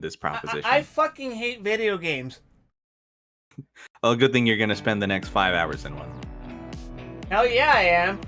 this I proposition. fucking hate video games. Well, good thing you're gonna spend the next 5 hours in one. Hell yeah, I am.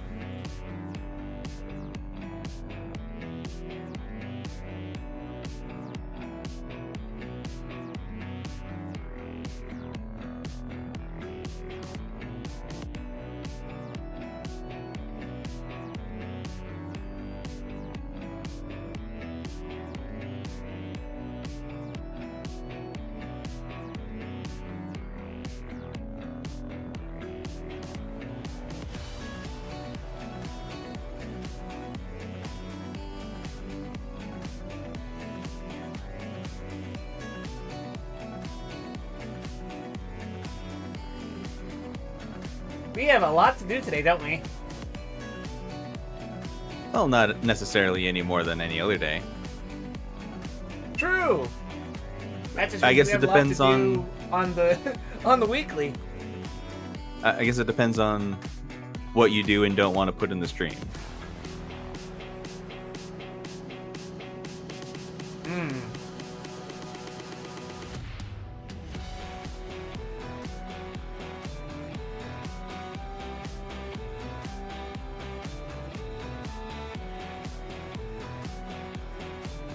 We have a lot to do today, don't we? Well, not necessarily any more than any other day. True. That just I means guess we it have a lot to depends do on the on the weekly. I guess it depends on what you do and don't want to put in the stream. Hmm.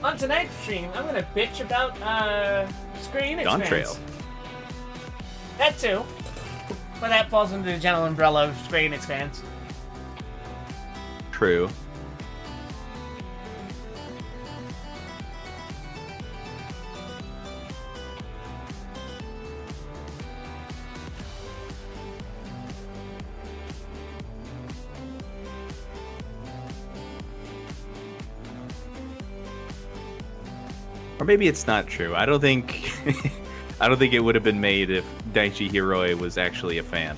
On tonight's stream, I'm gonna bitch about Square Enix Dawn fans. Trail. That too. But that falls under the general umbrella of Square Enix fans. True. Or maybe it's not true. I don't think I don't think it would have been made if Daichi Hiroi was actually a fan.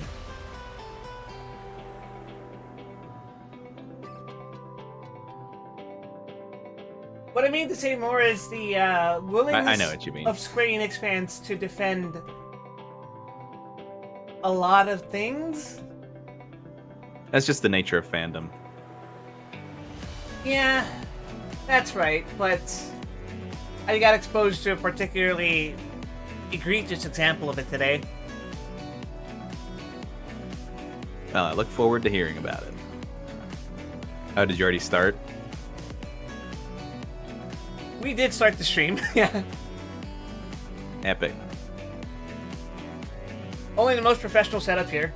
What I mean to say more is the willingness I know what you mean. of Square Enix fans to defend a lot of things. That's just the nature of fandom. Yeah, that's right, but I got exposed to a particularly egregious example of it today. Well, I look forward to hearing about it. Oh, did you already start? We did start the stream, yeah. Epic. Only the most professional setup here.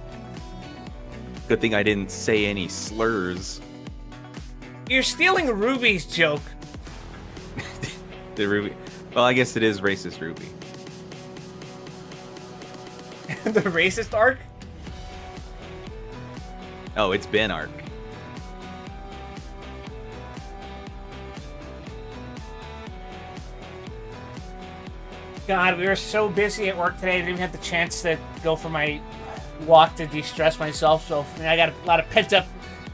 Good thing I didn't say any slurs. You're stealing Ruby's joke. The Ruby. Well, I guess it is racist Ruby. The racist arc? Oh, it's Ben arc. God, we were so busy at work today, I didn't even have the chance to go for my walk to de-stress myself, so I got a lot of pent-up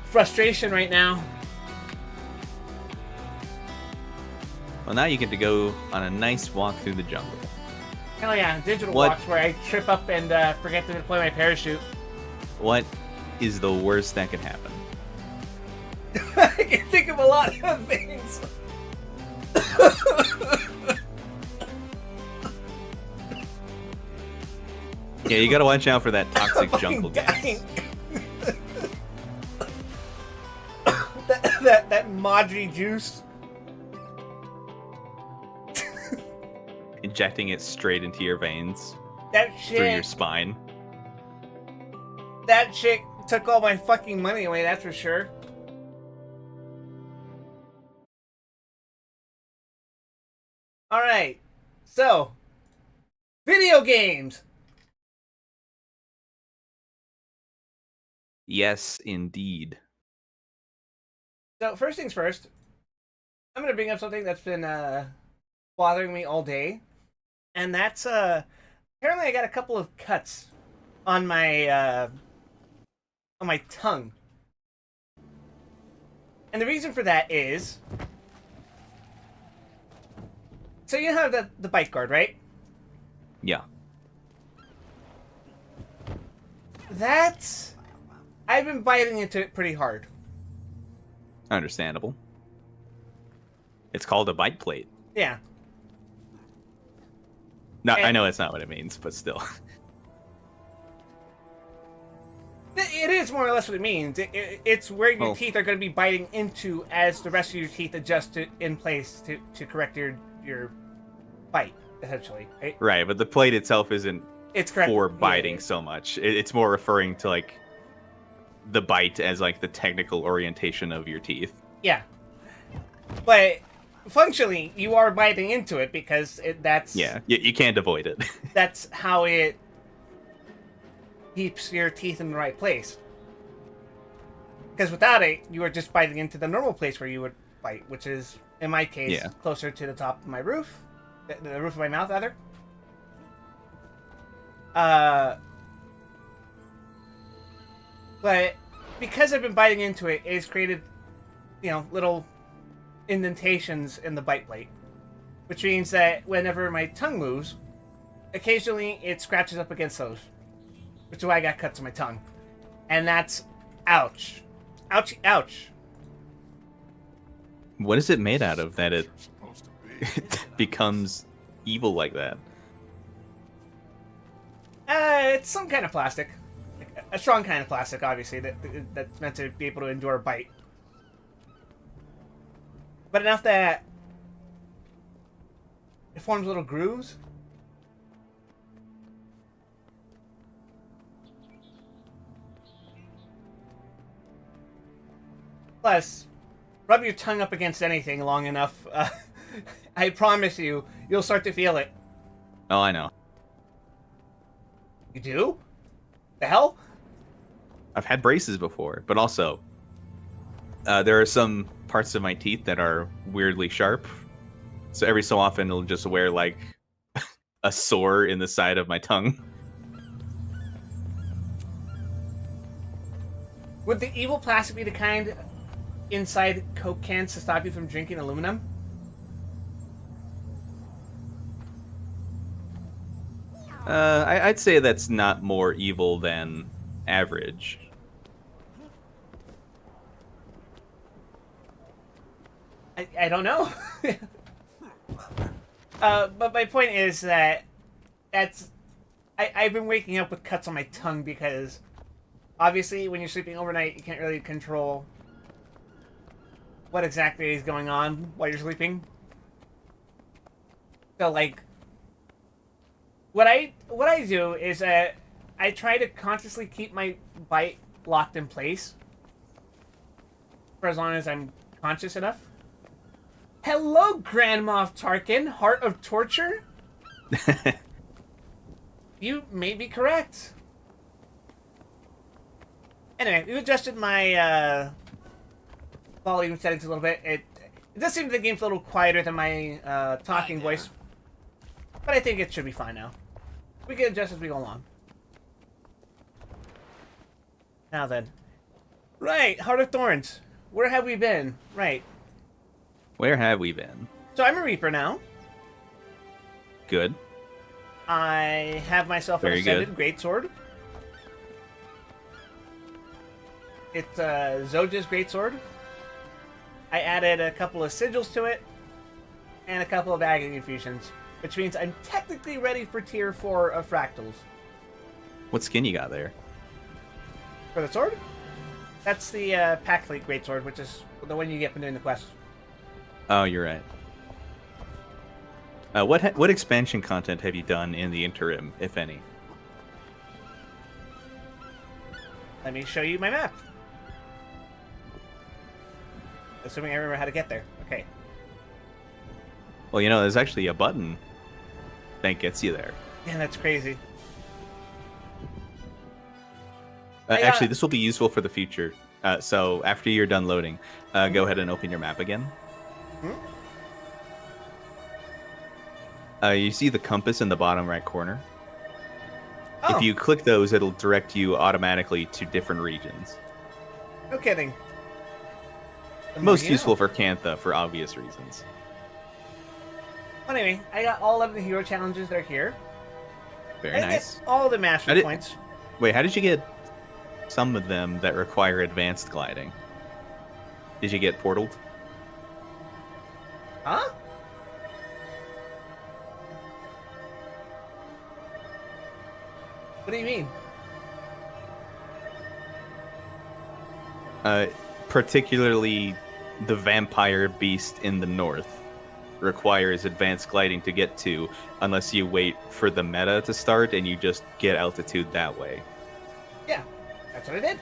frustration right now. Well, now you get to go on a nice walk through the jungle. Hell yeah, digital What? walks where I trip up and forget to deploy my parachute. What is the worst that could happen? I can think of a lot of things. Yeah, you gotta watch out for that toxic Fucking jungle dying. gas. that Madri juice. Injecting it straight into your veins, That through your shit. spine. That shit took all my fucking money away, that's for sure. Alright. So, video games. Yes, indeed. So, first things first, I'm going to bring up something that's been bothering me all day. And that's, apparently I got a couple of cuts on my tongue. And the reason for that is, so you have the bite guard, right? Yeah. That's, I've been biting into it pretty hard. Understandable. It's called a bite plate. Yeah. No, I And know it's not what it means, but still. it is more or less what it means. It's where your Well, teeth are going to be biting into as the rest of your teeth adjust in place to correct your bite, essentially. Right? right, but the plate itself isn't It's correct. for Yeah, biting so much. It's more referring to like the bite as like the technical orientation of your teeth. yeah. But functionally, you are biting into it because that's Yeah, you can't avoid it. that's how it keeps your teeth in the right place. Because without it, you are just biting into the normal place where you would bite, which is, in my case, Yeah. closer to the top of my roof, the roof of my mouth, rather. But because I've been biting into it, it's created, little indentations in the bite plate, which means that whenever my tongue moves, occasionally it scratches up against those, which is why I got cuts on my tongue, and that's ouch, ouch, ouch. What is it made out of that it becomes evil like that? It's some kind of plastic, a strong kind of plastic, obviously that's meant to be able to endure a bite, but enough that it forms little grooves. Plus, rub your tongue up against anything long enough. I promise you'll start to feel it. Oh, I know. You do? The hell? I've had braces before, but also there are some parts of my teeth that are weirdly sharp. So every so often it'll just wear like a sore in the side of my tongue. Would the evil plastic be the kind inside Coke cans to stop you from drinking aluminum? I'd say that's not more evil than average. I don't know. But my point is that I've been waking up with cuts on my tongue because obviously when you're sleeping overnight you can't really control what exactly is going on while you're sleeping. So like what I do is I try to consciously keep my bite locked in place for as long as I'm conscious enough. Hello, Grand Moff Tarkin, Heart of Torture? You may be correct. Anyway, we've adjusted my volume settings a little bit. It does seem the game's a little quieter than my talking voice, but I think it should be fine now. We can adjust as we go along. Now then. Right, Heart of Thorns. Where have we been? Right. Where have we been? So I'm a Reaper now. Good. I have myself an Very Ascended Greatsword. It's Zoja's Greatsword. I added a couple of sigils to it, and a couple of agony infusions, which means I'm technically ready for tier 4 of fractals. What skin you got there? For the sword? That's the Pack Fleet Greatsword, which is the one you get from doing the quest. Oh, you're right. What expansion content have you done in the interim, if any? Let me show you my map. Assuming I remember how to get there. Okay. Well, there's actually a button that gets you there. Man, that's crazy. Actually, this will be useful for the future. So after you're done loading, go ahead and open your map again. You see the compass in the bottom right corner? Oh, If you click those, it'll direct you automatically to different regions. no kidding. Most useful for Cantha for obvious reasons. Well, anyway, I got all of the hero challenges that are here. Very I nice. get all the mastery points. Wait, how did you get some of them that require advanced gliding? Did you get portaled? Huh? What do you mean? Particularly the vampire beast in the north requires advanced gliding to get to, unless you wait for the meta to start and you just get altitude that way. Yeah, that's what I did.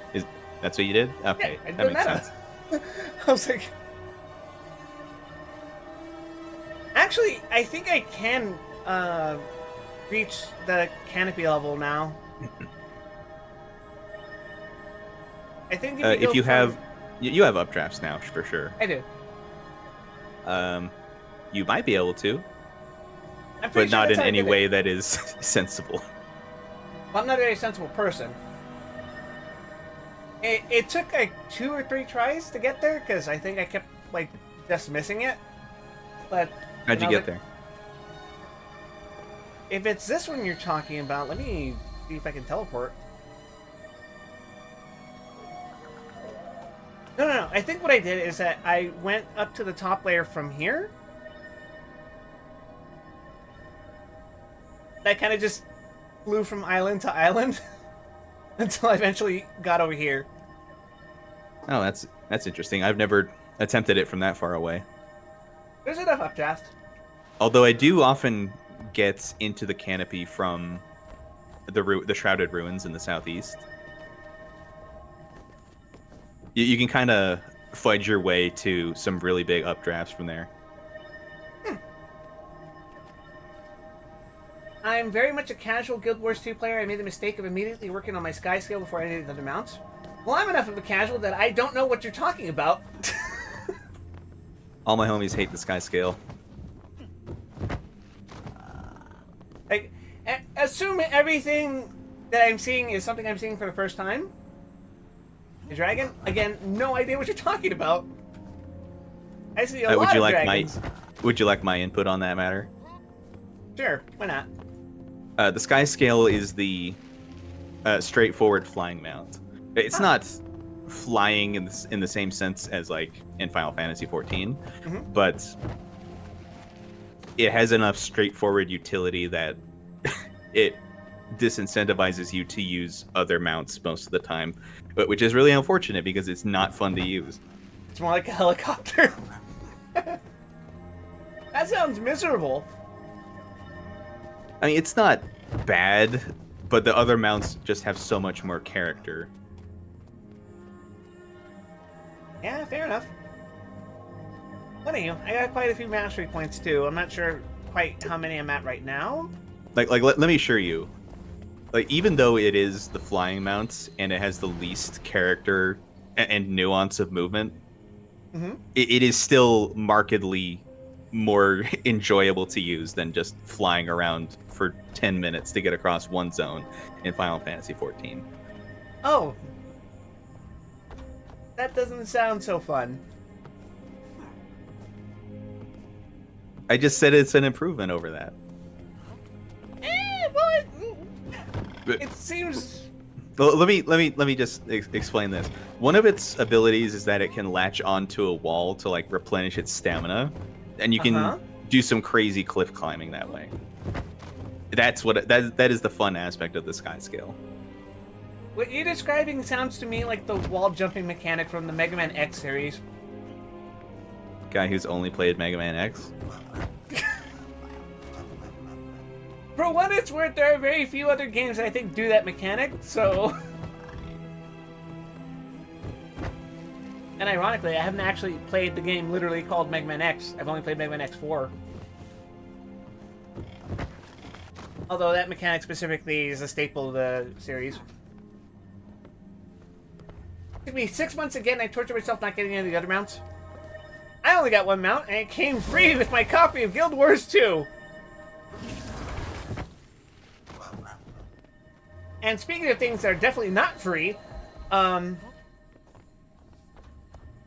That's what you did? Okay, Yeah, I that did makes meta. sense. I was like, actually, I think I can reach the canopy level now. I think If you from... have, you have updrafts now for sure. I do. You might be able to, I'm but pretty sure not that's in how I any did it. way that is sensible. Well, I'm not a very sensible person. It took like 2 or 3 tries to get there because I think I kept like just missing it. But How'd you know, get like, there? if it's this one you're talking about, let me see if I can teleport. No. I think what I did is that I went up to the top layer from here. I kind of just flew from island to island until I eventually got over here. Oh, that's interesting. I've never attempted it from that far away. There's enough updraft. Although I do often get into the canopy from the shrouded ruins in the southeast. You can kind of fudge your way to some really big updrafts from there. I'm very much a casual Guild Wars 2 player. I made the mistake of immediately working on my sky scale before any of the other mounts. Well, I'm enough of a casual that I don't know what you're talking about. All my homies hate the sky scale. Like, assume everything that I'm seeing is something I'm seeing for the first time. The dragon? Again, no idea what you're talking about. I see a lot of dragons. Would you like my input on that matter? Sure, why not? The sky scale is the straightforward flying mount. It's not flying in the same sense as like in Final Fantasy XIV, but it has enough straightforward utility that it disincentivizes you to use other mounts most of the time, but which is really unfortunate because it's not fun to use. It's more like a helicopter. That sounds miserable. I mean, it's not bad, but the other mounts just have so much more character. Yeah, fair enough. Anywho, I got quite a few mastery points too. I'm not sure quite how many I'm at right now. Like let me assure you, like even though it is the flying mount and it has the least character and nuance of movement, it is still markedly more enjoyable to use than just flying around for 10 minutes to get across one zone in Final Fantasy XIV. Oh. That doesn't sound so fun. I just said it's an improvement over that. What? It seems... Well, let me just explain this. One of its abilities is that it can latch onto a wall to like replenish its stamina, and you can do some crazy cliff climbing that way. That's what that is the fun aspect of the sky scale. What you're describing sounds to me like the wall jumping mechanic from the Mega Man X series. Guy who's only played Mega Man X. For what it's worth, there are very few other games that I think do that mechanic, so... And ironically, I haven't actually played the game literally called Mega Man X. I've only played Mega Man X4. Although that mechanic specifically is a staple of the series. It took me 6 months again, I tortured myself not getting any of the other mounts. I only got one mount, and it came free with my copy of Guild Wars 2! And speaking of things that are definitely not free,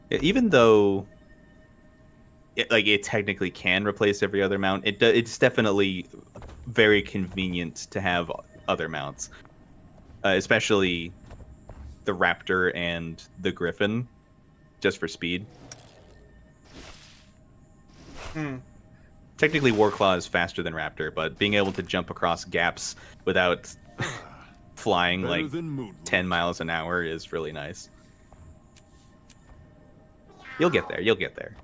even though it technically can replace every other mount, it's definitely very convenient to have other mounts, especially the Raptor and the Griffin, just for speed. Technically, Warclaw is faster than Raptor, but being able to jump across gaps without flying Better like than moon 10 miles an hour is really nice. You'll get there. You'll get there.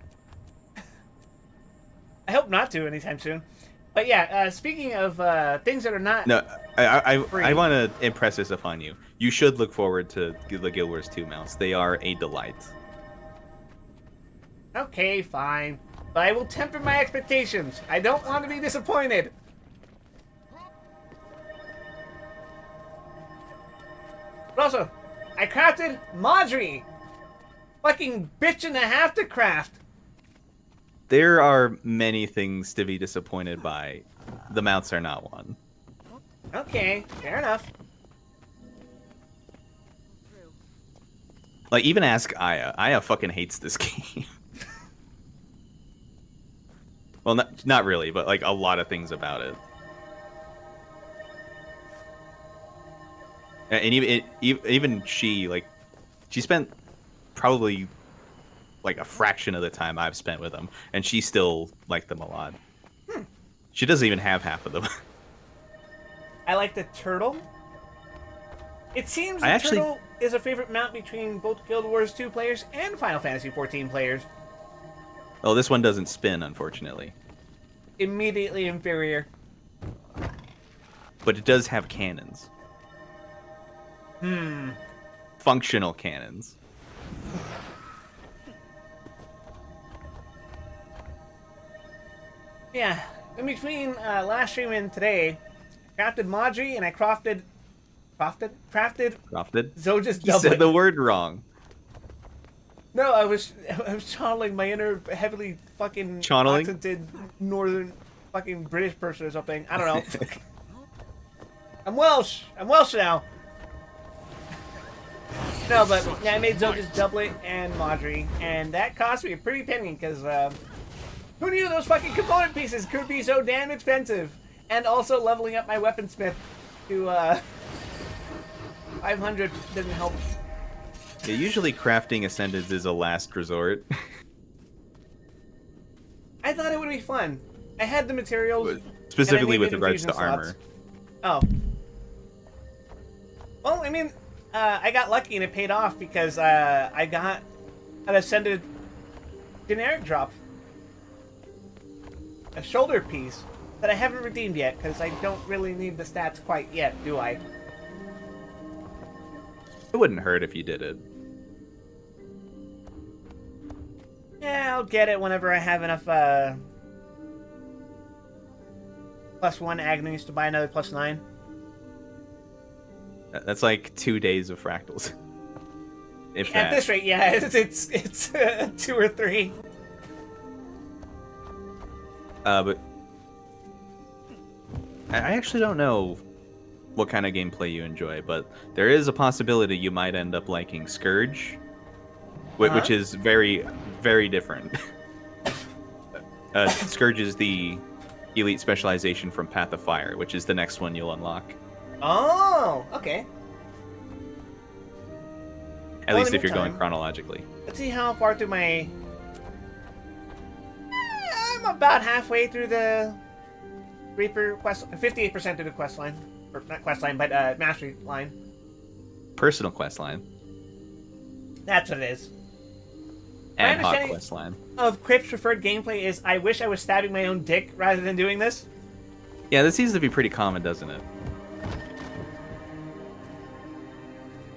I hope not to anytime soon. But yeah, speaking of things that are not No, free. I want to impress this upon you. You should look forward to the Guild Wars 2 mounts. They are a delight. Okay, fine. But I will temper my expectations. I don't want to be disappointed. But also, I crafted Madri. Fucking bitch and a half to craft. There are many things to be disappointed by. The mounts are not one. Okay, fair enough. Like, even ask Aya. Aya fucking hates this game. Well, not really, but like a lot of things about it. And even she, like, she spent probably like a fraction of the time I've spent with them, and she still liked them a lot. She doesn't even have half of them. I like the turtle. It seems the turtle is a favorite mount between both Guild Wars 2 players and Final Fantasy 14 players. Oh, this one doesn't spin, unfortunately. Immediately inferior. But it does have cannons. Functional cannons. Yeah, in between last stream and today, crafted Madri and I crafted Zoja's You doublet. said the word wrong. No, I was channeling my inner heavily fucking Channeling? accented northern fucking British person or something. I don't know. I'm Welsh. I'm Welsh now. No, but yeah, I made Zoja's doublet and Madri, and that cost me a pretty penny because who knew those fucking component pieces could be so damn expensive? And also leveling up my weaponsmith to 500 didn't help. Yeah, usually crafting Ascendeds is a last resort. I thought it would be fun. I had the materials. Specifically with made regards to infusion armor. slots. Oh. Well, I mean, I got lucky and it paid off because I got an Ascended generic drop. A shoulder piece that I haven't redeemed yet because I don't really need the stats quite yet, do I? It wouldn't hurt if you did it. Yeah, I'll get it whenever I have enough +1 agonies to buy another +9. That's like 2 days of fractals. If At that. this rate, yeah, it's 2 or 3. But I actually don't know what kind of gameplay you enjoy, but there is a possibility you might end up liking Scourge, which is very, very different. Scourge is the elite specialization from Path of Fire, which is the next one you'll unlock. Oh, okay. At least if you're going chronologically. Let's see how far through my... I'm about halfway through the Reaper quest, 58% through the quest line. Or not quest line, but mastery line. Personal quest line. That's what it is. And hot quest line. Of Quip's preferred gameplay is I wish I was stabbing my own dick rather than doing this. Yeah, this seems to be pretty common, doesn't it?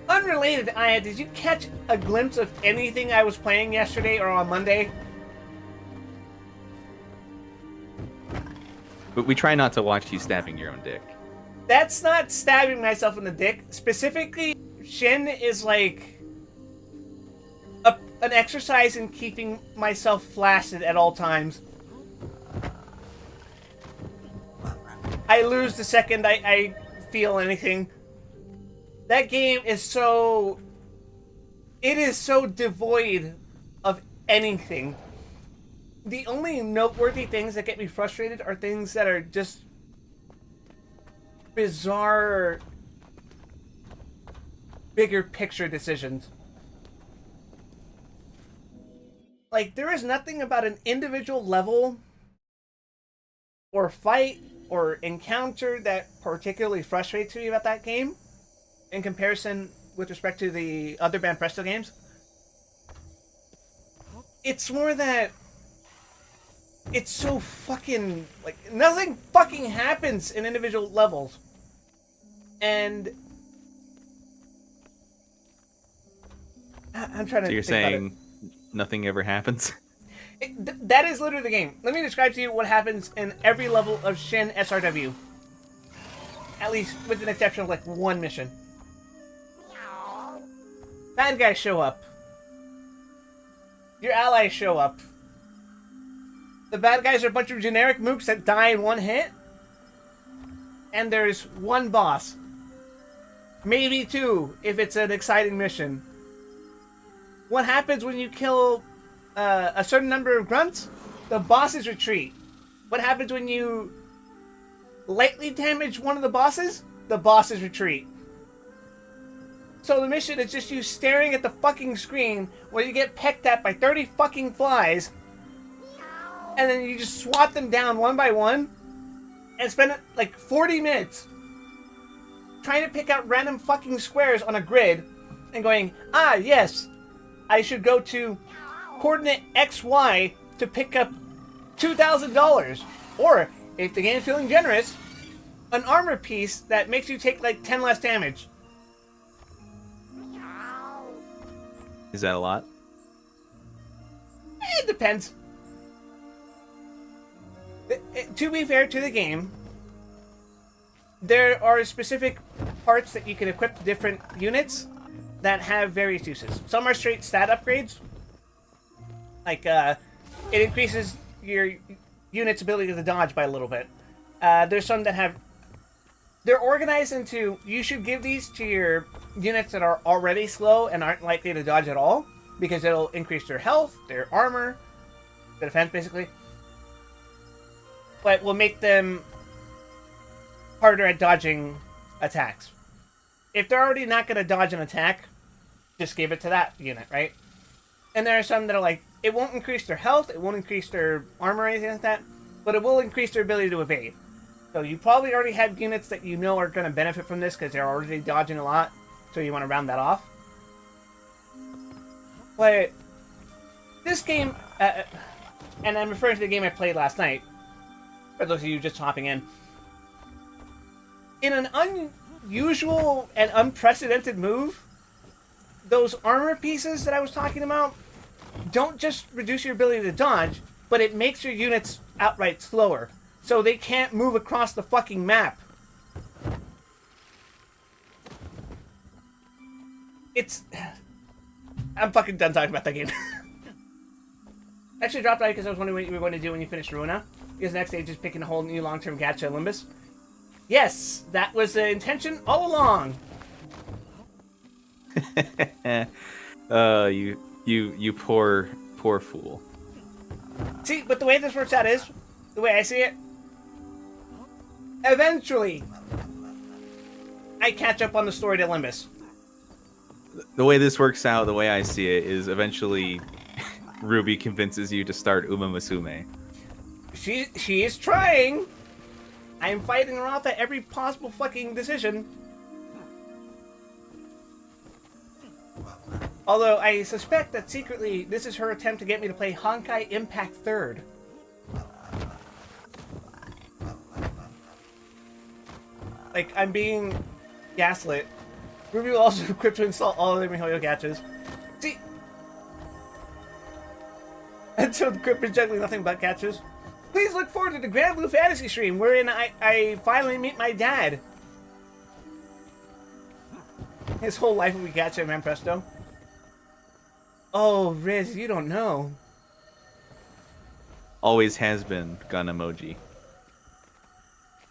Unrelated, Aya, did you catch a glimpse of anything I was playing yesterday or on Monday? But we try not to watch you stabbing your own dick. That's not stabbing myself in the dick. Specifically, Shin is like an exercise in keeping myself flaccid at all times. I lose the second I feel anything. That game is so... It is so devoid of anything. The only noteworthy things that get me frustrated are things that are just bizarre, bigger picture decisions. Like, there is nothing about an individual level or fight or encounter that particularly frustrates me about that game. in comparison with respect to the other Banpresto games. It's more that it's so fucking like nothing fucking happens in individual levels, and I'm trying to. So you're think saying nothing ever happens? that is literally the game. Let me describe to you what happens in every level of Shin SRW. At least with an exception of like one mission. Bad guys show up. Your allies show up. The bad guys are a bunch of generic mooks that die in one hit. And there's one boss. Maybe two, if it's an exciting mission. What happens when you kill a certain number of grunts? The bosses retreat. What happens when you lightly damage one of the bosses? The bosses retreat. So the mission is just you staring at the fucking screen while you get pecked at by 30 fucking flies, and then you just swat them down one by one, and spend like 40 minutes trying to pick out random fucking squares on a grid, and going, ah yes, I should go to coordinate XY to pick up $2,000. Or, if the game's feeling generous, an armor piece that makes you take like 10 less damage. Is that a lot? It depends. To be fair to the game, there are specific parts that you can equip to different units that have various uses. Some are straight stat upgrades. Like, it increases your unit's ability to dodge by a little bit. There's some that have... They're organized into, you should give these to your units that are already slow and aren't likely to dodge at all, because it'll increase their health, their armor, their defense, basically. But will make them harder at dodging attacks. If they're already not going to dodge an attack, just give it to that unit, right? And there are some that are like, it won't increase their health, it won't increase their armor or anything like that, but it will increase their ability to evade. So you probably already have units that you know are going to benefit from this because they're already dodging a lot, so you want to round that off. But this game, and I'm referring to the game I played last night, for those of you just hopping in an unusual and unprecedented move, those armor pieces that I was talking about don't just reduce your ability to dodge, but it makes your units outright slower. So they can't move across the fucking map. I'm fucking done talking about that game. Actually dropped out because I was wondering what you were going to do when you finished Runa. Because the next stage is picking a whole new long-term gacha Olympus. Yes, that was the intention all along. You poor fool. See, but the way this works out is, the way I see it, eventually, I catch up on the story to Olympus. The way this works out, the way I see it, is eventually Ruby convinces you to start Uma Musume. She is trying. I am fighting her off at every possible fucking decision. Although I suspect that secretly this is her attempt to get me to play Honkai Impact 3rd. Like, I'm being gaslit. Ruby will also equip to install all of the MiHoYo gachas. See? Until the equip is juggling nothing but gachas. Please look forward to the Grand Blue Fantasy stream, wherein I finally meet my dad. His whole life will be gacha, man, presto. Oh, Riz, you don't know. Always has been gun emoji.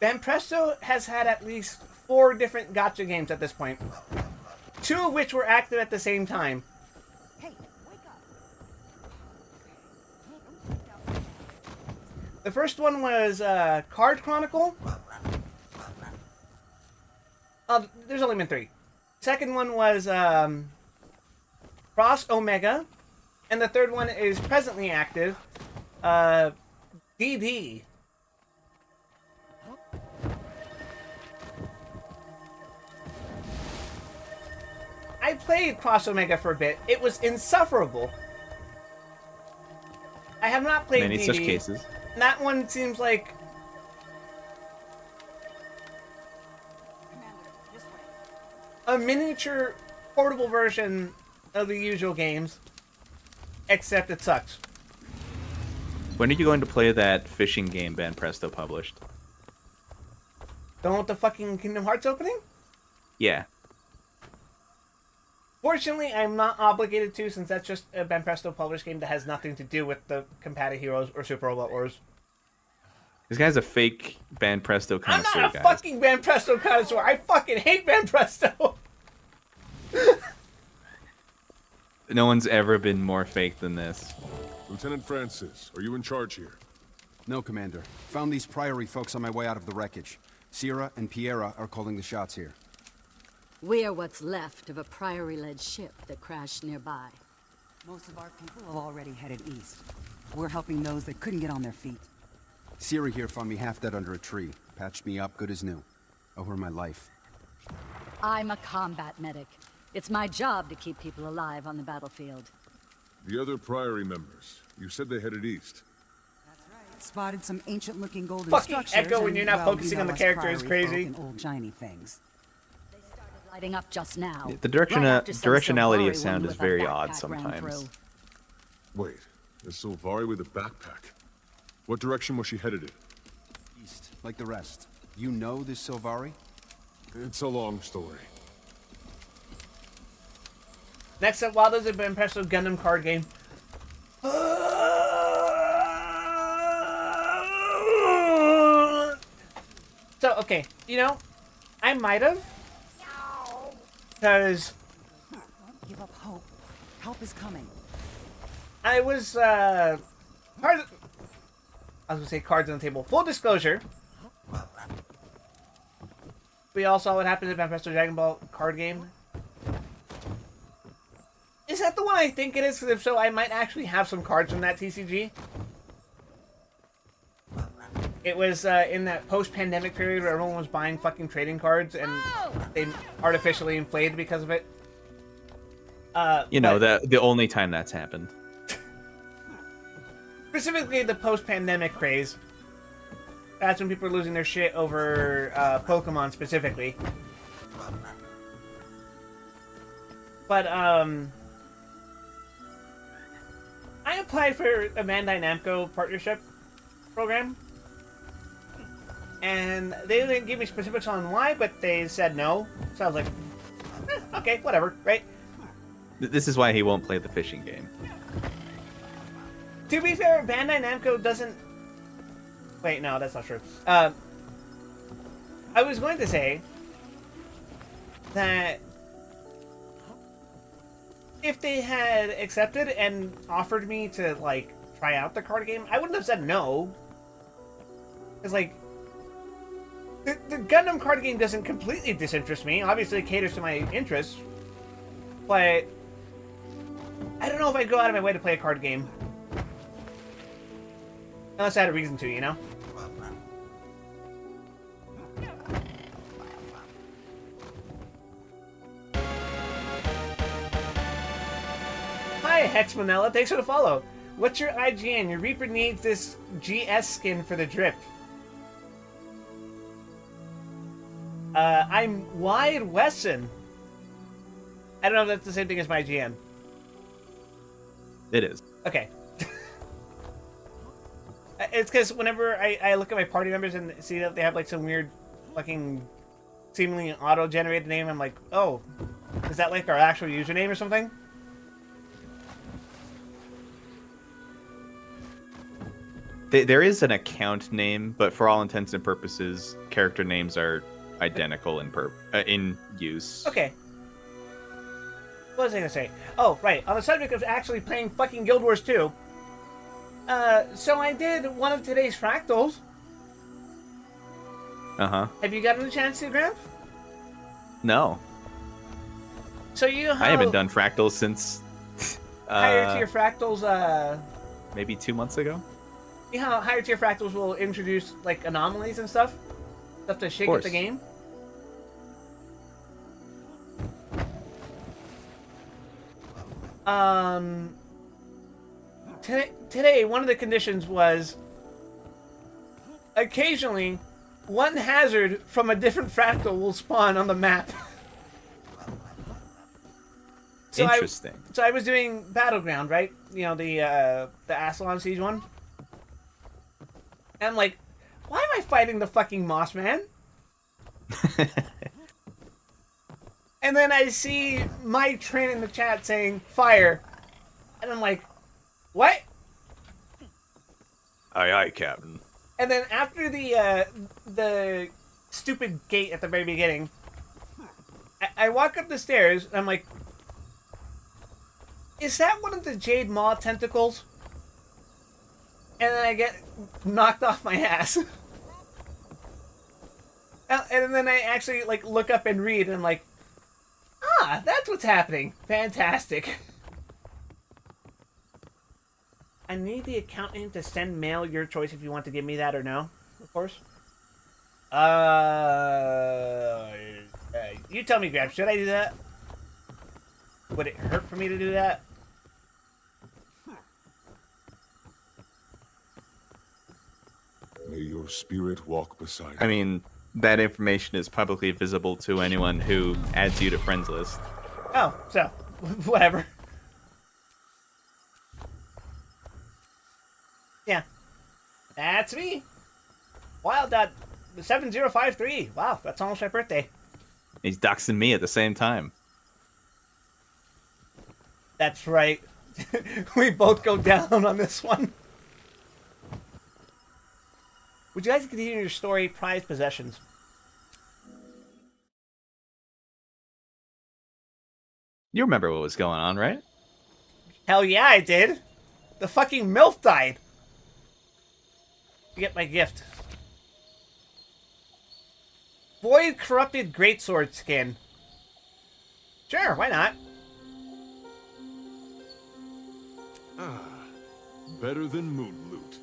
Banpresto has had at least 4 different gacha games at this point. 2 of which were active at the same time. Hey, wake up. The first one was Card Chronicle. There's only been 3. Second one was Cross Omega. And the third one is presently active, DD. played Cross Omega for a bit. It was insufferable. I have not played Many DD. such cases. And that one seems like Commander, this way. a miniature portable version of the usual games, except it sucks. When are you going to play that fishing game Ban Presto published? Don't want the fucking Kingdom Hearts opening? Yeah. Fortunately, I'm not obligated to, since that's just a Ben Presto published game that has nothing to do with the Compata Heroes or Super Robot Wars. This guy's a fake Ban Presto I'm connoisseur, not a guys. fucking Ben Presto connoisseur. I fucking hate Ben Presto. No one's ever been more fake than this. Lieutenant Francis, are you in charge here? No, Commander. Found these Priory folks on my way out of the wreckage. Sierra and Piera are calling the shots here. We're what's left of a Priory-led ship that crashed nearby. Most of our people have already headed east. We're helping those that couldn't get on their feet. Sierra here found me half dead under a tree. Patched me up good as new. Owe her my life. I'm a combat medic. It's my job to keep people alive on the battlefield. The other Priory members, you said they headed east. Spotted some ancient-looking golden Fucking structures. Echo when and, you're not well, focusing you on know the us character is Priory folk crazy. and old shiny things. They started lighting up just now. The right after some directionality Silvari of sound woman is with a very backpack odd ran sometimes. through. Wait, a Silvari with a backpack. What direction was she headed in? East, like the rest. You know this Silvari? It's a long story. Next up, while there's a Ben Presto Gundam card game. So, okay, you know, I might have. Because Don't give up hope. Help is coming. I was, I was gonna say cards on the table. Full disclosure. We all saw what happened at Ben Presto Dragon Ball card game. Is that the one I think it is? Because if so, I might actually have some cards from that TCG. It was in that post-pandemic period where everyone was buying fucking trading cards and they artificially inflated because of it. You know, but the only time that's happened. specifically the post-pandemic craze. That's when people are losing their shit over Pokemon specifically. But I applied for a Bandai Namco partnership program. And they didn't give me specifics on why, but they said no. So I was like, okay, whatever, right? This is why he won't play the fishing game. To be fair, Bandai Namco doesn't... Wait, no, that's not true. I was going to say that if they had accepted and offered me to, like, try out the card game, I wouldn't have said no. Because, like, the Gundam card game doesn't completely disinterest me. Obviously, it caters to my interests. But I don't know if I'd go out of my way to play a card game. Unless I had a reason to, you know? Hi, Hex Manila. Thanks for the follow. What's your IGN? Your Reaper needs this GS skin for the drip. I'm Wide Wesson. I don't know if that's the same thing as my GM. It is. Okay. It's because whenever I look at my party members and see that they have like some weird fucking seemingly auto-generated name, I'm like, oh, is that like our actual username or something? There is an account name, but for all intents and purposes, character names are identical in use. Okay. What was I gonna say? Oh, right. On the subject of actually playing fucking Guild Wars 2, so I did one of today's fractals. Uh-huh. Have you gotten a chance to, Gramp? No. So you know how I haven't done fractals since higher tier fractals, maybe 2 months ago. you know how higher tier fractals will introduce like anomalies and stuff to shake up the game. Today, one of the conditions was occasionally one hazard from a different fractal will spawn on the map. Interesting. So I was doing Battleground, right? You know, the Ascalon Siege one. And I'm like, why am I fighting the fucking Moss Man? And then I see my train in the chat saying fire. And I'm like, what? Aye, aye, Captain. And then after the stupid gate at the very beginning, I walk up the stairs and I'm like, is that one of the Jade Maw tentacles? And then I get knocked off my ass. And then I actually like look up and read and I'm like, ah, that's what's happening. Fantastic. I need the accountant to send mail, your choice if you want to give me that or no, of course. You tell me, Grab, should I do that? Would it hurt for me to do that? May your spirit walk beside I mean, that information is publicly visible to anyone who adds you to friends list. Oh, so, whatever. Yeah. That's me. Wild.7053. Wow, that's almost my birthday. He's doxing me at the same time. That's right. We both go down on this one. Would you guys continue your story, prized possessions? You remember what was going on, right? Hell yeah, I did. The fucking MILF died. You get my gift. Void corrupted greatsword skin. Sure, why not? better than moon loot.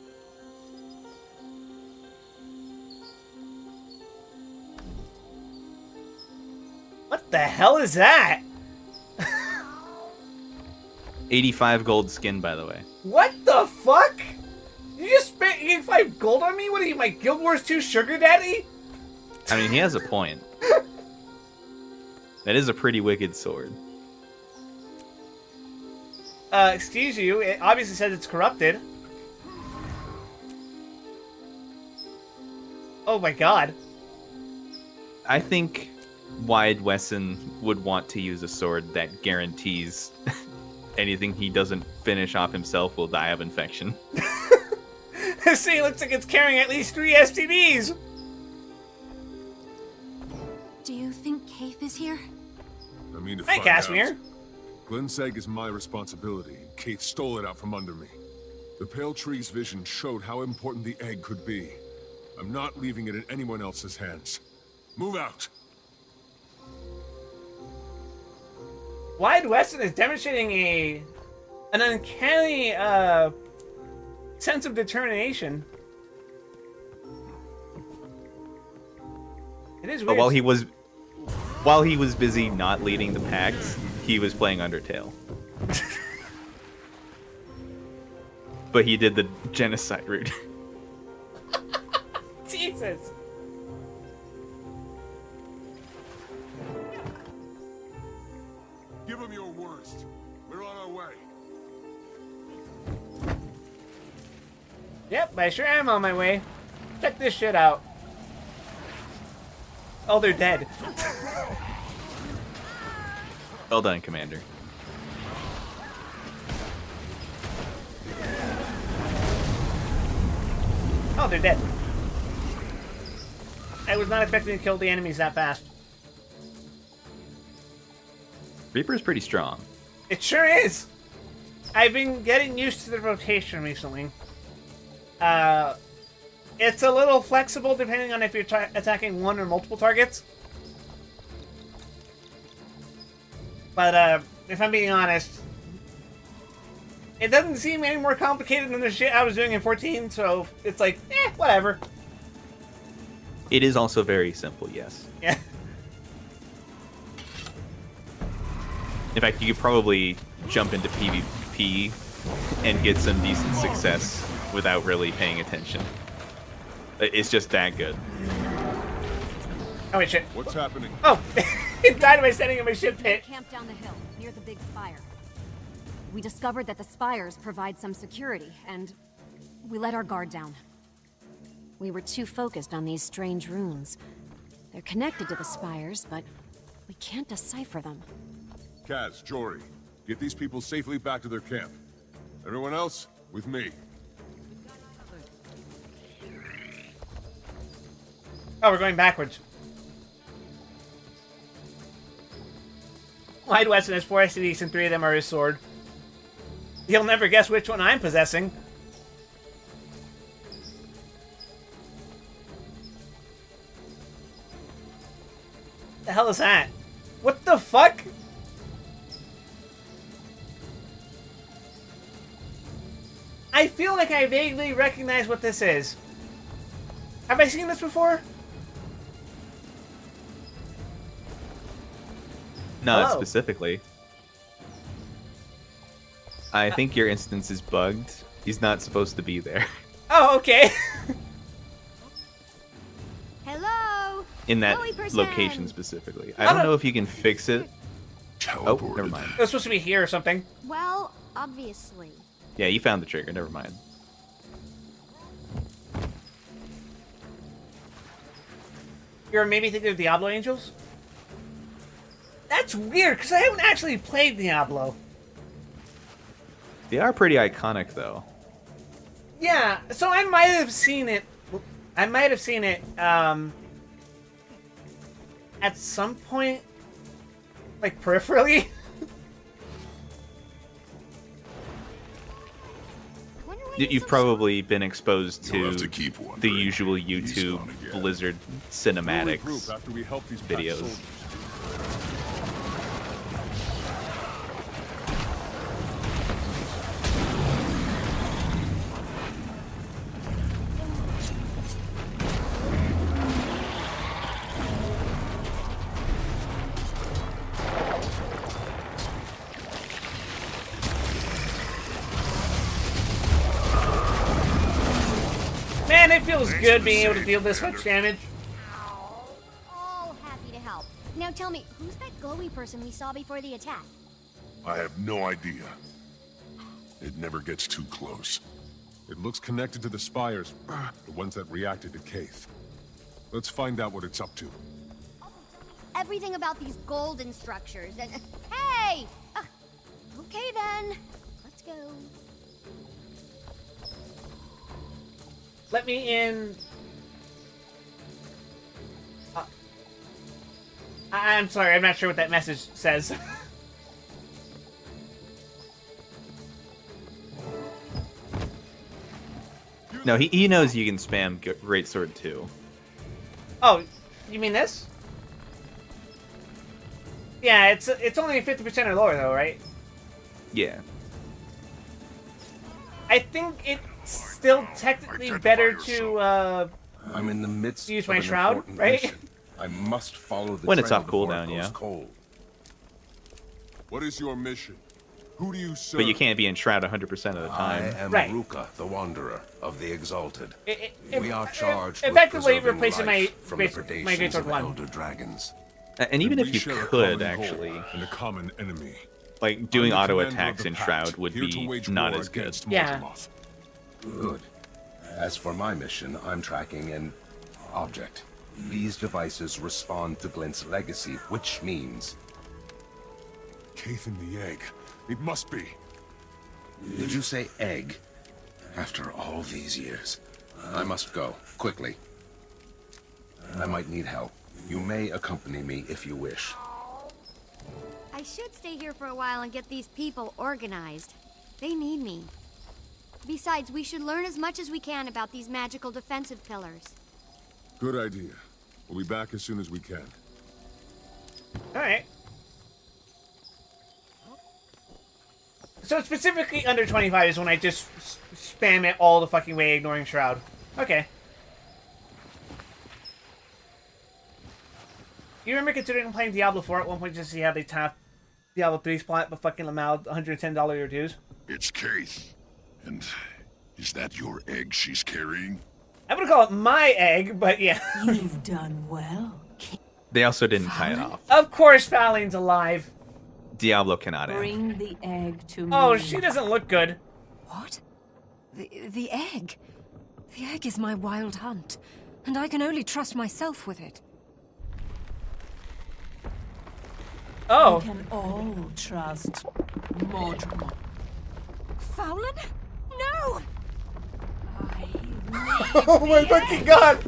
What the hell is that? 85 gold skin, by the way. What the fuck? You just spent 85 gold on me? What are you, my Guild Wars 2 sugar daddy? I mean, he has a point. That is a pretty wicked sword. Excuse you, it obviously says it's corrupted. Oh my god. I think Wide Wesson would want to use a sword that guarantees anything he doesn't finish off himself will die of infection. See, it looks like it's carrying at least 3 STDs. Do you think Kaith is here? I mean to Hi, find Casimir. out. Glenn's egg is my responsibility, and Kate stole it out from under me. The Pale Tree's vision showed how important the egg could be. I'm not leaving it in anyone else's hands. Move out! Wide Weston is demonstrating an uncanny sense of determination. It is But weird. while he was busy not leading the packs, he was playing Undertale. But he did the genocide route. Jesus. Give him your worst. We're on our way. Yep, I sure am on my way. Check this shit out. Oh, they're dead. Well done, Commander. Oh, they're dead. I was not expecting to kill the enemies that fast. Reaper's pretty strong. It sure is. I've been getting used to the rotation recently. It's a little flexible depending on if you're attacking one or multiple targets. But if I'm being honest, it doesn't seem any more complicated than the shit I was doing in 14, so it's like, whatever. It is also very simple, yes. Yeah. In fact, you could probably jump into PvP and get some decent success without really paying attention. It's just that good. Oh wait, shit. What's happening? Oh, it died by standing in my ship pit. Camped down the hill, near the big spire. We discovered that the spires provide some security, and we let our guard down. We were too focused on these strange runes. They're connected to the spires, but we can't decipher them. Kaz, Jory, get these people safely back to their camp. Everyone else, with me. Oh, we're going backwards. Wide Weston has 4 STDs and 3 of them are his sword. You'll never guess which one I'm possessing. The hell is that? What the fuck? I feel like I vaguely recognize what this is. Have I seen this before? Not Hello. specifically. I think your instance is bugged. He's not supposed to be there. Oh, okay. Hello? In that Chloe person! location specifically. I don't know if you can fix it. Oh, Teleported. never mind. It was supposed to be here or something. Well, obviously. Yeah, you found the trigger. Never mind. You're maybe thinking of Diablo Angels? That's weird, because I haven't actually played Diablo. They are pretty iconic, though. Yeah, so I might have seen it. I might have seen it at some point, like peripherally. You've probably been exposed You'll to have to keep one. the usual He's YouTube gone again. Blizzard We'll cinematics. regroup after we help these pack videos. soldiers. Man, it feels good being able to deal this much damage. All happy to help. Now tell me, who's that glowy person we saw before the attack? I have no idea. It never gets too close. It looks connected to the spires, the ones that reacted to Kaith. Let's find out what it's up to. Everything about these golden structures and... Hey! Okay then. Let's go. Let me in. I'm sorry, I'm not sure what that message says. No, he knows you can spam Great Sword too. Oh, you mean this? Yeah, it's only 50% or lower though, right? Yeah. I think it's still technically better to I'm in the midst use of my an shroud, important right? mission. I must follow the When it's trail off before cooldown, it goes yeah. cold. What is your mission? Who do you serve? But you can't be in Shroud 100% of the I time. am Right. Ruka, the Wanderer of the Exalted. We are charged effectively with preserving replacing life my from the my predations Greatsword of 1. elder dragons. And even Then if we you share a could, common goal actually, and a common enemy. like, doing I'm the auto commander of attacks the in Pact, Shroud would here to be wage not war as good. against Yeah. Mortemoth. Good. As for my mission, I'm tracking an object. These devices respond to Glint's legacy, which means... Kaith in the egg. It must be. Did you say egg? After all these years. I must go, quickly. I might need help. You may accompany me if you wish. I should stay here for a while and get these people organized. They need me. Besides, we should learn as much as we can about these magical defensive pillars. Good idea. We'll be back as soon as we can. Alright. So specifically under 25 is when I just spam it all the fucking way, ignoring Shroud. Okay. You remember considering playing Diablo 4 at one point just to see how they Diablo 3 spot, but fucking Lamau $110 your dues. It's Keith. And is that your egg she's carrying? I would call it my egg, but yeah. You've done well. They also didn't tie it off. Of course Fallon's alive. Diablo cannot end. Bring the egg to me. Oh, she doesn't look good. What? The egg? The egg is my wild hunt, and I can only trust myself with it. Oh. We can all trust Mordred. Fallon? No! Oh my fucking god!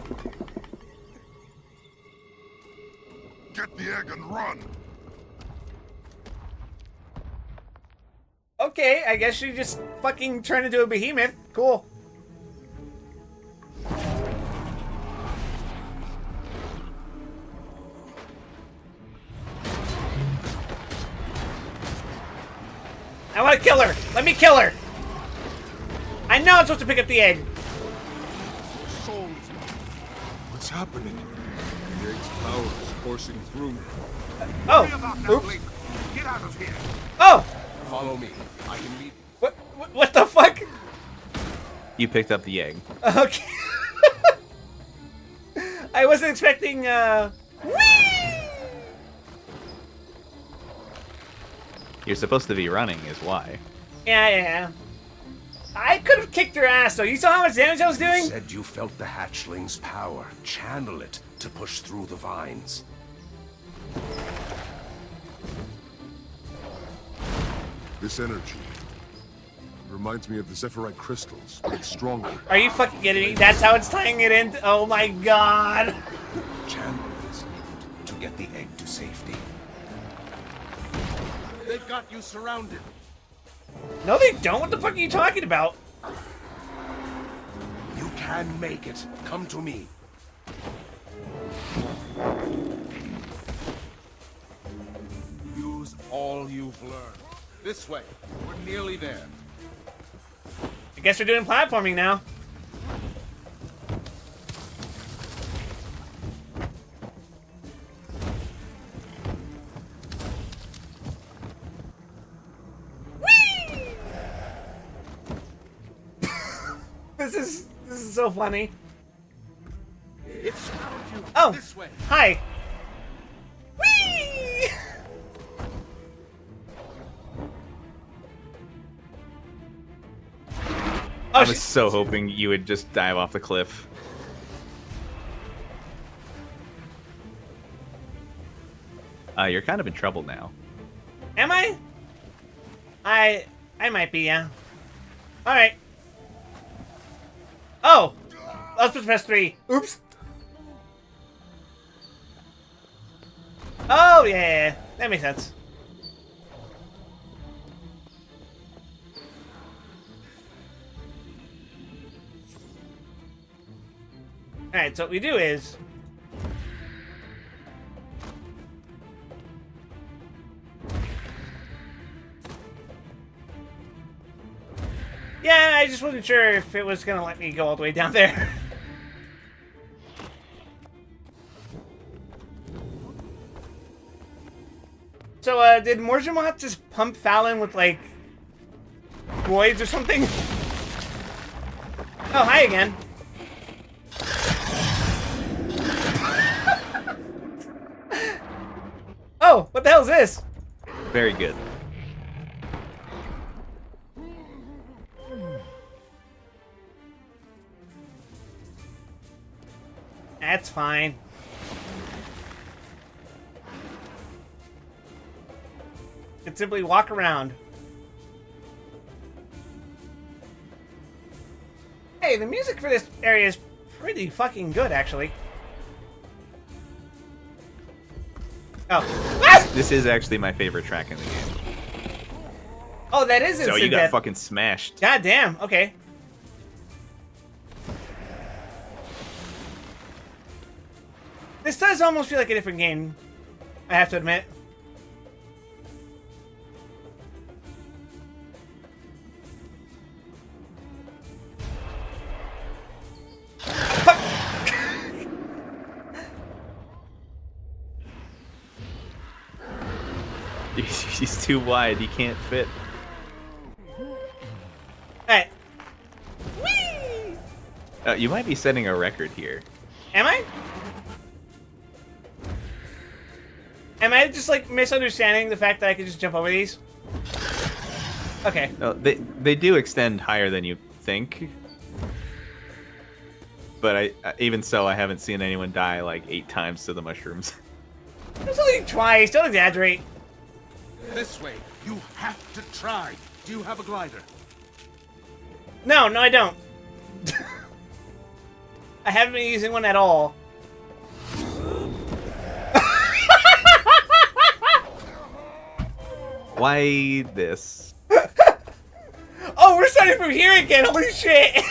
Get the egg and run! Okay, I guess she just fucking turned into a behemoth. Cool. I want to kill her! Let me kill her! I know I'm supposed to pick up the egg. Souls. What's happening? The egg's power is coursing through me. Oh, oops. Get out of here! Oh! Follow me. I can lead. What the fuck? You picked up the egg. Okay. I wasn't expecting, Whee! You're supposed to be running, is why. Yeah. I could have kicked her ass, though. You saw how much damage I was doing? You said you felt the hatchling's power. Channel it to push through the vines. This energy reminds me of the Zephyrite crystals, but it's stronger. Are you fucking kidding me? That's how it's tying it in? Oh my god. Channel is needed to get the egg to safety. They've got you surrounded. No, they don't. What the fuck are you talking about? You can make it. Come to me. Use all you've learned. This way. We're nearly there. I guess we're doing platforming now. Whee! This is so funny. It's found you. Oh, This way. hi. Whee! I was so hoping you would just dive off the cliff. You're kind of in trouble now. Am I? I might be, yeah. Alright. Oh! I was supposed to press 3. Oops. Oh, yeah. That makes sense. Alright, so what we do is... Yeah, I just wasn't sure if it was gonna let me go all the way down there. So, did Morgemont just pump Fallon with, like, roids or something? Oh, hi again. Oh, what the hell is this? Very good. That's fine. You can simply walk around. Hey, the music for this area is pretty fucking good, actually. Oh. Ah! This is actually my favorite track in the game. Oh, that is instant So you got death. fucking smashed. God damn, okay. This does almost feel like a different game, I have to admit. Fuck! He's too wide. He can't fit. Alright. Whee! You might be setting a record here. Am I? Am I just like misunderstanding the fact that I could just jump over these? Okay. No, they do extend higher than you think. But I even so, I haven't seen anyone die like 8 times to the mushrooms. Just only twice. Don't exaggerate. This way. You have to try. Do you have a glider? No, I don't. I haven't been using one at all. Why this? Oh, we're starting from here again. Holy shit.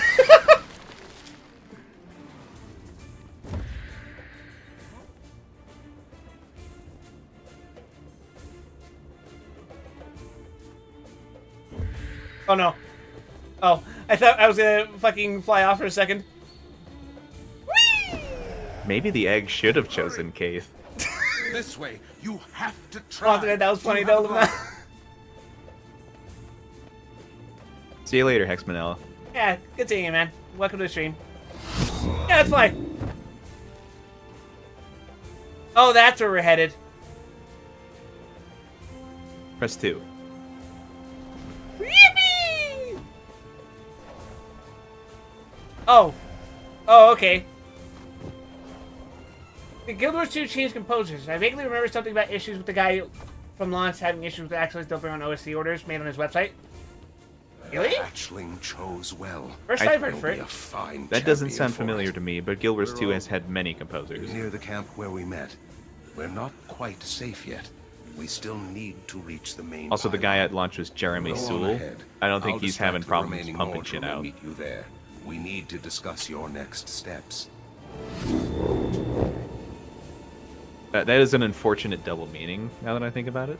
Oh no. Oh, I thought I was gonna fucking fly off for a second. Whee! Maybe the egg should have chosen Kaith. This way. You have to try. Oh, that was funny Do you have a though. glider? See you later, Hex Manila. Yeah, good seeing you, man. Welcome to the stream. Yeah, it's fine. Oh, that's where we're headed. Press 2. Yippee! Oh. Oh, okay. The Guild Wars 2 changed composers. I vaguely remember something about issues with the guy from launch having issues with actually delivering on OSC orders made on his website. Really? Hatchling chose well. First I've heard He'll for be it. a fine That doesn't champion sound for familiar us. to me, but Guild Wars 2 has had many composers. Near the camp where we met. We're not quite safe yet. We still need to reach the main. Also, the guy at launch was Jeremy Go on Sewell. ahead. I don't think I'll he's distract having the problems remaining pumping mortal shit and out. meet you there. We need to discuss your next steps. That is an unfortunate double meaning, now that I think about it.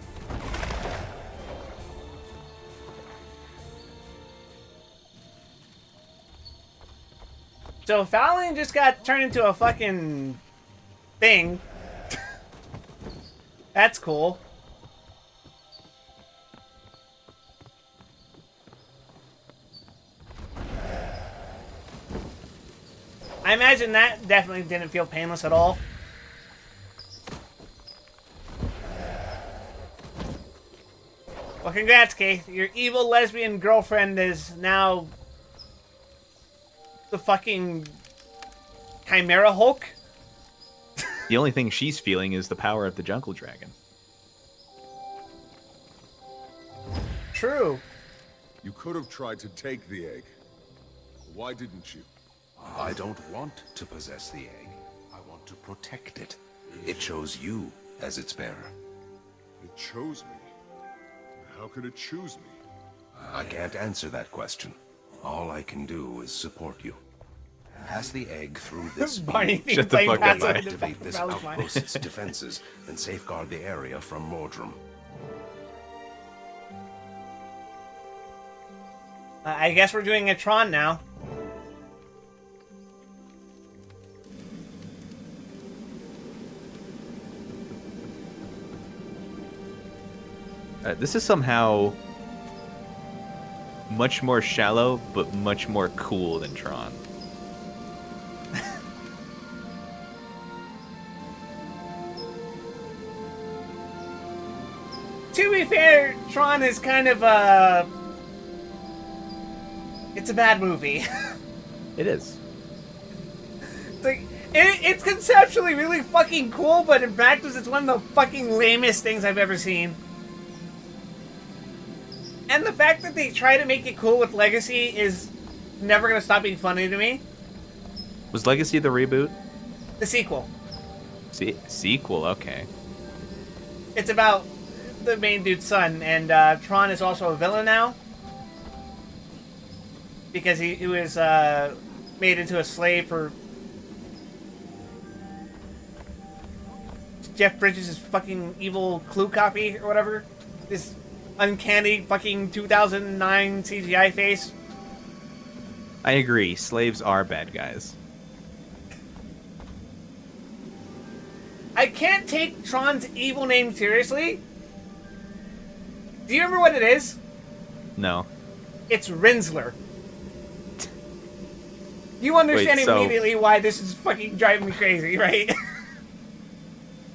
So Fowling just got turned into a fucking thing. That's cool. I imagine that definitely didn't feel painless at all. Well, congrats, Keith. Your evil lesbian girlfriend is now the fucking Chimera Hulk. The only thing she's feeling is the power of the Jungle Dragon. True. You could have tried to take the egg. Why didn't you? I don't want to possess the egg. I want to protect it. It chose you as its bearer. It chose me. How could it choose me? I can't answer that question. All I can do is support you. Pass the egg through this Barney beam. Shut the fuck up, to Barney. activate this outpost's defenses and safeguard the area from Mordrum. I guess we're doing a Tron now. This is somehow much more shallow, but much more cool than Tron. To be fair, Tron is kind of it's a bad movie. It is. It's like it's conceptually really fucking cool, but in practice, it's one of the fucking lamest things I've ever seen. And the fact that they try to make it cool with Legacy is never gonna stop being funny to me. Was Legacy the reboot? The sequel. Sequel, okay. It's about the main dude's son, and Tron is also a villain now. Because he was made into a slave for Jeff Bridges' fucking evil Clue copy or whatever. This uncanny fucking 2009 CGI face. I agree. Slaves are bad guys. I can't take Tron's evil name seriously Do you remember what it is? No. It's Rinsler. You understand Wait, so- immediately why this is fucking driving me crazy, right?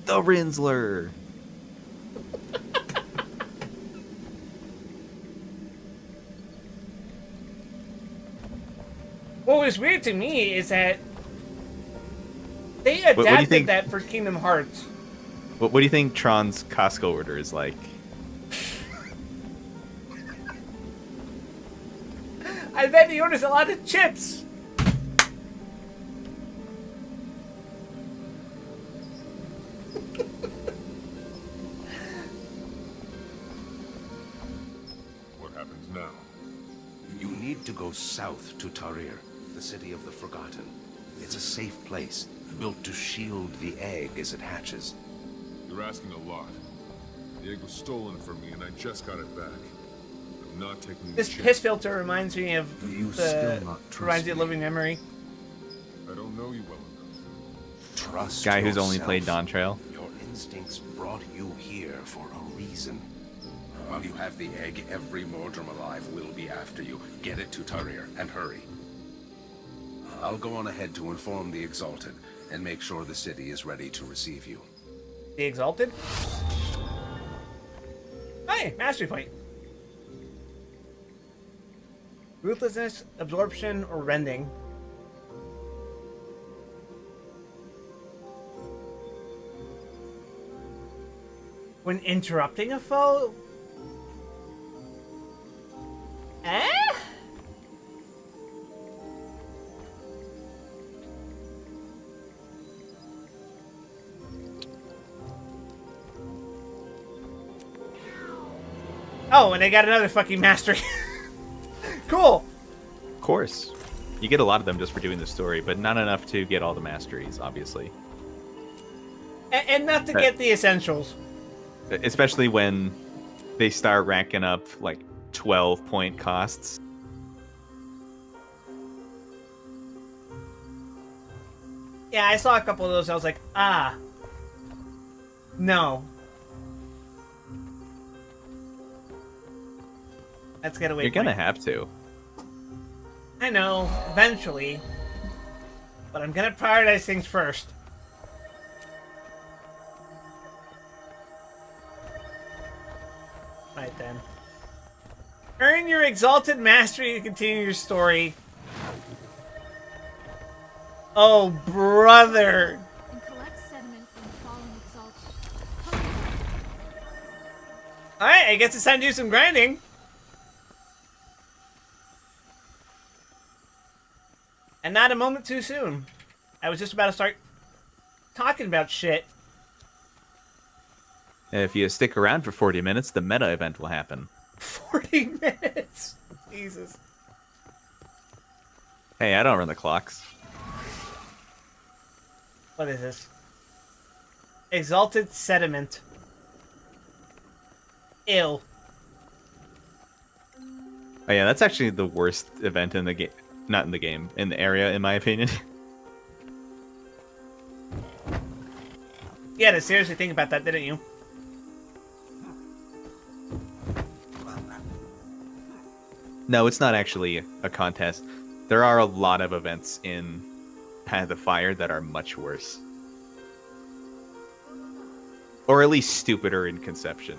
The Rinsler. What was weird to me is that they do you adapted think- that for Kingdom Hearts. What do you think Tron's Costco order is like? I bet he orders a lot of chips. What happens now? You need to go south to Tarir, the city of the Forgotten. It's a safe place, built to shield the egg as it hatches. You're asking a lot. The egg was stolen from me, and I just got it back. I'm not taking the This chance. piss filter reminds me of You the still not trust reminds you of me? Living Memory. I don't know you well enough. Trust Guy who's only yourself. played Dawn Trail. Your instincts brought you here for a reason. While you have the egg, every Mordrum alive will be after you. Get it to Tarir, and hurry. I'll go on ahead to inform the Exalted, and make sure the city is ready to receive you. The Exalted. Hey, mastery point. Ruthlessness, absorption, or rending. When interrupting a foe? Eh? Oh, and I got another fucking mastery. Cool. Of course. You get a lot of them just for doing the story, but not enough to get all the masteries, obviously. And not to get the essentials. Especially when they start racking up like 12-point costs. Yeah, I saw a couple of those. I was like, ah. No. Let's get away. You're gonna have to. I know, eventually. But I'm gonna prioritize things first. Right then. Earn your exalted mastery to continue your story. Oh, brother. And collect sediment from the fallen exalted. Alright, I guess it's time to do some grinding. And not a moment too soon. I was just about to start talking about shit. If you stick around for 40 minutes, the meta event will happen. 40 minutes. Jesus. Hey, I don't run the clocks. What is this? Exalted sediment. Ill. Oh yeah, that's actually the worst event in the game. Not in the game, in the area, in my opinion. You had to seriously think about that, didn't you? No, it's not actually a contest. There are a lot of events in Path of Fire that are much worse. Or at least stupider in conception.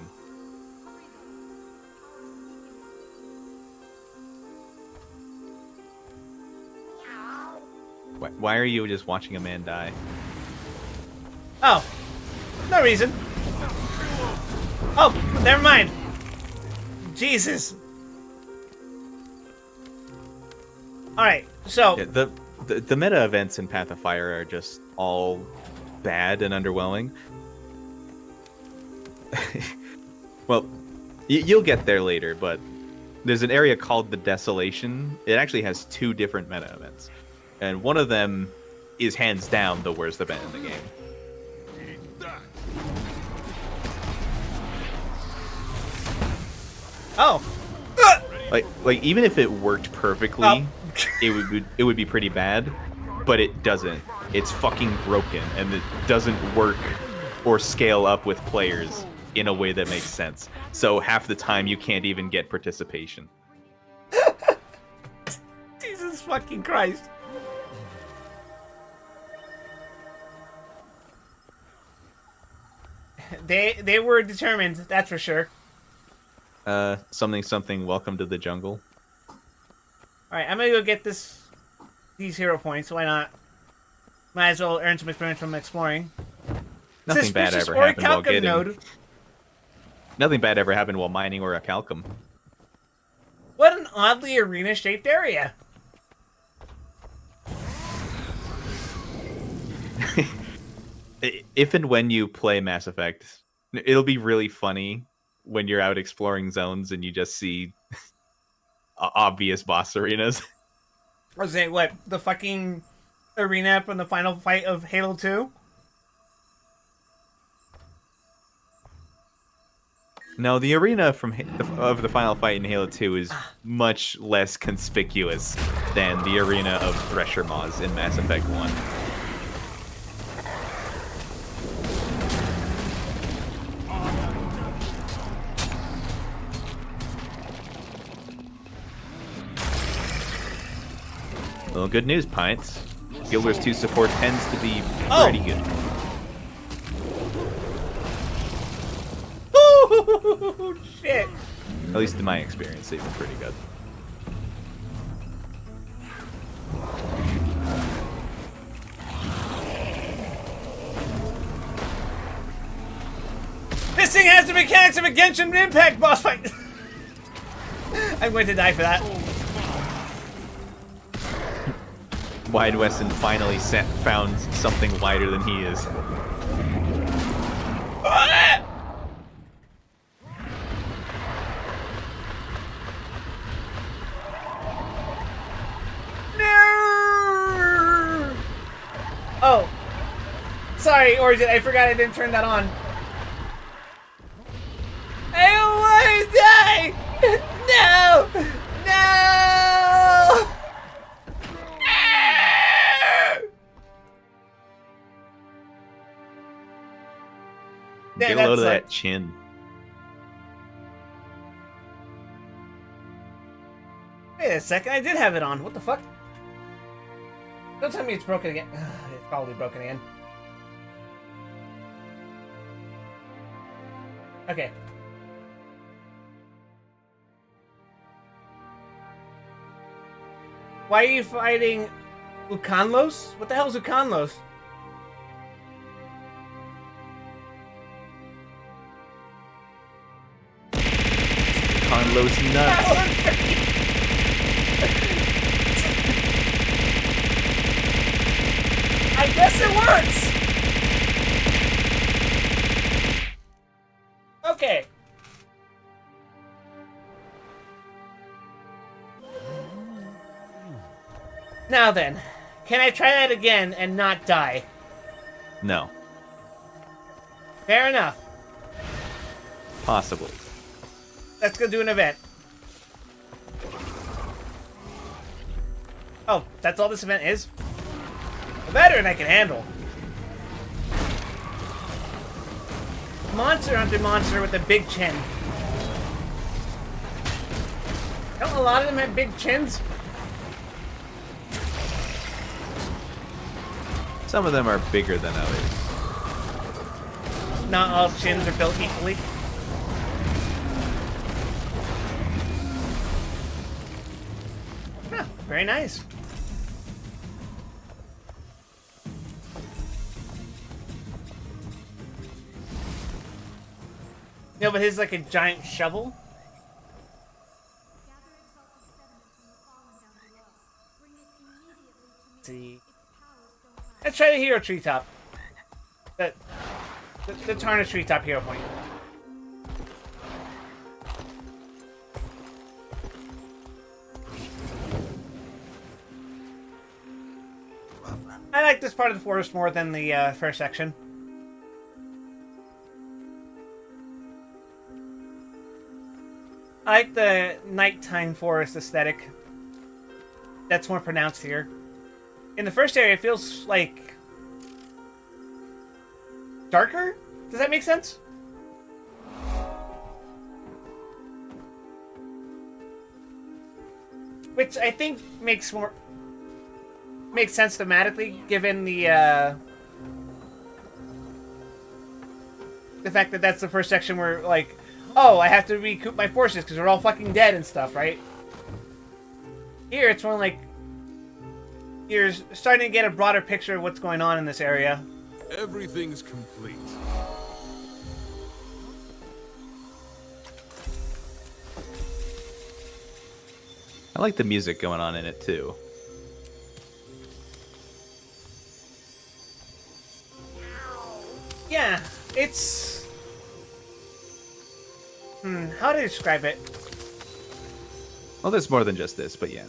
Why are you just watching a man die? Oh. No reason. Oh, never mind. Jesus. Alright, so... Yeah, the meta events in Path of Fire are just all bad and underwhelming. Well, you'll get there later, but there's an area called the Desolation. It actually has 2 different meta events. And one of them is hands down the worst event in the game. Oh. Like even if it worked perfectly, Oh. it would be pretty bad, but it doesn't. It's fucking broken and it doesn't work or scale up with players in a way that makes sense. So half the time you can't even get participation. Jesus fucking Christ. They were determined, that's for sure. Something. Welcome to the jungle. All right, I'm gonna go get these hero points. Why not? Might as well earn some experience from exploring. Nothing bad Suspicious ever happened while orichalcum getting. node. Nothing bad ever happened while mining orichalcum. What an oddly arena-shaped area. If and when you play Mass Effect, it'll be really funny when you're out exploring zones and you just see obvious boss arenas. I was saying, what, the fucking arena from the final fight of Halo 2? No, the arena of the final fight in Halo 2 is much less conspicuous than the arena of Thresher Maws in Mass Effect 1. Well, good news, Pints. Guild Wars 2 support tends to be pretty good. Oh, shit. At least in my experience, they've been pretty good. This thing has the mechanics of a Genshin Impact boss fight. I'm going to die for that. Wide Weston finally found something wider than he is. No! Oh. Sorry, Origin, I forgot I didn't turn that on. I don't want to die! No! No! Get a load of that chin. Wait a second, I did have it on. What the fuck? Don't tell me it's broken again. It's probably broken again. Okay. Why are you fighting Ukanlos? What the hell is Ukanlos? Conlos nuts. I guess it works! Okay. Now then, can I try that again and not die? No. Fair enough. Possibly. Let's go do an event. Oh, that's all this event is? A veteran I can handle. Monster Hunter monster with a big chin. Don't a lot of them have big chins? Some of them are bigger than others. Not all chins are built equally. Huh, very nice. No, but his like a giant shovel. Let's see. Let's try the hero treetop. The tarnished treetop hero point. I like this part of the forest more than the first section. I like the nighttime forest aesthetic. That's more pronounced here. In the first area, it feels like darker? Does that make sense? which I think makes sense thematically, given the fact that that's the first section where, like, oh, I have to recoup my forces because they're all fucking dead and stuff, right? Here, it's more like you're starting to get a broader picture of what's going on in this area. Everything's complete. I like the music going on in it too. Yeah, it's... how to describe it? Well, there's more than just this, but yeah.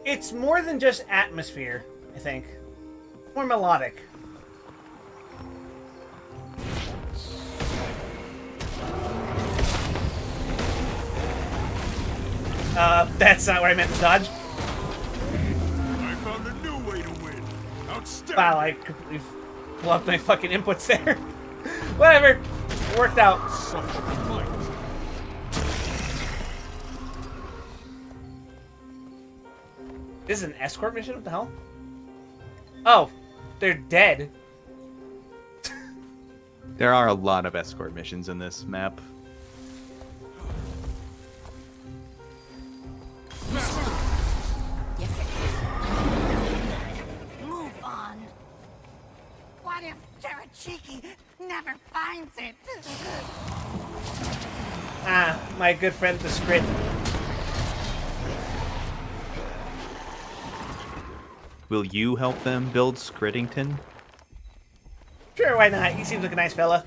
It's more than just atmosphere, I think. More melodic. That's not what I meant to dodge. I found a new way to win. Outstanding. Wow, I completely flubbed my fucking inputs there. Whatever. It worked out. This is an escort mission? What the hell? Oh, they're dead. There are a lot of escort missions in this map. Move on. What if Terachiki never finds it? Ah, my good friend the script. Will you help them build Scrittington? Sure, why not? He seems like a nice fella.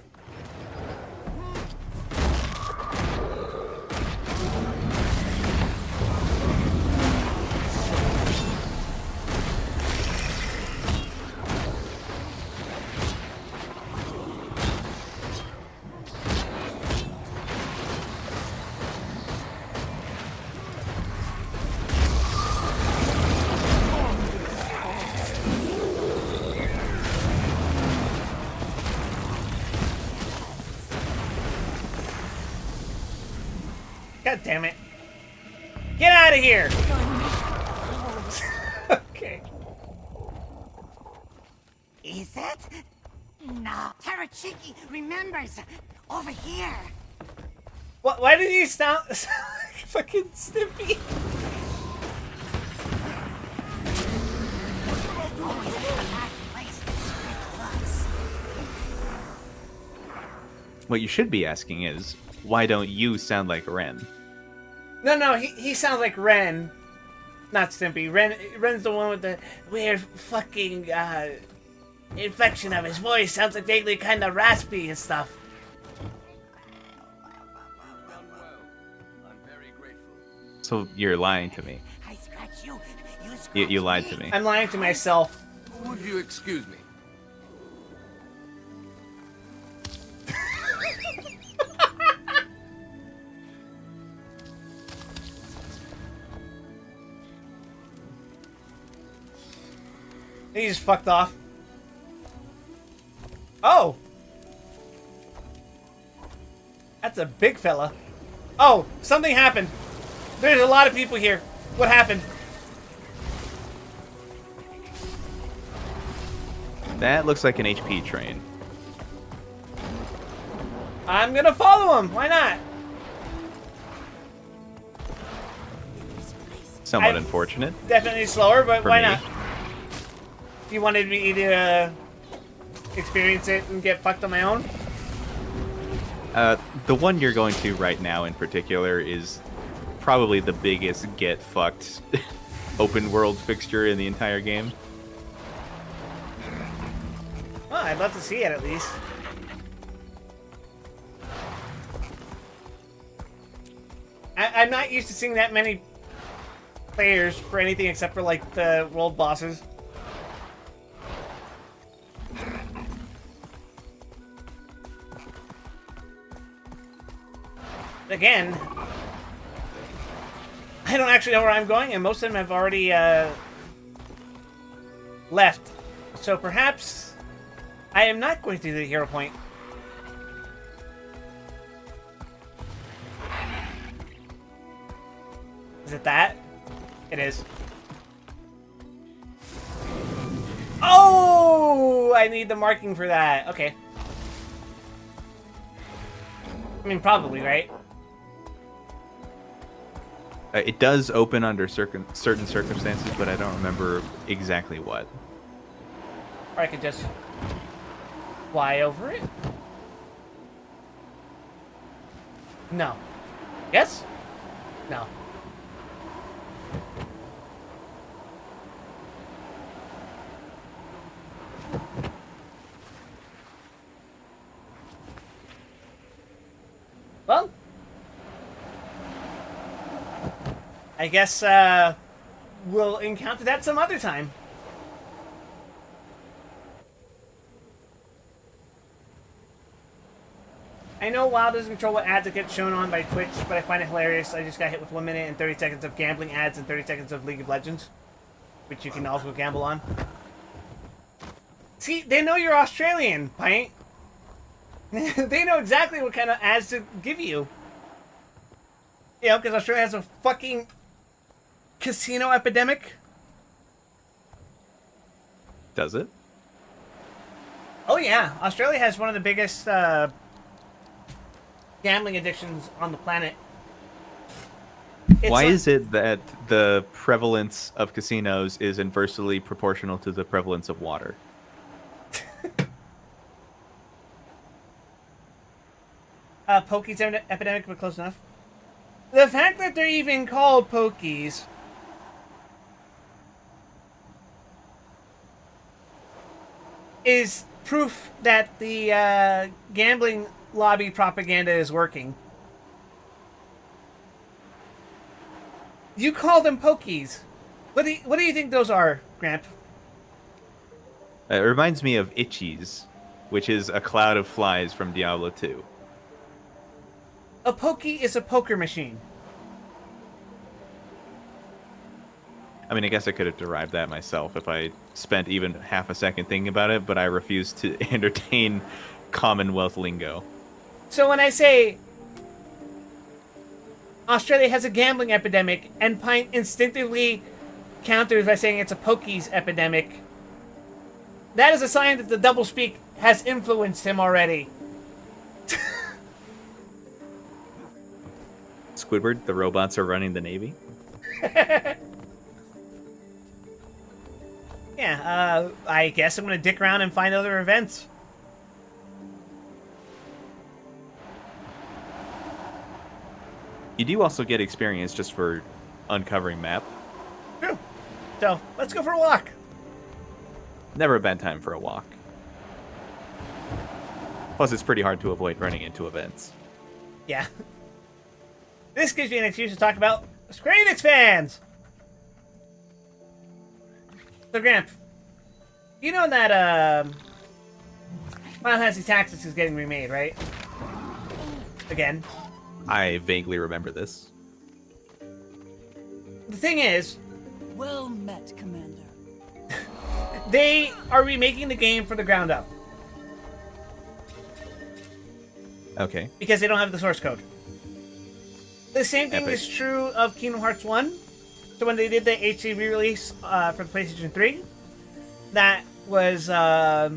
God damn it. Get out of here! Okay. Is it? No. Terachiki remembers. Over here. What, why did he sound like fucking Stimpy? What you should be asking is, why don't you sound like Ren? No, he sounds like Ren. Not Stimpy. Ren's the one with the weird fucking, inflection of his voice. Sounds like vaguely kind of raspy and stuff. So you're lying to me. I scratch you. You lied to me. I'm lying to myself. Would you excuse me? He's fucked off. Oh! That's a big fella. Oh, something happened. There's a lot of people here. What happened? That looks like an HP train. I'm gonna follow him. Why not? Somewhat unfortunate. Definitely slower, but For why me. not? You wanted me to experience it and get fucked on my own? The one you're going to right now in particular is probably the biggest get fucked open world fixture in the entire game. Well, I'd love to see it at least. I'm not used to seeing that many players for anything except for like the world bosses. Again, I don't actually know where I'm going, and most of them have already left. So perhaps I am not going to the hero point. Is it that? It is. Oh! I need the marking for that. Okay. I mean, probably, right? It does open under certain circumstances, but I don't remember exactly what. Or I could just fly over it? No. Yes? No. Well, I guess we'll encounter that some other time. I know WoW doesn't control what ads that get shown on by Twitch, but I find it hilarious. I just got hit with 1 minute and 30 seconds of gambling ads and 30 seconds of League of Legends, which you can also gamble on. See, they know you're Australian, Pint. They know exactly what kind of ads to give you. You know, because Australia has a fucking casino epidemic. Does it? Oh yeah, Australia has one of the biggest gambling addictions on the planet. Why is it that the prevalence of casinos is inversely proportional to the prevalence of water? Pokies epidemic, but close enough. The fact that they're even called Pokies is proof that the gambling lobby propaganda is working. You call them Pokies. What do you think those are, Gramp? It reminds me of Itchies, which is a cloud of flies from Diablo 2. A pokey is a poker machine. I mean, I guess I could have derived that myself if I spent even half a second thinking about it, but I refuse to entertain Commonwealth lingo. So when I say Australia has a gambling epidemic, and Pint instinctively counters by saying it's a pokies epidemic, that is a sign that the doublespeak has influenced him already. Squidward, the robots are running the Navy? Yeah, I guess I'm gonna dick around and find other events. You do also get experience just for uncovering map. True. So, let's go for a walk. Never a bad time for a walk. Plus, it's pretty hard to avoid running into events. Yeah. This gives you an excuse to talk about Square Enix fans! So, Gramp, you know that, Final Fantasy Tactics is getting remade, right? Again. I vaguely remember this. The thing is... Well met, Commander. They are remaking the game from the ground up. Okay. Because they don't have the source code. The same thing Epic. is true of Kingdom Hearts 1. So when they did the HD re-release for the PlayStation 3, that was also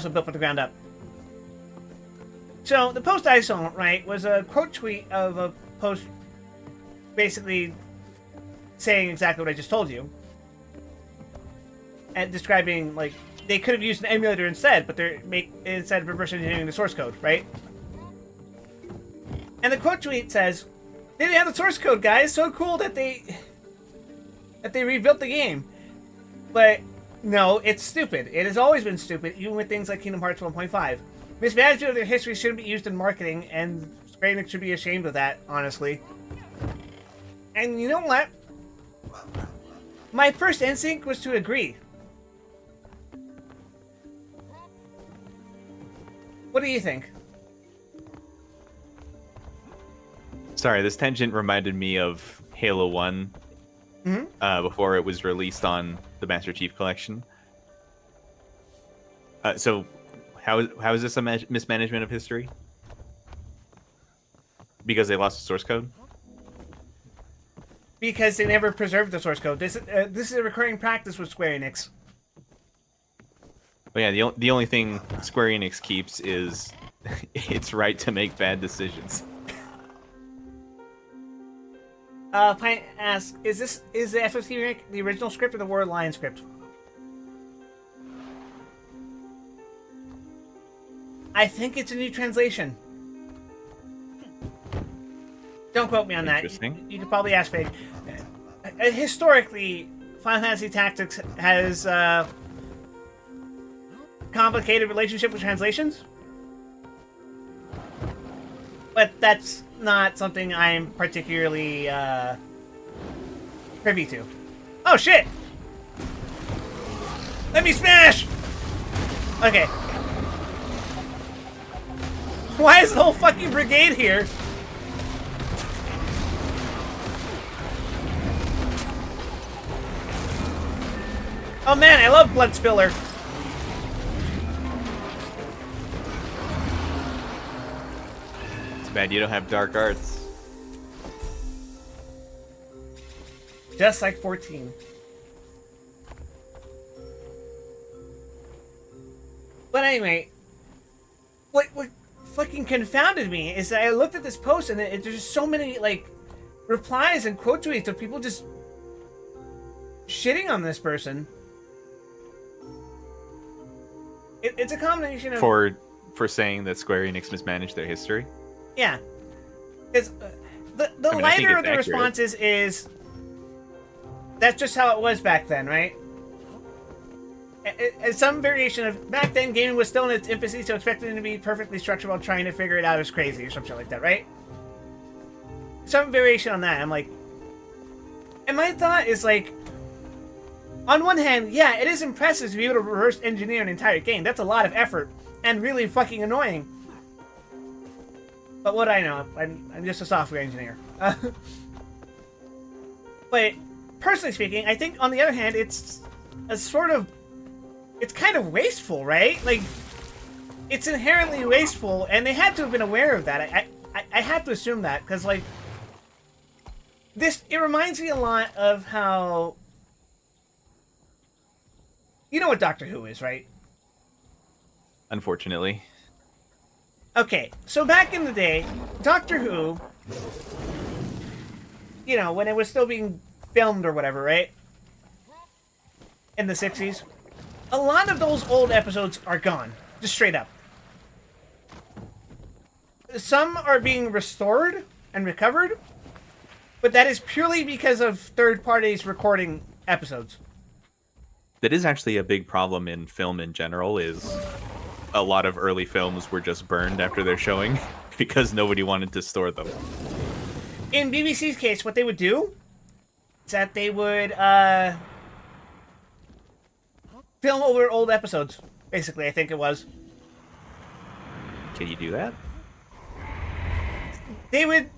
built from the ground up. So the post I saw, right, was a quote tweet of a post basically saying exactly what I just told you. And describing, like, they could have used an emulator instead, but they're instead of reverse engineering the source code, right? And the quote tweet says, "They didn't have the source code, guys. So cool that they rebuilt the game." But no, it's stupid. It has always been stupid, even with things like Kingdom Hearts 1.5. Mismanagement of their history shouldn't be used in marketing, and Square Enix should be ashamed of that, honestly. And you know what? My first instinct was to agree. What do you think? Sorry, this tangent reminded me of Halo 1 before it was released on the Master Chief Collection. So, how is this a mismanagement of history? Because they lost the source code? because they never preserved the source code. This is a recurring practice with Square Enix. But yeah, the only thing Square Enix keeps is its right to make bad decisions. Pine asks, is the FFC remake the original script or the War Lion script? I think it's a new translation. Don't quote me on that. You could probably ask Fade. Historically, Final Fantasy Tactics has a complicated relationship with translations. But that's not something I'm particularly privy to. Oh shit! Let me smash! Okay. Why is the whole fucking brigade here? Oh man, I love Blood Spiller. It's bad you don't have dark arts. Just like 14. But anyway, what fucking confounded me is that I looked at this post and there's just so many like replies and quote tweets of people just shitting on this person. It's a combination of for saying that Square Enix mismanaged their history. Yeah, because the lighter of the responses is that's just how it was back then, right? As some variation of back then, gaming was still in its infancy, so expecting it to be perfectly structured while trying to figure it out is crazy, or some shit like that, right? Some variation on that. I'm like, and my thought is like, on one hand, yeah, it is impressive to be able to reverse engineer an entire game. That's a lot of effort and really fucking annoying. But what I know, I'm just a software engineer. But personally speaking, I think on the other hand, it's a sort of, it's kind of wasteful, right? Like, it's inherently wasteful, and they had to have been aware of that. I have to assume that, because like, it reminds me a lot of how, you know what Doctor Who is, right? Unfortunately. Okay, so back in the day, Doctor Who, you know, when it was still being filmed or whatever, right? In the 60s. A lot of those old episodes are gone. Just straight up. Some are being restored and recovered, but that is purely because of third parties recording episodes. That is actually a big problem in film in general, is a lot of early films were just burned after their showing because nobody wanted to store them. In BBC's case, what they would do is that they would film over old episodes, basically, I think it was. Can you do that? They would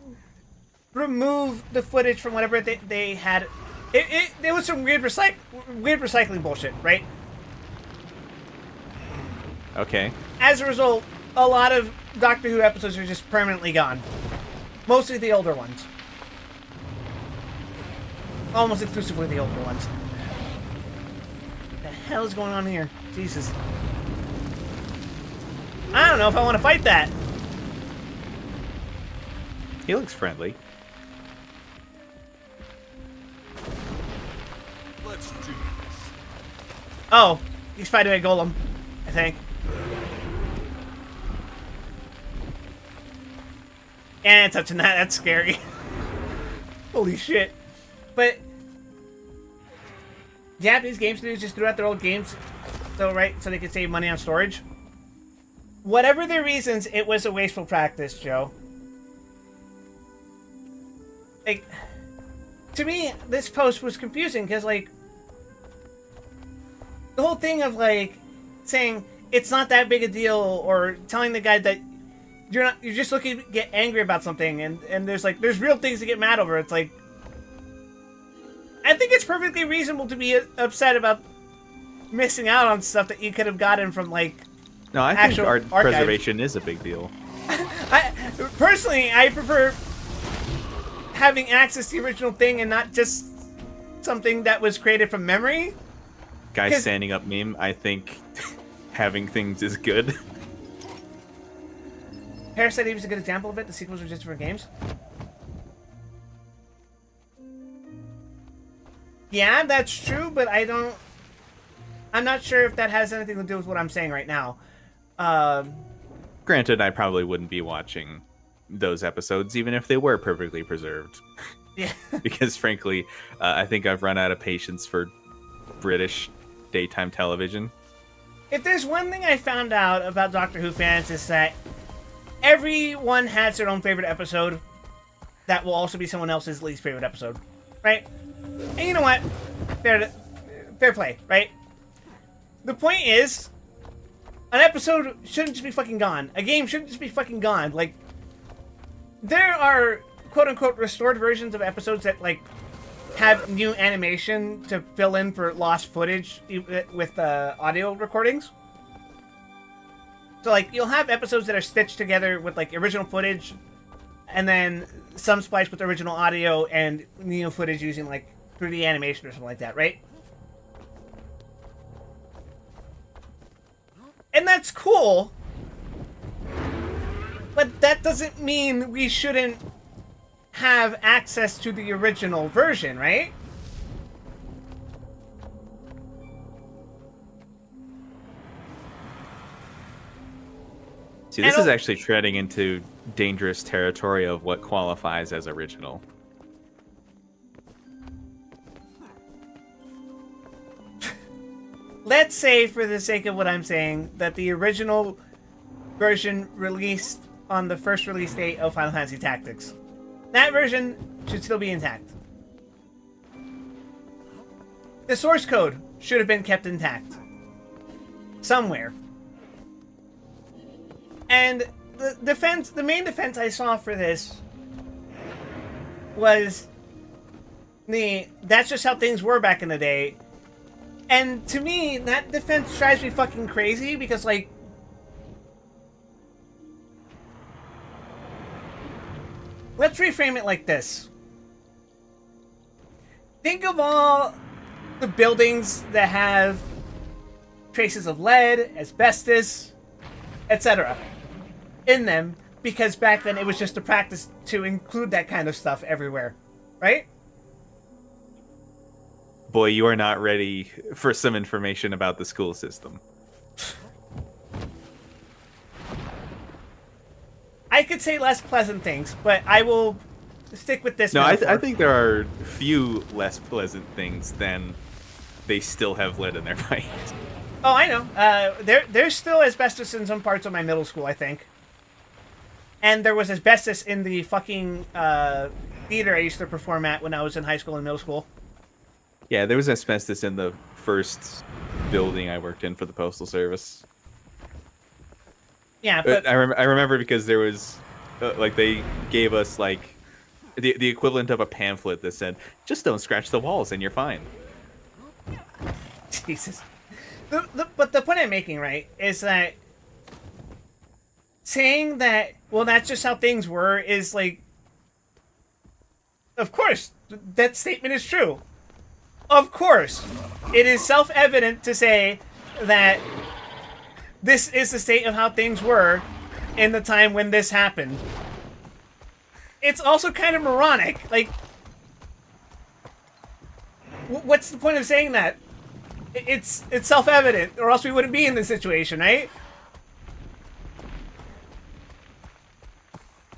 remove the footage from whatever they had. There was some weird recycling bullshit, right? Okay. As a result, a lot of Doctor Who episodes are just permanently gone. Mostly the older ones. Almost exclusively the older ones. What the hell is going on here? Jesus. I don't know if I want to fight that. He looks friendly. Let's do this. Oh, he's fighting a golem, I think. And touching that, that's scary. Holy shit. But Japanese game studios just threw out their old games, so they could save money on storage. Whatever their reasons, it was a wasteful practice, Joe. Like, to me, this post was confusing because, like, the whole thing of like saying it's not that big a deal, or telling the guy that you're just looking to get angry about something, and there's real things to get mad over. It's like, I think it's perfectly reasonable to be upset about missing out on stuff that you could have gotten from like. No, I think art preservation is a big deal. Personally, I prefer having access to the original thing and not just something that was created from memory. Guy standing up meme, I think having things is good. Parasite Eve is a good example of it. The sequels are just different games. Yeah, that's true, but I'm not sure if that has anything to do with what I'm saying right now. Granted, I probably wouldn't be watching those episodes even if they were perfectly preserved. Yeah. Because frankly, I think I've run out of patience for British daytime television. If there's one thing I found out about Doctor Who fans is that everyone has their own favorite episode that will also be someone else's least favorite episode, right? And you know what? Fair play, right? The point is, an episode shouldn't just be fucking gone. A game shouldn't just be fucking gone. Like, there are quote-unquote restored versions of episodes that, like, have new animation to fill in for lost footage with audio recordings. So, like, you'll have episodes that are stitched together with, like, original footage, and then some spliced with original audio and new footage using, like, 3D animation or something like that, right? And that's cool, but that doesn't mean we shouldn't have access to the original version, right? See, this is actually treading into dangerous territory of what qualifies as original. Let's say, for the sake of what I'm saying, that the original version released on the first release date of Final Fantasy Tactics. That version should still be intact. The source code should have been kept intact. Somewhere. And the main defense I saw for this was that's just how things were back in the day. And to me, that defense drives me fucking crazy because, like, let's reframe it like this. Think of all the buildings that have traces of lead, asbestos, etc. in them, because back then it was just a practice to include that kind of stuff everywhere, right? Boy, you are not ready for some information about the school system. I could say less pleasant things, but I will stick with this. No, I think there are few less pleasant things than they still have lead in their fight. Oh, I know. There's still asbestos in some parts of my middle school, I think. And there was asbestos in the fucking theater I used to perform at when I was in high school and middle school. Yeah, there was asbestos in the first building I worked in for the Postal Service. Yeah, but I remember because there was, like, they gave us, like, the equivalent of a pamphlet that said, just don't scratch the walls and you're fine. Jesus. But the point I'm making, right, is that saying that, well, that's just how things were is, like, of course, that statement is true. Of course, it is self-evident to say that this is the state of how things were in the time when this happened. It's also kind of moronic. Like, what's the point of saying that? It's self-evident, or else we wouldn't be in this situation, right?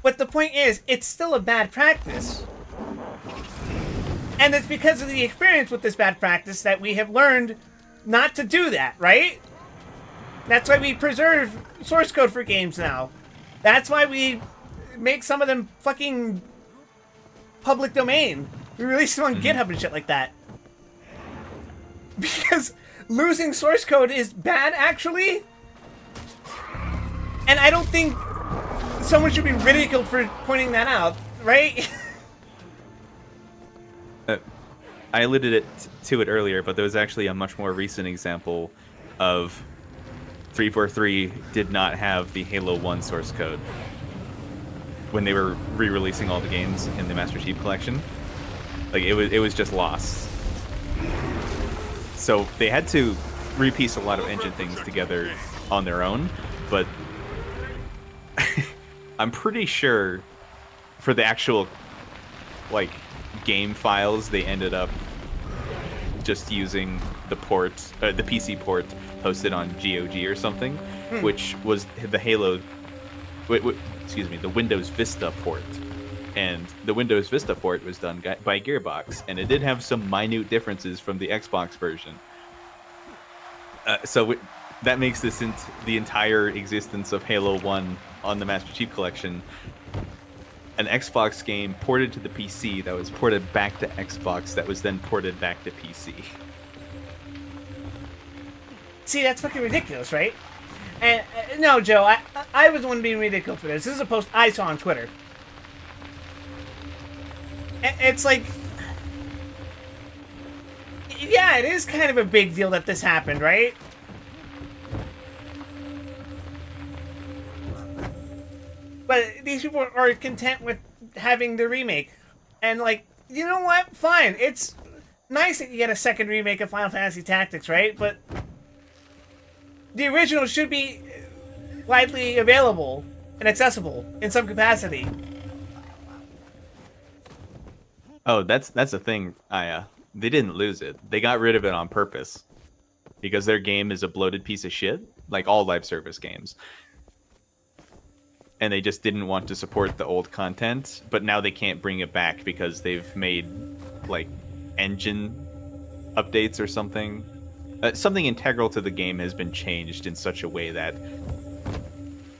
But the point is, it's still a bad practice. And it's because of the experience with this bad practice that we have learned not to do that, right? That's why we preserve source code for games now. That's why we make some of them fucking public domain. We release them on GitHub and shit like that. Because losing source code is bad, actually. And I don't think someone should be ridiculed for pointing that out, right? I alluded to it earlier, but there was actually a much more recent example of 343 did not have the Halo 1 source code. when they were re-releasing all the games in the Master Chief Collection. Like it was just lost. So they had to repiece a lot of engine things together on their own, but I'm pretty sure for the actual like game files they ended up just using the port, the PC port hosted on GOG or something, which was the Halo. Excuse me, the Windows Vista port. And the Windows Vista port was done by Gearbox, and it did have some minute differences from the Xbox version. So that makes this the entire existence of Halo 1 on the Master Chief Collection an Xbox game ported to the PC that was ported back to Xbox that was then ported back to PC. See, that's fucking ridiculous, right? And no, Joe, I was the one being ridiculous for this. This is a post I saw on Twitter. It's like, yeah, it is kind of a big deal that this happened, right? But these people are content with having the remake. And like, you know what? Fine. It's nice that you get a second remake of Final Fantasy Tactics, right? But the original should be widely available and accessible in some capacity. Oh, that's the thing, Aya. They didn't lose it. They got rid of it on purpose. Because their game is a bloated piece of shit, like all live service games. And they just didn't want to support the old content, but now they can't bring it back because they've made, like, engine updates or something. Something integral to the game has been changed in such a way that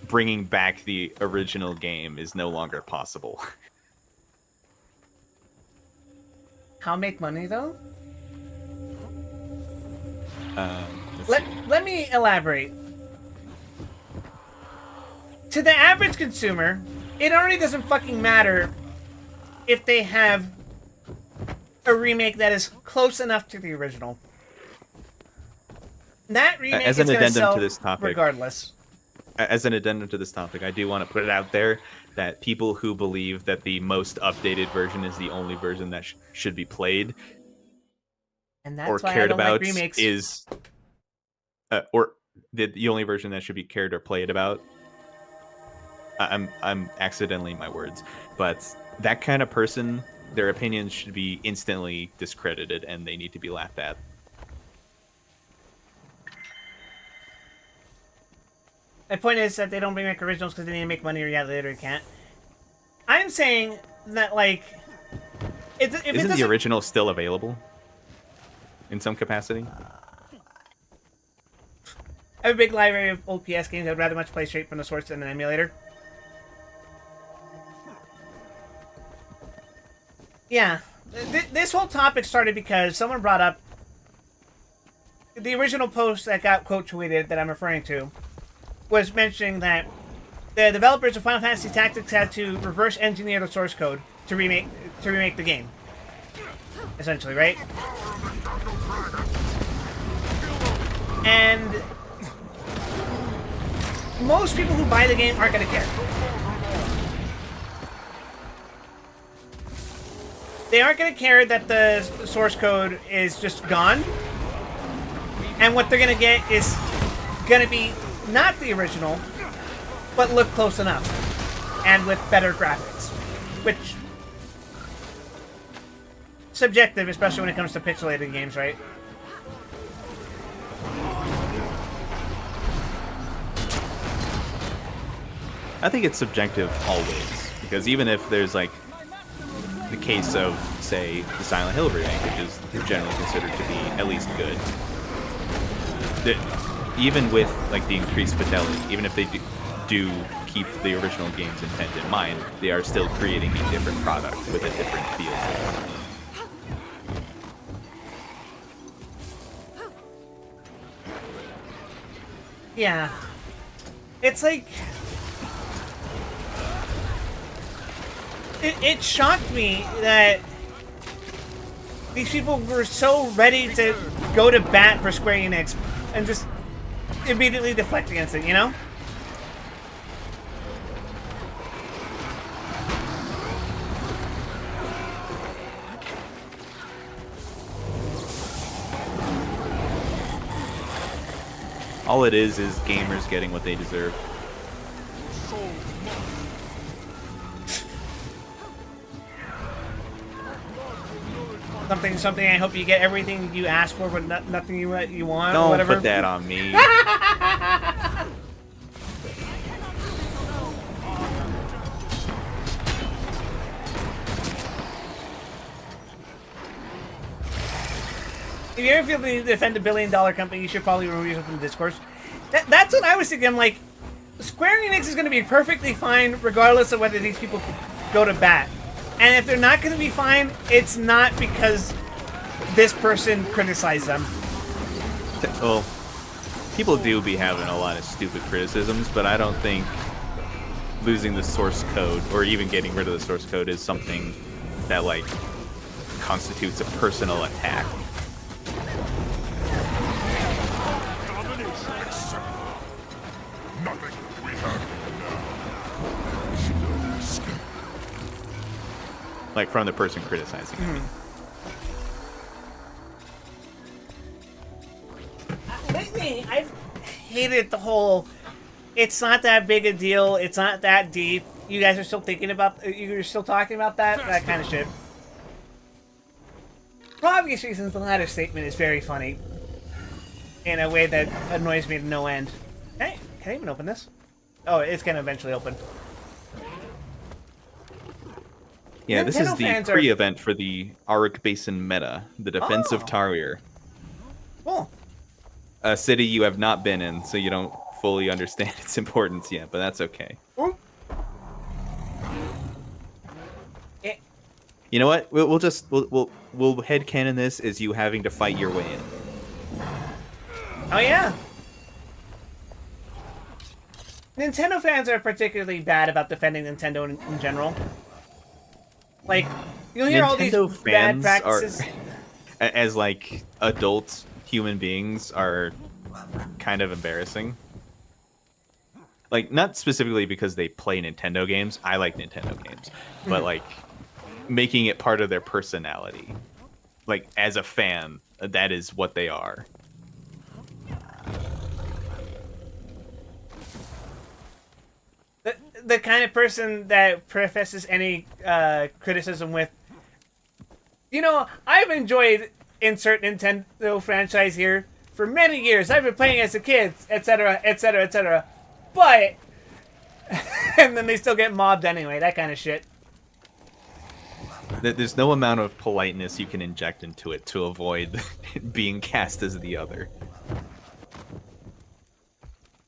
bringing back the original game is no longer possible. How make money, though? Let me elaborate. To the average consumer, it already doesn't fucking matter if they have a remake that is close enough to the original. That remake As is an going to addendum sell to this topic, regardless. As an addendum to this topic, I do want to put it out there that people who believe that the most updated version is the only version that should be played And that's or why cared I don't about like remakes. is, or the only version that should be cared or played about. I'm accidentally my words, but that kind of person, their opinions should be instantly discredited and they need to be laughed at. My point is that they don't remake originals because they need to make money or yeah, they literally can't. I'm saying that, like, Isn't the original still available in some capacity? I have a big library of old PS games. I'd rather much play straight from the source than an emulator. Yeah, this whole topic started because someone brought up the original post that got quote tweeted that I'm referring to was mentioning that the developers of Final Fantasy Tactics had to reverse engineer the source code to remake the game. Essentially, right? And most people who buy the game aren't going to care. They aren't going to care that the source code is just gone. And what they're going to get is going to be not the original, but look close enough. And with better graphics. Which, subjective, especially when it comes to pixelated games, right? I think it's subjective always, because even if there's like the case of, say, the Silent Hill remake, which is generally considered to be at least good, even with like the increased fidelity, even if they do keep the original game's intent in mind, they are still creating a different product with a different feel. Yeah. It's like... It shocked me that these people were so ready to go to bat for Square Enix and just immediately deflect against it, you know? All it is gamers getting what they deserve. Something. I hope you get everything you asked for, but nothing you want. Don't or whatever. put that on me. If you ever feel the need to defend a billion-dollar company, you should probably remove yourself from the discourse. That's what I was thinking. I'm like, Square Enix is going to be perfectly fine regardless of whether these people go to bat. And if they're not going to be fine, it's not because this person criticized them. Well, people do be having a lot of stupid criticisms, but I don't think losing the source code or even getting rid of the source code is something that, like, constitutes a personal attack. Like, from the person criticizing it. Lately, I've hated the whole, it's not that big a deal, it's not that deep, you guys are still thinking about, you're still talking about that kind of shit. For obvious reasons, the latter statement is very funny. In a way that annoys me to no end. Hey, can I even open this? Oh, it's gonna eventually open. Yeah, this is Nintendo the fans pre-event for the Auric Basin meta, the defense of Tarrier. Cool. A city you have not been in, so you don't fully understand its importance yet, but that's okay. Ooh. You know what? We'll headcanon this as you having to fight your way in. Oh yeah. Nintendo fans are particularly bad about defending Nintendo in general. Like, you'll hear all these bad practices. As like adult human beings, are kind of embarrassing. Like, not specifically because they play Nintendo games. I like Nintendo games, but like making it part of their personality. Like, as a fan, that is what they are. The kind of person that professes any criticism with, you know, I've enjoyed insert Nintendo franchise here for many years. I've been playing as a kid, etc., etc., etc. But, and then they still get mobbed anyway, that kind of shit. There's no amount of politeness you can inject into it to avoid being cast as the other.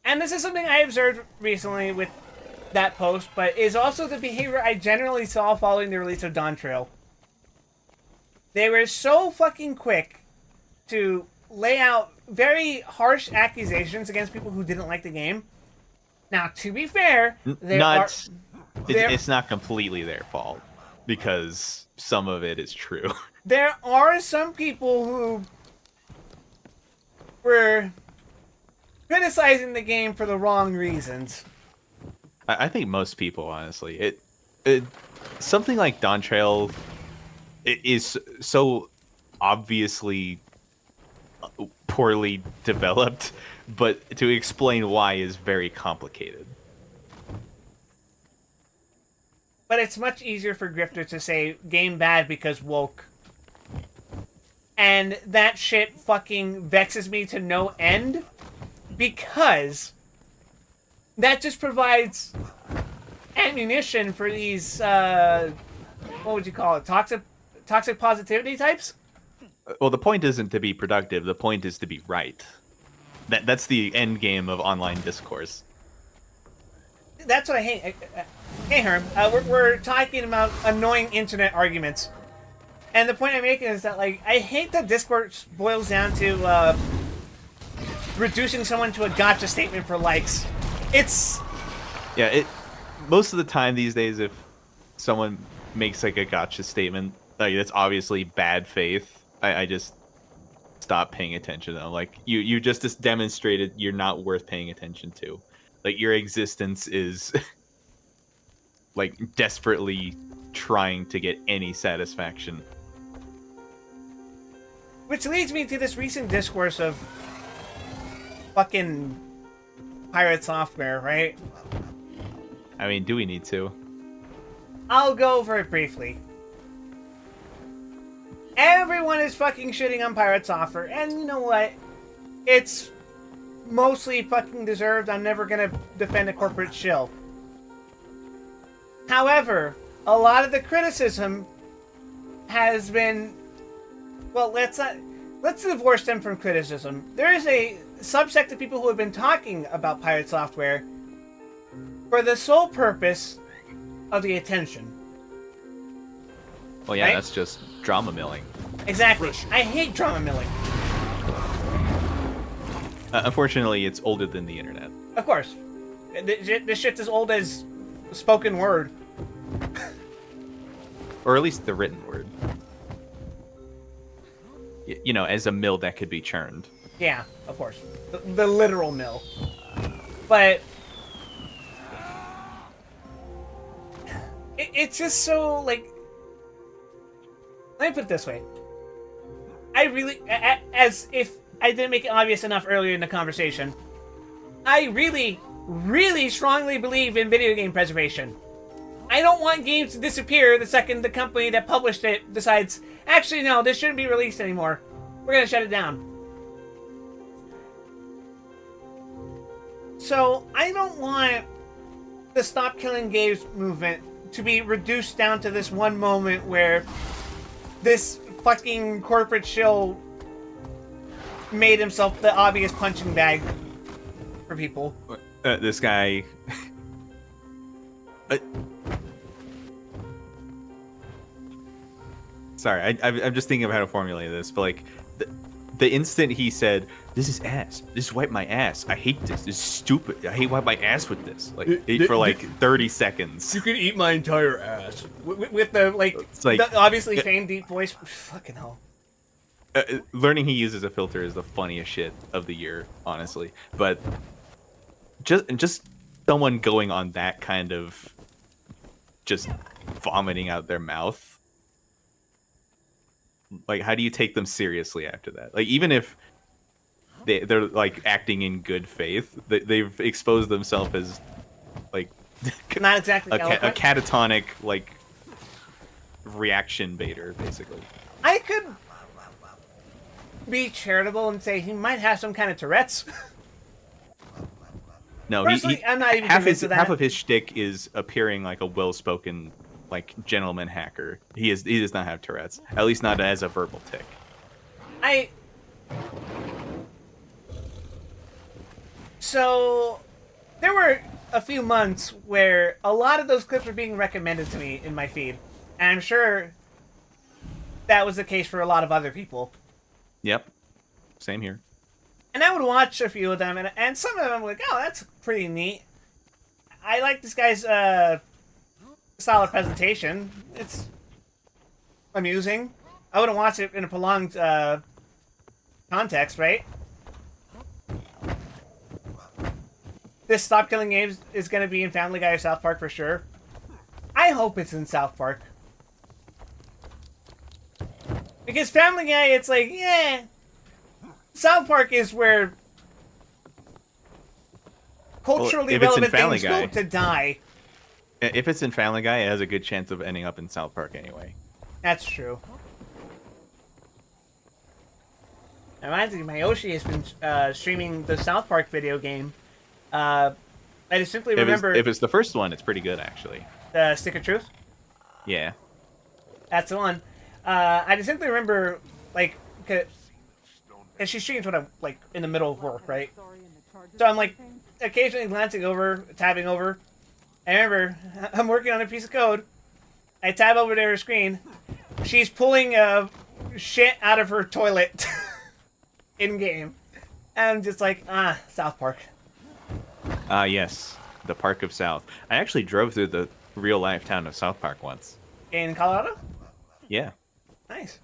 And this is something I observed recently with that post, but is also the behavior I generally saw following the release of Dawn Trail. They were so fucking quick to lay out very harsh accusations against people who didn't like the game. Now, to be fair, it's not completely their fault, because some of it is true. There are some people who were criticizing the game for the wrong reasons. I think most people, honestly, something like Dawn Trail is so obviously poorly developed, but to explain why is very complicated. But it's much easier for grifters to say game bad because woke. And that shit fucking vexes me to no end, because that just provides ammunition for these, what would you call it, toxic positivity types? Well, the point isn't to be productive, the point is to be right. That's the end game of online discourse. That's what I hate. Hey, Herm, we're talking about annoying internet arguments. And the point I'm making is that, like, I hate that discourse boils down to reducing someone to a gotcha statement for likes. Most of the time these days, if someone makes like a gotcha statement, like, that's obviously bad faith, I just stop paying attention to them. Like, you just demonstrated you're not worth paying attention to. Like, your existence is like desperately trying to get any satisfaction. Which leads me to this recent discourse of fucking pirate software, right? I mean, do we need to? I'll go over it briefly. Everyone is fucking shitting on pirate software, and you know what? It's mostly fucking deserved. I'm never gonna defend a corporate shill. However, a lot of the criticism has been, well, let's divorce them from criticism. There is a subsect of people who have been talking about pirate software for the sole purpose of the attention. Well, yeah, right? that's just drama milling. Exactly. I hate drama milling. Unfortunately, it's older than the internet. Of course. This shit's as old as spoken word. Or at least the written word. You know, as a mill that could be churned. Yeah, of course. The literal mill. But it's just so, like, let me put it this way. I really, as if I didn't make it obvious enough earlier in the conversation, I really, really strongly believe in video game preservation. I don't want games to disappear the second the company that published it decides, actually, no, this shouldn't be released anymore. We're gonna shut it down. So, I don't want the Stop Killing Games movement to be reduced down to this one moment where this fucking corporate shill made himself the obvious punching bag for people. This guy... Sorry, I'm just thinking of how to formulate this, but like, the instant he said, "This is ass. This is wipe my ass. I hate this. This is stupid. I hate wipe my ass with this." Like for like 30 seconds. You can eat my entire ass with the like, the obviously famed deep voice. Fucking hell. Learning he uses a filter is the funniest shit of the year, honestly. But just someone going on that kind of just vomiting out their mouth. Like, how do you take them seriously after that? Like, even if they're like acting in good faith, they've exposed themselves as like not exactly a catatonic like reaction baiter, basically. I could be charitable and say he might have some kind of Tourette's. No, personally, I'm not even convinced of that. Half of his shtick is appearing like a well-spoken, like, gentleman hacker. He does not have Tourette's, at least not as a verbal tick. So there were a few months where a lot of those clips were being recommended to me in my feed, and I'm sure that was the case for a lot of other people. Yep, same here. And I would watch a few of them, and some of them I'm like, oh, that's pretty neat. I like this guy's style of presentation. It's amusing. I wouldn't watch it in a prolonged context, right? This Stop Killing Games is going to be in Family Guy or South Park for sure. I hope it's in South Park. Because Family Guy, it's like, yeah. South Park is where culturally relevant things go to die. If it's in Family Guy, it has a good chance of ending up in South Park anyway. That's true. It reminds me, Mayoshi has been streaming the South Park video game. I distinctly remember... If it's the first one, it's pretty good, actually. The Stick of Truth? Yeah. That's the one. I distinctly remember, like... And she streams when I'm, like, in the middle of work, right? So I'm, like, occasionally glancing over, tabbing over. I remember, I'm working on a piece of code. I tab over to her screen. She's pulling shit out of her toilet in-game. And I'm just like, South Park. Yes. The Park of South. I actually drove through the real-life town of South Park once. In Colorado? Yeah. Nice.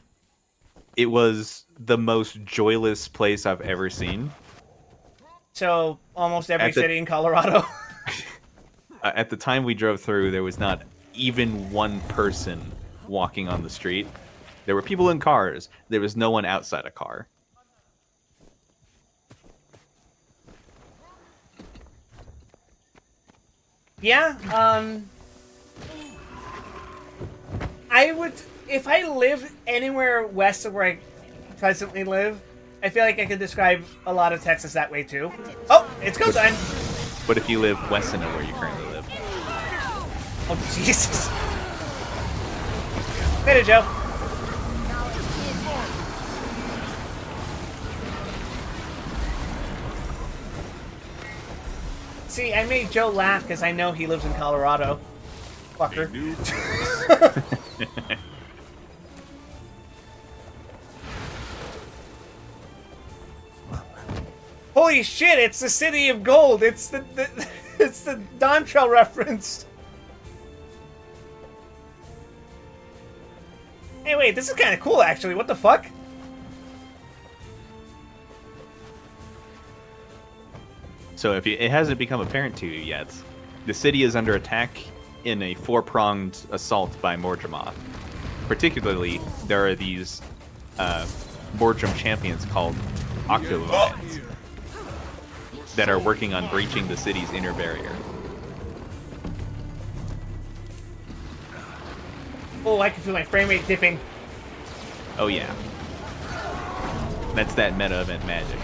It was the most joyless place I've ever seen. So, almost every city in Colorado. At the time we drove through, there was not even one person walking on the street. There were people in cars. There was no one outside a car. Yeah, I would, if I lived anywhere west of where I presently live, I feel like I could describe a lot of Texas that way too. Oh, it's go time! What if you live west of where you currently live? Oh, Jesus. Later, Joe. See, I made Joe laugh because I know he lives in Colorado. Fucker. Holy shit, it's the City of Gold. It's the it's the Dawn Trail reference. Hey, wait, this is kind of cool, actually. What the fuck? So if it hasn't become apparent to you yet, the city is under attack in a four-pronged assault by Mordremoth. Particularly, there are these Mordrem champions called Octolions that are working on breaching the city's inner barrier. Oh, I can feel my frame rate dipping. Oh yeah. That's that meta event magic.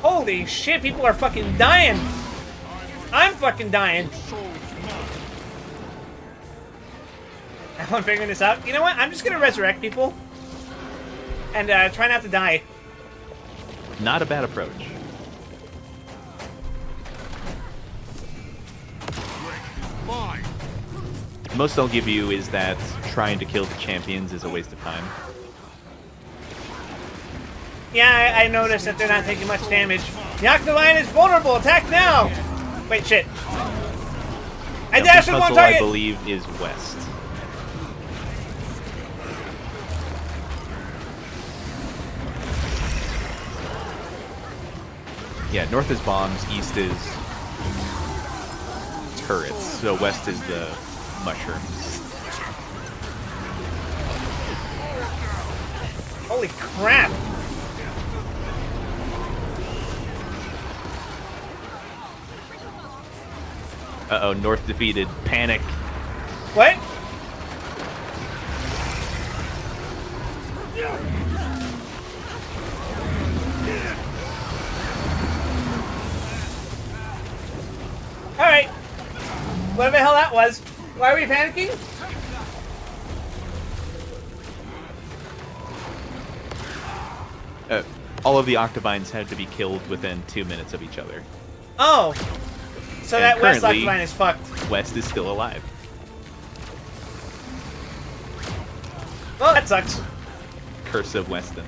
Holy shit, people are fucking dying. I'm fucking dying. I'm figuring this out. You know what? I'm just gonna resurrect people. And try not to die. Not a bad approach. The most they'll give you is that trying to kill the champions is a waste of time. Yeah, I noticed that they're not taking much damage. The Octolion is vulnerable. Attack now! Wait, shit. I dashed with one puzzle, target! I believe, is west. Yeah, north is bombs, east is turrets, so west is the mushrooms. Holy crap! Uh-oh, north defeated. Panic. What? Alright. Whatever the hell that was. Why are we panicking? All of the Octavines had to be killed within 2 minutes of each other. Oh. So And that West currently, Octavine is fucked. West is still alive. Well, that sucks. Curse of Weston.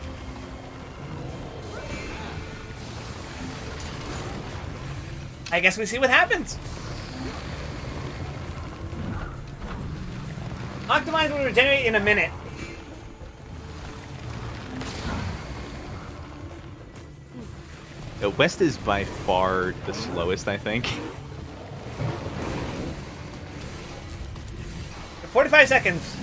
I guess we see what happens. Octavines will regenerate in a minute. West is by far the slowest, I think. 45 seconds.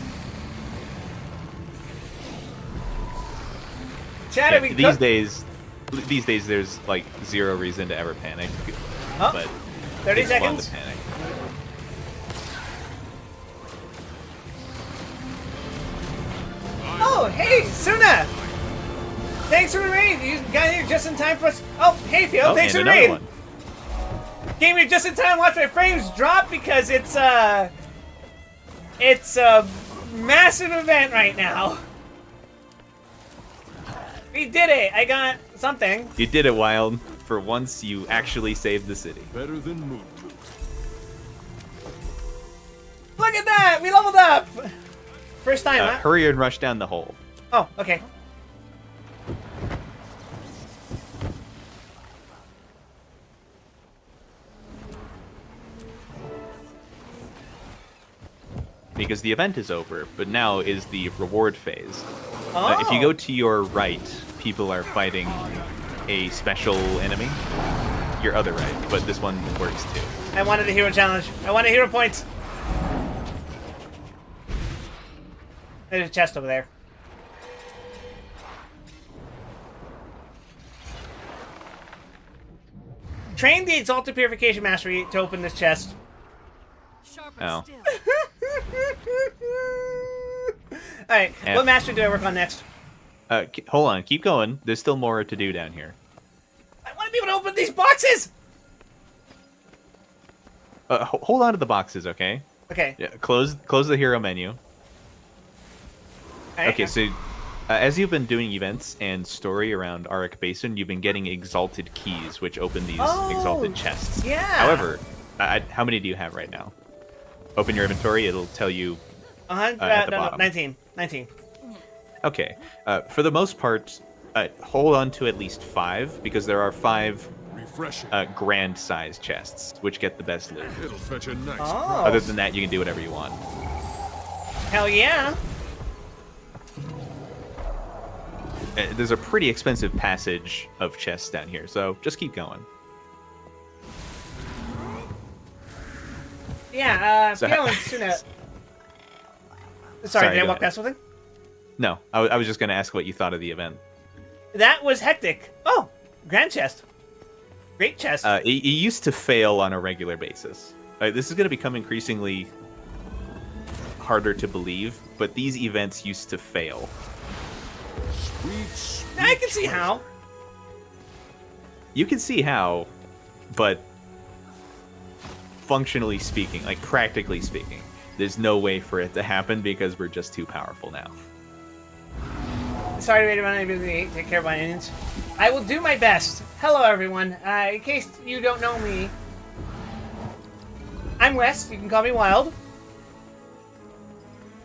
Chad, Yeah, we these days, there's like zero reason to ever panic. Oh, But 30 it's fun seconds. to panic. Oh, hey, Suna! Thanks for the raid. You got here just in time for us. Oh, hey, Phil. Oh, Thanks for and the another raid. one. Came here just in time to watch my frames drop because it's a massive event right now. We did it. I got something. You did it, Wild. For once, you actually saved the city. Better than moon. Look at that. We leveled up. First time, huh? Hurry and rush down the hole. Oh, okay. Because the event is over, but now is the reward phase. Oh. If you go to your right, people are fighting a special enemy. Your other right, but this one works too. I wanted a hero challenge. I want a hero point. There's a chest over there. train the Exalted Purification Mastery to open this chest. Oh. Alright, what mastery do I work on next? Hold on, keep going. There's still more to do down here. I want to be able to open these boxes! Hold on to the boxes, okay? Okay. Yeah, close the hero menu. Right. Okay, so as you've been doing events and story around Auric Basin, you've been getting exalted keys, which open these exalted chests. Yeah. However, how many do you have right now? Open your inventory; it'll tell you. 100. At the No, bottom. 19. 19. Okay. For the most part, hold on to at least 5 because there are 5 Refreshing. grand size chests, which get the best loot. It'll fetch a nice Oh. Other than that, you can do whatever you want. Hell yeah. There's a pretty expensive passage of chests down here, so just keep going. Yeah, So- Galen Suna. Sorry, did I go walk ahead. past something? No, I was just going to ask what you thought of the event. That was hectic. Oh, grand chest. Great chest. It used to fail on a regular basis. This is going to become increasingly harder to believe, but these events used to fail. Now I can see how. You can see how, but functionally speaking, like practically speaking, there's no way for it to happen because we're just too powerful now. Sorry to wait around anybody to take care of my onions. I will do my best. Hello, everyone. In case you don't know me, I'm Wes. You can call me Wild.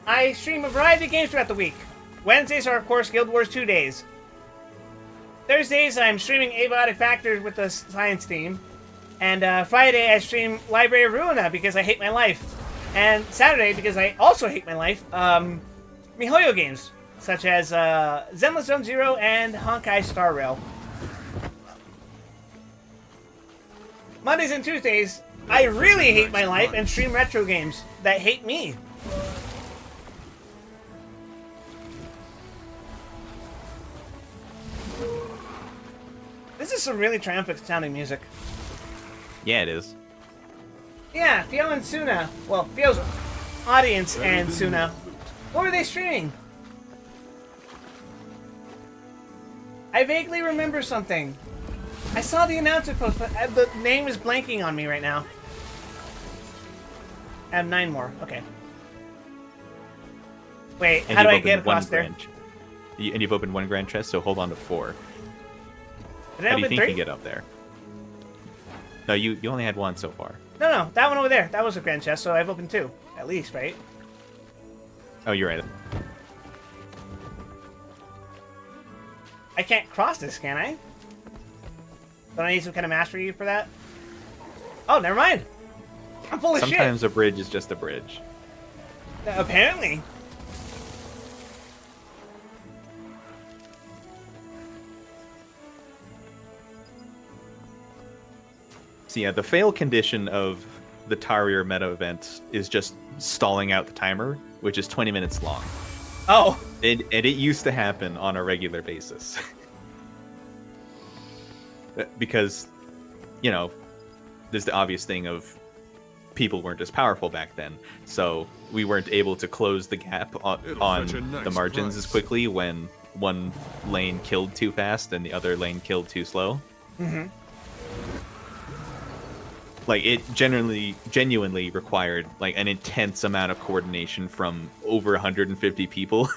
I stream a variety of games throughout the week. Wednesdays are, of course, Guild Wars 2 days. Thursdays, I'm streaming Abiotic Factors with the science team. And Friday, I stream Library of Ruina because I hate my life. And Saturday, because I also hate my life, MiHoYo games, such as Zenless Zone Zero and Honkai Star Rail. Mondays and Tuesdays, I really hate my life and stream retro games that hate me. This is some really triumphant sounding music. Yeah, it is. Yeah, Theo and Suna. Well, Theo's audience and Suna. What were they streaming? I vaguely remember something. I saw the announcement post, but the name is blanking on me right now. I have 9 more. Okay. Wait, And how do you've I get opened one across there? And you've opened 1 grand chest, so hold on to 4. Did I How do you open think 3? you get up there? No, you only had 1 so far. No, that one over there. That was a grand chest, so I've opened 2. At least, right? Oh, you're right. I can't cross this, can I? Don't I need some kind of mastery for that? Oh, never mind. I'm full of Sometimes a bridge is just a bridge. shit. Apparently. So yeah, the fail condition of the Tarrier meta event is just stalling out the timer, which is 20 minutes long. Oh. And it used to happen on a regular basis. Because, you know, there's the obvious thing of people weren't as powerful back then. So we weren't able to close the gap on the margins as quickly when one lane killed too fast and the other lane killed too slow. Mm-hmm. Like, it genuinely required, like, an intense amount of coordination from over 150 people.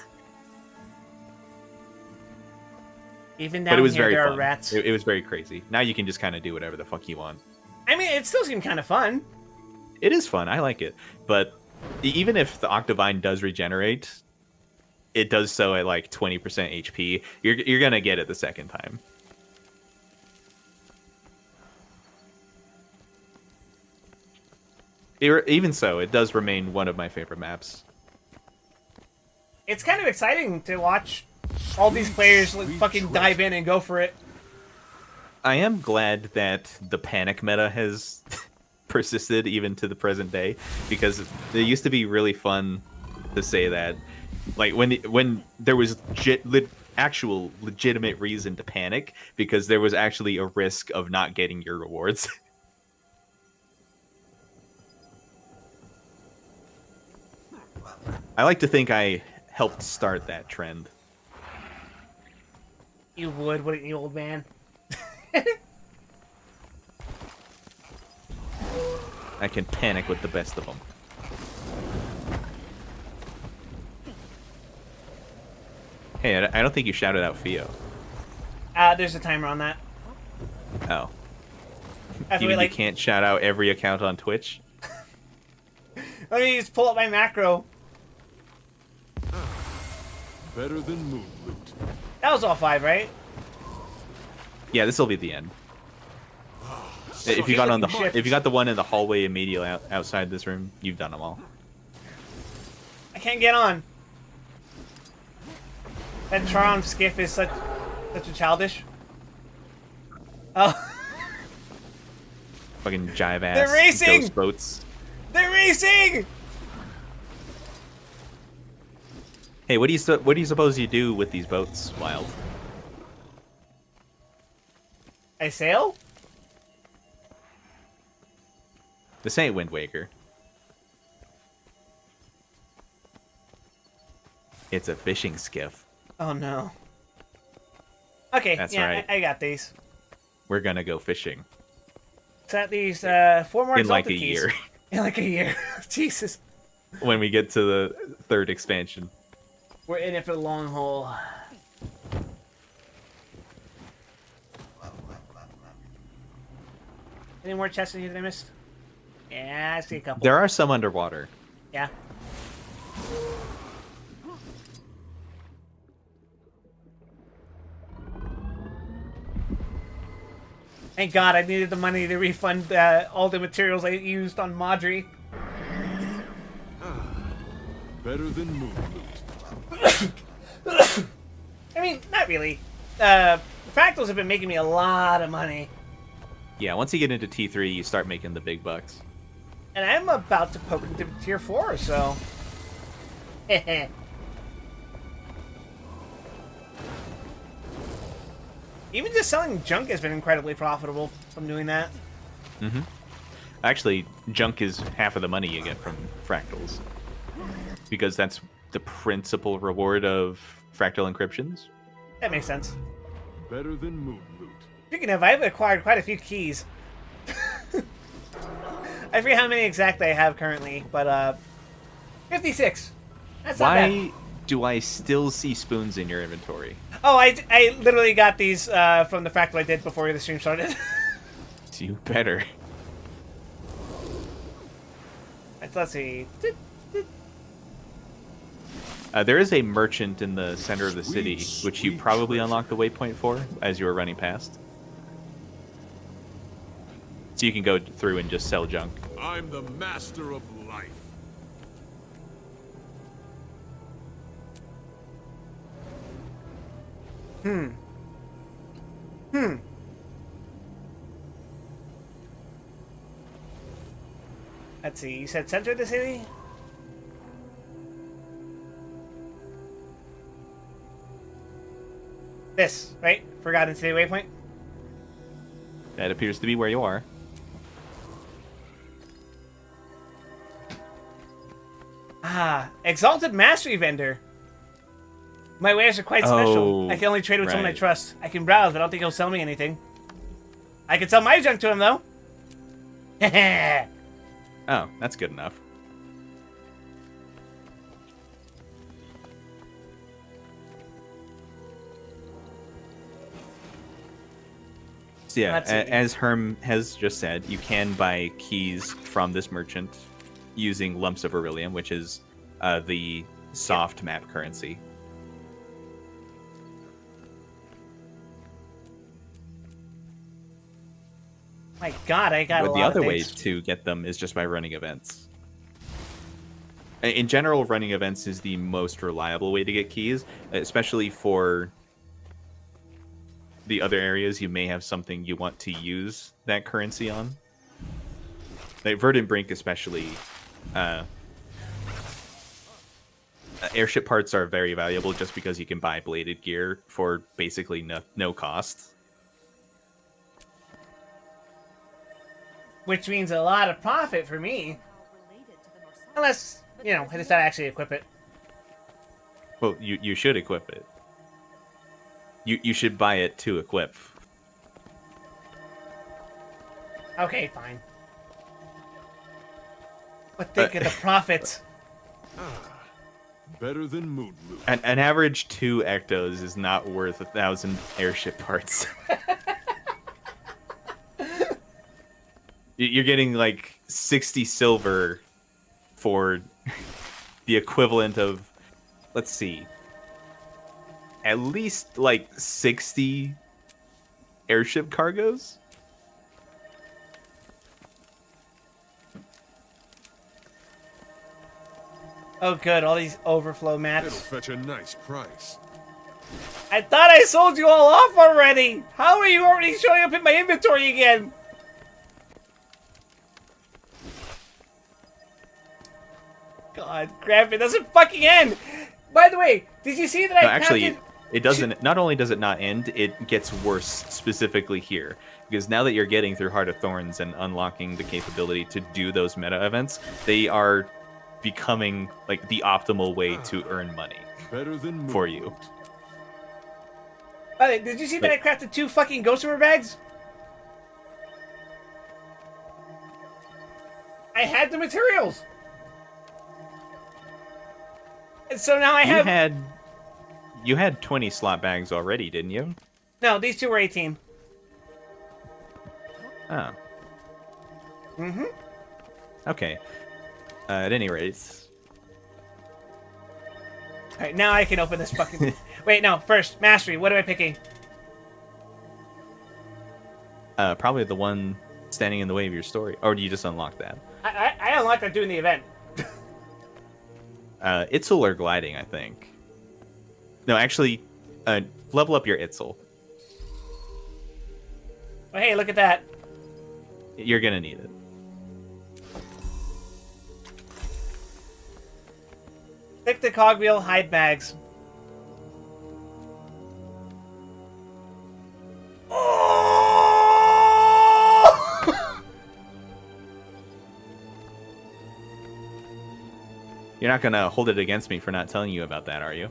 Even down But it was here, very there fun. are rats. It was very crazy. Now you can just kind of do whatever the fuck you want. I mean, it still seemed kind of fun. It is fun. I like it. But even if the Octavine does regenerate, it does so at, like, 20% HP. You're going to get it the second time. Even so, it does remain one of my favorite maps. It's kind of exciting to watch all these players like, fucking dive in and go for it. I am glad that the panic meta has persisted even to the present day, because it used to be really fun to say that, like when there was actual legitimate reason to panic because there was actually a risk of not getting your rewards. I like to think I helped start that trend. You would, wouldn't you, old man? I can panic with the best of them. Hey, I don't think you shouted out Fio. There's a timer on that. Oh. That's You what, mean like, you can't shout out every account on Twitch? let me just pull up my macro. Better than moon loot. That was all 5, right? Yeah, this will be the end. If you got the one in the hallway immediately outside this room, you've done them all. I can't get on. That Charon skiff is such a childish. Oh. Fucking jive ass. They're racing! Ghost boats. They're racing! Hey, what do you suppose you do with these boats, Wild? I sail? This ain't Wind Waker. It's a fishing skiff. Oh no. Okay, That's yeah, right. I got these. We're gonna go fishing. Set these 4 more In like exalted a keys. year. In like a year. Jesus. When we get to the 3rd expansion. We're in it for the long haul. Any more chests in here that I missed? Yeah, I see a couple. There are some underwater. Yeah. Thank God I needed the money to refund all the materials I used on Madri. Better than moon loot. I mean, not really. Fractals have been making me a lot of money. Yeah, once you get into T3, you start making the big bucks. And I'm about to poke into tier 4, so... Even just selling junk has been incredibly profitable from doing that. Mm-hmm. Actually, junk is half of the money you get from fractals. Because that's the principal reward of fractal encryptions. That makes sense. Better than moon loot. Speaking of, I've acquired quite a few keys. I forget how many exact I have currently, but 56. That's not bad. Why do I still see spoons in your inventory? Oh, I literally got these from the fractal I did before the stream started. You better. Let's see. There is a merchant in the center of the city, which you probably unlocked the waypoint for as you were running past. So you can go through and just sell junk. I'm the master of life. Let's see. You said center of the city? This, right? Forgotten City Waypoint? That appears to be where you are. Ah, Exalted Mastery Vendor. My wares are quite special. Oh, I can only trade with someone I right. trust. I can browse, but I don't think he'll sell me anything. I can sell my junk to him, though. Oh, that's good enough. So yeah, Let's see. as Herm has just said, you can buy keys from this merchant using lumps of beryllium, which is the soft map currency. My God, I got a But lot the other of way things. to get them is just by running events. In general, running events is the most reliable way to get keys, especially for the other areas you may have something you want to use that currency on. Like Verdant Brink especially airship parts are very valuable just because you can buy bladed gear for basically no cost. Which means a lot of profit for me. Unless, you know, I decide to actually equip it. Well, you should equip it. You should buy it to equip. Okay, fine. But think of the profits. Better than mood loop. An average 2 ectos is not worth 1,000 airship parts. You're getting like 60 silver for the equivalent of, let's see, at least like 60 airship cargoes. Oh, good. All these overflow It'll mats. fetch a nice price. I thought I sold you all off already. How are you already showing up in my inventory again? God, Grandpa, it doesn't fucking end. By the way, did you see that I Actually, crafted... it doesn't. Not only does it not end, it gets worse specifically here. Because now that you're getting through Heart of Thorns and unlocking the capability to do those meta events, they are becoming like the optimal way to earn money Better than for you. By the way, did you see that I crafted 2 fucking ghost river bags? I had the materials. And so now I have... You had 20 slot bags already, didn't you? No, these 2 were 18. Oh. Mm-hmm. Okay. At any rate. Alright, now I can open this fucking... Wait, no. First, Mastery. What am I picking? Probably the one standing in the way of your story. Or do you just unlock that? I unlocked that doing the event. Itzel or gliding, I think. No, actually, level up your Itzel. Oh, hey, look at that. You're gonna need it. Pick the cogwheel, hide bags. You're not gonna hold it against me for not telling you about that, are you?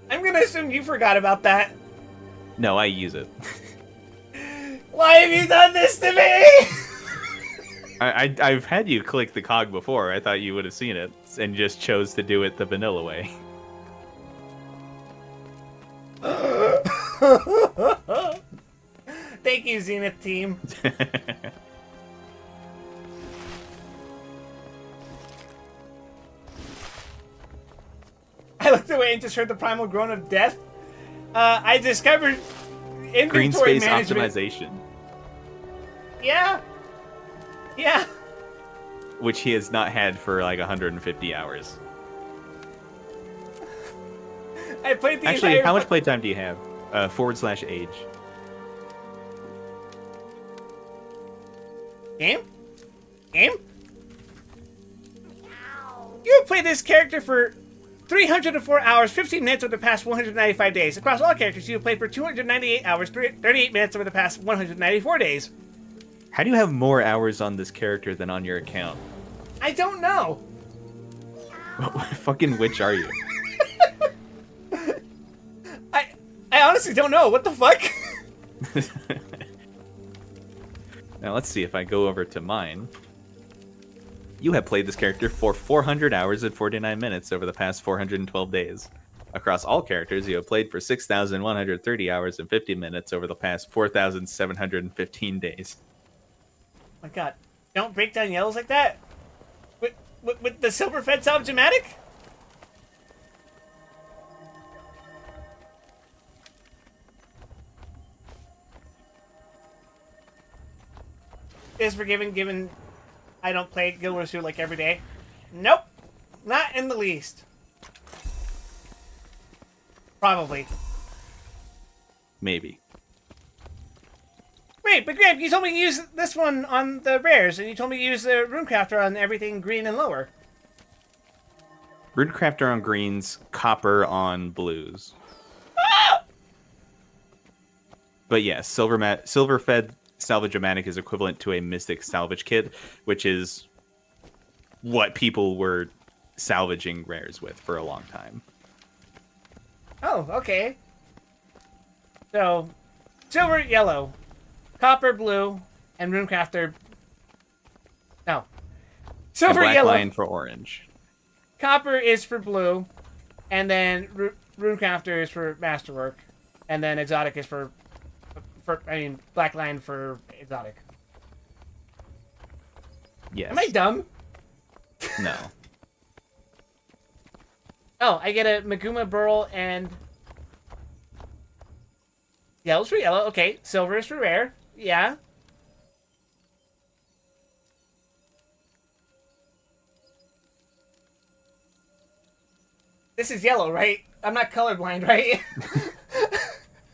I'm gonna assume you forgot about that. No, I use it. Why have you done this to me? I've had you click the cog before. I thought you would have seen it and just chose to do it the vanilla way. Thank you, Zenith team. I looked away and just heard the primal groan of death. I discovered inventory Green space management. optimization. Yeah. Yeah. Which he has not had for like 150 hours. I played the Actually, entire how much playtime do you have? /age. Game? Game? You have played this character for 304 hours, 15 minutes over the past 195 days. Across all characters, you have played for 298 hours, 38 minutes over the past 194 days. How do you have more hours on this character than on your account? I don't know. Fucking witch are you? I honestly don't know. What the fuck? Now let's see if I go over to mine. You have played this character for 400 hours and 49 minutes over the past 412 days. Across all characters, you have played for 6,130 hours and 50 minutes over the past 4,715 days. My god. Don't break down yellows like that? With the silver fed Salvage-O-Matic? Is forgiven given I don't play Guild Wars 2 like every day. Nope. Not in the least. Probably. Maybe. Wait, but Graham, you told me to use this one on the rares, and you told me to use the Runecrafter on everything green and lower. Runecrafter on greens, copper on blues. But yes, silver-fed salvage-o-matic is equivalent to a mystic salvage kit, which is what people were salvaging rares with for a long time. Oh, okay. So, silver, yellow, copper, blue, and Runecrafter. No. Silver, and black yellow. lion for orange. Copper is for blue, and then Runecrafter is for masterwork, and then exotic is for black lion for exotic. Yes. Am I dumb? No. Oh, I get a Maguma Burl and yellow's for yellow. Okay, silver is for rare. Yeah. This is yellow, right? I'm not colorblind, right?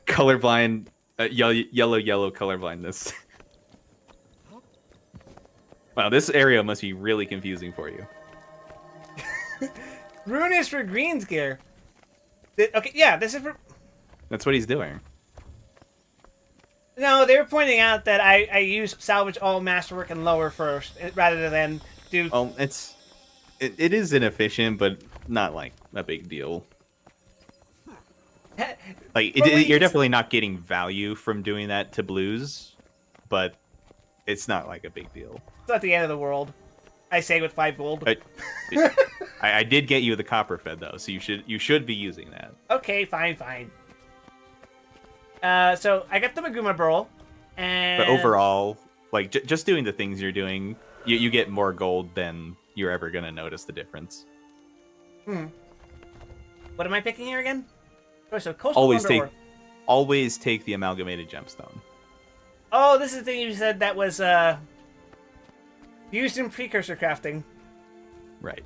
Colorblind, yellow colorblindness. Wow, this area must be really confusing for you. Rune is for greens gear. Okay, yeah, this is for... That's what he's doing. No, they were pointing out that I use salvage all masterwork and lower first, rather than do... Well, it is inefficient, but not like a big deal. Like you're definitely not getting value from doing that to blues, but it's not like a big deal. It's not the end of the world. I say with 5 gold. I did get you the copper fed though, so you should be using that. Okay, fine. So I got the Maguma Burl, and... But overall, like just doing the things you're doing, you get more gold than you're ever gonna notice the difference. What am I picking here again? Oh, so coastal always take the amalgamated gemstone. Oh, this is the thing you said that was used in precursor crafting. Right.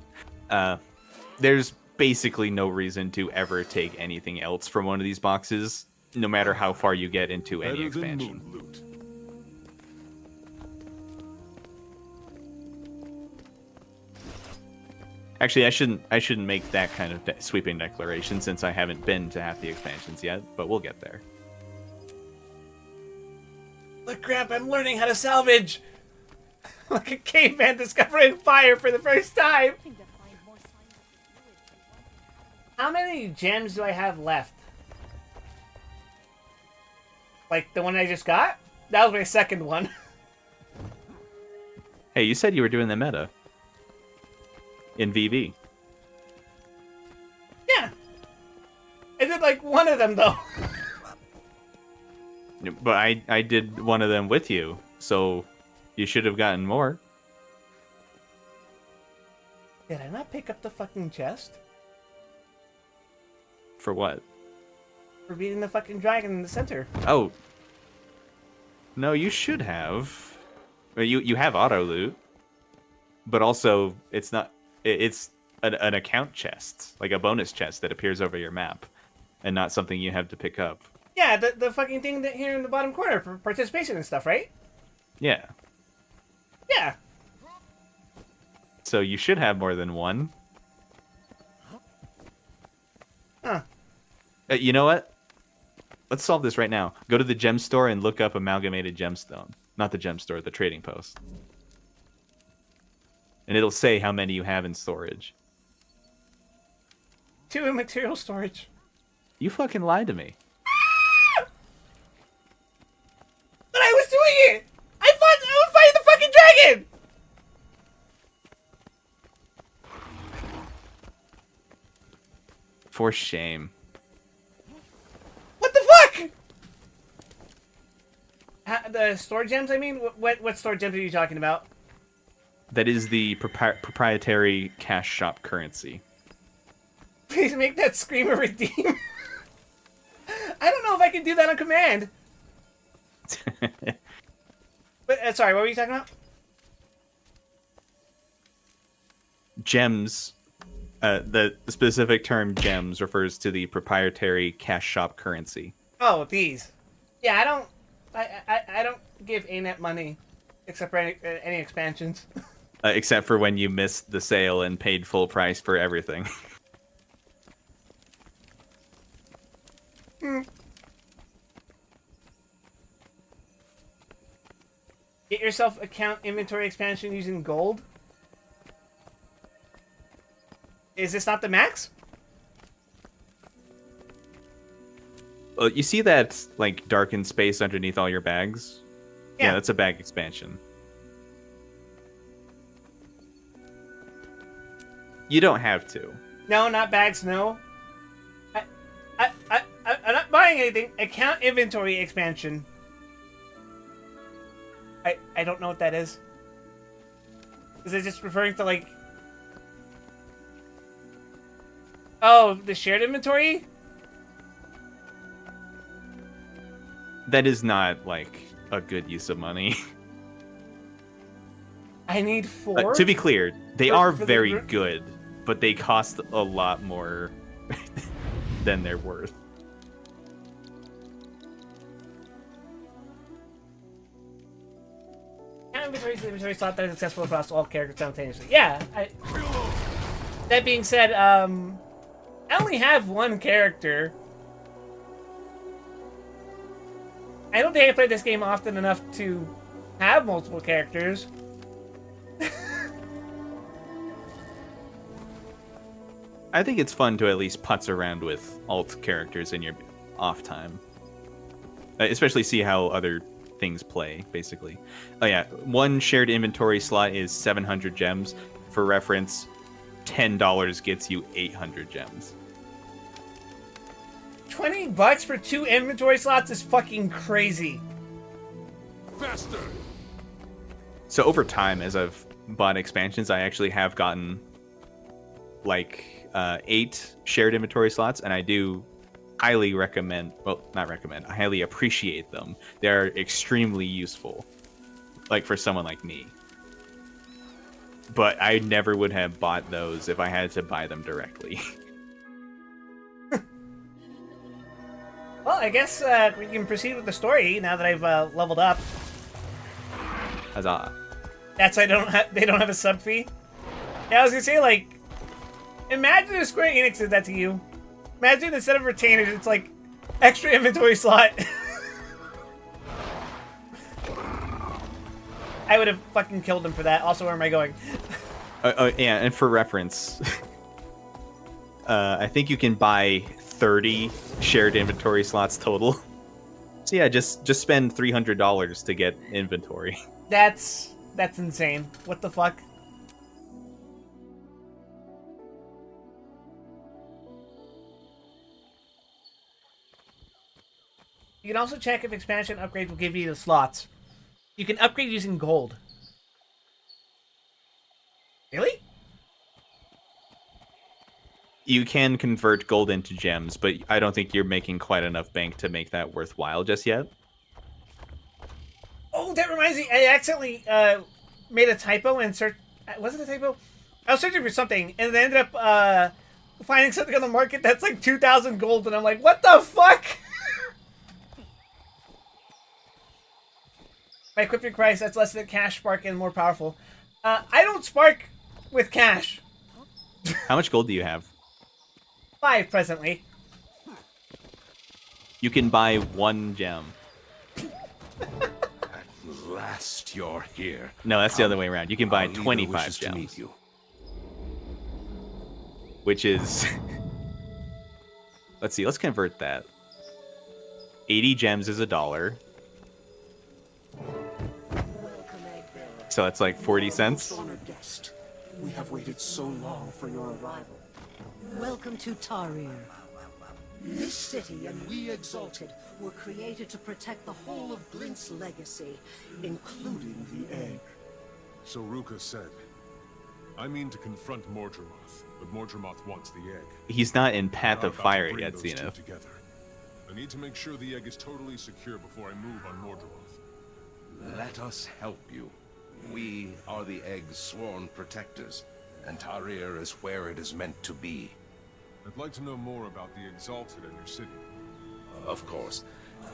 There's basically no reason to ever take anything else from one of these boxes, no matter how far you get into any expansion. Actually, I shouldn't make that kind of sweeping declaration since I haven't been to half the expansions yet, but we'll get there. Look, Grandpa, I'm learning how to salvage! Like a caveman discovering fire for the first time! How many gems do I have left? Like the one I just got? That was my second one. Hey, you said you were doing the meta. In VV. Yeah. I did like one of them though. But I did one of them with you, so you should have gotten more. Did I not pick up the fucking chest? For what? For beating the fucking dragon in the center. Oh. No, you should have. You have auto loot. But also, it's not... It's an account chest. Like a bonus chest that appears over your map. And not something you have to pick up. Yeah, the fucking thing that here in the bottom corner for participation and stuff, right? Yeah. Yeah. So you should have more than one. Huh. You know what? Let's solve this right now. Go to the gem store and look up amalgamated gemstone. Not the gem store, the trading post. And it'll say how many you have in storage. 2 in material storage. You fucking lied to me. But I was doing it! I was fighting the fucking dragon! For shame. What the fuck? The store gems, I mean? What store gems are you talking about? That is the proprietary cash shop currency. Please make that screamer redeem. I don't know if I can do that on command. But sorry, what were you talking about? Gems. The specific term gems refers to the proprietary cash shop currency. Oh, these. Yeah, I don't give ANET money except for any expansions. Except for when you missed the sale and paid full price for everything. Get yourself account inventory expansion using gold. Is this not the max? Well, you see that like darkened space underneath all your bags? Yeah, that's a bag expansion. You don't have to. No, not bags. No. I'm not buying anything. Account inventory expansion. I don't know what that is. Is it just referring to like? Oh, the shared inventory? That is not like a good use of money. I need 4. To be clear, they are very good, but they cost a lot more than they're worth. Inventory is the inventory slot that is accessible across all characters simultaneously. Yeah. That being said, I only have one character. I don't think I played this game often enough to have multiple characters. I think it's fun to at least putz around with alt characters in your off time. Especially see how other things play, basically. Oh yeah, one shared inventory slot is 700 gems. For reference, $10 gets you 800 gems. $20 for 2 inventory slots is fucking crazy. Faster! So over time, as I've bought expansions, I actually have gotten like 8 shared inventory slots, and I do highly recommend, well, not recommend, I highly appreciate them. They're extremely useful, like for someone like me. But I never would have bought those if I had to buy them directly. Well, I guess we can proceed with the story now that I've leveled up. Huzzah. That's why they don't have a sub fee. Yeah, I was gonna say, like, imagine if Square Enix did that to you. Imagine instead of retainers, it's like extra inventory slot. I would have fucking killed them for that. Also, where am I going? Yeah, and for reference, I think you can buy 30 shared inventory slots total. So yeah, just spend $300 to get inventory. That's insane. What the fuck? You can also check if expansion upgrades will give you the slots. You can upgrade using gold. Really? You can convert gold into gems, but I don't think you're making quite enough bank to make that worthwhile just yet. Oh, that reminds me. I accidentally made a typo and searched. Was it a typo? I was searching for something, and then ended up finding something on the market that's like 2,000 gold, and I'm like, what the fuck? By equipping price, that's less than cash spark and more powerful. I don't spark with cash. How much gold do you have? 5 presently. You can buy 1 gem. At last you're here. No, that's the other way around. You can buy 25 To meet gems. you. Which is... Let's see, let's convert that. 80 gems is $1. So that's like 40 cents. Honored guest, we have waited so long for your arrival. Welcome to Tarir. This city and we exalted were created to protect the whole of Glint's legacy, including the egg. So Ruka said. I mean to confront Mordremoth, but Mordremoth wants the egg. He's not in Path Now of I'm about to Fire bring yet, those two Zenith. together. I need to make sure the egg is totally secure before I move on Mordremoth. Let us help you. We are the egg's sworn protectors, and Tarir is where it is meant to be. I'd like to know more about the Exalted and your city. Of course.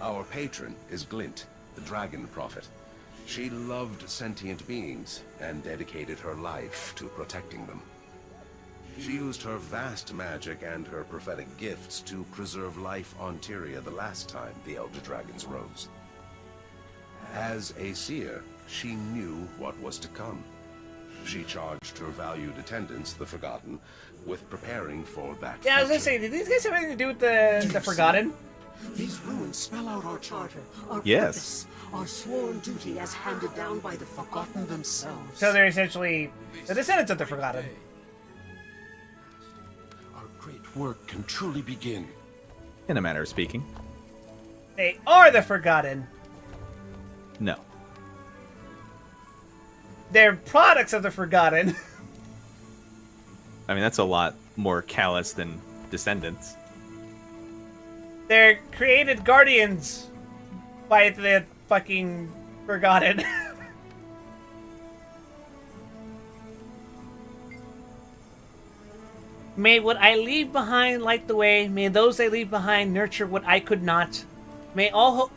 Our patron is Glint, the Dragon Prophet. She loved sentient beings and dedicated her life to protecting them. She used her vast magic and her prophetic gifts to preserve life on Tyria the last time the Elder Dragons rose. As a seer, she knew what was to come. She charged her valued attendants, the Forgotten, with preparing for that Yeah, I was gonna future. say, did these guys have anything to do with the Forgotten? These ruins spell out our charter, our Yes. purpose, our sworn duty as handed down by the Forgotten themselves. So they're essentially the descendants of the Forgotten. Our great work can truly begin. In a manner of speaking. They are the Forgotten. No. They're products of the Forgotten. I mean, that's a lot more callous than descendants. They're created guardians by the fucking Forgotten. May what I leave behind light the way. May those I leave behind nurture what I could not. May all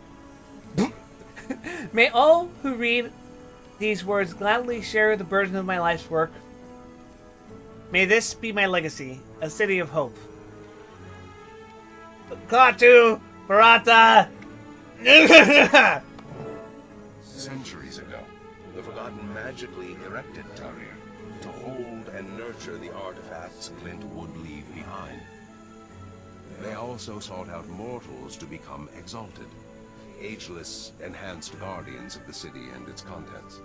may all who read these words gladly share the burden of my life's work. May this be my legacy, a city of hope. Klaatu, Barata. Centuries ago, the Forgotten magically erected Tarir to hold and nurture the artifacts Glint would leave behind. They also sought out mortals to become exalted, ageless, enhanced guardians of the city and its contents.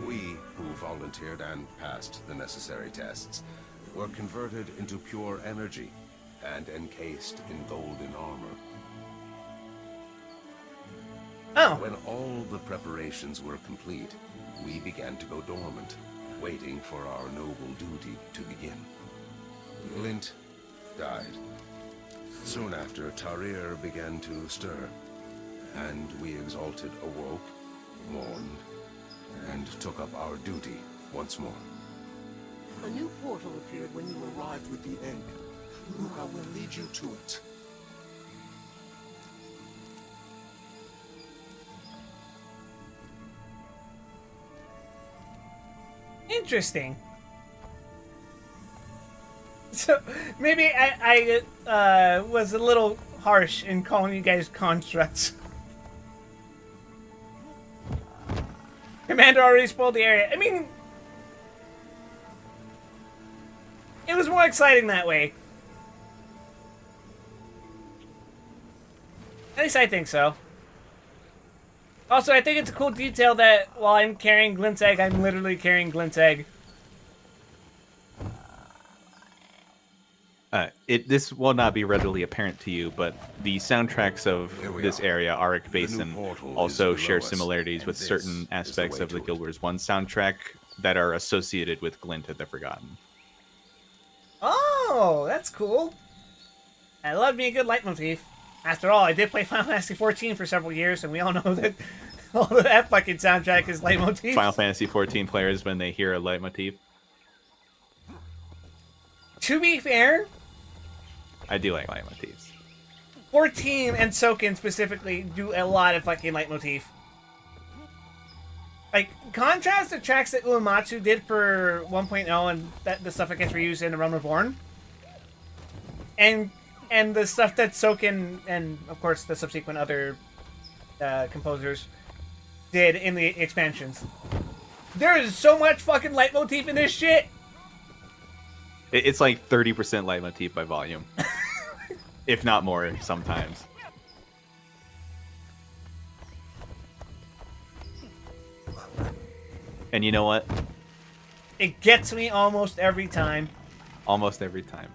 We, who volunteered and passed the necessary tests, were converted into pure energy and encased in golden armor. Oh. When all the preparations were complete, we began to go dormant, waiting for our noble duty to begin. Glint died. Soon after, Tarir began to stir, and we exalted awoke, mourned, and took up our duty once more. A new portal appeared when you arrived with the egg. Luca will lead you to it. Interesting. So maybe I was a little harsh in calling you guys constructs. Commander already spoiled the area. I mean, it was more exciting that way. At least I think so. Also, I think it's a cool detail that while I'm carrying Glint's egg, I'm literally carrying Glint's egg. This will not be readily apparent to you, but the soundtracks of this area, Auric Basin, also share similarities with certain aspects of the Guild Wars 1 soundtrack that are associated with Glint of the Forgotten. Oh, that's cool. I love me a good leitmotif. After all, I did play Final Fantasy XIV for several years, and we all know that all of that fucking soundtrack is leitmotif. Final Fantasy XIV players, when they hear a leitmotif. To be fair, I do like leitmotifs. 14 and Soken specifically do a lot of fucking leitmotif. Like, contrast the tracks that Uematsu did for 1.0 and the stuff that gets reused in The Realm Reborn. And the stuff that Soken and, of course, the subsequent other composers did in the expansions. There is so much fucking leitmotif in this shit! It's like 30% leitmotif by volume. If not more, sometimes. And you know what? It gets me almost every time. Almost every time.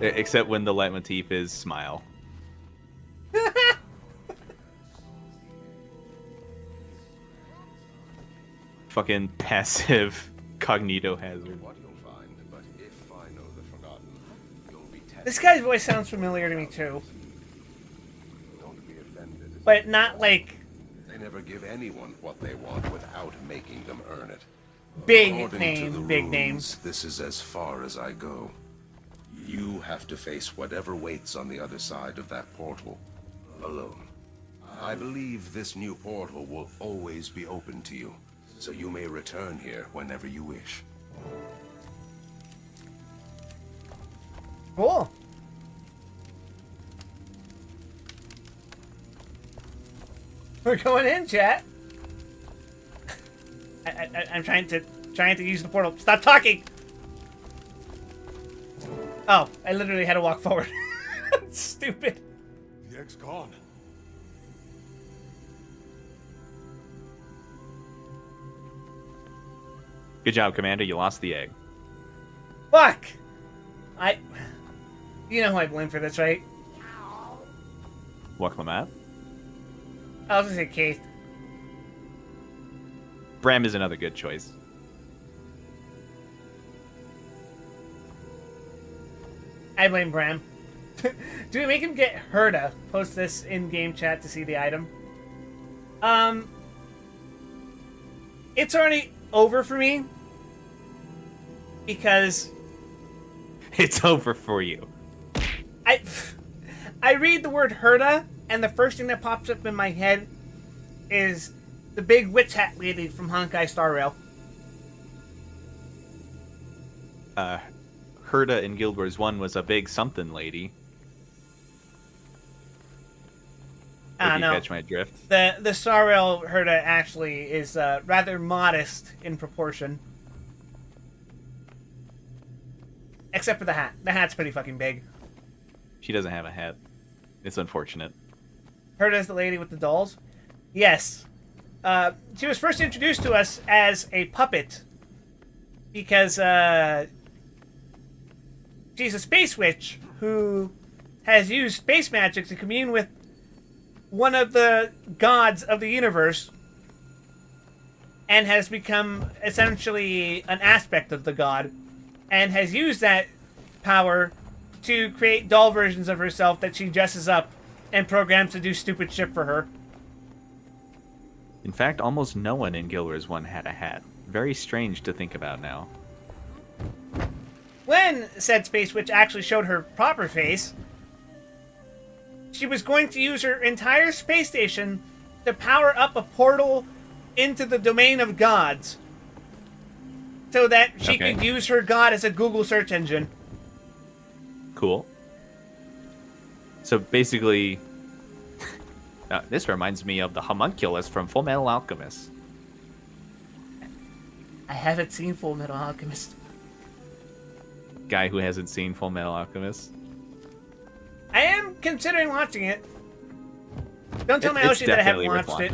Except when the leitmotif is smile. Fucking passive cognito hazard. This guy's voice sounds familiar to me too. But not like They never give anyone what they want without making them earn it. big According to the name, big rules, names. This is as far as I go. You have to face whatever waits on the other side of that portal, alone. I believe this new portal will always be open to you, so you may return here whenever you wish. Cool. We're going in, chat. I'm trying to use the portal. Stop talking. Oh, I literally had to walk forward. Stupid. The egg's gone. Good job, Commander. You lost the egg. Fuck. You know who I blame for this, right? What, Clement? I was gonna say Keith. Bram is another good choice. I blame Bram. Do we make him get Herda? Post this in game chat to see the item. It's already over for me because it's over for you. I read the word Herda, and the first thing that pops up in my head is the big witch hat lady from Honkai Star Rail. Herda in Guild Wars 1 was a big something lady. Did you catch my drift? The Star Rail Herda actually is rather modest in proportion. Except for the hat. The hat's pretty fucking big. She doesn't have a hat. It's unfortunate. Herda's the lady with the dolls? Yes. She was first introduced to us as a puppet because she's a space witch who has used space magic to commune with one of the gods of the universe and has become essentially an aspect of the god and has used that power to create doll versions of herself that she dresses up and programs to do stupid shit for her. In fact, almost no one in Guild Wars 1 had a hat. Very strange to think about now. When said space witch actually showed her proper face, she was going to use her entire space station to power up a portal into the domain of gods so that she could use her god as a Google search engine. Cool. So basically, this reminds me of the homunculus from Full Metal Alchemist. I haven't seen Full Metal Alchemist. Guy who hasn't seen Full Metal Alchemist. I am considering watching it. Don't tell my Ocean that I haven't watched it.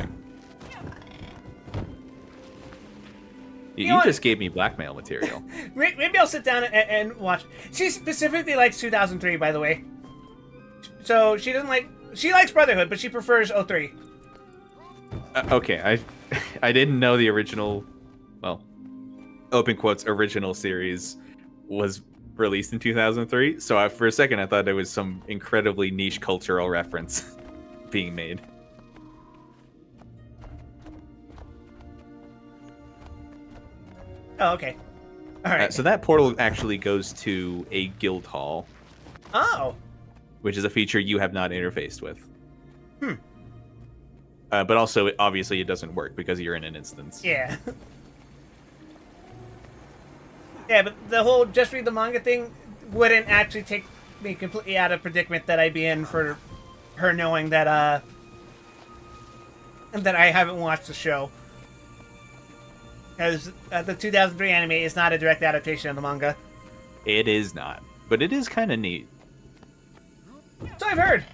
You just gave me blackmail material. Maybe I'll sit down and watch. She specifically likes 2003, by the way. So she doesn't like... She likes Brotherhood, but she prefers 03. Okay, I didn't know the original... Well, open quotes, original series was released in 2003. So for a second, I thought there was some incredibly niche cultural reference being made. Oh, okay. All right. So that portal actually goes to a guild hall. Oh. Which is a feature you have not interfaced with. But also, obviously, it doesn't work because you're in an instance. Yeah. Yeah, but the whole just read the manga thing wouldn't actually take me completely out of predicament that I'd be in for her knowing that that I haven't watched the show. Because the 2003 anime is not a direct adaptation of the manga. It is not. But it is kind of neat. So I've heard.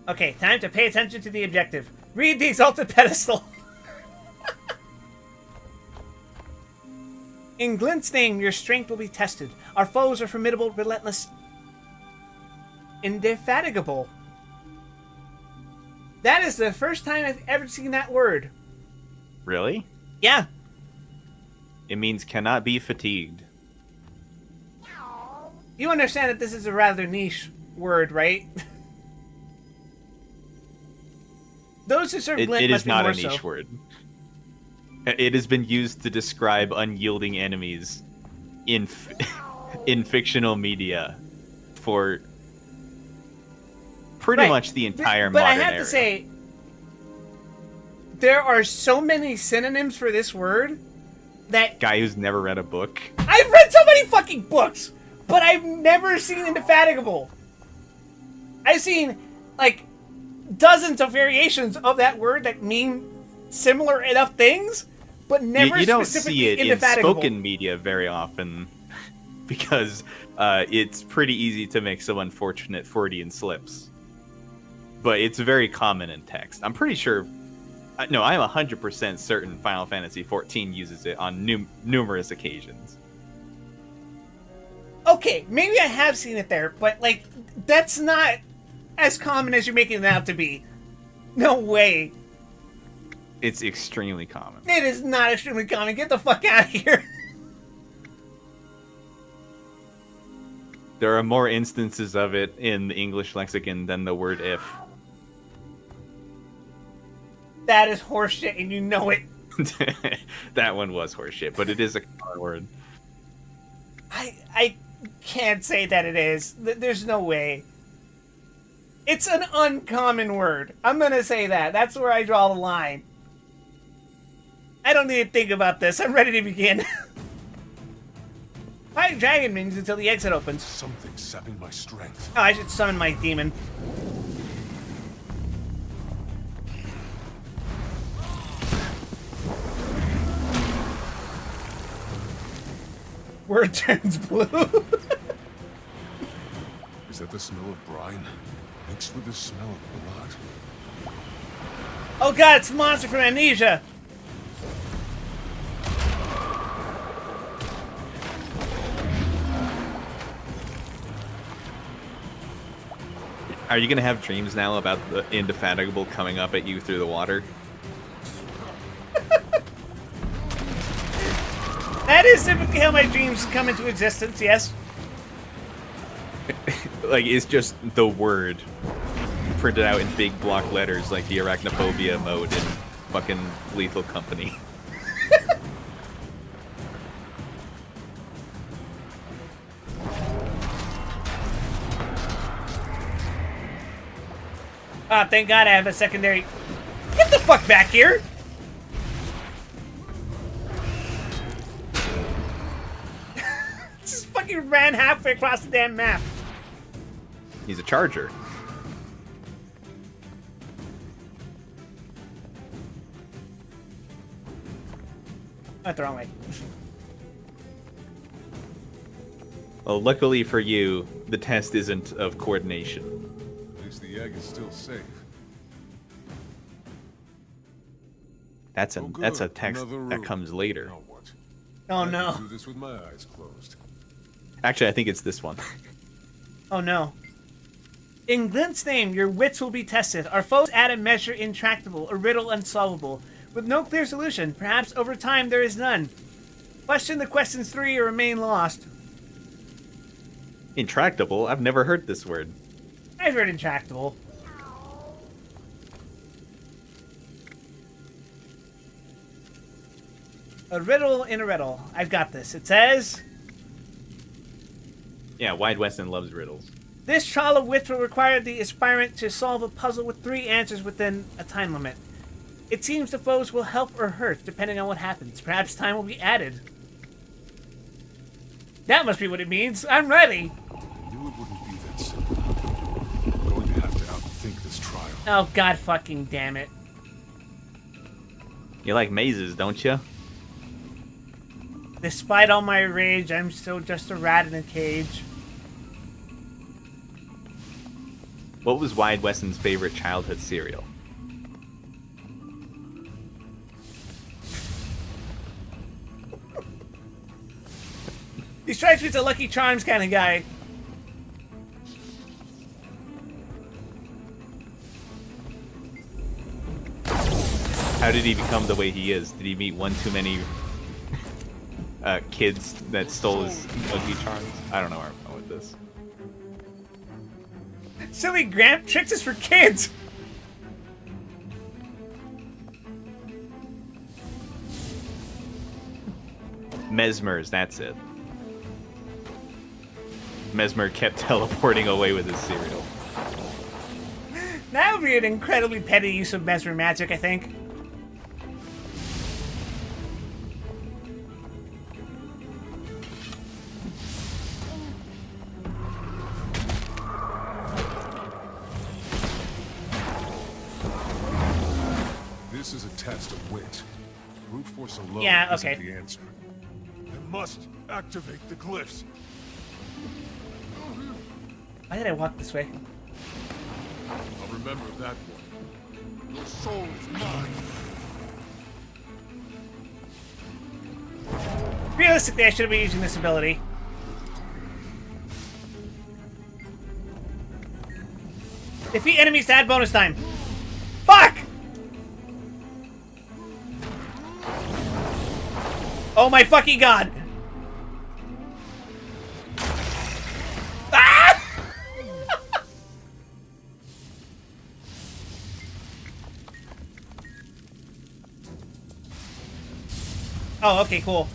Okay, time to pay attention to the objective. Read the Exalted Pedestal. In Glint's name, your strength will be tested. Our foes are formidable, relentless, indefatigable. That is the first time I've ever seen that word. Really? Yeah. It means cannot be fatigued. You understand that this is a rather niche word, right? Those who serve Glint it must is be not more a niche so. word. It has been used to describe unyielding enemies in in fictional media for pretty much the entire but modern I have era. to say, there are so many synonyms for this word that Guy who's never read a book. I've read so many fucking books, but I've never seen Indefatigable. I've seen like dozens of variations of that word that mean similar enough things, but never You don't specifically see it in Indefatigable. spoken media very often because it's pretty easy to make some unfortunate Freudian slips. But it's very common in text. I'm pretty sure. No, I'm 100% certain Final Fantasy XIV uses it on numerous occasions. Okay, maybe I have seen it there, but like that's not as common as you're making it out to be. No way. It's extremely common. It is not extremely common. Get the fuck out of here. There are more instances of it in the English lexicon than the word if. That is horseshit, and you know it. That one was horseshit, but it is a common word. I can't say that it is. There's no way. It's an uncommon word. I'm gonna say that. That's where I draw the line. I don't need to think about this. I'm ready to begin. Fight dragon minions until the exit opens. Something's sapping my strength. Oh, I should summon my demon. Word turns blue. Is that the smell of brine? Mixed with the smell of blood. Oh god, it's the monster from Amnesia. Are you gonna have dreams now about the Indefatigable coming up at you through the water? That is typically how my dreams come into existence, yes. Like, it's just the word printed out in big block letters like the arachnophobia mode in fucking Lethal Company. Ah, thank God I have a secondary. Get the fuck back here! Just fucking ran halfway across the damn map. He's a charger. Went the wrong way. Well, luckily for you, the test isn't of coordination. At least the egg is still safe. That's a Oh, that's a good. text Another that room. comes later. Now what? Oh I can no. do this with my eyes closed. Actually, I think it's this one. Oh no. In Glint's name, your wits will be tested. Our foes add a measure intractable, a riddle unsolvable. With no clear solution, perhaps over time there is none. Question the questions 3 or remain lost. Intractable? I've never heard this word. I've heard intractable. A riddle in a riddle. I've got this. It says, Yeah, Wide Weston loves riddles. this trial of wit will require the aspirant to solve a puzzle with 3 answers within a time limit. It seems the foes will help or hurt depending on what happens. Perhaps time will be added. That must be what it means. I'm ready. I knew it wouldn't be that simple. I'm going to have to outthink this trial. Oh god fucking damn it. You like mazes, don't you? Despite all my rage, I'm still just a rat in a cage. What was Wide Weston's favorite childhood cereal? He strikes me as a Lucky Charms kind of guy. How did he become the way he is? Did he meet one too many kids that stole his Lucky Charms? I don't know where I'm going with this. Silly Gramp tricks is for kids. Mesmer's, that's it. Mesmer kept teleporting away with his cereal. That would be an incredibly petty use of Mesmer magic, I think. This is a test of wit. Brute force alone okay. isn't the answer. I must activate the glyphs. Why did I walk this way? I'll remember that one. Your soul is mine. Realistically, I shouldn't be using this ability. Defeat enemies to add bonus time. Fuck! Oh my fucking god! Ah! Oh, okay, cool.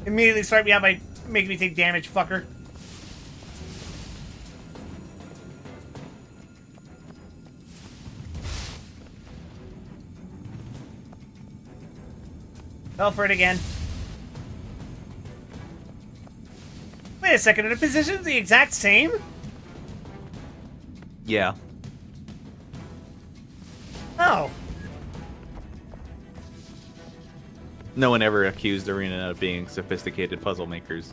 Immediately start me out by making me take damage, fucker. Fell for it again. Wait a second, are the positions the exact same? Yeah. Oh. No one ever accused Arena of being sophisticated puzzle makers.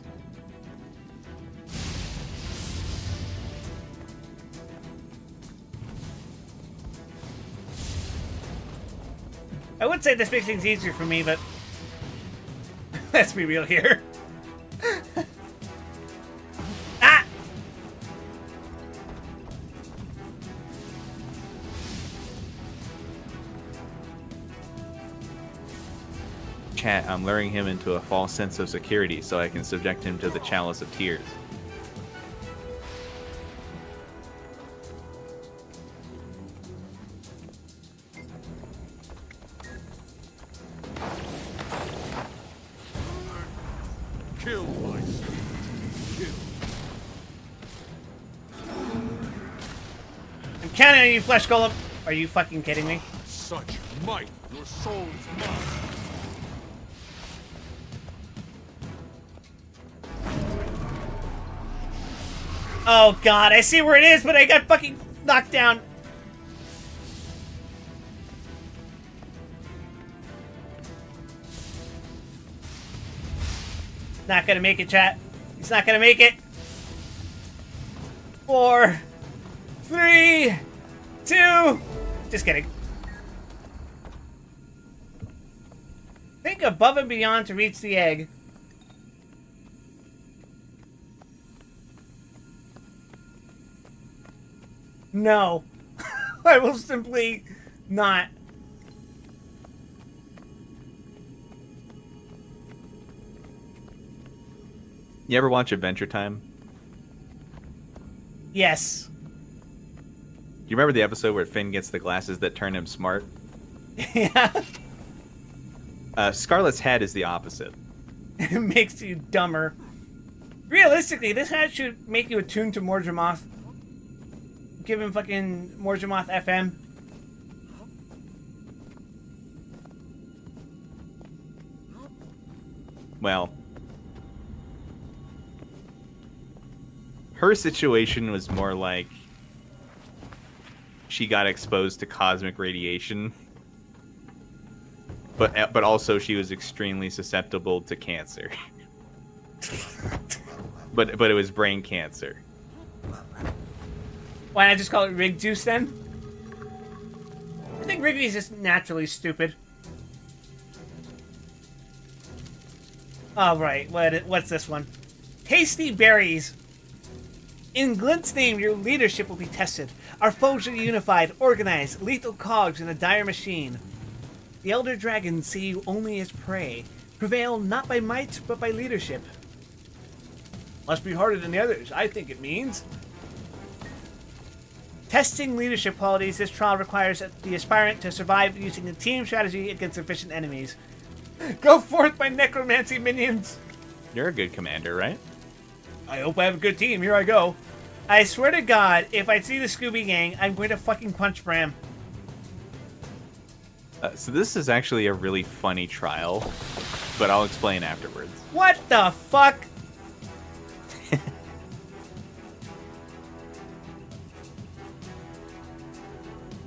I would say this makes things easier for me, but let's be real here. Ah! Chat, I'm luring him into a false sense of security so I can subject him to the Chalice of Tears. Kill myself. Kill. I'm counting on you, Flesh Golem. Are you fucking kidding me? Such might. Your soul is mine. Oh god, I see where it is, but I got fucking knocked down. Not gonna make it, chat. He's not gonna make it. 4, 3, 2. Just kidding. Think above and beyond to reach the egg. No. I will simply not. You ever watch Adventure Time? Yes. You remember the episode where Finn gets the glasses that turn him smart? Yeah. Scarlet's head is the opposite. It makes you dumber. Realistically, this hat should make you attuned to Mordramoth. Give him fucking Mordramoth FM. Well, her situation was more like she got exposed to cosmic radiation, but also she was extremely susceptible to cancer. but it was brain cancer. Why not just call it Rig Juice then? I think Wrigley's just naturally stupid. Alright, what's this one? Tasty berries. In Glint's name, your leadership will be tested. Our foes are unified, organized, lethal cogs in a dire machine. The Elder Dragons see you only as prey. Prevail not by might, but by leadership. Must be harder than the others, I think it means. Testing leadership qualities, this trial requires the aspirant to survive using a team strategy against efficient enemies. Go forth, my necromancy minions! You're a good commander, right? I hope I have a good team. Here I go. I swear to God, if I see the Scooby Gang, I'm going to fucking punch Bram. So this is actually a really funny trial, but I'll explain afterwards. What the fuck?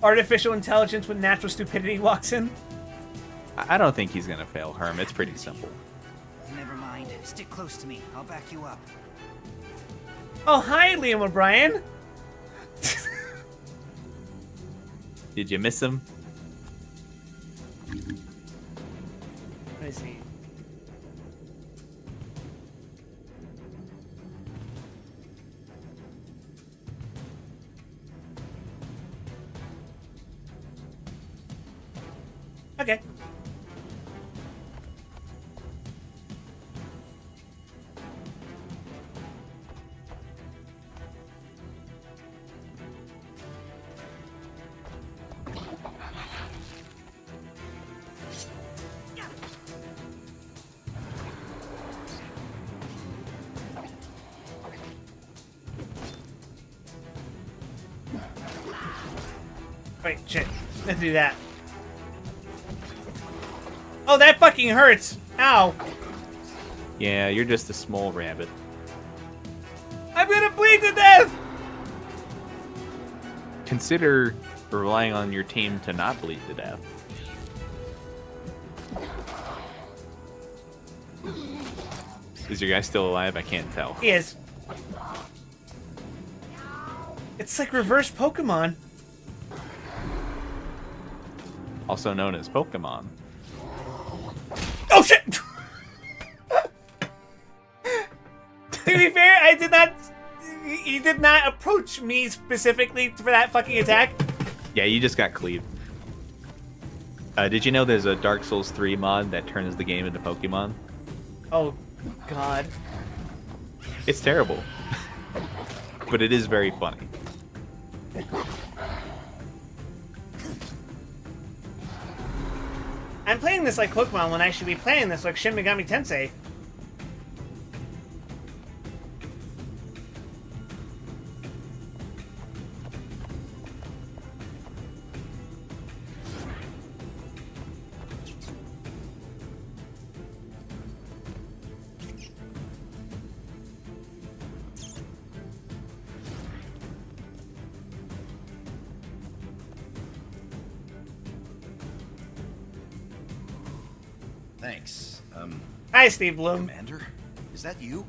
Artificial intelligence with natural stupidity walks in. I don't think he's gonna fail, Herm. It's pretty simple. Never mind. Stick close to me. I'll back you up. Oh, hi, Liam O'Brien. Did you miss him? Let me see. Okay. Wait, shit. Let's do that. Oh, that fucking hurts! Ow! Yeah, you're just a small rabbit. I'm gonna bleed to death! Consider relying on your team to not bleed to death. Is your guy still alive? I can't tell. He is. It's like reverse Pokemon. Also known as Pokemon. Oh shit! To be fair, I did not. He did not approach me specifically for that fucking attack. Yeah, you just got cleaved. Did you know there's a Dark Souls 3 mod that turns the game into Pokemon? Oh, God. It's terrible. But it is very funny. I'm playing this like Pokemon when I should be playing this like Shin Megami Tensei. Thanks. Hi, Steve Bloom. Commander? Is that you?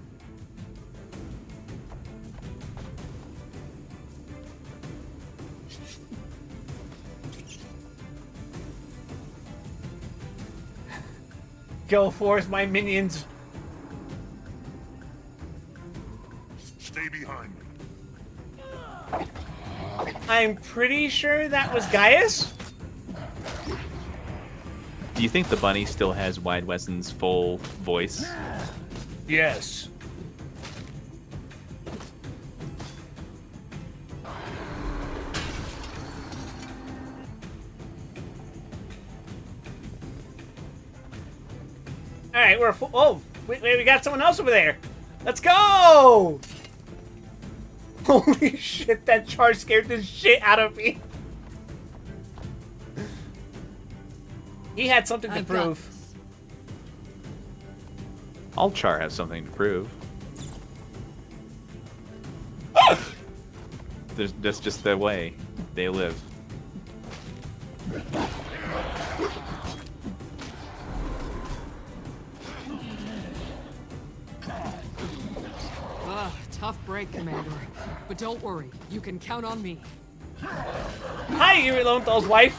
Go forth, my minions. Stay behind me. I'm pretty sure that was Gaius. Do you think the bunny still has Wide Weston's full voice? Yes. All right, we're full. Oh, wait, we got someone else over there. Let's go! Holy shit, that charge scared the shit out of me. He had something to prove. All Char has something to prove. That's just the way they live. Tough break, Commander. But don't worry, you can count on me. Hi, Yuri Lowenthal's wife.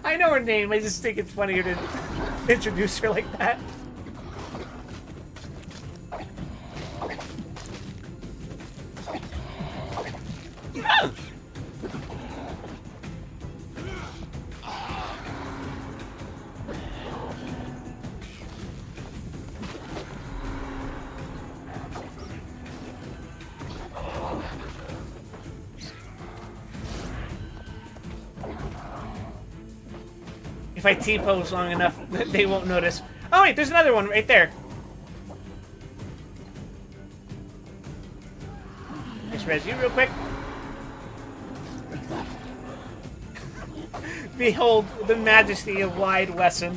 I know her name, I just think it's funnier to introduce her like that. If I T-pose long enough, they won't notice. Oh wait, there's another one right there. Just res you real quick. Behold the majesty of Wide Wesson.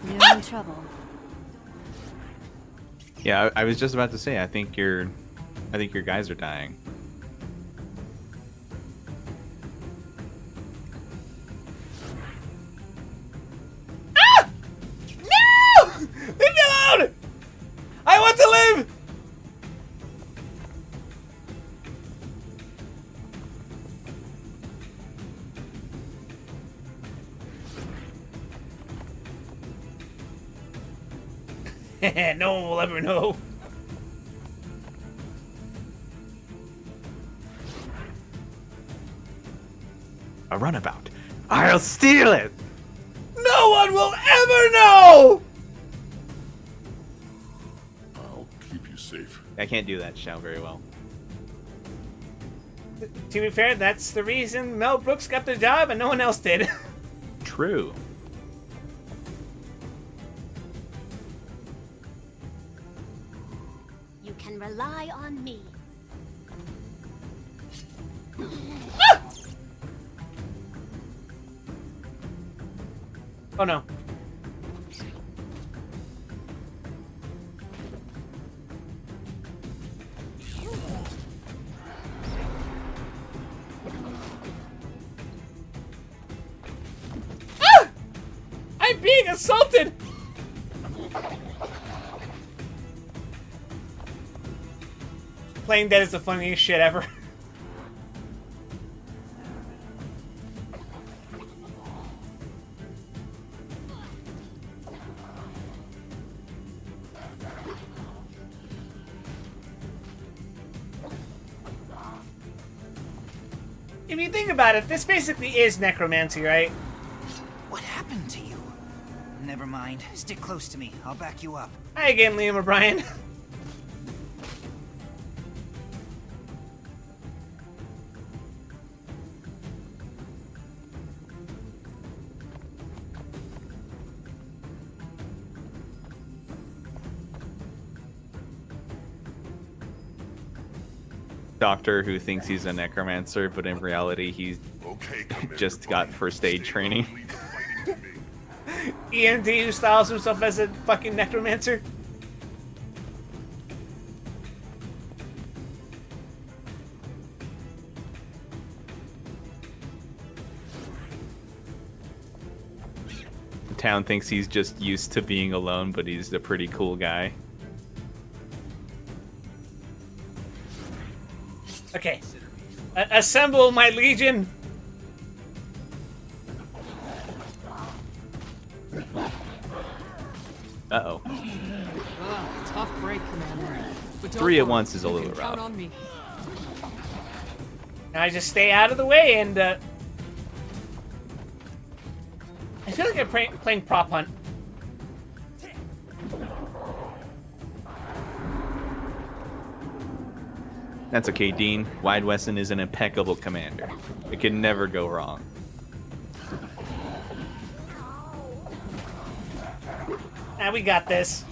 You're in trouble. Yeah, I was just about to say. I think your guys are dying. Ah! No! Leave me alone! I want to live. No one will ever know. A runabout. I'll steal it. No one will ever know. I'll keep you safe. I can't do that shout very well. To be fair, that's the reason Mel Brooks got the job and no one else did. True. You can rely on me. Oh no. Ah! I'm being assaulted! Playing dead is the funniest shit ever. If you think about it, this basically is necromancy, right? What happened to you? Never mind. Stick close to me. I'll back you up. Hi again, Liam O'Brien. Doctor who thinks he's a necromancer, but in reality he's just got first aid training. EMD who styles himself as a fucking necromancer. The town thinks he's just used to being alone, but he's a pretty cool guy. Okay. Assemble my legion. Uh-oh. Tough break, Commander. But don't 3 at worry, once is a you little can count rough. on me. Now I just stay out of the way and I feel like I'm playing prop hunt. That's okay, Dean. Wide Wesson is an impeccable commander. It can never go wrong. Ah, we got this.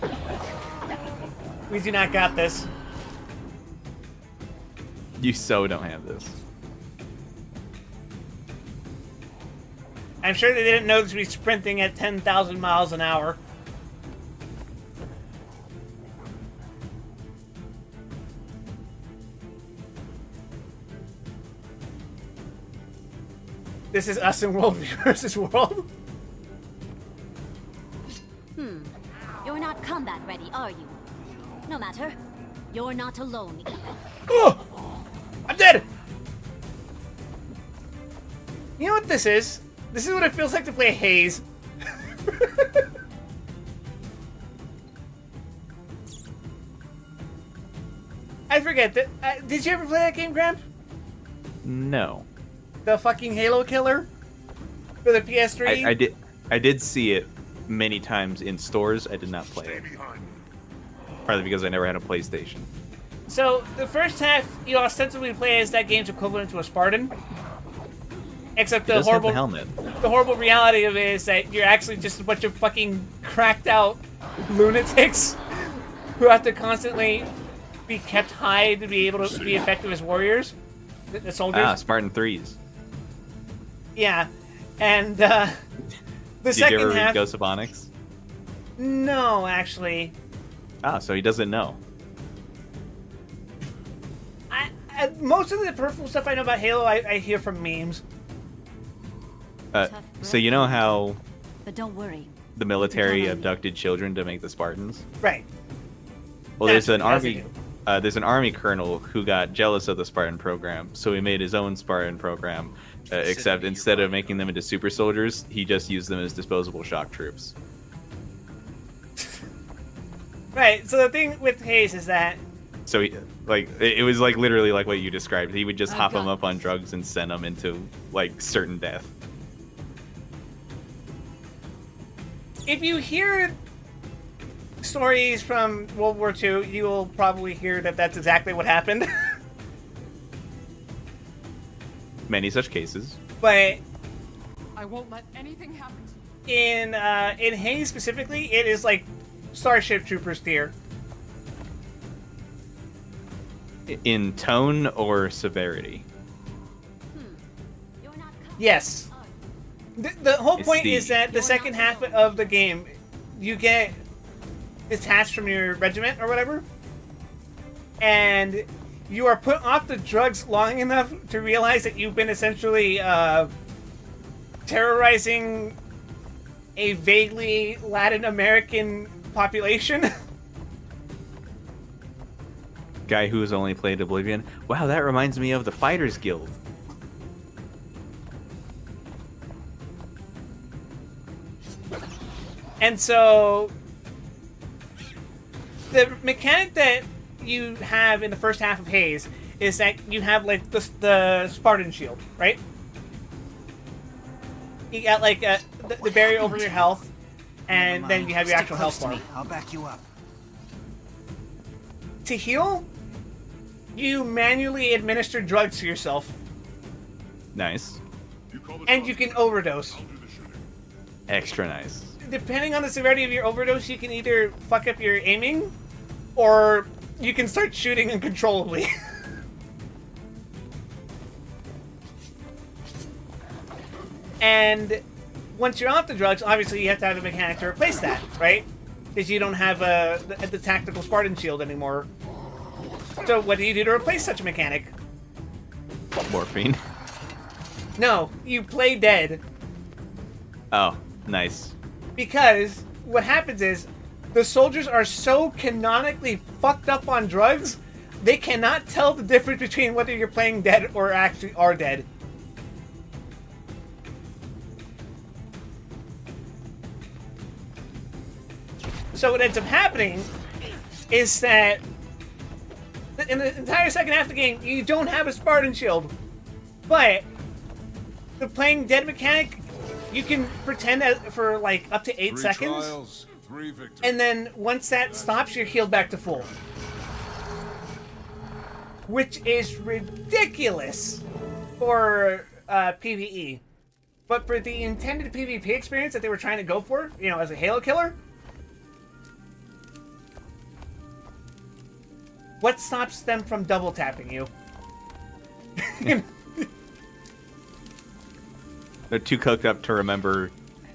We do not got this. You so don't have this. I'm sure they didn't notice me sprinting at 10,000 miles an hour. This is us in World versus World. You're not combat ready, are you? No matter. You're not alone, even. Oh! I'm dead! You know what this is? This is what it feels like to play Haze. I forget that. Did you ever play that game, Gramp? No. The fucking Halo killer for the PS3. I did see it many times in stores. I did not play it. Partly because I never had a PlayStation. So the first half, you ostensibly play as that game's equivalent to a Spartan. Except He the does have horrible, the helmet. the horrible reality of it is that you're actually just a bunch of fucking cracked out lunatics who have to constantly be kept high to be able to be effective as warriors, the soldiers. Ah, Spartan 3s. Yeah, and the Did second you ever half. read Ghost of Onyx? No, actually, Ah, so he doesn't know. most of the peripheral stuff I know about Halo, I hear from memes. So you know how But don't worry. the military abducted children to make the Spartans? Right. Well, there's an As they army. do. There's an army colonel who got jealous of the Spartan program, so he made his own Spartan program. Except instead of making them into super soldiers, he just used them as disposable shock troops. Right. So the thing with Hayes is that So he, like, it was like literally like what you described. He would just I hop got them up on drugs and send them into like certain death. if you hear stories from World War II, you will probably hear that that's exactly what happened. Many such cases. But I won't let anything happen to you. in Hayes specifically, it is like Starship Troopers tier. In tone or severity? Yes. The whole It's point the- is that the second half of the game, you get detached from your regiment or whatever, and you are put off the drugs long enough to realize that you've been essentially terrorizing a vaguely Latin American population. Guy who's only played Oblivion. Wow, that reminds me of the Fighters Guild. And so the mechanic that you have in the first half of Haze is that you have like the Spartan shield, right? You got like the barrier over your health, and then you have your Stick actual close health to bar. me. I'll back you up. To heal, you manually administer drugs to yourself, Nice. and you can overdose. Extra nice. Depending on the severity of your overdose, you can either fuck up your aiming, or you can start shooting uncontrollably. And once you're off the drugs, obviously you have to have a mechanic to replace that, right? Because you don't have the tactical Spartan shield anymore. So what do you do to replace such a mechanic? Morphine. No, you play dead. Oh, nice. Because what happens is the soldiers are so canonically fucked up on drugs, they cannot tell the difference between whether you're playing dead or actually are dead. So what ends up happening is that in the entire second half of the game, you don't have a Spartan shield. But the playing dead mechanic, you can pretend that for like up to 8 seconds. Trials, 3 victories. And then once that stops, you're healed back to full. Which is ridiculous for PvE. But for the intended PvP experience that they were trying to go for, you know, as a Halo killer, what stops them from double tapping you? They're too coked up to remember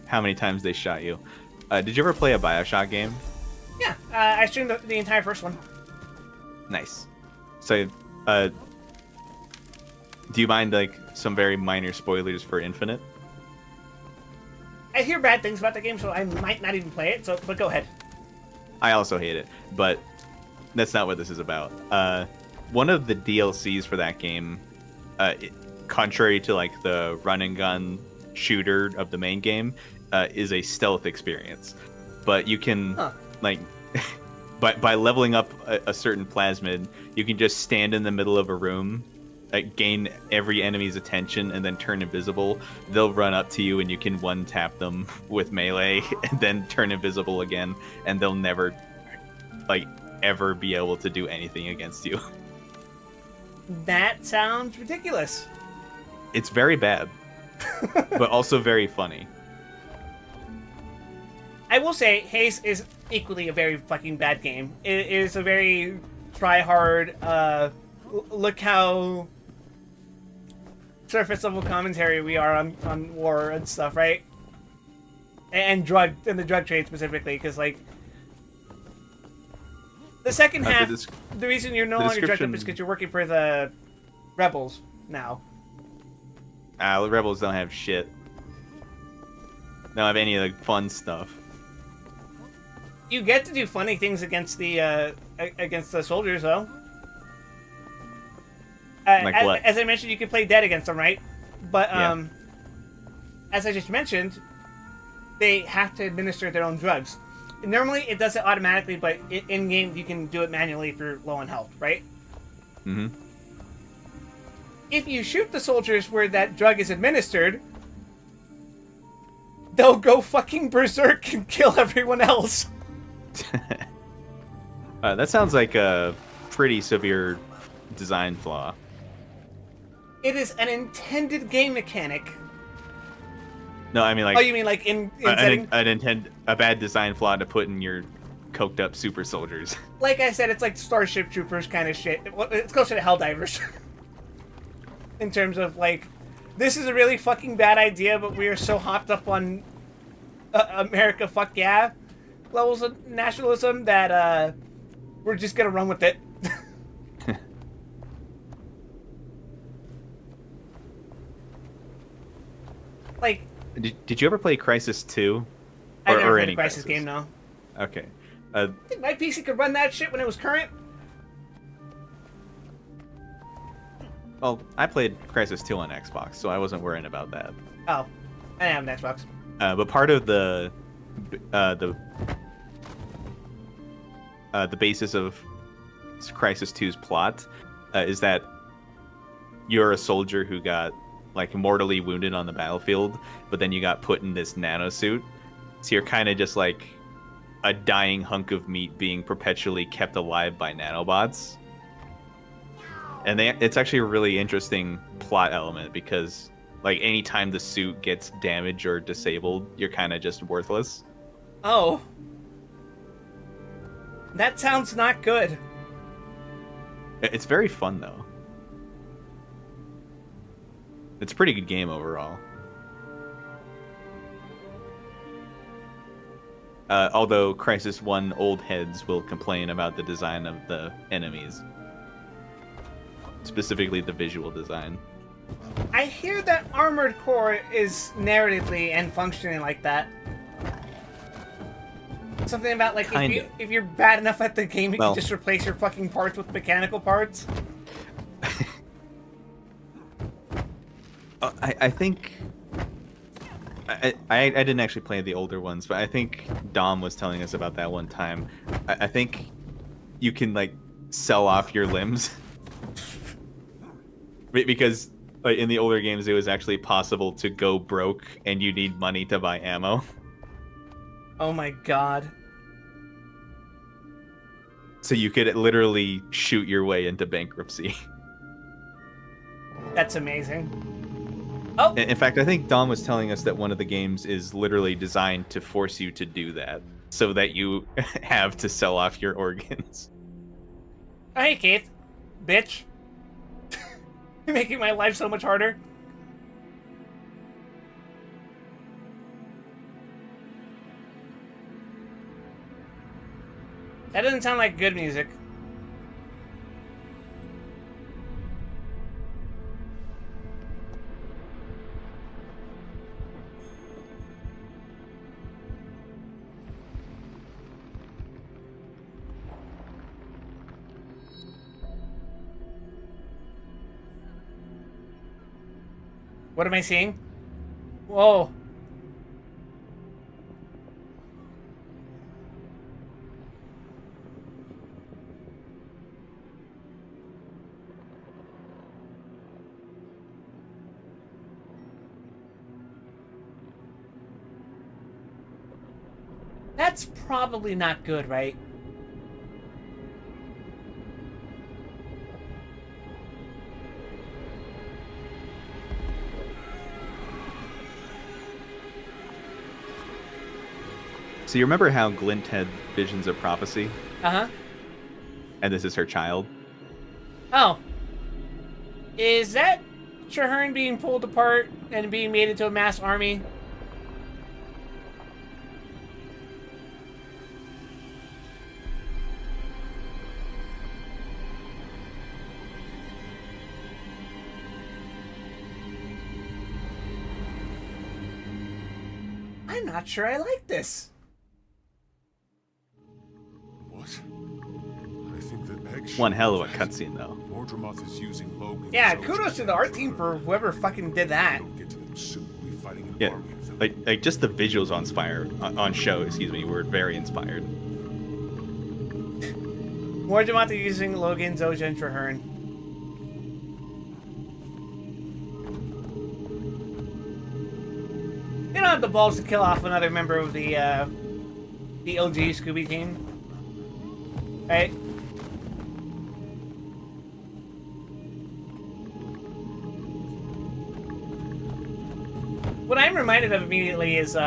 how many times they shot you. Did you ever play a Bioshock game? Yeah, I streamed the entire first one. Nice. So, do you mind like some very minor spoilers for Infinite? I hear bad things about the game, so I might not even play it. So, but go ahead. I also hate it, but that's not what this is about. One of the DLCs for that game, contrary to like the run and gun shooter of the main game, is a stealth experience. But you can like, by leveling up a certain plasmid, you can just stand in the middle of a room, gain every enemy's attention, and then turn invisible. They'll run up to you, and you can one tap them with melee, and then turn invisible again, and they'll never like ever be able to do anything against you. That sounds ridiculous. It's very bad, but also very funny. I will say, Haze is equally a very fucking bad game. It is a very try-hard, look how surface-level commentary we are on war and stuff, right? And the drug trade specifically, because, like, the second half, the reason you're no longer drugged up is because you're working for the rebels now. The rebels don't have shit. They don't have any of the fun stuff. You get to do funny things against the soldiers, though. Like what? As I mentioned, you can play dead against them, right? But Yeah. as I just mentioned, they have to administer their own drugs. Normally, it does it automatically, but in game you can do it manually if you're low on health, right? Mm-hmm. If you shoot the soldiers where that drug is administered, they'll go fucking berserk and kill everyone else. That sounds like a pretty severe design flaw. It is an intended game mechanic. No, I mean like. Oh, you mean like in setting? A bad design flaw to put in your coked up super soldiers. Like I said, it's like Starship Troopers kind of shit. It's closer to Helldivers. In terms of like, this is a really fucking bad idea, but we are so hopped up on America, fuck yeah, levels of nationalism that we're just gonna run with it. Like, did you ever play Crisis 2? I never or played any a Crisis game, no. Okay. I think my PC could run that shit when it was current. Well, I played Crisis 2 on Xbox, so I wasn't worrying about that. Oh, I didn't have an Xbox. But part of the basis of Crisis 2's plot is that you're a soldier who got like mortally wounded on the battlefield, but then you got put in this nanosuit, so you're kind of just like a dying hunk of meat being perpetually kept alive by nanobots. And it's actually a really interesting plot element because, like, anytime the suit gets damaged or disabled, you're kind of just worthless. Oh. That sounds not good. It's very fun, though. It's a pretty good game overall. Although Crisis 1 old heads will complain about the design of the enemies. Specifically the visual design. I hear that Armored Core is narratively and functioning like that. Something about like if you're bad enough at the game, you can just replace your fucking parts with mechanical parts. I think I didn't actually play the older ones, but I think Dom was telling us about that one time. I think you can like sell off your limbs. Because like, in the older games, it was actually possible to go broke, and you need money to buy ammo. Oh my god. So you could literally shoot your way into bankruptcy. That's amazing. Oh! In fact, I think Dom was telling us that one of the games is literally designed to force you to do that, so that you have to sell off your organs. Oh, hey, Keith. Bitch. You're making my life so much harder. That doesn't sound like good music. What am I seeing? Whoa. That's probably not good, right? So you remember how Glint had visions of prophecy? Uh-huh. And this is her child? Oh. Is that Traherne being pulled apart and being made into a mass army? I'm not sure I like this. What? I think that egg. One hell of a cutscene, though. Mordremoth is using Logan. Yeah, kudos to the art team for whoever fucking did that. Yeah, like just the visuals on show, excuse me, were very inspired. Mordremoth using Logan, Zoja, and Traherne. They don't have the balls to kill off another member of the OG Scooby team, right? What I'm reminded of immediately is, do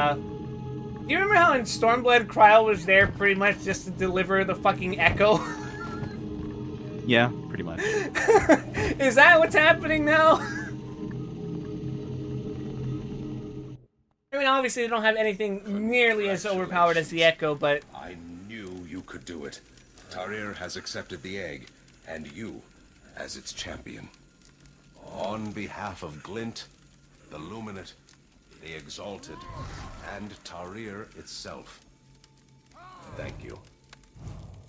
you remember how in Stormblood Kryl was there pretty much just to deliver the fucking echo? Yeah, pretty much. Is that what's happening now? I mean, obviously they don't have anything nearly as overpowered as the Echo, but... I knew you could do it. Tarir has accepted the egg, and you as its champion. On behalf of Glint, the Luminate, the Exalted, and Tarir itself, thank you.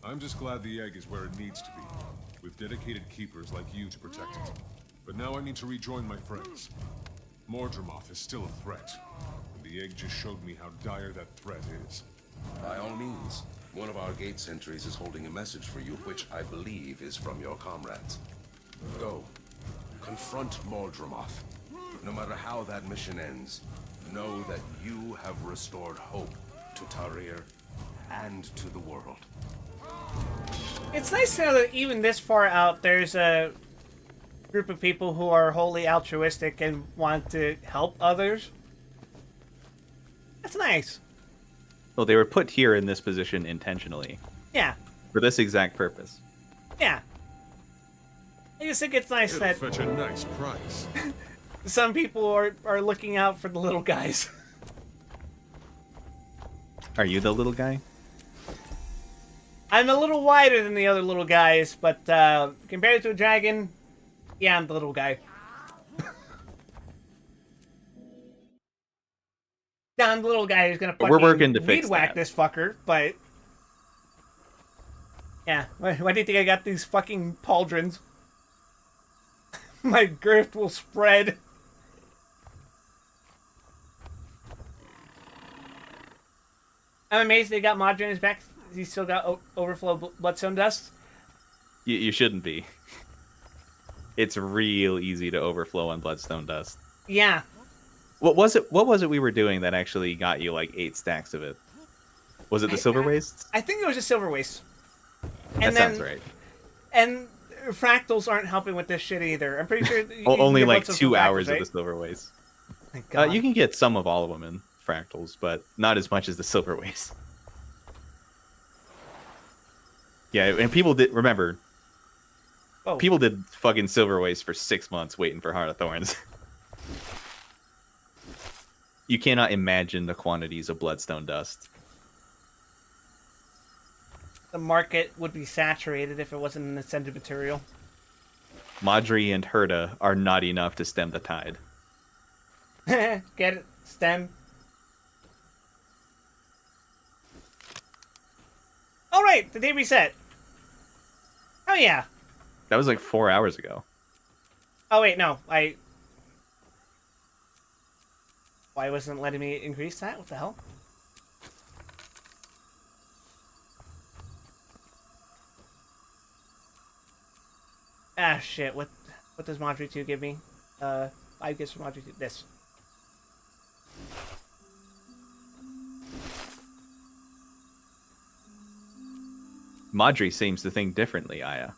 I'm just glad the egg is where it needs to be, with dedicated keepers like you to protect it. But now I need to rejoin my friends. Mordremoth is still a threat, and the egg just showed me how dire that threat is. By all means, one of our gate sentries is holding a message for you, which I believe is from your comrades. Go. Confront Mordremoth. No matter how that mission ends, know that you have restored hope to Tarir and to the world. It's nice to know that even this far out, there's a group of people who are wholly altruistic and want to help others. That's nice. Well, they were put here in this position intentionally. Yeah. For this exact purpose. Yeah. I just think it's nice It'll that fetch a nice price. some people are looking out for the little guys. Are you the little guy? I'm a little wider than the other little guys, but compared to a dragon, yeah, I'm the little guy. Yeah, I'm the little guy who's gonna fucking We're working to weed fix whack that. this fucker, but yeah, why do you think I got these fucking pauldrons? My girth will spread. I'm amazed they got Madra in his back. He's still got overflow bloodstone dust. You shouldn't be. It's real easy to overflow on bloodstone dust. Yeah. What was it we were doing that actually got you like 8 stacks of it? Was it the silver wastes? I think it was a silver waste. That sounds right. And fractals aren't helping with this shit either. I'm pretty sure. Only you like get 2 fractals, hours right? of the silver waste. Thank God. You can get some of all of them in fractals, but not as much as the silver waste. Yeah, and people did remember. Oh. People did fucking silver waste for 6 months waiting for Heart of Thorns. You cannot imagine the quantities of bloodstone dust. The market would be saturated if it wasn't an incentive material. Madri and Herda are not enough to stem the tide. Get it? Stem. All right, the day reset. Oh yeah. That was like 4 hours ago. Oh wait, no, Why wasn't it letting me increase that? What the hell? Ah shit! What does Madri 2 give me? 5 gifts from Madri 2. This. Madri seems to think differently, Aya.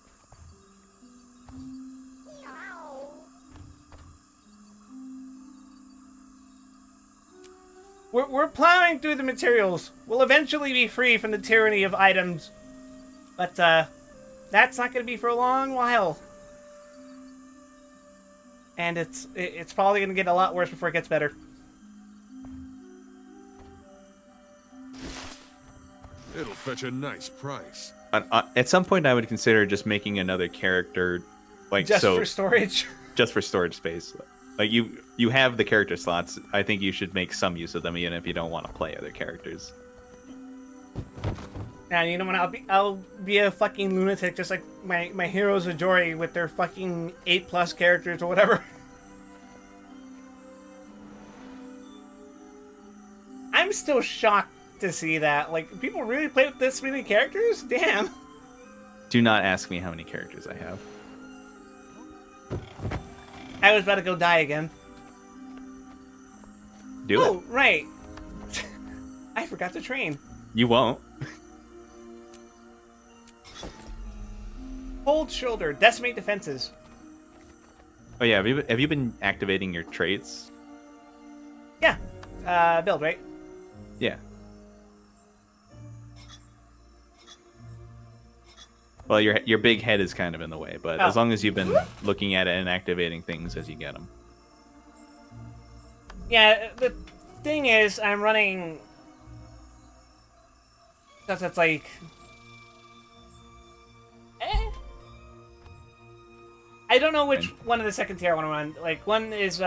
we're plowing through the materials. We'll eventually be free from the tyranny of items, but that's not going to be for a long while. And it's probably going to get a lot worse before it gets better. It'll fetch a nice price. At some point, I would consider just making another character, like just for storage. Just for storage space. Like you have the character slots. I think you should make some use of them, even if you don't want to play other characters. Now you know what? I'll be a fucking lunatic, just like my heroes of Jory with their fucking 8+ characters or whatever. I'm still shocked to see that. Like, people really play with this many characters? Damn. Do not ask me how many characters I have. I was about to go die again. Do it. Oh, right. I forgot the train. You won't. Hold shoulder. Decimate defenses. Oh yeah, have you been activating your traits? Yeah. Build, right? Yeah. Well, your big head is kind of in the way, but as long as you've been looking at it and activating things as you get them. Yeah, the thing is, I'm running stuff that's like... I don't know which one of the second tier I want to run. Like, one is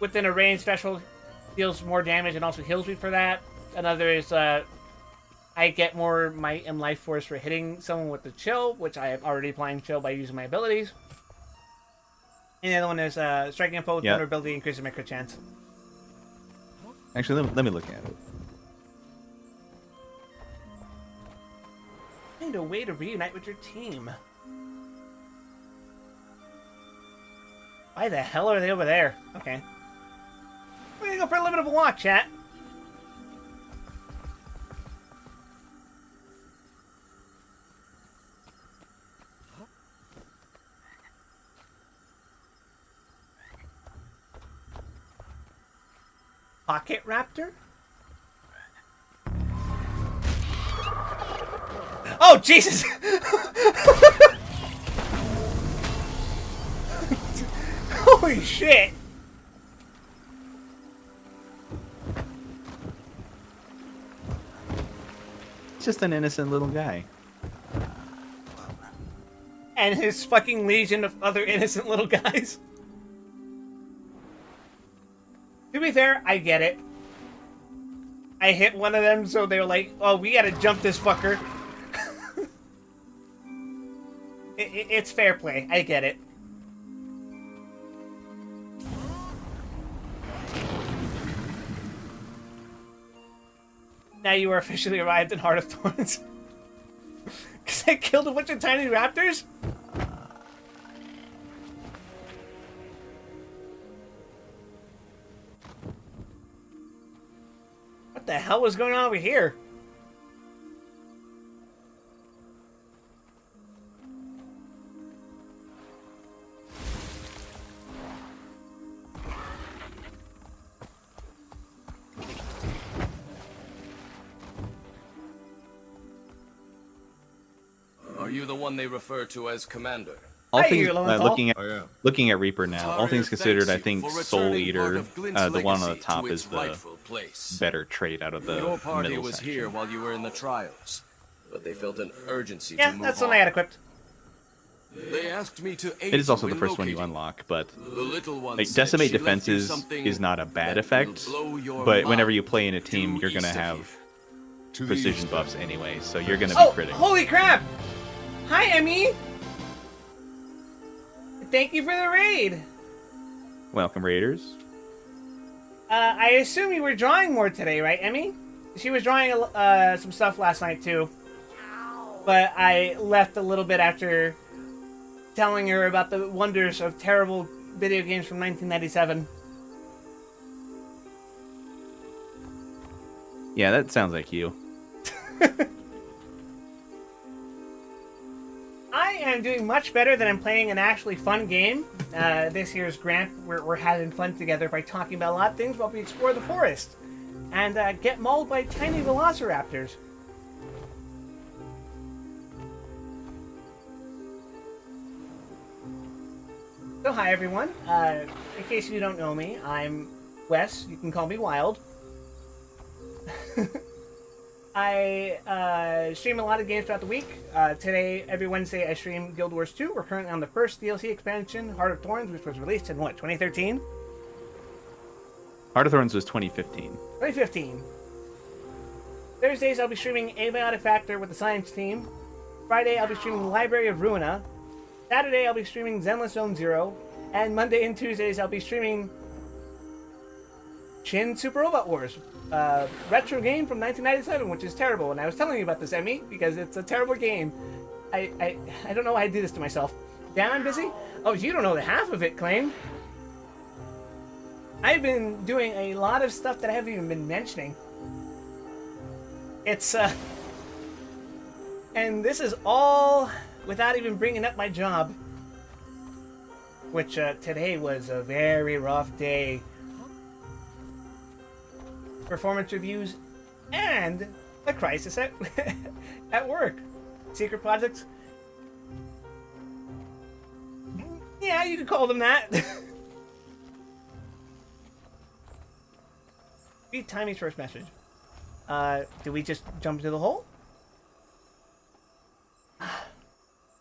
within a range special, deals more damage and also heals me for that. Another is I get more might and life force for hitting someone with the chill, which I am already applying chill by using my abilities. And the other one is striking a foe with vulnerability increases my crit chance. Actually, let me look at it. Find a way to reunite with your team. Why the hell are they over there? Okay. We're gonna go for a little bit of a walk, chat. Pocket Raptor? Oh, Jesus! Holy shit! It's just an innocent little guy. And his fucking legion of other innocent little guys. To be fair, I get it. I hit one of them, so they were like, oh, we gotta jump this fucker. It's fair play. I get it. Now you are officially arrived in Heart of Thorns. Because I killed a bunch of tiny raptors? What the hell was going on over here? Are you the one they refer to as Commander? All things looking at Reaper now. All things considered, I think Soul Eater, the one on the top, is the better trait out of the Your party middle was section. here while you were in the trials, but they felt an urgency Yeah, to move that's on. one I had equipped. They asked me to aid It is also you the in first one you locating. unlock, but The little one like said Decimate she left you Defenses something is not a bad that effect, will blow your but whenever mind. you play in a team, you're gonna east of have To the precision east. buffs anyway, so you're gonna Oh, be critical. holy crap! Hi, Emmy! Thank you for the raid! Welcome, Raiders. I assume you were drawing more today, right, Emmy? She was drawing some stuff last night, too. But I left a little bit after telling her about the wonders of terrible video games from 1997. Yeah, that sounds like you. I am doing much better than I'm playing an actually fun game. This year's Grant, we're having fun together by talking about a lot of things while we explore the forest and get mauled by tiny velociraptors. So hi everyone. In case you don't know me, I'm Wes. You can call me Wild. I stream a lot of games throughout the week. Today, every Wednesday, I stream Guild Wars 2. We're currently on the first DLC expansion, Heart of Thorns, which was released in, what, 2013? Heart of Thorns was 2015. 2015. Thursdays, I'll be streaming Abiotic Factor with the science team. Friday, I'll be streaming Library of Ruina. Saturday, I'll be streaming Zenless Zone Zero. And Monday and Tuesdays, I'll be streaming Shin Super Robot Wars. Retro game from 1997, which is terrible. And I was telling you about this, Emmy, because it's a terrible game. I don't know why I do this to myself. Damn, I'm busy? Oh, you don't know the half of it, Claim. I've been doing a lot of stuff that I haven't even been mentioning. It's, and this is all without even bringing up my job. Which, today was a very rough day. Performance reviews, and a crisis at, at work. Secret projects. Yeah, you could call them that. Read Timmy's first message. Did we just jump into the hole?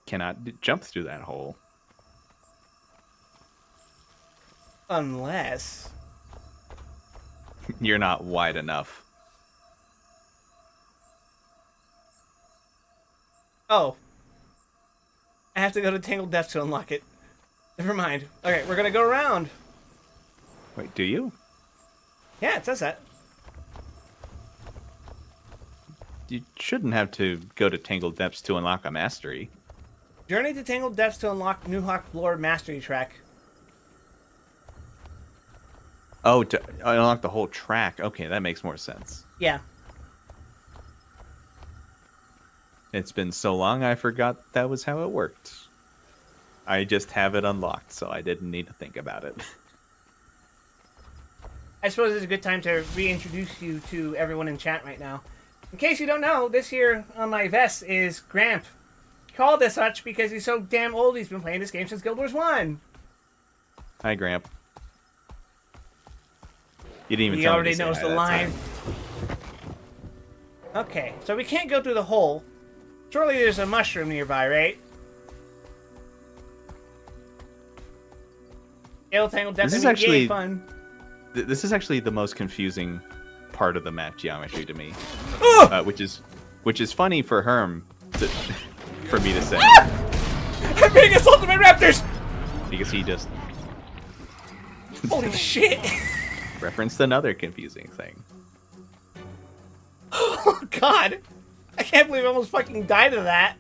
Cannot jump through that hole. Unless... You're not wide enough. Oh. I have to go to Tangled Depths to unlock it. Never mind. Okay, we're gonna go around. Wait, do you? Yeah, it says that. You shouldn't have to go to Tangled Depths to unlock a mastery. Journey to Tangled Depths to unlock New Hawk Lore Mastery Track. Oh, to unlock the whole track. Okay, that makes more sense. Yeah. It's been so long I forgot that was how it worked. I just have it unlocked, so I didn't need to think about it. I suppose it's a good time to reintroduce you to everyone in chat right now. In case you don't know, this here on my vest is Gramp. Called as such because he's so damn old he's been playing this game since Guild Wars 1. Hi, Gramp. You didn't even He tell me already to say knows hi the that line. time. Okay, so we can't go through the hole. Surely there's a mushroom nearby, right? Gale Tangled Depth. This is actually fun. This is actually the most confusing part of the map geometry to me, which is funny for Herm for me to say. I'm being assaulted by raptors. Because he just Holy shit! referenced another confusing thing. Oh god! I can't believe I almost fucking died of that.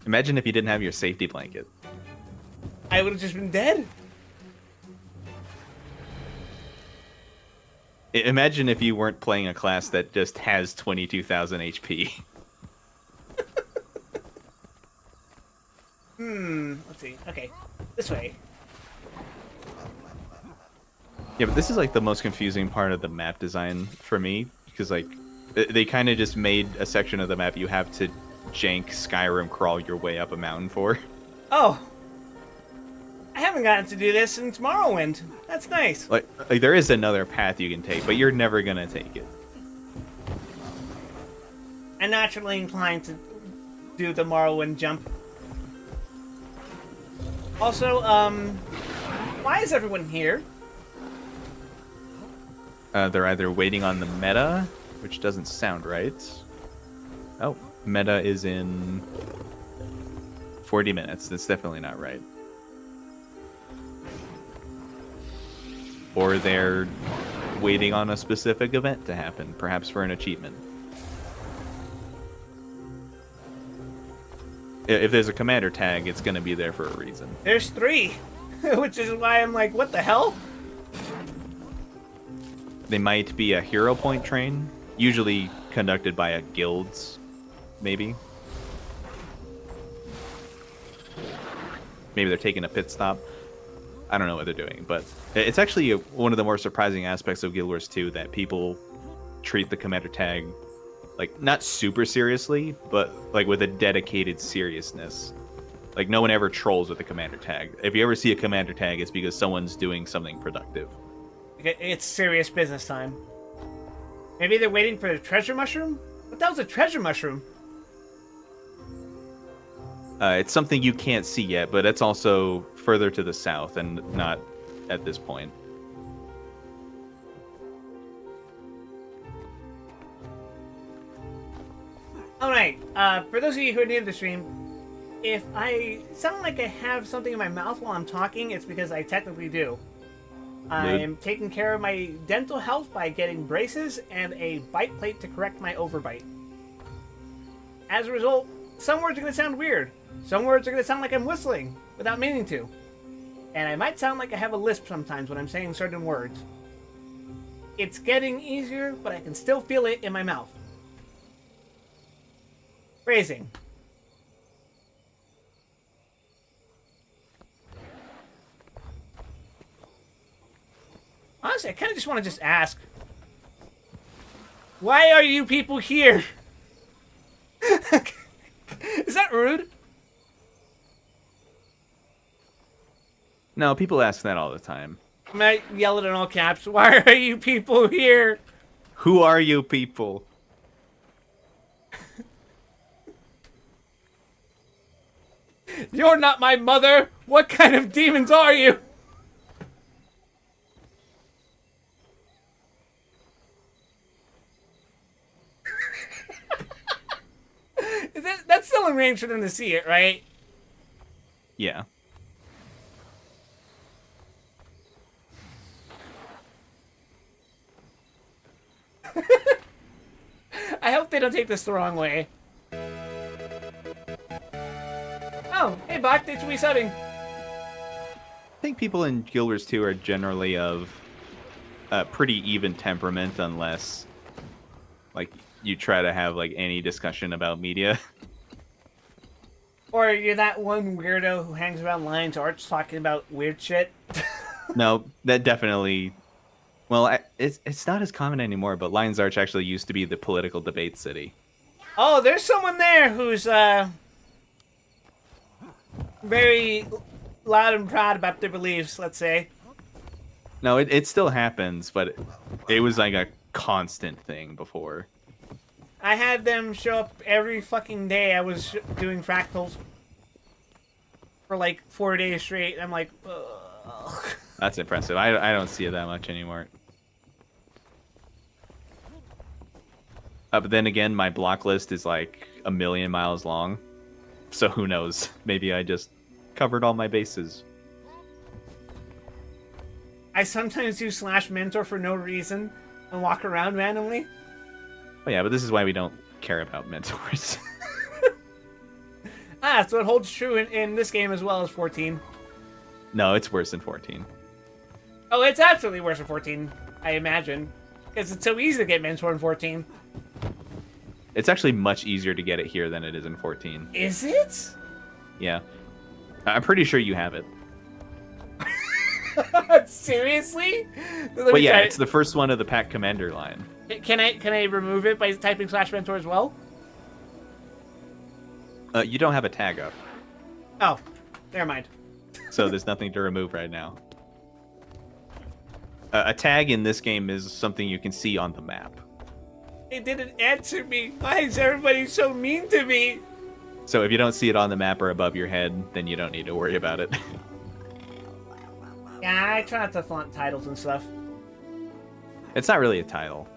Imagine if you didn't have your safety blanket. I would have just been dead. Imagine if you weren't playing a class that just has 22,000 HP. Let's see. Okay, this way. Yeah, but this is like the most confusing part of the map design for me, because like they kind of just made a section of the map you have to jank Skyrim crawl your way up a mountain for. Oh, I haven't gotten to do this since Morrowind. That's nice. Like there is another path you can take, but you're never gonna take it. I'm naturally inclined to do the Morrowind jump. Also, why is everyone here? They're either waiting on the meta, which doesn't sound right. Oh, meta is in 40 minutes. That's definitely not right. Or they're waiting on a specific event to happen, perhaps for an achievement. If there's a commander tag, it's going to be there for a reason. There's 3, which is why I'm like, what the hell? They might be a hero point train, usually conducted by a guilds, maybe. maybe they're taking a pit stop. I don't know what they're doing, but it's actually one of the more surprising aspects of Guild Wars 2 that people treat the commander tag like not super seriously, but like with a dedicated seriousness. Like no one ever trolls with the commander tag. If you ever see a commander tag, it's because someone's doing something productive. It's serious business time. Maybe they're waiting for a treasure mushroom? What the hell's a treasure mushroom? It's something you can't see yet, but it's also further to the south and not at this point. Alright, for those of you who are new to the stream, if I sound like I have something in my mouth while I'm talking, it's because I technically do. I'm taking care of my dental health by getting braces and a bite plate to correct my overbite. As a result, some words are going to sound weird. Some words are going to sound like I'm whistling without meaning to. And I might sound like I have a lisp sometimes when I'm saying certain words. It's getting easier, but I can still feel it in my mouth. Phrasing. Honestly, I kind of just want to just ask. Why are you people here? Is that rude? No, people ask that all the time. I might yell it in all caps. Why are you people here? Who are you people? You're not my mother. What kind of demons are you? That's still in range for them to see it, right? Yeah. I hope they don't take this the wrong way. Oh, hey Bach, thanks for resubbing. I think people in Guild Wars 2 are generally of pretty even temperament unless like you try to have like any discussion about media. Or you're that one weirdo who hangs around Lions Arch talking about weird shit. No, that definitely... Well, it's not as common anymore, but Lions Arch actually used to be the political debate city. Oh, there's someone there who's very loud and proud about their beliefs, let's say. No, it still happens, but it was like a constant thing before. I had them show up every fucking day. I was doing fractals for like 4 days straight. I'm like, ugh. That's impressive. I don't see it that much anymore. But then again, my block list is like 1,000,000 miles long. So who knows? Maybe I just covered all my bases. I sometimes do slash mentor for no reason and walk around randomly. Oh yeah, but this is why we don't care about mentors. So it holds true in this game as well as 14. No, it's worse than 14. Oh, it's absolutely worse than 14, I imagine. Because it's so easy to get mentor in 14. It's actually much easier to get it here than it is in 14. Is it? Yeah. I'm pretty sure you have it. Seriously? But yeah, it's the first one of the pack commander line. Can I remove it by typing slash mentor as well? You don't have a tag up. Oh, never mind. So there's nothing to remove right now. A tag in this game is something you can see on the map. It didn't answer me. Why is everybody so mean to me? So if you don't see it on the map or above your head, then you don't need to worry about it. Yeah, I try not to flaunt titles and stuff. It's not really a title.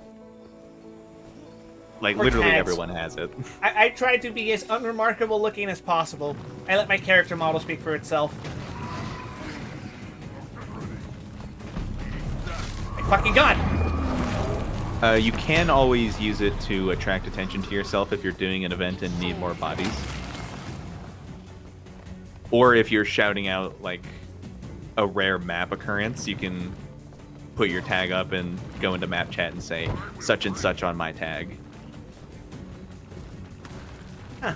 Like, Or literally tags. everyone has it. I try to be as unremarkable looking as possible. I let my character model speak for itself. My fucking god! You can always use it to attract attention to yourself if you're doing an event and need more bodies. Or if you're shouting out, like, a rare map occurrence, you can put your tag up and go into map chat and say, such and such on my tag. Huh.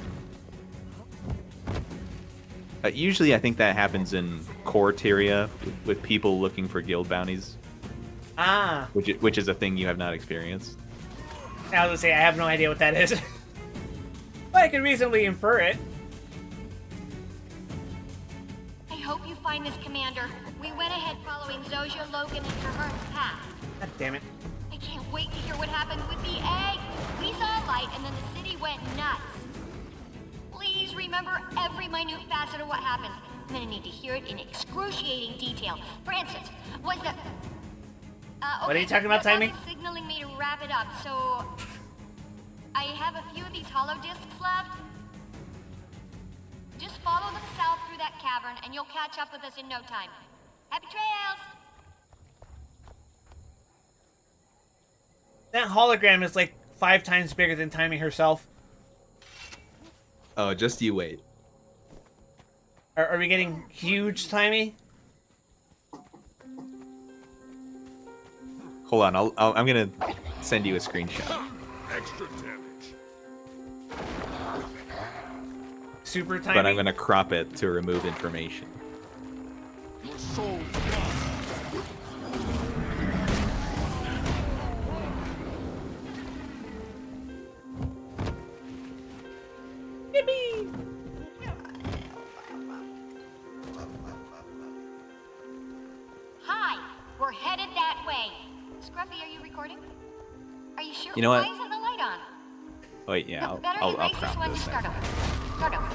Usually, I think that happens in core Tyria with people looking for guild bounties. Ah. Which is a thing you have not experienced. I was gonna say, I have no idea what that is. But I can reasonably infer it. I hope you find this, Commander. We went ahead following Zojia, Logan, and Traverne's path. God damn it. I can't wait to hear what happened with the egg. We saw a light and then the city went nuts. Please remember every minute facet of what happened. I'm gonna need to hear it in excruciating detail. For instance, was the... What are you talking about, timing? Signaling me to wrap it up, so... I have a few of these hollow discs left. Just follow them south through that cavern and you'll catch up with us in no time. Happy trails! That hologram is like 5 times bigger than Timing herself. Oh, just you wait. Are we getting huge Timing? Hold on, I'm gonna send you a screenshot. Extra damage. Super Timing? But I'm gonna crop it to remove information. Your soul Yippee! Hi, we're headed that way. Scruffy, are you recording? Are you sure? You know what? Why isn't the light on? Wait, yeah, No, better I'll erase this crop one to this. start over. Start over.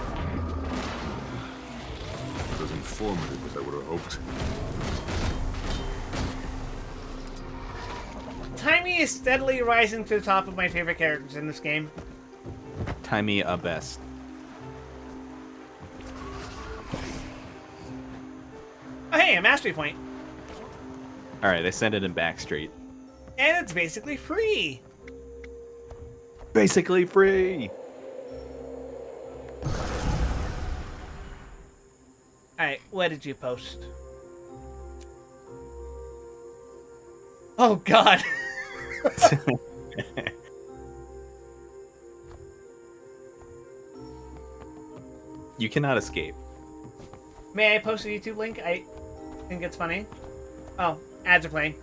not as informative as I would have hoped. Timing is steadily rising to the top of my favorite characters in this game. Timey best. Oh hey, a mastery point. Alright, they sent it in Backstreet. And it's basically free. Basically free! Alright, what did you post? Oh god. You cannot escape. May I post a YouTube link? I think it's funny. Oh, ads are playing.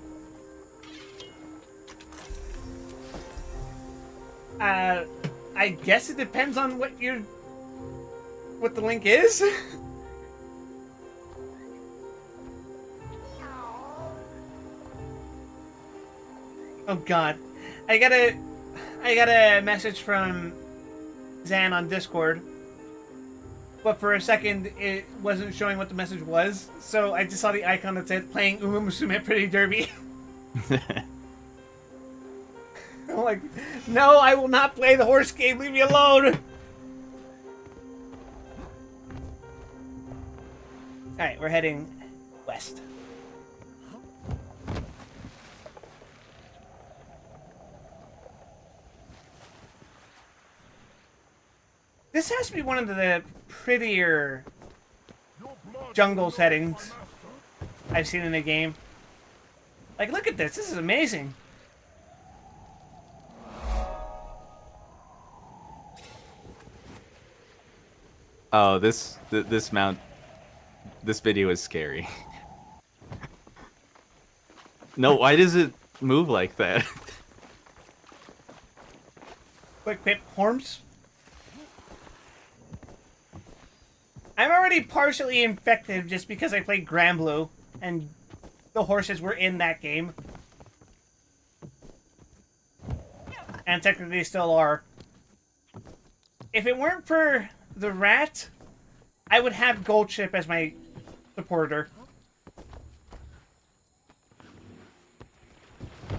I guess it depends on what the link is. Oh god. I got a message from Zan on Discord. But for a second, it wasn't showing what the message was, so I just saw the icon that said playing Uma Musume Pretty Derby. I'm like, no, I will not play the horse game, leave me alone! Alright, we're heading west. This has to be one of the prettier jungle settings I've seen in a game. Like, look at this. This is amazing. Oh, this video is scary. No, why does it move like that? Quick pip, Horms. I'm already partially infected just because I played Granblue and the horses were in that game. And technically still are. If it weren't for the rat, I would have Goldship as my supporter.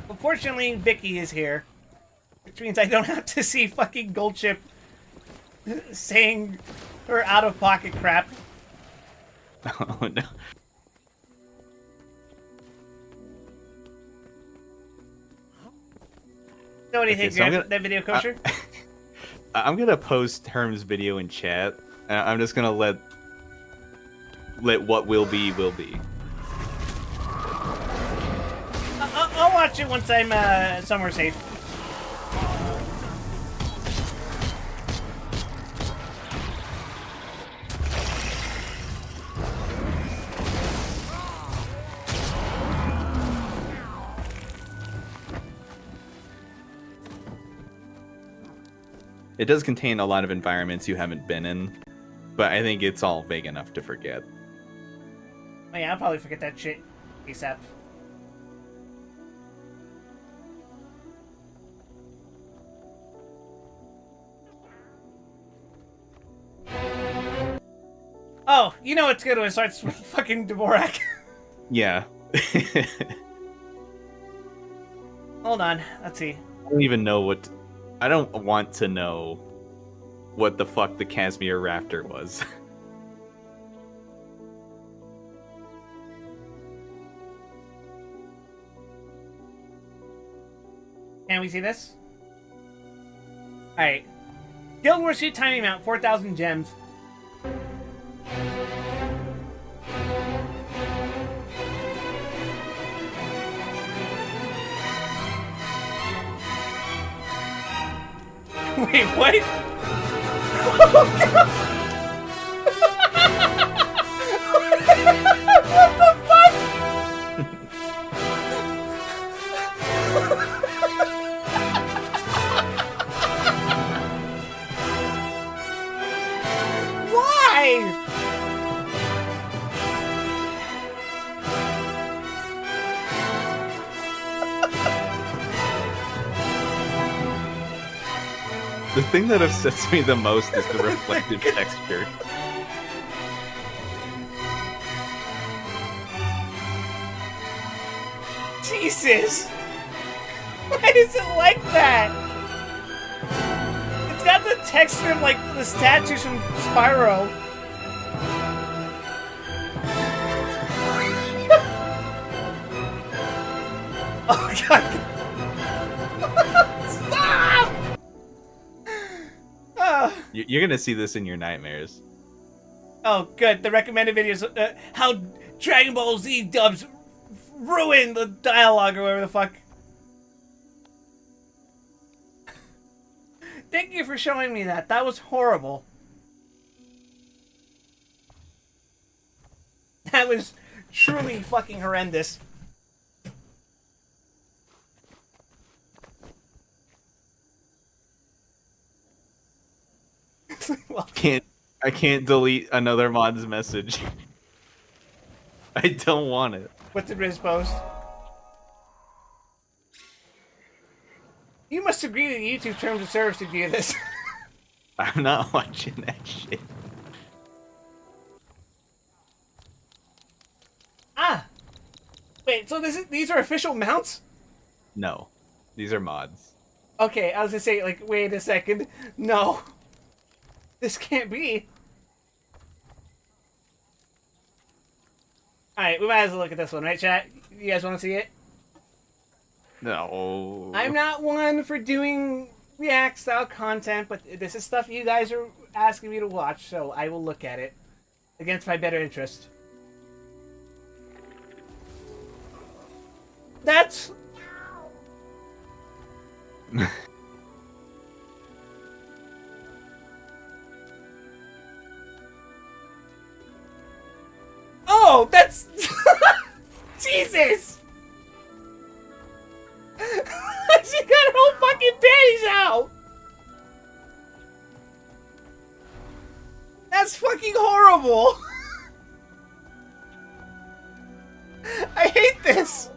Unfortunately, Vicky is here. Which means I don't have to see fucking Goldship saying her out-of-pocket crap. Oh no. So what do you think, so I'm gonna- that video, Kosher? I'm gonna post Herm's video in chat. I'm just gonna let what will be will be. I'll watch it once I'm somewhere safe. It does contain a lot of environments you haven't been in, but I think it's all vague enough to forget. Oh yeah, I'll probably forget that shit ASAP. Oh, you know it's good when it starts with fucking Dvorak. Yeah. Hold on, let's see. I don't even know what... I don't want to know what the fuck the Casimir Raptor was. Can we see this? Alright. Guild War Suit Timing Mount, 4,000 gems. Wait, what? Oh, God. What the fuck? Why? The thing that upsets me the most is the reflective texture. Jesus! Why is it like that? It's got the texture of like the statues from Spyro. Oh God! Stop! You're gonna see this in your nightmares. Oh, good. The recommended videos, how Dragon Ball Z dubs ruin the dialogue or whatever the fuck. Thank you for showing me that. That was horrible. That was truly fucking horrendous. Well, I can't delete another mod's message. I don't want it. what did Riz post? You must agree to YouTube terms of service to view this. I'm not watching that shit. Ah! Wait, so these are official mounts? No. These are mods. Okay, I was gonna say, like, wait a second. No. This can't be. Alright, we might as well look at this one, right, chat? You guys want to see it? No. I'm not one for doing React-style content, but this is stuff you guys are asking me to watch, so I will look at it against my better interest. That's... Oh, that's... Jesus! She got her whole fucking panties out! That's fucking horrible! I hate this!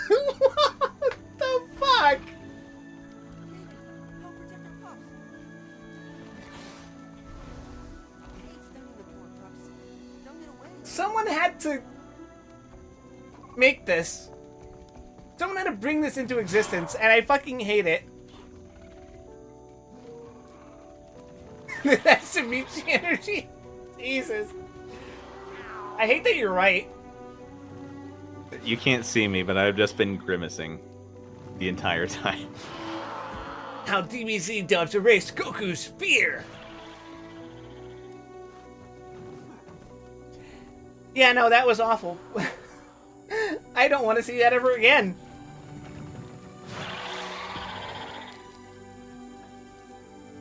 What the fuck? Someone had to make this. Someone had to bring this into existence, and I fucking hate it. That's Samichi energy. Jesus. I hate that you're right. You can't see me, but I've just been grimacing the entire time. How DBZ dubs erased Goku's fear. Yeah, no, that was awful. I don't want to see that ever again.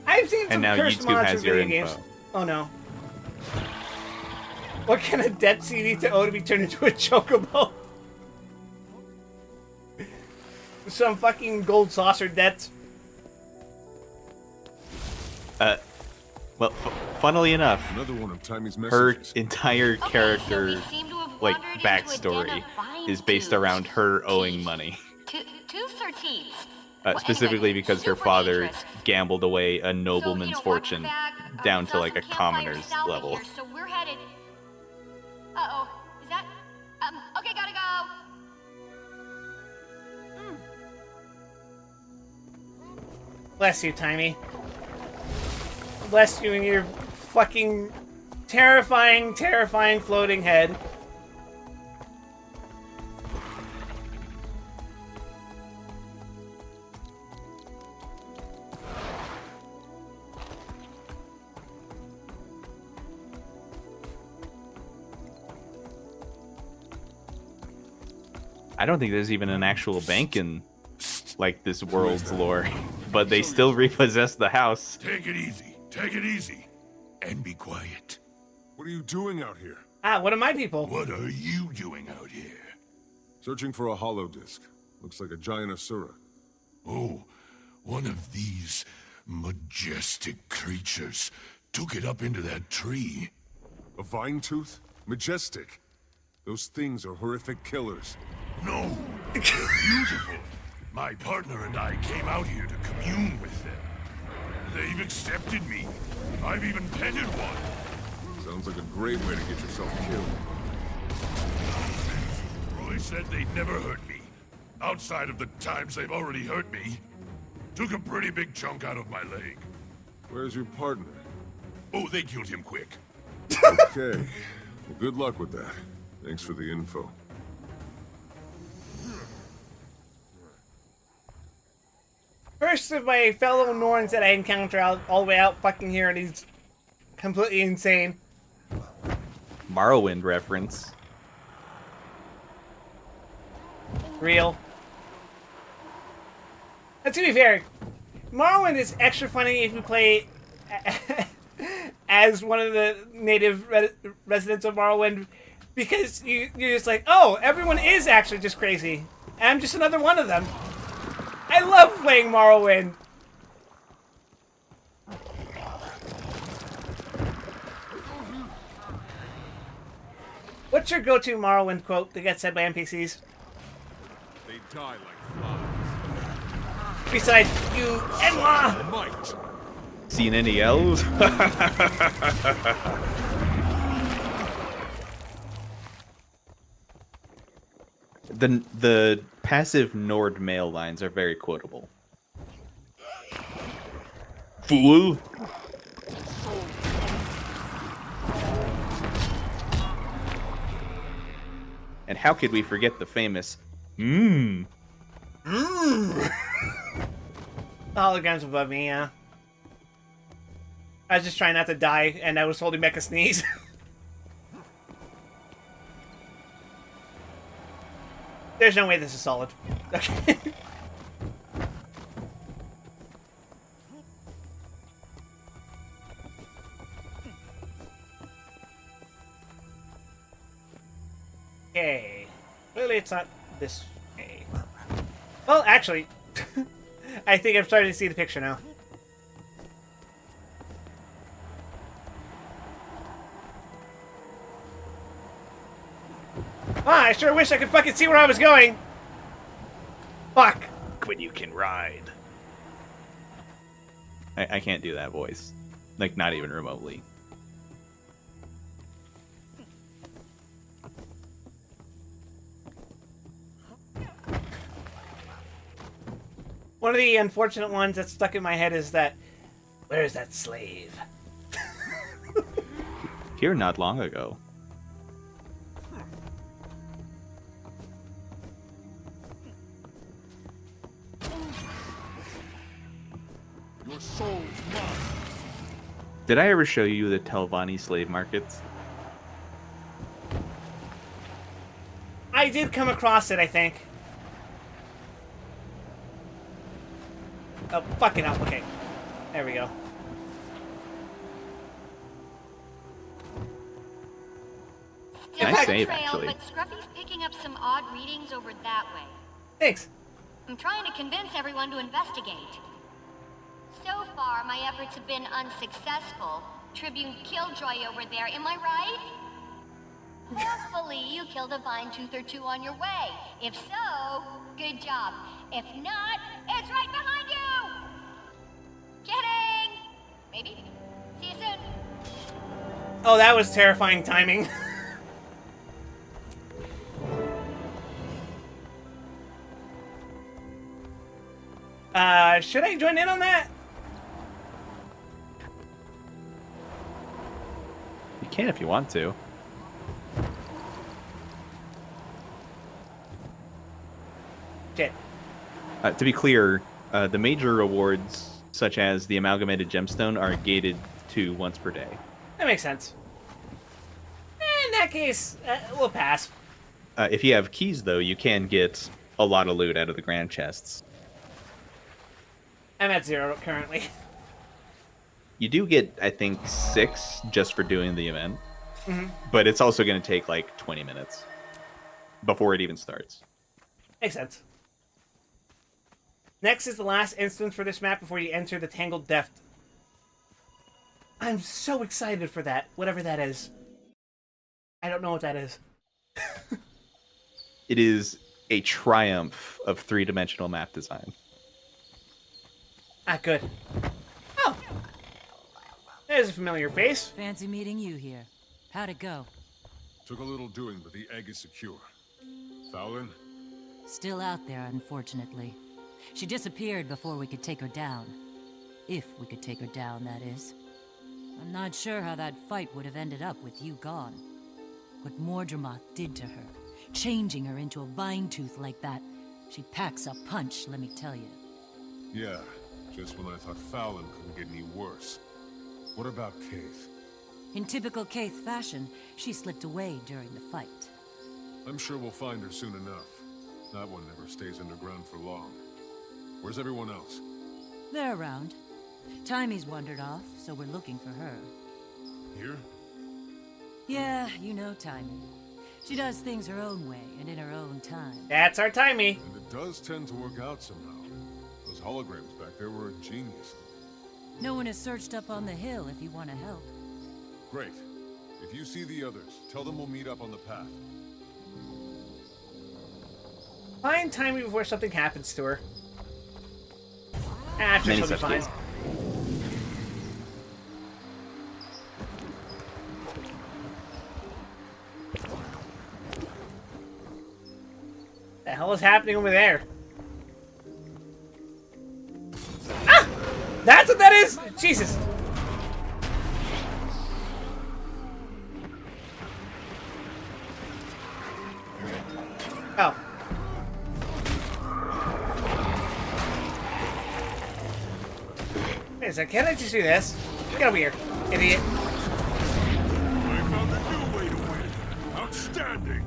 I've seen some cursed mods for video games. Oh no. What kind of debt CD to owe to be turned into a chocobo? Some fucking gold saucer debts. Well, funnily enough, Another one of Timmy's her messages. entire Okay, character, so we seem to have like, wandered into a den backstory of vine is based tooths. around her owing money. Tooths or teeth? Well, Specifically anyway, because her super father dangerous. gambled away a nobleman's watch fortune your back, down to saw like some a campfire commoner's south of level. here, so we're headed. Uh-oh. Is that... okay, gotta go. Bless you, Timey. Bless you and your fucking terrifying, terrifying floating head. I don't think there's even an actual bank in like this world's lore, but they still repossess the house. Take it easy. Take it easy. And be quiet. What are you doing out here? Ah, one of my people. What are you doing out here? Searching for a hollow disc. Looks like a giant Asura. Oh, one of these majestic creatures took it up into that tree. A vine tooth? Majestic. Those things are horrific killers. No, they're beautiful. My partner and I came out here to commune with them. They've accepted me. I've even petted one. Sounds like a great way to get yourself killed. Roy said they'd never hurt me. Outside of the times they've already hurt me. Took a pretty big chunk out of my leg. Where's your partner? Oh, they killed him quick. Okay. Well, good luck with that. Thanks for the info. First of my fellow Norns that I encounter all the way out fucking here, and he's completely insane. Morrowind reference. Real. And to be fair, Morrowind is extra funny if you play as one of the native residents of Morrowind, because you're just like, oh, everyone is actually just crazy. And I'm just another one of them. I love playing Morrowind. What's your go-to Morrowind quote that gets said by NPCs? They die like flies. Besides you and moi! Might. Seen any elves? The passive Nord male lines are very quotable. Fool! And how could we forget the famous mmm? Mmm! The holograms above me, yeah. I was just trying not to die, and I was holding back a sneeze. There's no way this is solid. Okay. Okay. Clearly it's not this way. Well, actually, I think I'm starting to see the picture now. Ah, I sure wish I could fucking see where I was going. Fuck. When you can ride. I can't do that voice. Like, not even remotely. One of the unfortunate ones that's stuck in my head is that, where's that slave? Here not long ago. Your soul's mine. Did I ever show you the Telvanni slave markets? I did come across it, I think. Oh, fucking hell. Okay. There we go. Nice save, actually. But Scruffy's picking up some odd readings over that way. Thanks. I'm trying to convince everyone to investigate. So far, my efforts have been unsuccessful. Tribune Killjoy over there, am I right? Hopefully, you killed a vine tooth or two on your way. If so, good job. If not, it's right behind you! Kidding! Maybe. See you soon. Oh, that was terrifying timing. Should I join in on that? You can if you want to. Shit. To be clear, the major rewards, such as the Amalgamated Gemstone, are gated to once per day. That makes sense. In that case, we'll pass. If you have keys, though, you can get a lot of loot out of the grand chests. I'm at 0 currently. You do get, I think, 6 just for doing the event. Mm-hmm. But it's also going to take, like, 20 minutes before it even starts. Makes sense. Next is the last instance for this map before you enter the Tangled Depth. I'm so excited for that, whatever that is. I don't know what that is. It is a triumph of three-dimensional map design. Ah, good. Oh! There's a familiar face. Fancy meeting you here. How'd it go? Took a little doing, but the egg is secure. Fallon? Still out there, unfortunately. She disappeared before we could take her down. If we could take her down, that is. I'm not sure how that fight would have ended up with you gone. What Mordremoth did to her, changing her into a vine tooth like that, she packs a punch, let me tell you. Yeah, just when I thought Fallon couldn't get any worse. What about Kaith? In typical Kaith fashion, she slipped away during the fight. I'm sure we'll find her soon enough. That one never stays underground for long. Where's everyone else? They're around. Timy's wandered off, so we're looking for her. Here? Yeah, you know Timey. She does things her own way and in her own time. That's our Timey. And it does tend to work out somehow. Those holograms back there were a genius. No one has searched up on the hill if you want to help. Great. If you see the others, tell them we'll meet up on the path. Find Timey before something happens to her. Ah, she'll be fine. The hell is happening over there? Ah! That's what that is? Jesus. Oh. Wait a second, can't I just do this? Get over here, idiot. I found a new way to win. Outstanding.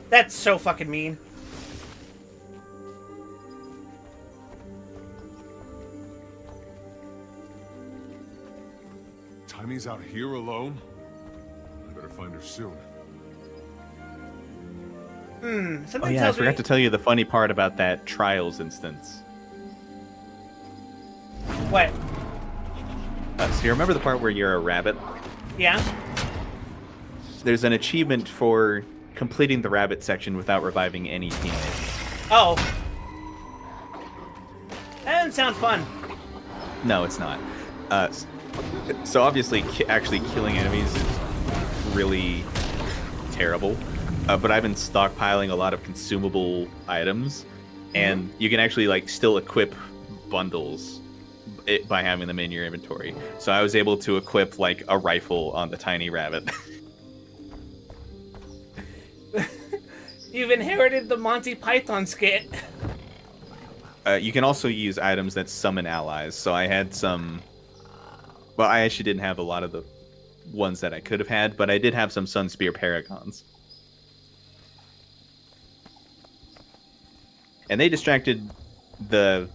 That's so fucking mean. Timy's out here alone? I better find her soon. Something Oh yeah, I tells forgot me... to tell you the funny part about that Trials instance. What? So you remember the part where you're a rabbit? Yeah? There's an achievement for completing the rabbit section without reviving any teammates. Oh. That doesn't sound fun. No, it's not. So obviously, actually killing enemies is really terrible. But I've been stockpiling a lot of consumable items, and you can actually like still equip bundles by having them in your inventory. So I was able to equip like a rifle on the tiny rabbit. You've inherited the Monty Python skit. You can also use items that summon allies. So I had some... Well, I actually didn't have a lot of the ones that I could have had, but I did have some Sunspear Paragons. And they distracted the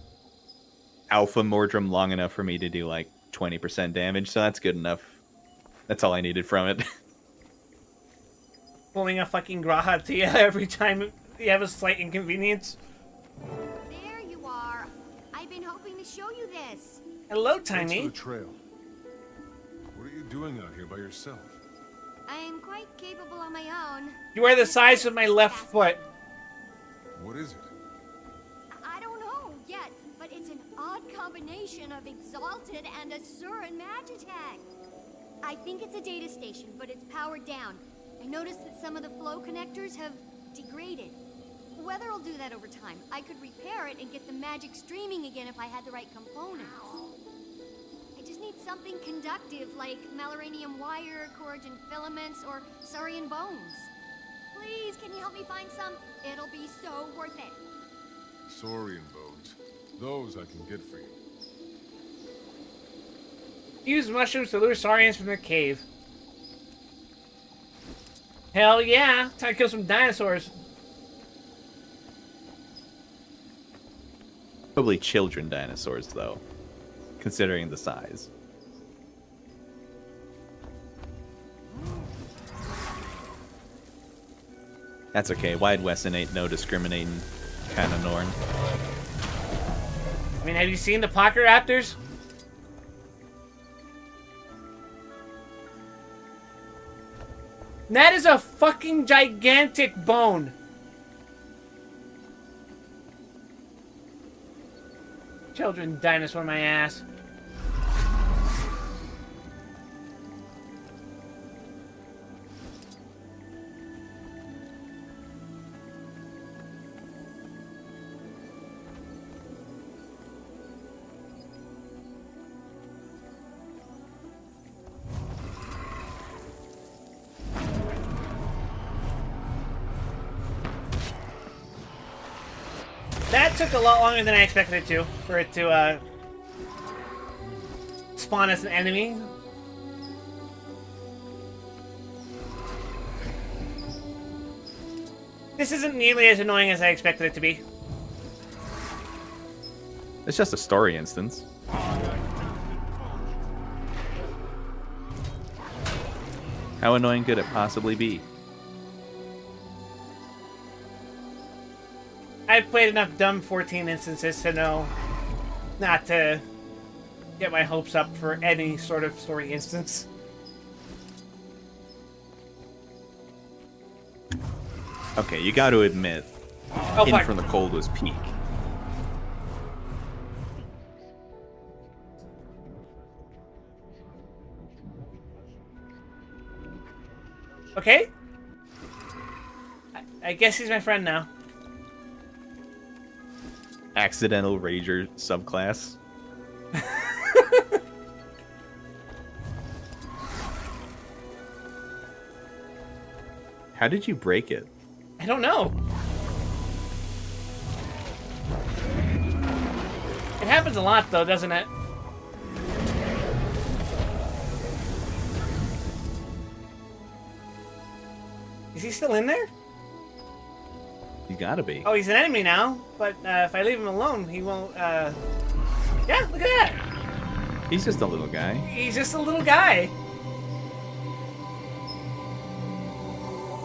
Alpha Mordrum long enough for me to do like 20% damage, so that's good enough. That's all I needed from it. Pulling a fucking Graha to you every time you have a slight inconvenience. There you are. I've been hoping to show you this. Hello, Thanks Tiny. for the trail. What are you doing out here by yourself? I'm quite capable on my own. You are the size of my left foot. What is it? I don't know yet, but it's an odd combination of exalted and Asuran magitech. I think it's a data station, but it's powered down. I noticed that some of the flow connectors have degraded. Weather will do that over time. I could repair it and get the magic streaming again if I had the right components. I just need something conductive like Maloranium wire, Corrigan filaments, or Saurian bones. Please, can you help me find some? It'll be so worth it. Saurian bones. Those I can get for you. Use mushrooms to lure Saurians from their cave. Hell yeah! Time to kill some dinosaurs. Probably children dinosaurs, though, considering the size. That's okay. Wide Wesson ain't no discriminating kind of Norn. I mean, have you seen the pocket raptors? That is a fucking gigantic bone. Children dinosaur my ass. That took a lot longer than I expected it to, for it to spawn as an enemy. This isn't nearly as annoying as I expected it to be. It's just a story instance. How annoying could it possibly be? I've played enough dumb 14 instances to know not to get my hopes up for any sort of story instance. Okay, you got to admit, In from the Cold was peak. Okay? I guess he's my friend now. Accidental Rager subclass. How did you break it? I don't know. It happens a lot, though, doesn't it? Is he still in there? You gotta be. Oh, he's an enemy now, but if I leave him alone, he won't, Yeah, look at that! He's just a little guy. He's just a little guy.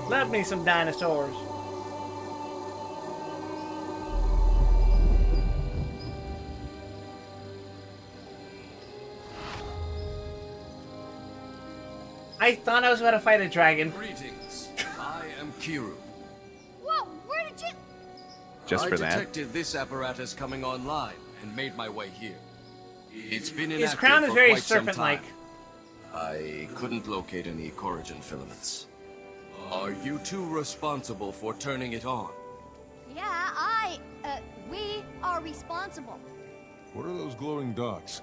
Love me some dinosaurs. I thought I was about to fight a dragon. Greetings. I am Kiru. Whoa, where did you... Just for that? I detected this apparatus coming online and made my way here. It's been inactive His crown is for very quite some serpent-like. time. I couldn't locate any Corrigan filaments. Are you two responsible for turning it on? Yeah, we are responsible. What are those glowing dots?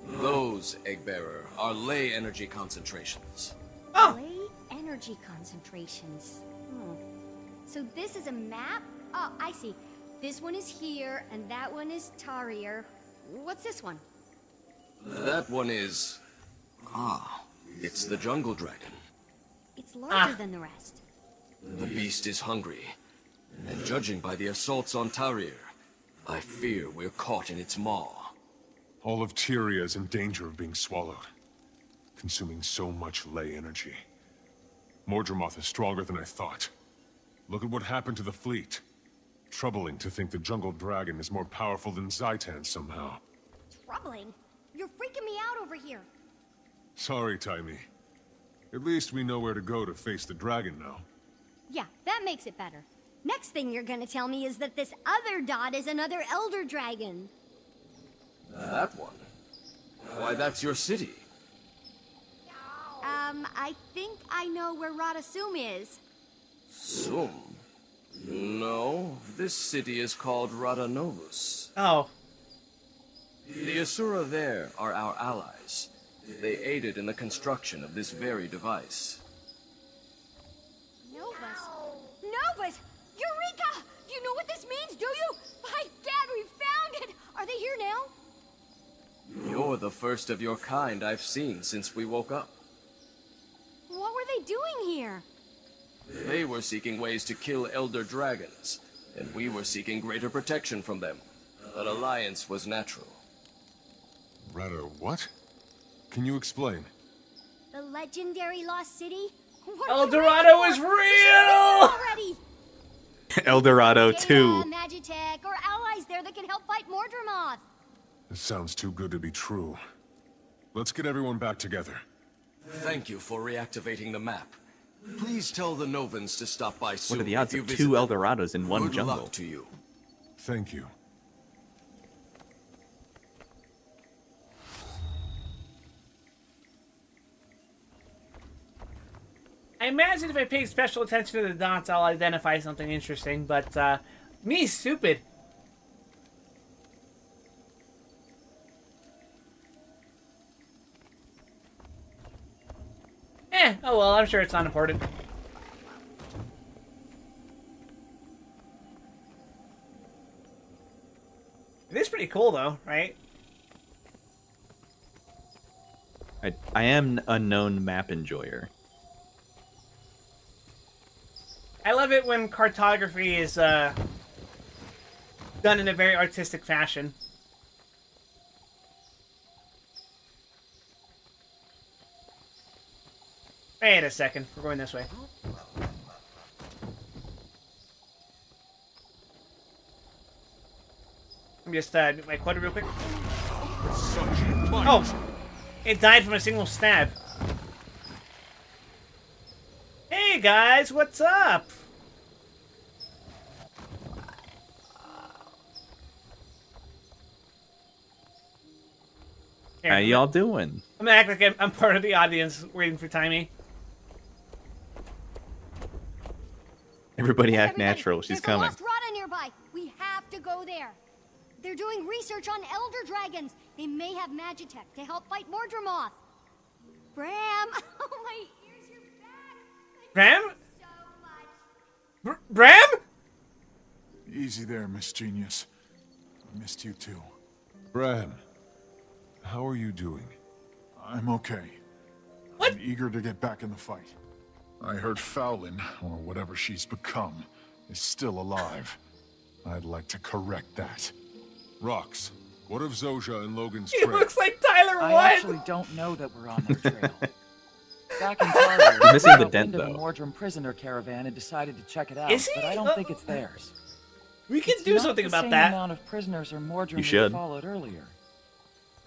Those, Eggbearer, are ley energy concentrations. Ley energy concentrations. So this is a map? Oh, I see. This one is here, and that one is Tarier. What's this one? That one is... it's the jungle dragon. It's larger than the rest. The beast is hungry. And judging by the assaults on Tarier, I fear we're caught in its maw. All of Tyria is in danger of being swallowed, consuming so much ley energy. Mordremoth is stronger than I thought. Look at what happened to the fleet. Troubling to think the jungle dragon is more powerful than Zaitan somehow. Troubling? You're freaking me out over here. Sorry, Taimi. At least we know where to go to face the dragon now. Yeah, that makes it better. Next thing you're gonna tell me is that this other dot is another Elder Dragon. That one? Why, that's your city. I think I know where Radasum is. Sum? No, this city is called Radanovus. Oh. The Asura there are our allies. They aided in the construction of this very device. Novus? Novus! Eureka! You know what this means, do you? By Gad, we found it! Are they here now? You're the first of your kind I've seen since we woke up. What were they doing here? They were seeking ways to kill Elder Dragons, and we were seeking greater protection from them. An alliance was natural. Rather, what? Can you explain? The legendary Lost City? El Dorado is real! Already! El Dorado 2. Magitech, or allies there that can help fight Mordremoth. This sounds too good to be true. Let's get everyone back together. Thank you for reactivating the map. Please tell the Novans to stop by soon. What are the odds of 2 El Dorados in one Good jungle? luck to you. Thank you. I imagine if I pay special attention to the dots, I'll identify something interesting, but, me stupid. Oh well, I'm sure it's not important. It is pretty cool though, right? I am a known map enjoyer. I love it when cartography is done in a very artistic fashion. Wait a second, we're going this way. Let me just mute my quad real quick. Oh! It died from a single stab. Hey guys, what's up? How y'all doing? I'm gonna act like I'm part of the audience waiting for Taimi. Everybody act natural. She's coming. There's a lost Rada nearby. We have to go there. They're doing research on Elder Dragons. They may have Magitech to help fight Mordremoth. Bram! Oh, my ears, you're back! Bram? Bram? Easy there, Miss Genius. I missed you too. Bram, how are you doing? I'm okay. What? I'm eager to get back in the fight. I heard Fowlin, or whatever she's become, is still alive. I'd like to correct that. Rox, what of Zojja and Logan's He trail? looks like Tyler Wood! I actually don't know that we're on their trail. Back in Taria, You're missing the we dent, into the though. Mordrum prisoner caravan and decided to check it out, Is he? but I don't think it's theirs. We can It's do not something the about same that. amount of prisoners or Mordrum You we should. followed earlier.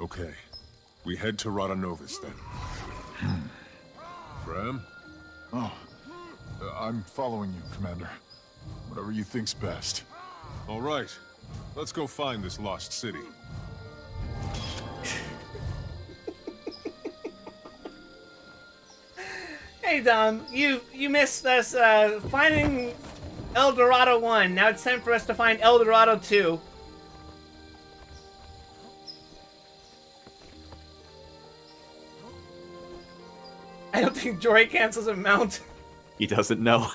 Okay, we head to Radanovus then. Bram? Oh, I'm following you, Commander. Whatever you think's best. All right, let's go find this lost city. Hey Dom, you missed us finding El Dorado 1. Now it's time for us to find El Dorado 2. I don't think Jory cancels a mount. He doesn't know.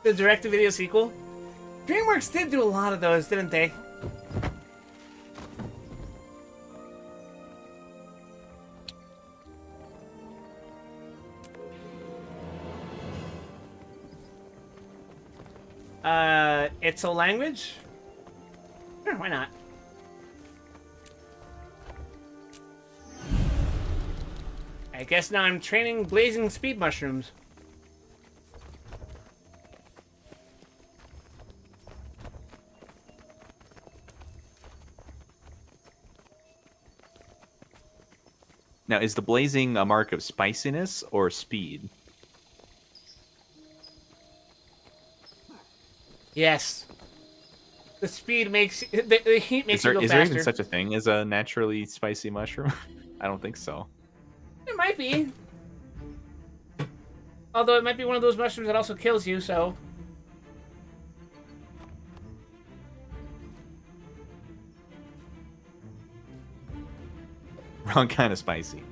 The direct-to-video sequel. DreamWorks did do a lot of those, didn't they? It's a language? Sure, why not? I guess now I'm training blazing speed mushrooms. Now, is the blazing a mark of spiciness or speed? Yes. The speed makes the heat makes you go Is faster. there even such a thing as a naturally spicy mushroom? I don't think so. It might be. Although it might be one of those mushrooms that also kills you, so. Wrong kind of spicy.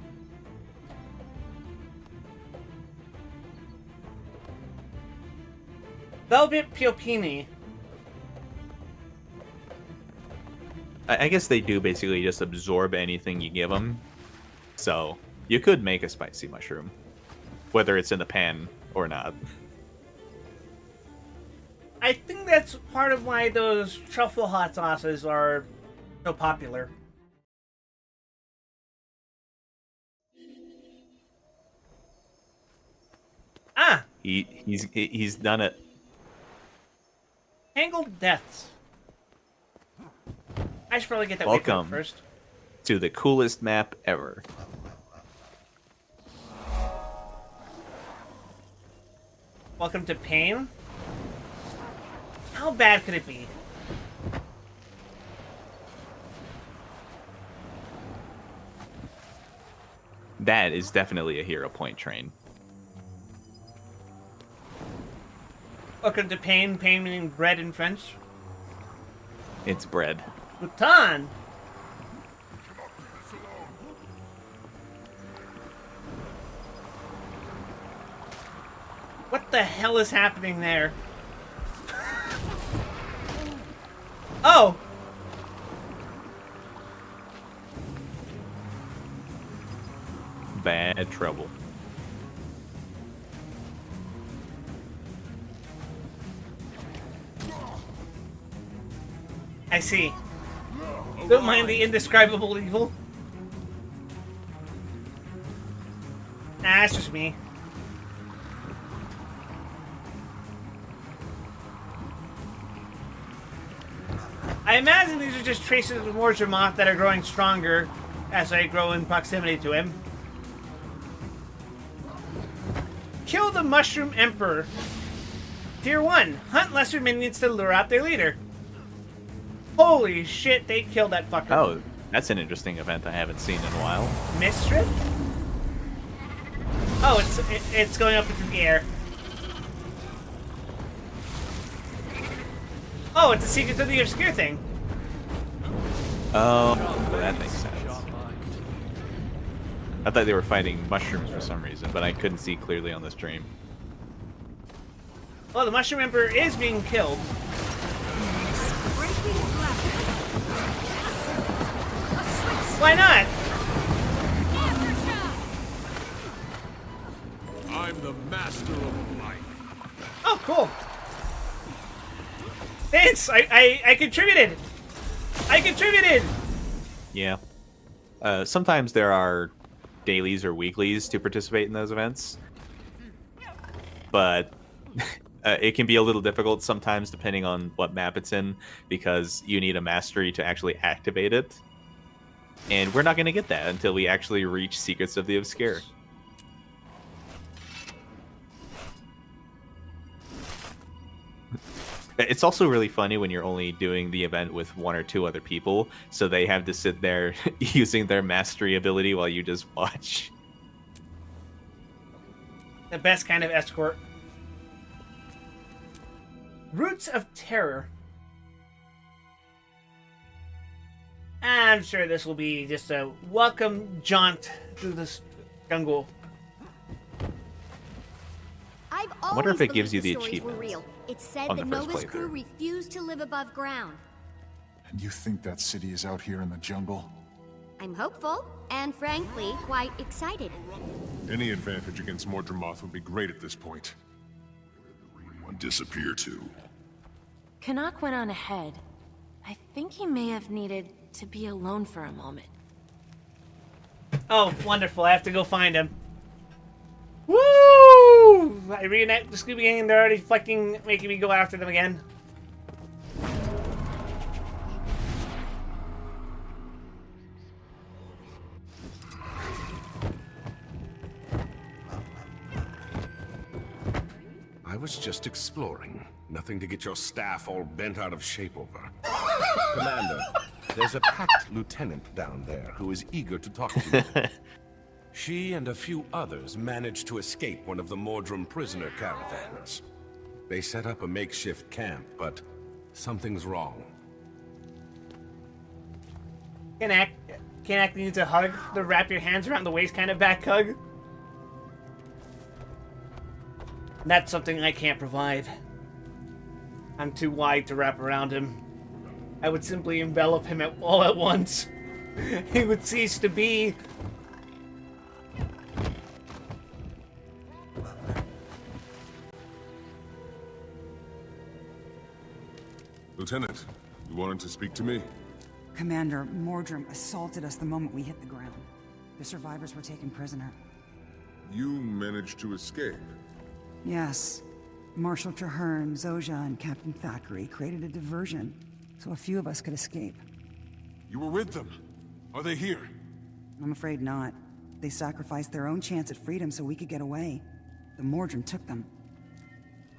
Velvet Piopini. I guess they do basically just absorb anything you give them. So you could make a spicy mushroom, whether it's in the pan or not. I think that's part of why those truffle hot sauces are so popular. Ah! He's done it. Tangled Deaths. I should probably get that Welcome waypoint first. to the coolest map ever. Welcome to Pain. How bad could it be? That is definitely a hero point train. Welcome to Pain. Pain meaning bread in French. It's bread. Bhutan. What the hell is happening there? Oh! Bad trouble. I see. Don't mind the indescribable evil. Nah, it's just me. I imagine these are just traces of Mordramoth that are growing stronger as I grow in proximity to him. Kill the Mushroom Emperor. Tier 1. Hunt lesser minions to lure out their leader. Holy shit, they killed that fucker. Oh, that's an interesting event I haven't seen in a while. Mistress? Oh, it's going up into the air. Oh, it's a Secrets of the Obscure thing. Oh, that makes sense. I thought they were fighting mushrooms for some reason, but I couldn't see clearly on the stream. Well, the Mushroom Emperor is being killed. Why not? I'm the master of life. Oh, cool. Thanks. I contributed. I contributed. Yeah. Sometimes there are dailies or weeklies to participate in those events, but it can be a little difficult sometimes depending on what map it's in, because you need a mastery to actually activate it. And we're not going to get that until we actually reach Secrets of the Obscure. It's also really funny when you're only doing the event with 1 or 2 other people, so they have to sit there using their mastery ability while you just watch. The best kind of escort. Roots of Terror. I'm sure this will be just a welcome jaunt through this jungle. I wonder if it gives you the achievement. achievement Real. It's said on the the first Nova's playthrough. crew refused to live above ground. And you think that city is out here in the jungle? I'm hopeful, and frankly, quite excited. Any advantage against Mordramoth would be great at this point. One disappear too. Canuck went on ahead. I think he may have needed to be alone for a moment. Oh, wonderful. I have to go find him. Woo! I reenact the Scooby Gang and they're already fucking making me go after them again. I was just exploring. Nothing to get your staff all bent out of shape over. Commander, there's a packed lieutenant down there who is eager to talk to you. She and a few others managed to escape one of the Mordrum prisoner caravans. They set up a makeshift camp, but something's wrong. Can't act needs a hug. The wrap your hands around the waist kind of back hug. That's something I can't provide. I'm too wide to wrap around him. I would simply envelop him all at once. He would cease to be. Lieutenant, you wanted to speak to me? Commander, Mordrum assaulted us the moment we hit the ground. The survivors were taken prisoner. You managed to escape? Yes. Marshal Traherne, Zojja, and Captain Thackeray created a diversion, so a few of us could escape. You were with them? Are they here? I'm afraid not. They sacrificed their own chance at freedom so we could get away. The Mordrum took them.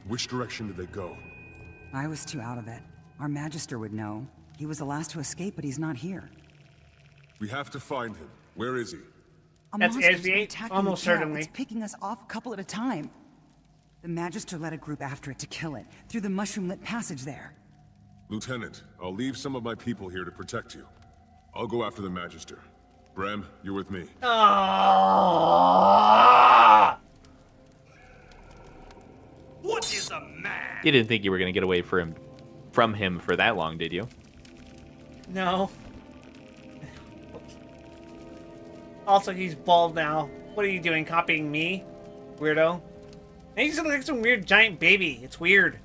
Which direction did they go? I was too out of it. Our Magister would know. He was the last to escape, but he's not here. We have to find him. Where is he? That's monster's been SB8? attacking Almost the town. certainly. It's picking us off a couple at a time. The Magister led a group after it to kill it, through the mushroom-lit passage there. Lieutenant, I'll leave some of my people here to protect you. I'll go after the Magister. Bram, you're with me. What is a man? You didn't think you were going to get away from him for that long, did you? No. Also, he's bald now. What are you doing, copying me? Weirdo. And he's like some weird giant baby. It's weird.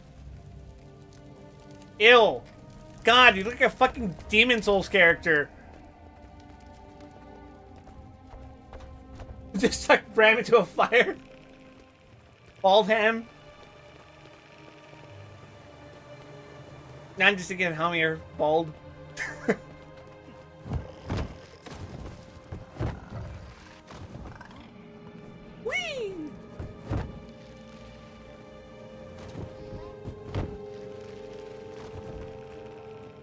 Ew. God, you look like a fucking Demon Souls character. Just stuck Bram into a fire. Bald him. Now I'm just thinking how many are bald. Whee!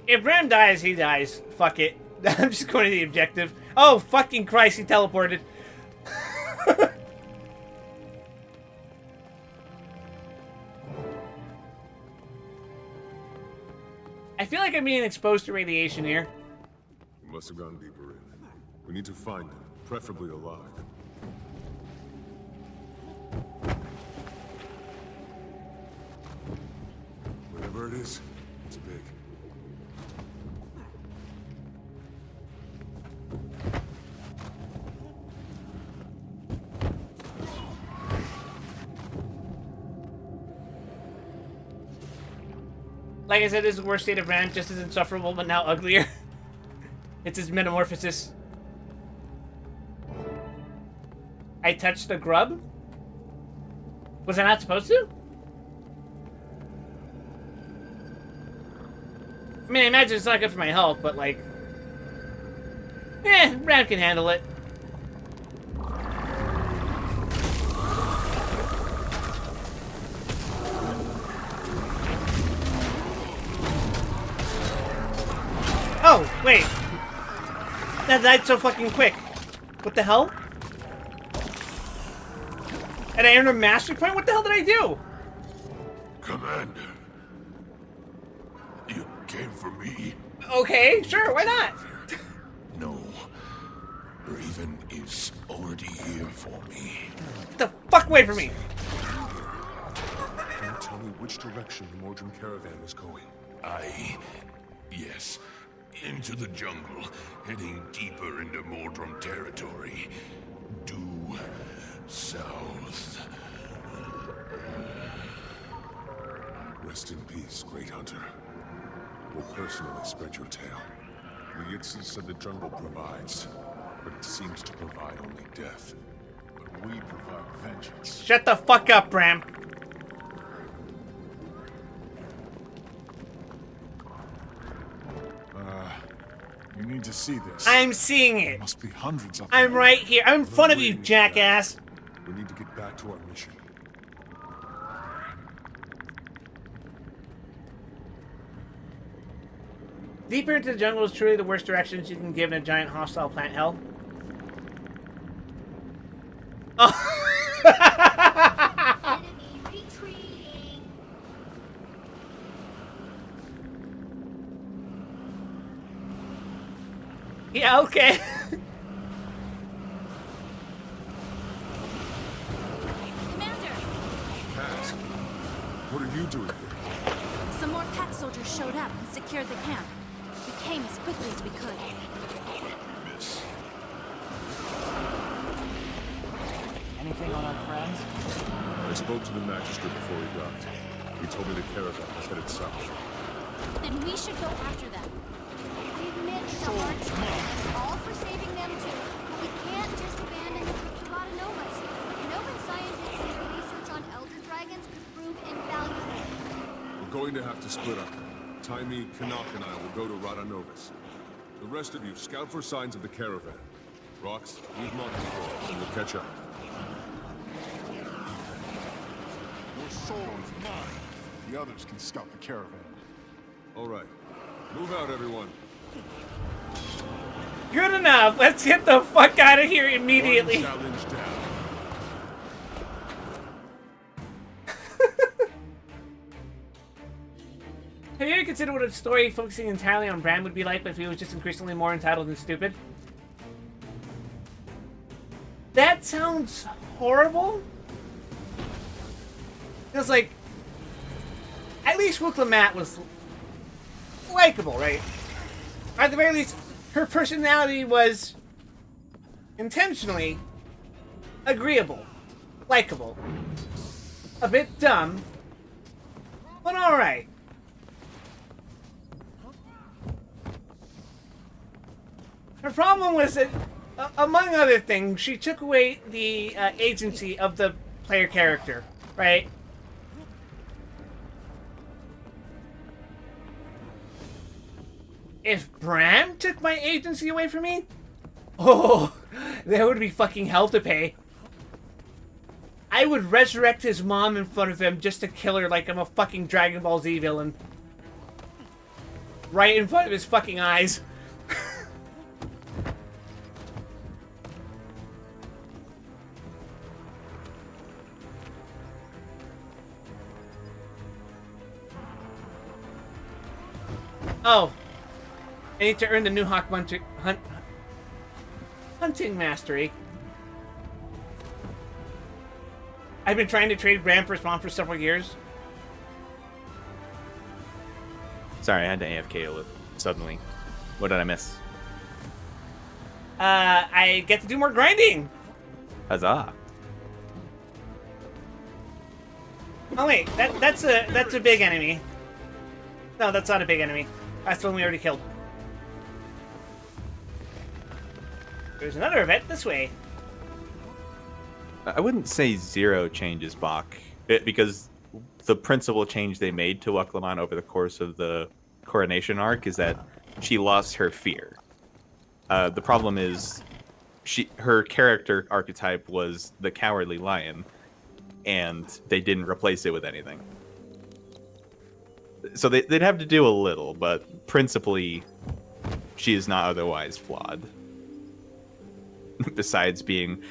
If Bram dies, he dies. Fuck it. I'm just going to the objective. Oh, fucking Christ, he teleported. I feel like I'm being exposed to radiation here. We must have gone deeper in. We need to find him, preferably alive. Whatever it is, it's big. Like I said, this is the worst state of Bram, just as insufferable, but now uglier. It's his metamorphosis. I touched the grub? Was I not supposed to? I mean, I imagine it's not good for my health, but like... Bram can handle it. Oh, wait. That died so fucking quick. What the hell? And I earned a mastery point? What the hell did I do? Commander. You came for me? Okay, sure, why not? No. Raven is already here for me. Get the fuck away from me! Can you tell me which direction the Mordrum caravan is going? Yes. Into the jungle, heading deeper into Mordrum territory. Due south. Rest in peace, Great Hunter. We'll personally spread your tale. The Yitzhak said the jungle provides. but it seems to provide only death. But we provide vengeance. Shut the fuck up, Bram. You need to see this. I'm seeing it. There must be hundreds of them. I'm right here. I'm in front of you, jackass. We need to get back to our mission. Deeper into the jungle is truly the worst directions you can give in a giant hostile plant hell. Oh. Yeah, okay. Cass, what are you doing here? Some more pack soldiers showed up and secured the camp. We came as quickly as we could. Miss. Anything on our friends? I spoke to the magistrate before he died. He told me the caravan was headed south. Then we should go after them. We admit it's a hard choice, all for saving them too. But we can't just abandon the trip to Radanovas. Novan scientists say the research on elder dragons could prove invaluable. We're going to have to split up. Taimi, Canuck, and I will go to Radanovas. The rest of you, scout for signs of the caravan. Rox, leave markers for us, and we'll catch up. Your soul is mine. The others can scout the caravan. All right. Move out, everyone. Good enough. Let's get the fuck out of here immediately. One challenge down. Have you ever considered what a story focusing entirely on Bram would be like if he was just increasingly more entitled and stupid? That sounds horrible. It's like, at least Wukla was likable, right? Or at the very least, her personality was intentionally agreeable, likable, a bit dumb, but alright. Her problem was that, among other things, she took away the agency of the player character, right? If Bram took my agency away from me, oh, there would be fucking hell to pay. I would resurrect his mom in front of him just to kill her like I'm a fucking Dragon Ball Z villain. Right in front of his fucking eyes. Oh. I need to earn the new Hawk hunting mastery. I've been trying to trade Bram for his mom for several years. Sorry, I had to AFK suddenly. What did I miss? I get to do more grinding. Huzzah. Oh wait, that's a big enemy. No, that's not a big enemy. That's the one we already killed. There's another event this way. I wouldn't say zero changes Bach, because the principal change they made to Wuklamon over the course of the coronation arc is that she lost her fear. The problem is her character archetype was the cowardly lion, and they didn't replace it with anything. So they'd have to do a little, but principally, she is not otherwise flawed. Besides being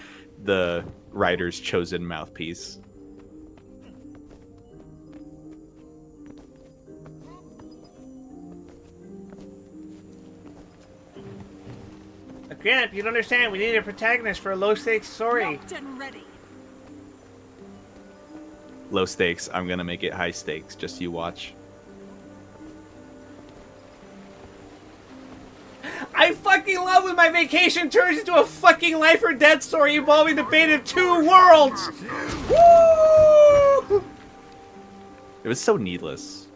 the writer's chosen mouthpiece. Grant, you don't understand. We need a protagonist for a low-stakes story. Locked and ready. Low stakes. I'm gonna make it high stakes. Just you watch. I fucking love when my vacation turns into a fucking life or death story involving the fate of two worlds! Woo! It was so needless.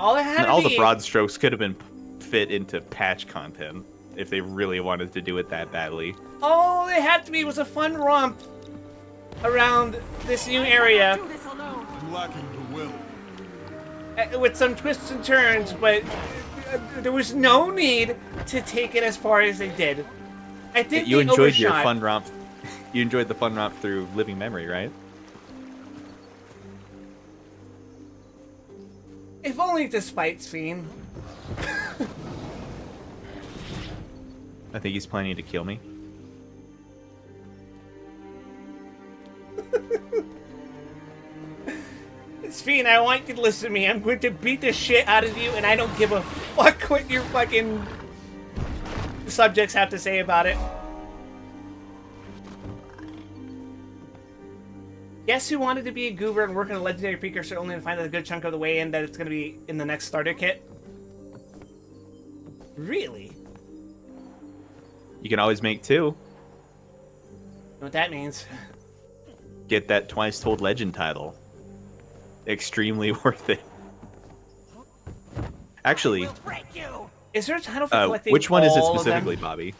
all it had And to all be... the broad strokes could have been fit into patch content if they really wanted to do it that badly. All it had to be was a fun romp around this new area. I'm lacking the will. With some twists and turns, but there was no need to take it as far as they did. I think You they enjoyed overshot. your fun romp. You enjoyed the fun romp through living memory, right? If only despite Fiend. I think he's planning to kill me. Fiend, I want you to listen to me. I'm going to beat the shit out of you, and I don't give a fuck what your fucking subjects have to say about it. Guess who wanted to be a goober and work on a legendary precursor only to find out a good chunk of the way in that it's going to be in the next starter kit? Really? You can always make 2. You know what that means? Get that twice told legend title. Extremely worth it. Actually, is there a title for collecting which one is it all of them? specifically, Bobby?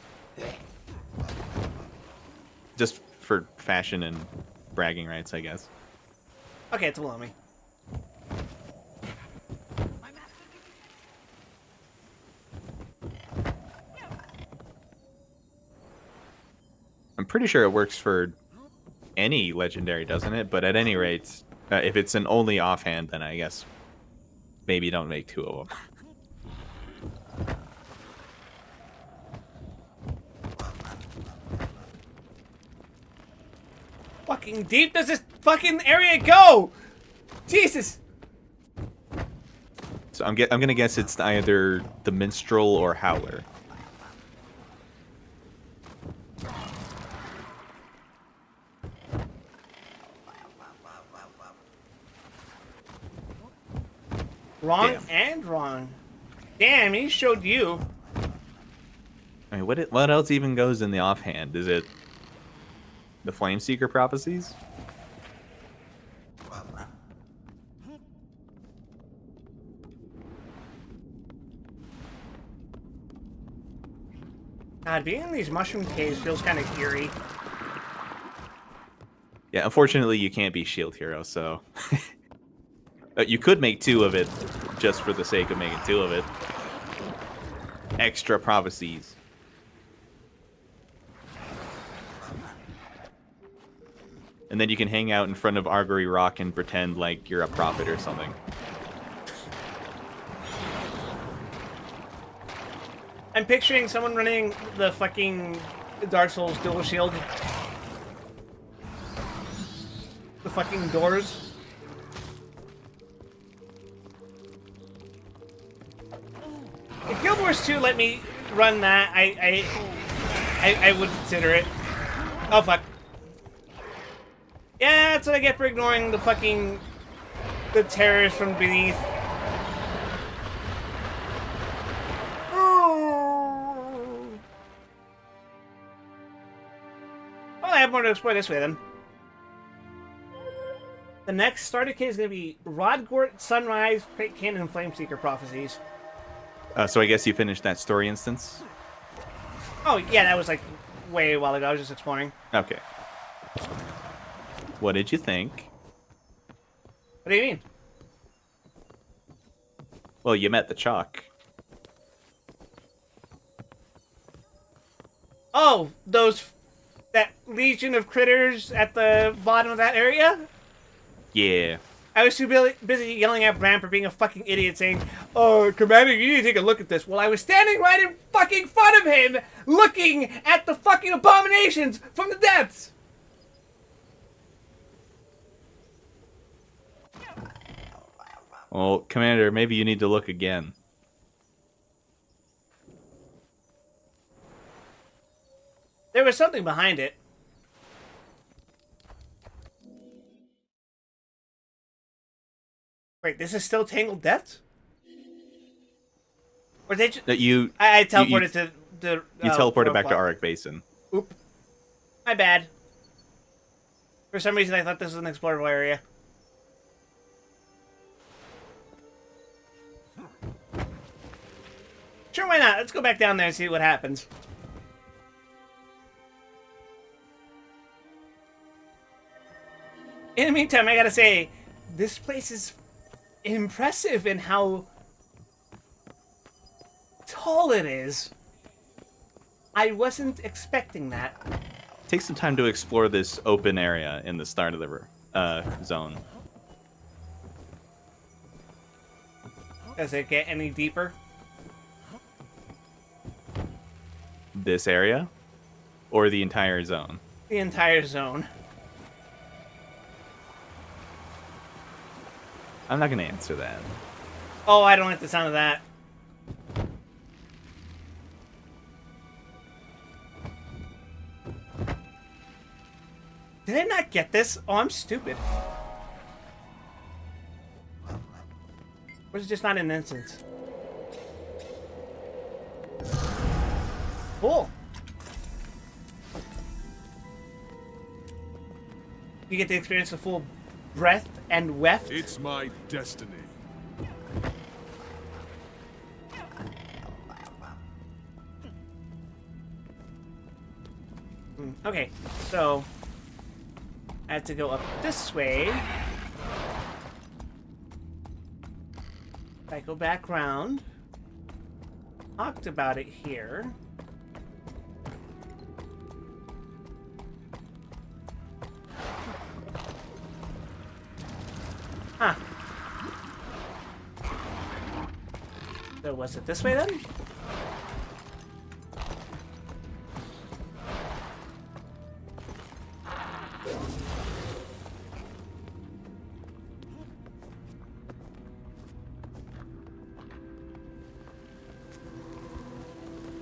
Just for fashion and bragging rights, I guess. Okay, it's below me. I'm pretty sure it works for any legendary, doesn't it? But at any rate, if it's an only offhand, then I guess maybe don't make 2 of them. Fucking deep does this fucking area go? Jesus! So I'm gonna guess it's either the minstrel or howler. Wrong Damn. and wrong. Damn, he showed you. I mean, what else even goes in the offhand? Is it the Flameseeker prophecies? God, being in these mushroom caves feels kind of eerie. Yeah, unfortunately, you can't be shield hero, so you could make 2 of it just for the sake of making 2 of it. Extra prophecies. And then you can hang out in front of Argory Rock and pretend like you're a prophet or something. I'm picturing someone running the fucking Dark Souls dual shield. The fucking doors. If Guild Wars 2 let me run that, I would consider it. Oh fuck. Yeah, that's what I get for ignoring the fucking the terrorists from beneath. Well, I have more to explore this way then. The next starter kit is going to be Rodgort, Sunrise, Crate Cannon, and Flameseeker Prophecies. So I guess you finished that story instance? Oh, yeah, that was like way a while ago. I was just exploring. Okay. What did you think? What do you mean? Well, you met the Chalk. Oh, that legion of critters at the bottom of that area? Yeah. I was too busy yelling at Bram for being a fucking idiot, saying, "Oh, Commander, you need to take a look at this." Well, I was standing right in fucking front of him, looking at the fucking abominations from the depths. Well, Commander, maybe you need to look again. There was something behind it. Wait, this is still Tangled Depths? Or they just... That you... I teleported to... You teleported back to Auric Basin. Oop. My bad. For some reason, I thought this was an explorable area. Sure, why not? Let's go back down there and see what happens. In the meantime, I gotta say, this place is impressive in how tall it is. I wasn't expecting that. Take some time to explore this open area in the start of the zone. Does it get any deeper? This area? Or the entire zone? The entire zone. I'm not going to answer that. Oh, I don't like the sound of that. Did I not get this? Oh, I'm stupid. Or is it just not an instance? Cool. You get to experience the full breadth and weft. It's my destiny. Okay, so I have to go up this way. If I go back round, talked about it here. Huh. So was it this way then?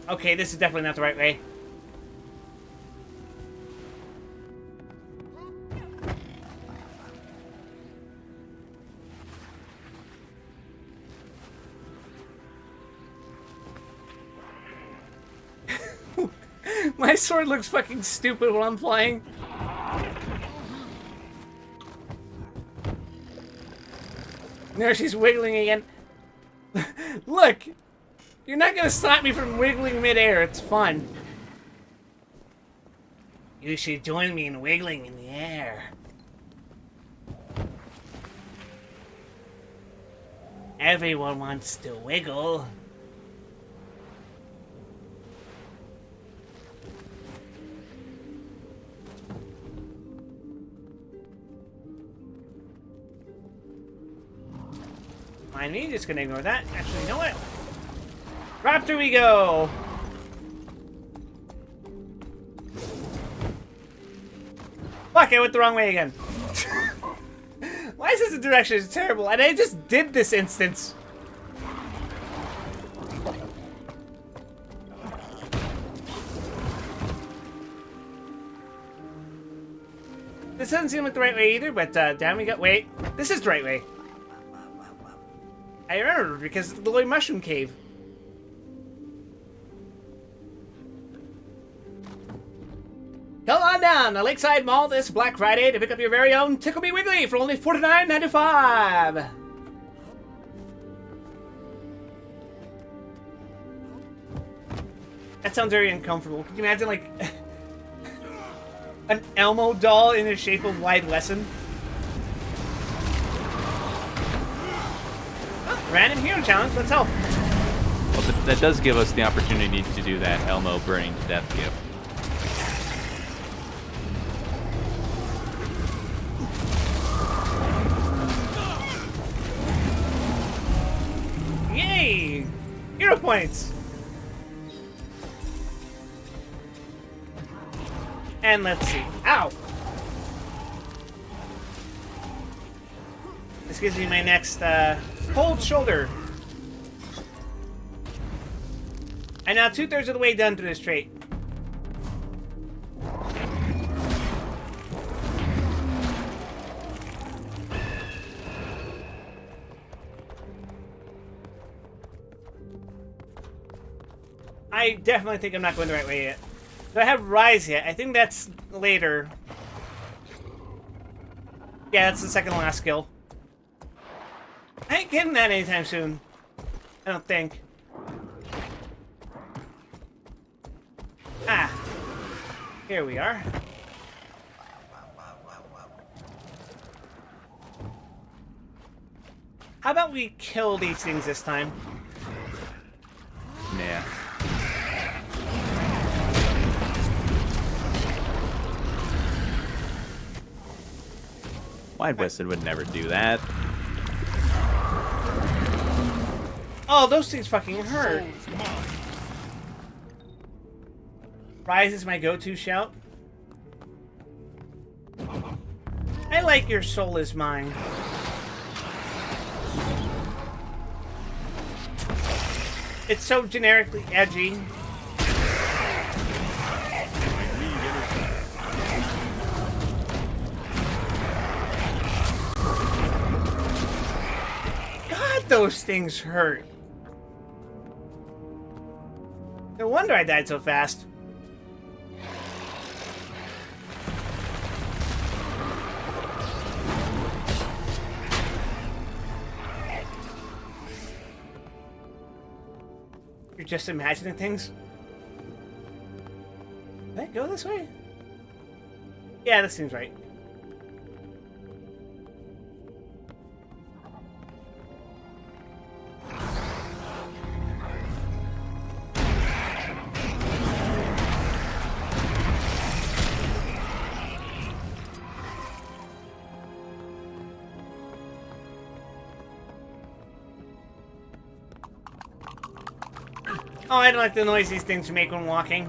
Okay, this is definitely not the right way. My sword looks fucking stupid when I'm flying. There she's wiggling again. Look! You're not gonna stop me from wiggling midair. It's fun. You should join me in wiggling in the air. Everyone wants to wiggle. Mind me, just gonna ignore that. Actually, you know what? Raptor we go! Fuck, I went the wrong way again. Why is this the direction? It's terrible. And I just did this instance. This doesn't seem like the right way either, but down we go. Wait, this is the right way. I remember because of the Lloyd Mushroom Cave. Come on down to Lakeside Mall this Black Friday to pick up your very own Tickle Me Wiggly for only $49.95. That sounds very uncomfortable. Could you imagine, like, an Elmo doll in the shape of Wide Lesson? Oh, random hero challenge, let's help. Well, that does give us the opportunity to do that Elmo burning to death gift. Yay! Hero points! And let's see. Ow! This gives me my next cold shoulder. I'm now 2/3 of the way done to this trait. I definitely think I'm not going the right way yet. Do I have Rise yet? I think that's later. Yeah, that's the second to last skill. I ain't getting that anytime soon. I don't think. Ah. Here we are. How about we kill these things this time? Nah. Wide Western would never do that. Oh, those things fucking hurt. Rise is my go-to shout. I like your soul is mine. It's so generically edgy. God, those things hurt. No wonder I died so fast. You're just imagining things? Did I go this way? Yeah, this seems right. Oh, I don't like the noise these things make when walking.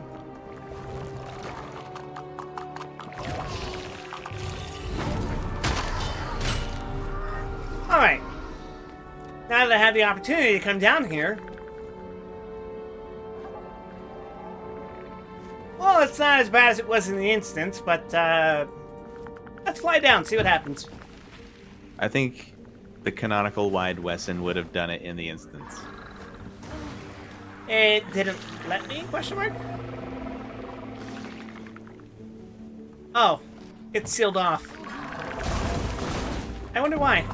Alright. Now that I have the opportunity to come down here... Well, it's not as bad as it was in the instance, but, let's fly down, see what happens. I think the canonical Wide Wesson would have done it in the instance. It didn't let me? Question mark? Oh, it's sealed off. I wonder why.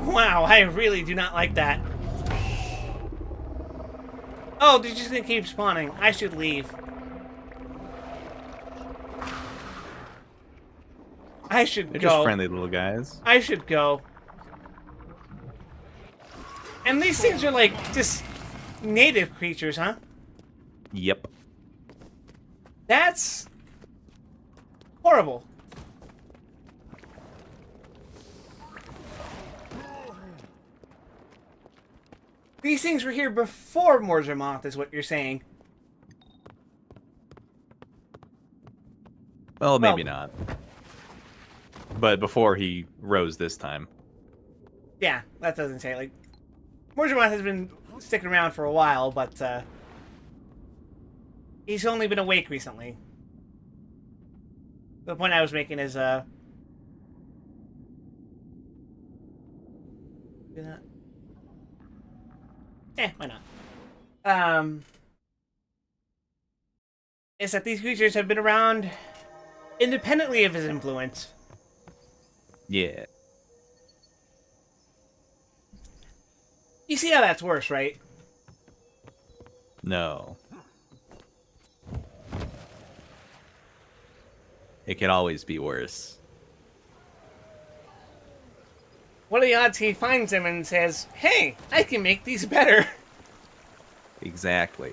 Wow, I really do not like that. Oh, they're just gonna keep spawning. I should leave. I should They're go. just friendly little guys. I should go. And these things are like just native creatures, huh? Yep. That's horrible. These things were here before Morzamoth, is what you're saying. Well, maybe not. But before he rose this time. Yeah, that doesn't say. Like, Morzamoth has been sticking around for a while, but he's only been awake recently. The point I was making is, do that. Why not? Is that these creatures have been around independently of his influence. Yeah. You see how that's worse, right? No. It can always be worse. What are the odds he finds them and says, hey, I can make these better? Exactly.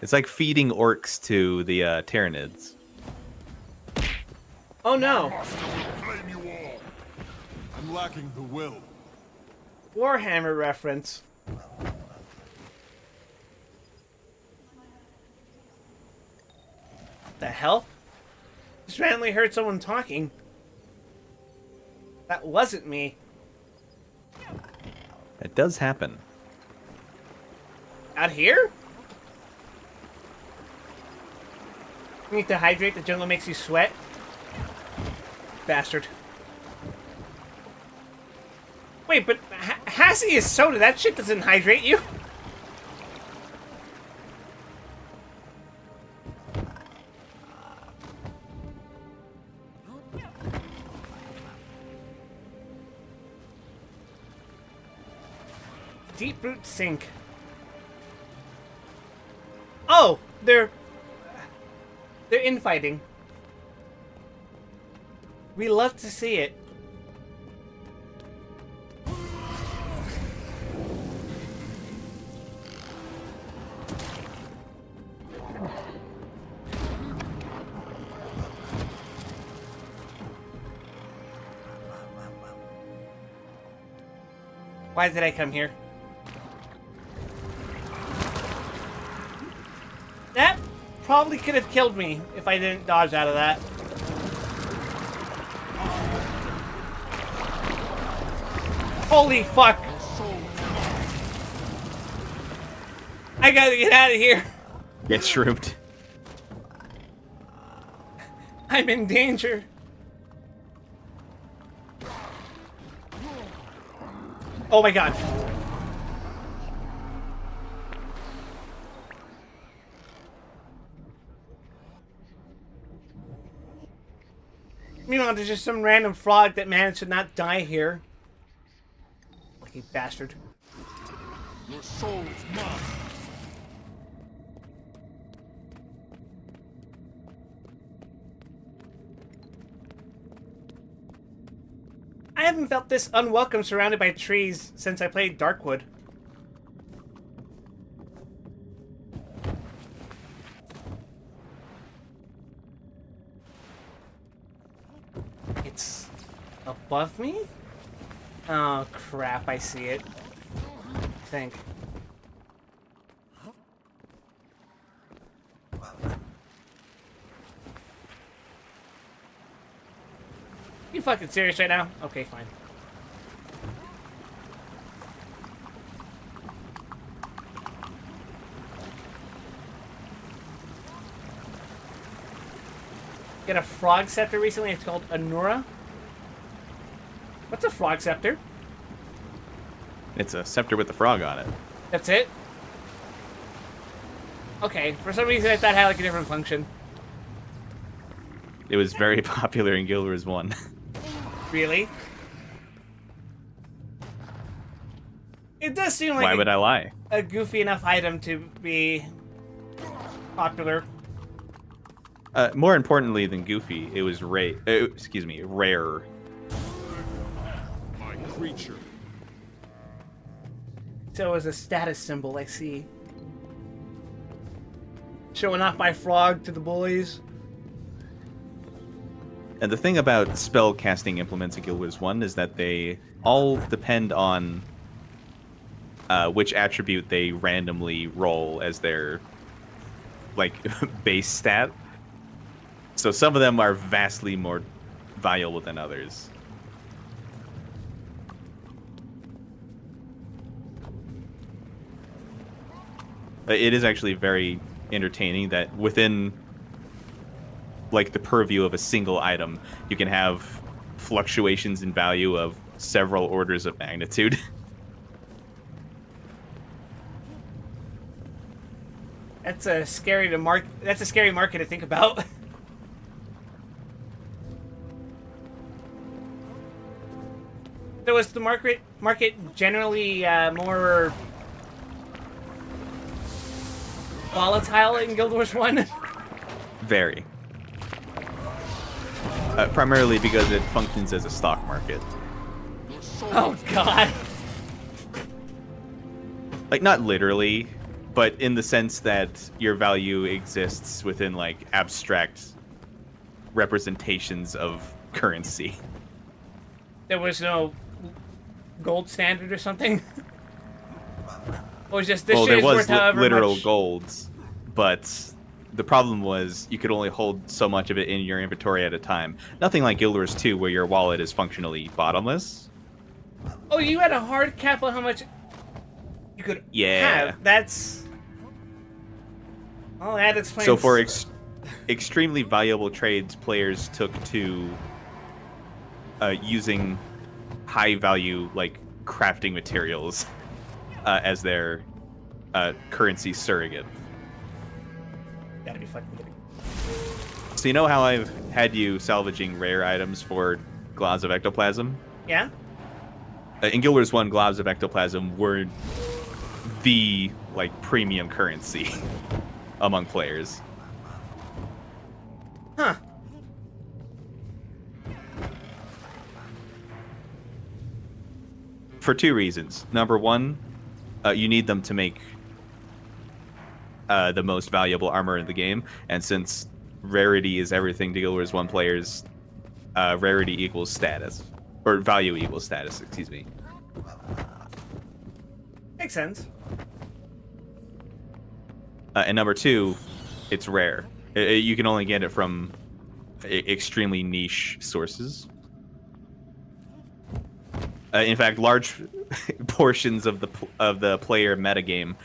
It's like feeding orcs to the Tyranids. Oh no. Flame you all. I'm lacking the will. Warhammer reference. The hell? Just randomly heard someone talking. That wasn't me. It does happen. Out here? You need to hydrate. The jungle makes you sweat. Bastard. Wait, but Hassie is soda. That shit doesn't hydrate you. Deep root sink. Oh, they're infighting. We love to see it. Why did I come here? That probably could have killed me if I didn't dodge out of that. Holy fuck! I gotta get out of here. Get shroomed. I'm in danger. Oh my god. Meanwhile, there's just some random frog that managed to not die here. Lucky bastard. Your soul is mine. I haven't felt this unwelcome surrounded by trees since I played Darkwood. It's above me? Oh crap, I see it. I think. You fucking serious right now? Okay, fine. Get a frog scepter recently. It's called Anura. What's a frog scepter? It's a scepter with the frog on it. That's it? Okay, for some reason I thought it had like a different function. It was very popular in Guild Wars 1. Really? It does seem like Why would I lie? a goofy enough item to be popular. More importantly than goofy, it was rare. My creature. So it was a status symbol, I see. Showing off my frog to the boys. And the thing about spell casting implements in Guild Wars 1 is that they all depend on which attribute they randomly roll as their like base stat. So some of them are vastly more valuable than others. It is actually very entertaining that within like the purview of a single item, you can have fluctuations in value of several orders of magnitude. That's a scary market to think about. So is the market generally more volatile in Guild Wars 1? Very. Primarily because it functions as a stock market. Oh god. Like, not literally, but in the sense that your value exists within, like, abstract representations of currency. There was no gold standard or something? Or was just this well, shit there is was worth however literal much... golds, but the problem was you could only hold so much of it in your inventory at a time. Nothing like Guild Wars 2, where your wallet is functionally bottomless. Oh, you had a hard cap on how much you could have. That's... Well, that explains... So extremely valuable trades players took to using high value like crafting materials as their currency surrogate. Gotta be fucking kidding. So you know how I've had you salvaging rare items for globs of ectoplasm? Yeah. In Guild Wars 1, globs of ectoplasm were the like premium currency among players. Huh. For two reasons. Number one, you need them to make the most valuable armor in the game, and since rarity is everything to Guild Wars 1 players, rarity equals status. Or value equals status, excuse me. Makes sense. And number two, it's rare. You can only get it from extremely niche sources. In fact, large portions of the player metagame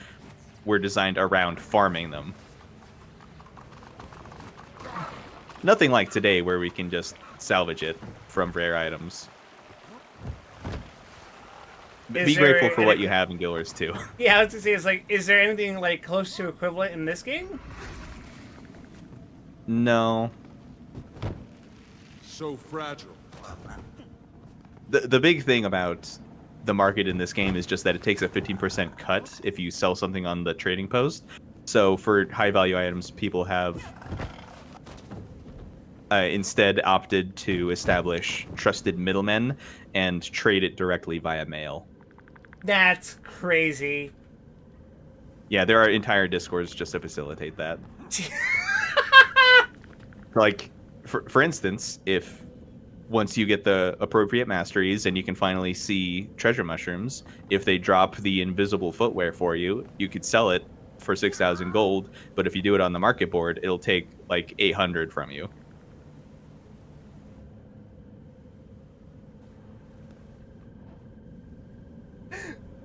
were designed around farming them. Nothing like today, where we can just salvage it from rare items. Be grateful for what you have in Guild Wars 2. Yeah, I was to say, it's like, is there anything like close to equivalent in this game? No. So fragile. The big thing about the market in this game is just that it takes a 15% cut if you sell something on the trading post. So for high value items, people have instead opted to establish trusted middlemen and trade it directly via mail. That's crazy. Yeah, there are entire discords just to facilitate that. Like, for instance, if once you get the appropriate masteries and you can finally see treasure mushrooms, if they drop the invisible footwear for you, you could sell it for 6,000 gold, but if you do it on the market board, it'll take like 800 from you.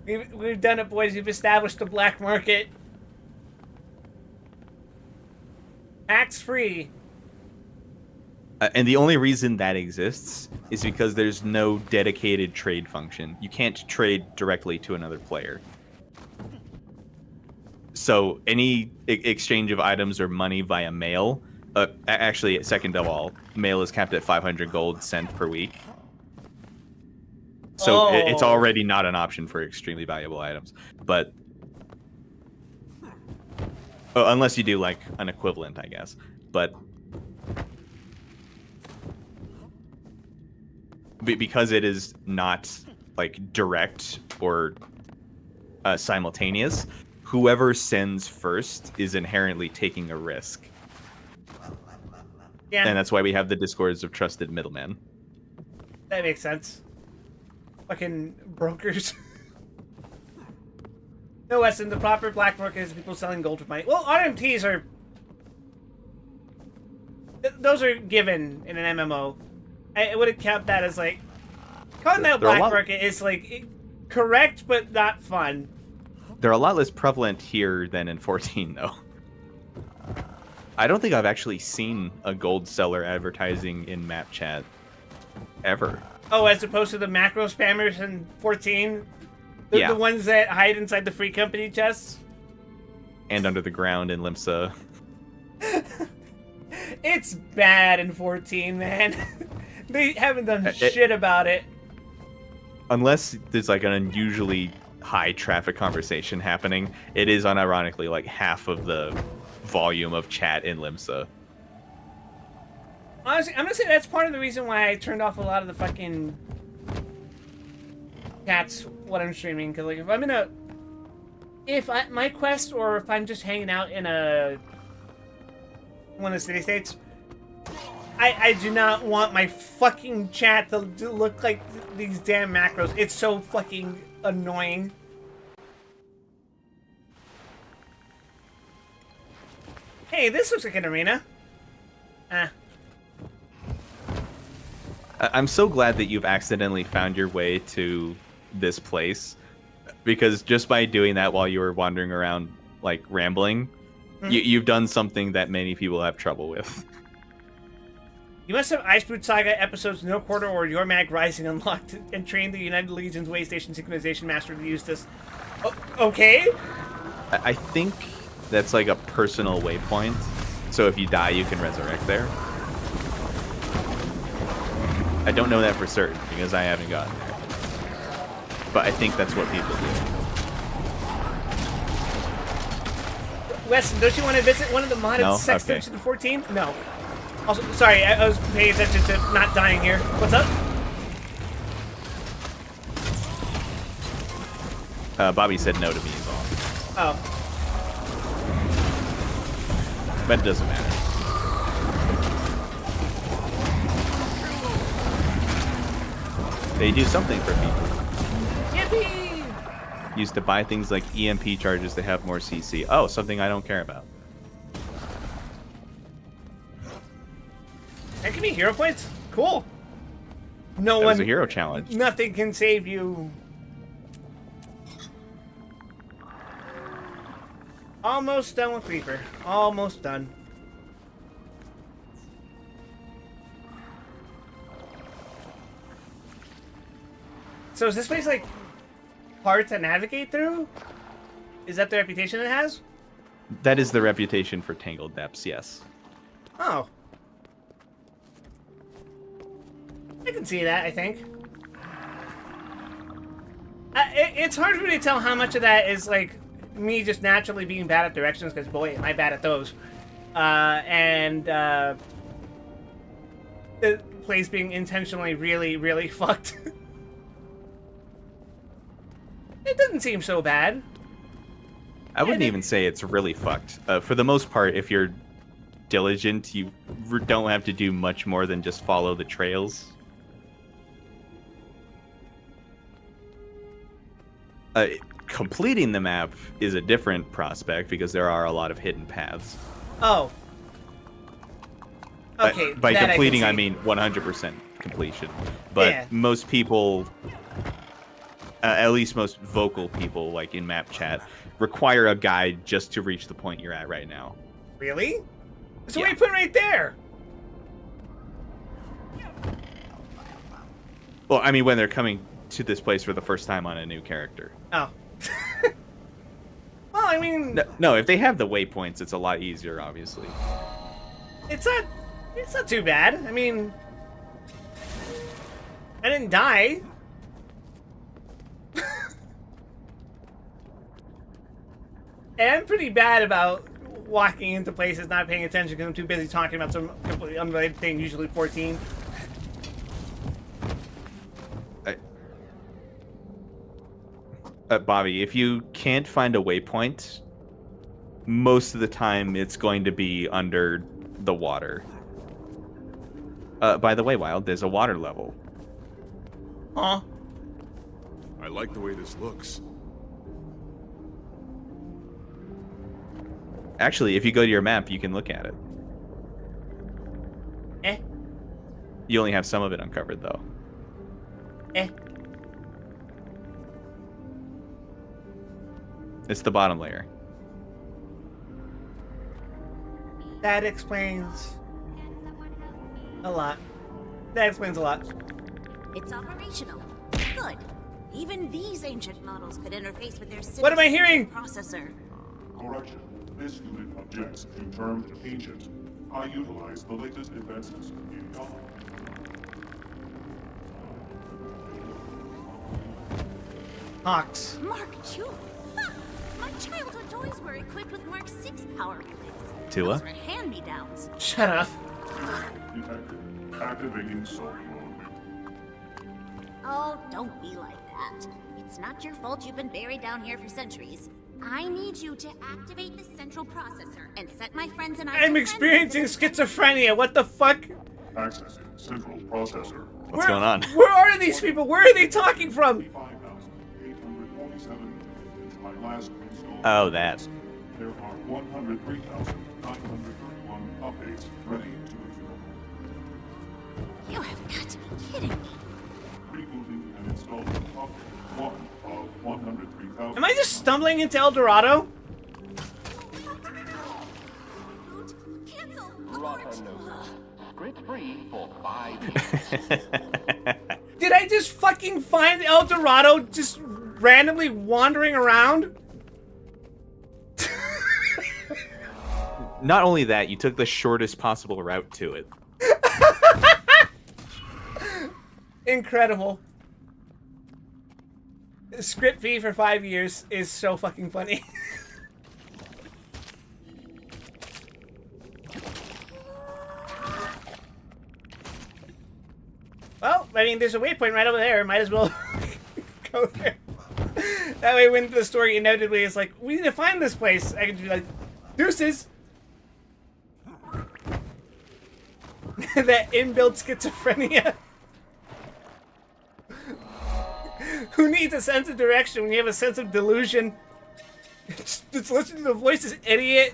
We've done it, boys. We've established the black market. Tax-free. And the only reason that exists is because there's no dedicated trade function. You can't trade directly to another player. So any exchange of items or money via mail, actually, second of all, mail is capped at 500 gold sent per week. So it's already not an option for extremely valuable items. But unless you do like an equivalent, I guess. But because it is not like direct or simultaneous, whoever sends first is inherently taking a risk. Yeah. And that's why we have the discords of trusted middlemen. That makes sense. Fucking brokers. No, Weston, the proper black market is people selling gold for money. Well, RMTs are... Those are given in an MMO. I would have kept that as like... Calling that black market is like correct, but not fun. They're a lot less prevalent here than in 14, though. I don't think I've actually seen a gold seller advertising in map chat ever. Oh, as opposed to the macro spammers in 14? The ones that hide inside the free company chests? And under the ground in Limsa. It's bad in 14, man. They haven't done shit about it. Unless there's like an unusually high traffic conversation happening, it is unironically like half of the volume of chat in Limsa. Honestly, I'm gonna say that's part of the reason why I turned off a lot of the fucking chats when I'm streaming. Because like, if I'm in a, my quest, or if I'm just hanging out in one of the city states, I do not want my fucking chat to look like these damn macros. It's so fucking annoying. Hey, this looks like an arena. I'm so glad that you've accidentally found your way to this place, because just by doing that while you were wandering around, like, rambling, You've done something that many people have trouble with. You must have Iceboot Saga episodes No Quarter or Your Mag Rising unlocked and trained the United Legion's Waystation Synchronization Master to use this. Okay? I think that's like a personal waypoint. So if you die, you can resurrect there. I don't know that for certain because I haven't gotten there. But I think that's what people do. Weston, don't you want to visit one of the modded sex okay. to 14? No. Also, sorry, I was paying attention to not dying here. What's up? Bobby said no to me is all. Oh. But it doesn't matter. They do something for people. Yippee! Used to buy things like EMP charges to have more CC. Oh, something I don't care about. That give me hero points? Cool. No That one. was a hero challenge. Nothing can save you. Almost done with Reaper. Almost done. So is this place like hard to navigate through? Is that the reputation it has? That is the reputation for Tangled Depths, yes. Oh. I can see that, I think. It's hard for me to tell how much of that is like me just naturally being bad at directions, because boy, am I bad at those. And the place being intentionally really, really fucked. It doesn't seem so bad. I wouldn't even say it's really fucked. For the most part, if you're diligent, you don't have to do much more than just follow the trails. Completing the map is a different prospect because there are a lot of hidden paths. Oh. Okay. By completing, I mean 100% completion. But yeah. Most people, at least most vocal people, like in map chat, require a guide just to reach the point you're at right now. Really? That's what you put right there. Well, I mean, when they're coming to this place for the first time on a new character. Oh. Well, I mean... No, if they have the waypoints, it's a lot easier, obviously. It's not too bad. I mean... I didn't die. And I'm pretty bad about walking into places, not paying attention because I'm too busy talking about some completely unrelated thing, usually 14. Bobby, if you can't find a waypoint, most of the time it's going to be under the water. By the way, Wild, there's a water level. Huh? I like the way this looks. Actually, if you go to your map, you can look at it. Eh? You only have some of it uncovered, though. Eh? It's the bottom layer. That explains a lot. That explains a lot. It's operational. Good. Even these ancient models could interface with their What am I hearing? processor. Correction. This unit objects to term ancient. I utilize the latest advances in God. Hawks. Mark II. Ha! My childhood toys were equipped with Mark VI power plates. Tua? Those were hand-me-downs. Shut up. Detected. Activating soul mode. Oh, don't be like that. It's not your fault you've been buried down here for centuries. I need you to activate the central processor and set my friends and I. I'm experiencing schizophrenia. What the fuck? Accessing central processor. What's going on? Where are these people? Where are they talking from? 5,847 is my last install. Oh, that. There are 103,931 updates ready to install. You have got to be kidding me. Rebooting and installing update 1 of 103,000. Am I just stumbling into El Dorado? Free for 5 years. Did I just fucking find El Dorado just randomly wandering around? Not only that, you took the shortest possible route to it. Incredible. Script fee for 5 years is so fucking funny. Well, I mean, there's a waypoint right over there. Might as well go there. That way, when the story inevitably is like, we need to find this place, I can be like, deuces. That inbuilt schizophrenia. Who needs a sense of direction when you have a sense of delusion? Just listen to the voices, idiot.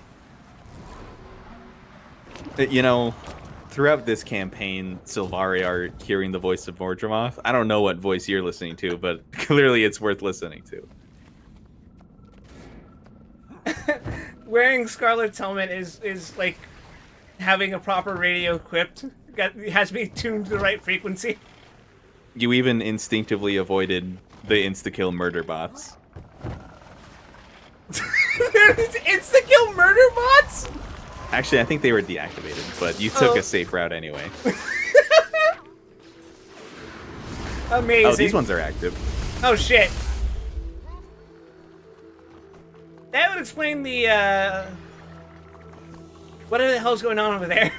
You know, throughout this campaign, Sylvari are hearing the voice of Mordremoth. I don't know what voice you're listening to, but clearly it's worth listening to. Wearing Scarlet's helmet is like having a proper radio equipped. It has to be tuned to the right frequency. You even instinctively avoided the insta-kill murder bots. There's insta-kill murder bots? Actually, I think they were deactivated, but you took a safe route anyway. Amazing. Oh, these ones are active. Oh, shit. That would explain the, what the hell's going on over there?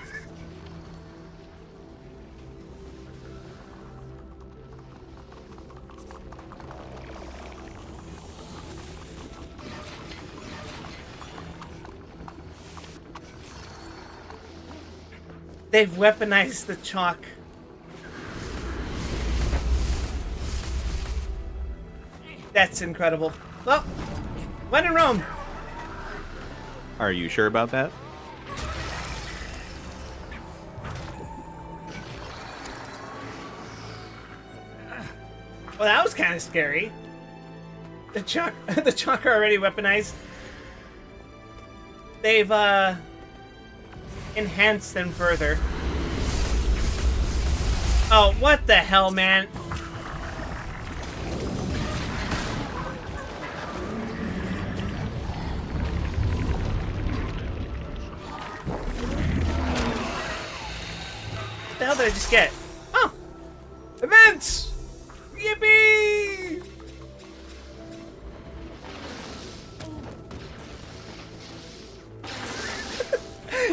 They've weaponized the chalk. That's incredible. Well, when in Rome. Are you sure about that? Well, that was kind of scary. The chalk are already weaponized. They've, enhance them further. Oh, what the hell, man? What the hell did I just get? Oh! Events! Yippee!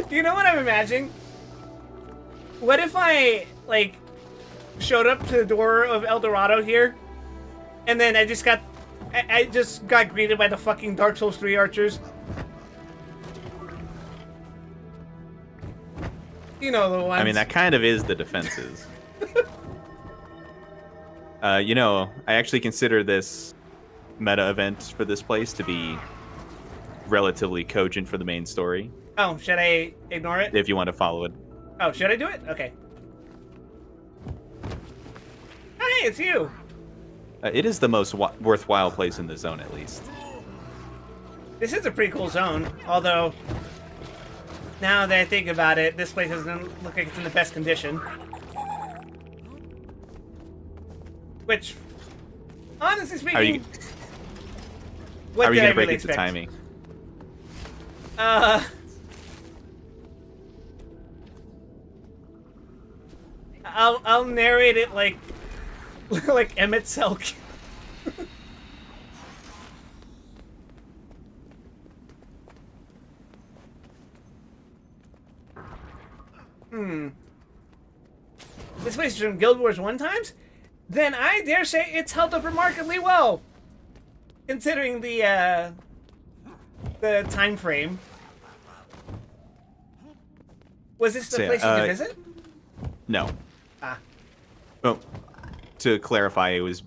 You know what I'm imagining? What if I, like, showed up to the door of El Dorado here, and then I just got greeted by the fucking Dark Souls 3 archers? You know the ones. I mean, that kind of is the defenses. You know, I actually consider this meta event for this place to be relatively cogent for the main story. Oh, should I ignore it? If you want to follow it. Oh, should I do it? Okay. Oh, hey, it's you. It is the most worthwhile place in the zone, at least. This is a pretty cool zone, although, now that I think about it, this place doesn't look like it's in the best condition. Which, honestly speaking, How are you going to break it to timing? I'll narrate it like like Emmett Selk. This place is from Guild Wars 1 times? Then I dare say it's held up remarkably well, considering the time frame. Was this the place you could visit? No. Ah. Oh, to clarify, it was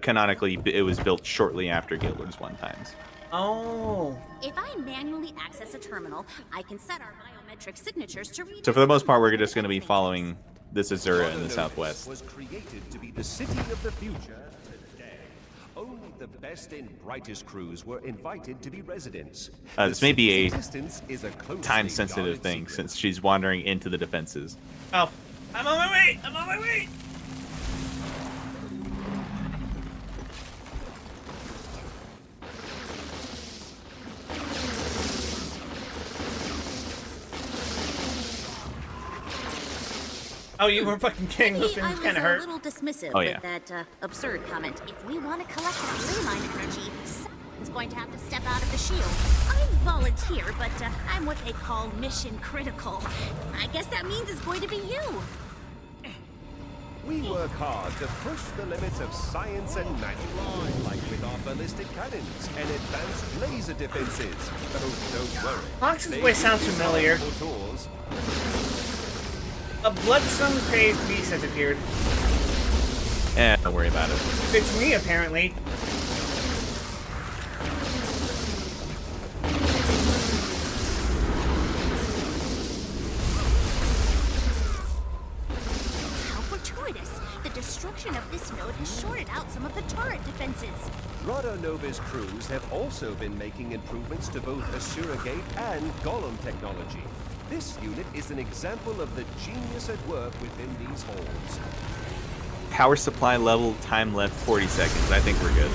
canonically it was built shortly after Guild Wars 1 times. Oh. If I manually access a terminal, I can set our biometric signatures to read. So for the most part, we're just going to be following this Azura in the southwest. Was created to be the city of the future today. Only the best and brightest crews were invited to be residents. This may be a Existence is a closely time-sensitive guarded thing secret. since she's wandering into the defenses. Oh, I'm on my way! I'm on my way! Oh, you were fucking kidding. Those Maybe I things was kind of a hurt. little dismissive Oh, with yeah. that absurd comment. If we want to collect that ley line energy, someone's going to have to step out of the shield. I volunteer, but I'm what they call mission critical. I guess that means it's going to be you. We work hard to push the limits of science and magic, like with our ballistic cannons and advanced laser defenses. Oh, don't worry. Fox's voice sounds familiar. Tours. A bloodstone crazed beast has appeared. Don't worry about it. It's me, apparently. How fortuitous. The destruction of this node has shorted out some of the turret defenses. Rada Nova's crews have also been making improvements to both Asura Gate and Golem technology. This unit is an example of the genius at work within these halls. Power supply level, time left 40 seconds. I think we're good.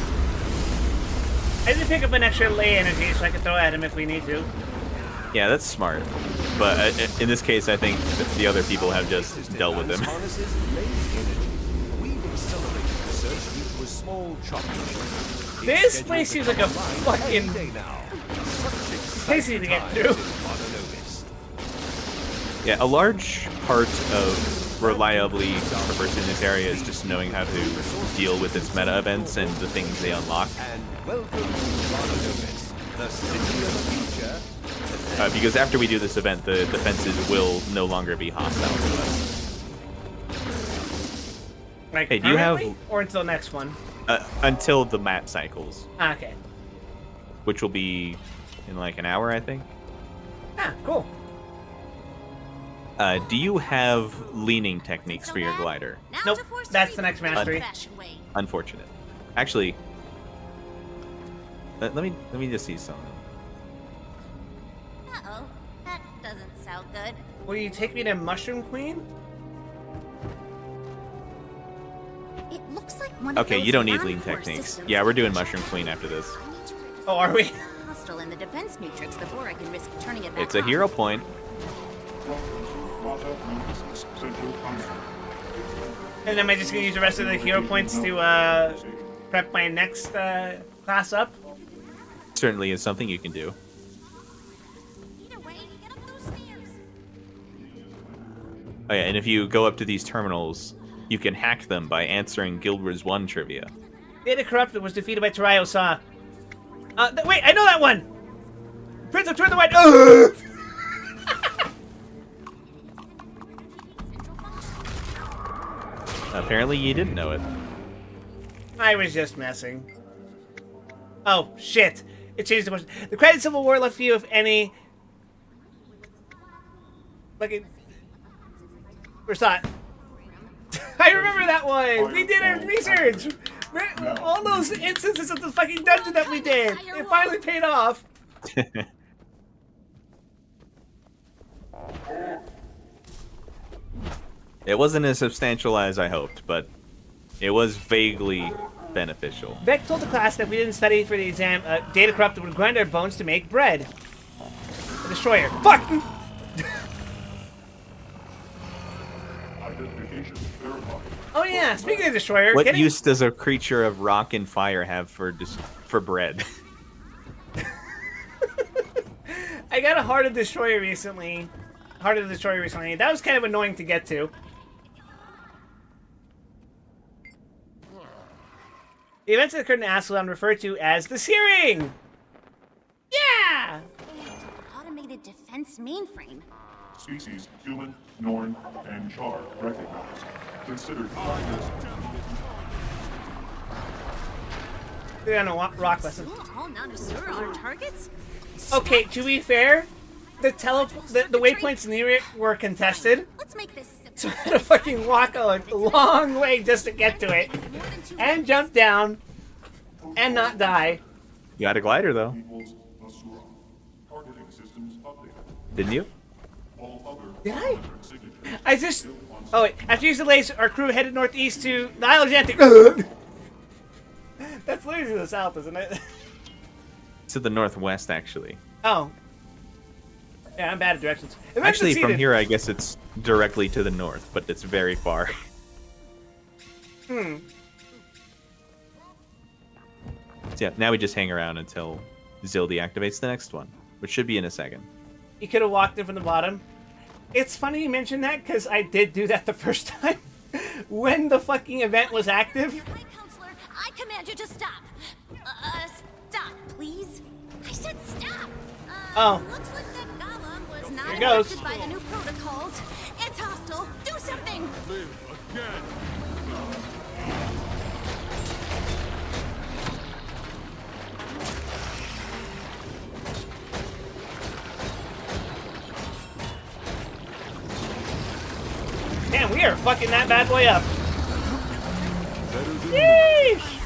I did pick up an extra ley energy so I can throw at him if we need to. Yeah, that's smart. But in this case, I think the other people have just dealt with him. Harnesses lazy energy. We've accelerated research due to a small choppage. This place seems like a fucking easy to get through. Yeah, a large part of reliably traversing this area is just knowing how to deal with its meta events and the things they unlock. And welcome to Rada Novus, the city of the future. Because after we do this event, the defenses will no longer be hostile to us. Like, hey, do you have permanently? Or until next one? Until the map cycles, Okay. which will be in like an hour, I think. Ah, cool. Do you have leaning techniques for your glider? Nope, that's the next mastery. Unfortunate. Actually, let me just see something. Uh-oh, that doesn't sound good. Will you take me to Mushroom Queen? It looks like one of Okay, those you don't need ground lean core techniques. systems. Yeah, we're doing Mushroom Queen after this. Oh, are we? Hostile in the defense matrix before I can risk turning it back It's a on. hero point. And am I just gonna use the rest of the hero points to prep my next class up? Certainly is something you can do. Oh yeah, and if you go up to these terminals, you can hack them by answering Guild Wars 1 trivia. Data Corrupted was defeated by Tarayo Sa. Wait, I know that one! Prince of Turn the White. Apparently you didn't know it. I was just messing. Oh, shit. It changed the question. The Credit Civil War left few, if any... Like it... Versat. I remember that one! We did our research! All those instances of the fucking dungeon that we did! It finally paid off! It wasn't as substantial as I hoped, but it was vaguely beneficial. Beck told the class that if we didn't study for the exam, Data Corrupted would grind our bones to make bread. A destroyer. Fuck! Oh yeah, speaking of destroyer, What use does a creature of rock and fire have for bread? I got a Heart of Destroyer recently. That was kind of annoying to get to. The events that occurred in Ascalon referred to as the Searing! Yeah! Automated defense mainframe. Species human, Norn, and Char recognized. Considered They're on a rock lesson. All non-Asura are targets? Okay, to be fair, the waypoints near it were contested. Let's make this So I had to fucking walk a long way just to get to it. And jump down. and not die. You got a glider though, Equals Asura. Targeting systems updated. didn't you? All other Did I? biometric signatures. I just... Oh, wait. After using the lace, our crew headed northeast to the Isle of Jantic. That's literally to the south, isn't it? It's to the northwest, actually. Oh. Yeah, I'm bad at directions. Event Actually, from succeeded. here, I guess it's directly to the north, but it's very far. Hmm. So yeah, now we just hang around until Zil deactivates the next one, which should be in a second. You could have walked in from the bottom. It's funny you mentioned that, because I did do that the first time. When the fucking event was active. Right, Counselor. I command you to stop. Stop, please. I said stop. Oh. Looks like that golem was not Here goes. affected by the new protocols. It's hostile. Do something. Damn, we are fucking that bad boy up. Yeesh!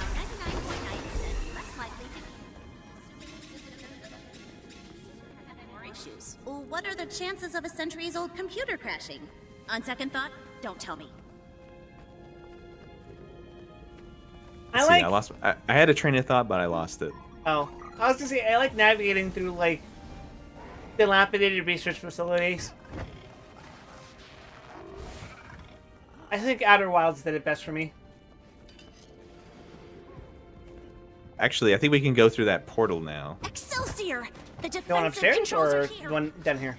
More issues. Well, what are the chances of a centuries-old computer crashing? On second thought, don't tell me. Let's see, I lost. I had a train of thought, but I lost it. Oh, I was gonna say I like navigating through like dilapidated research facilities. I think Outer Wilds did it best for me. Actually, I think we can go through that portal now. Excelsior! The defensive The one upstairs controls or are here. the one down here?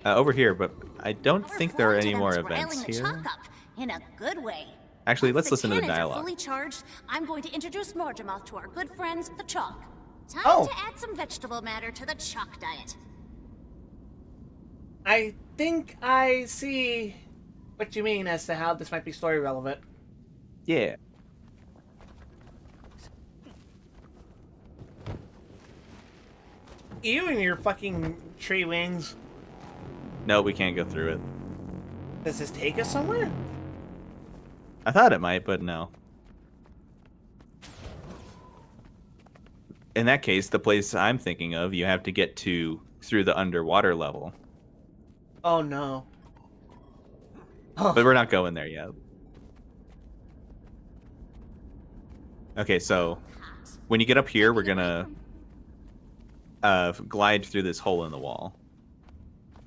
Over here, but I don't think there are any more Riling events the here. chalk up in a good way. Actually, Once let's listen to the cannons are dialogue. fully charged, I'm going to introduce Morgemoth to our good friends, the chalk. Time Oh. to add some vegetable matter to the chalk diet. I think I see what you mean as to how this might be story relevant. Yeah. You and your fucking tree wings. No, we can't go through it. Does this take us somewhere? I thought it might, but no. In that case, the place I'm thinking of, you have to get to through the underwater level. Oh no. But we're not going there yet. Okay, so when you get up here, we're gonna glide through this hole in the wall.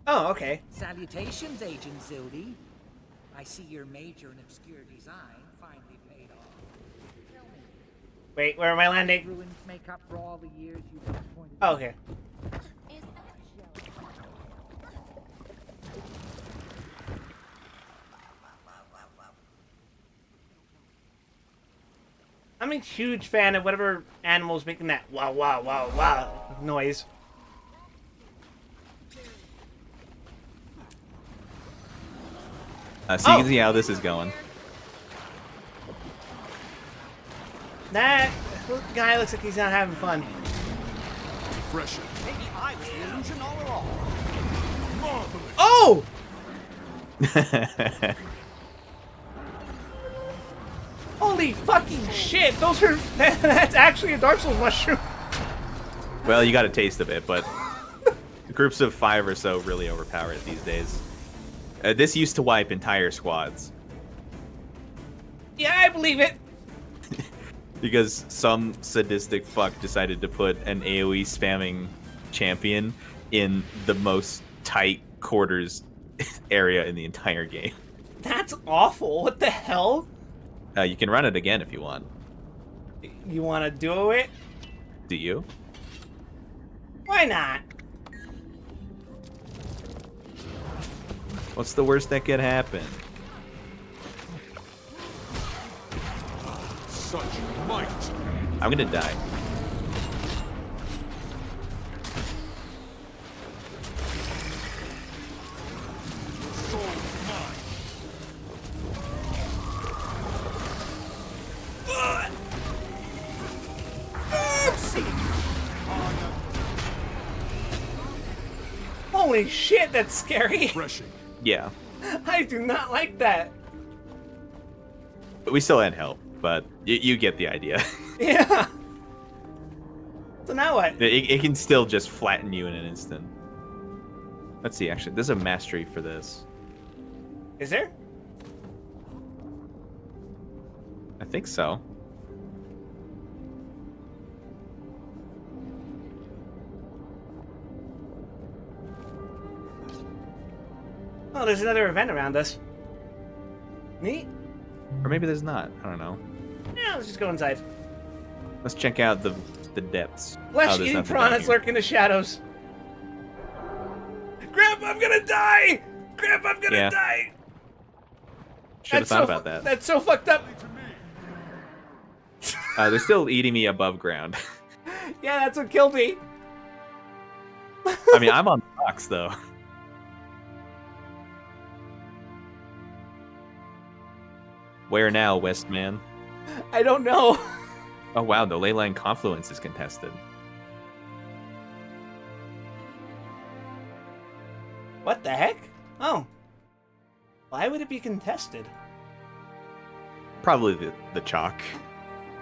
Oh, okay. Salutations, Agent Zildy. I see your major and obscure design finally paid off. Wait, where am I landing? Ruins make up for all the years you've disappointed. Oh, okay. I'm a huge fan of whatever animal's making that wow wow wow wow noise. So you can see how this is going. That guy looks like he's not having fun. Pressure. Maybe I was the illusion all along. Oh! Holy fucking shit! Those are that's actually a Dark Souls mushroom. Well, you got a taste of it, but groups of 5 or so really overpower it these days. This used to wipe entire squads. Yeah, I believe it. Because some sadistic fuck decided to put an AoE spamming champion in the most tight quarters area in the entire game. That's awful. What the hell? You can run it again if you want. You want to do it? Do you? Why not? What's the worst that could happen? Such might. I'm gonna die. Holy shit, that's scary. Yeah. I do not like that. But we still had help. but you get the idea. Yeah. So now what? It can still just flatten you in an instant. Let's see, actually, there's a mastery for this. Is there? I think so. Oh, there's another event around us. Neat. Or maybe there's not. I don't know. Yeah, let's just go inside. Let's check out the depths. Flesh-eating piranhas lurk in the shadows. Grandpa, I'm gonna die! Grandpa, I'm gonna die! Should have thought about that. That's so fucked up. They're still eating me above ground. Yeah, that's what killed me. I mean, I'm on the box, though. Where now, Westman? I don't know. Oh, wow, the Leyline Confluence is contested. What the heck? Oh. Why would it be contested? Probably the chalk.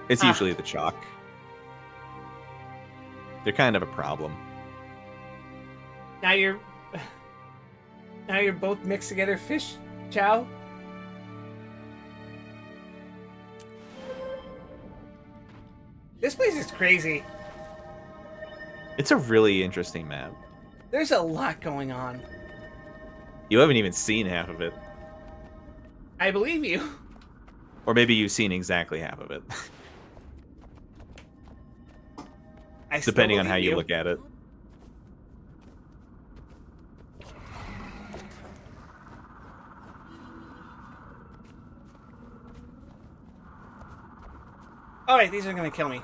It's usually the chalk. They're kind of a problem. Now you're both mixed together fish chow? This place is crazy. It's a really interesting map. There's a lot going on. You haven't even seen half of it. I believe you. Or maybe you've seen exactly half of it. Depending on how you look at it. Alright, these are gonna kill me.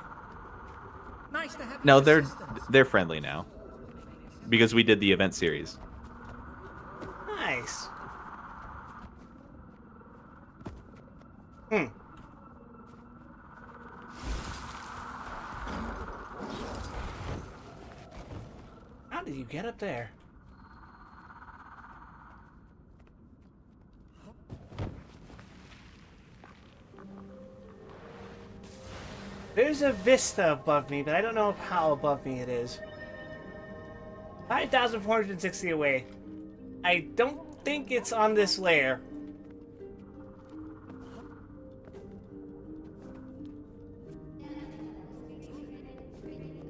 Nice to have No, they're friendly now. Because we did the event series. Nice. How did you get up there? There's a vista above me, but I don't know how above me it is. 5,460 away. I don't think it's on this layer.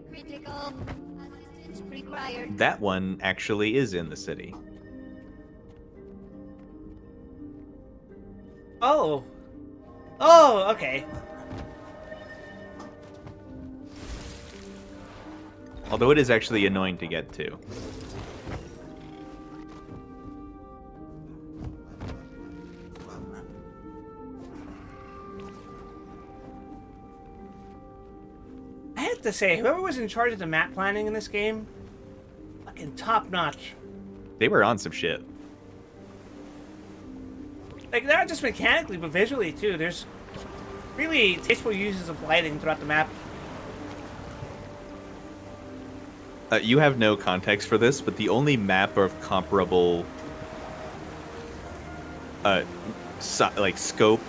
Critical assistance required. That one actually is in the city. Oh. Oh, okay. Although it is actually annoying to get to. I have to say, whoever was in charge of the map planning in this game, fucking top notch. They were on some shit. Like, not just mechanically, but visually too. There's really tasteful uses of lighting throughout the map. You have no context for this, but the only map of comparable like scope,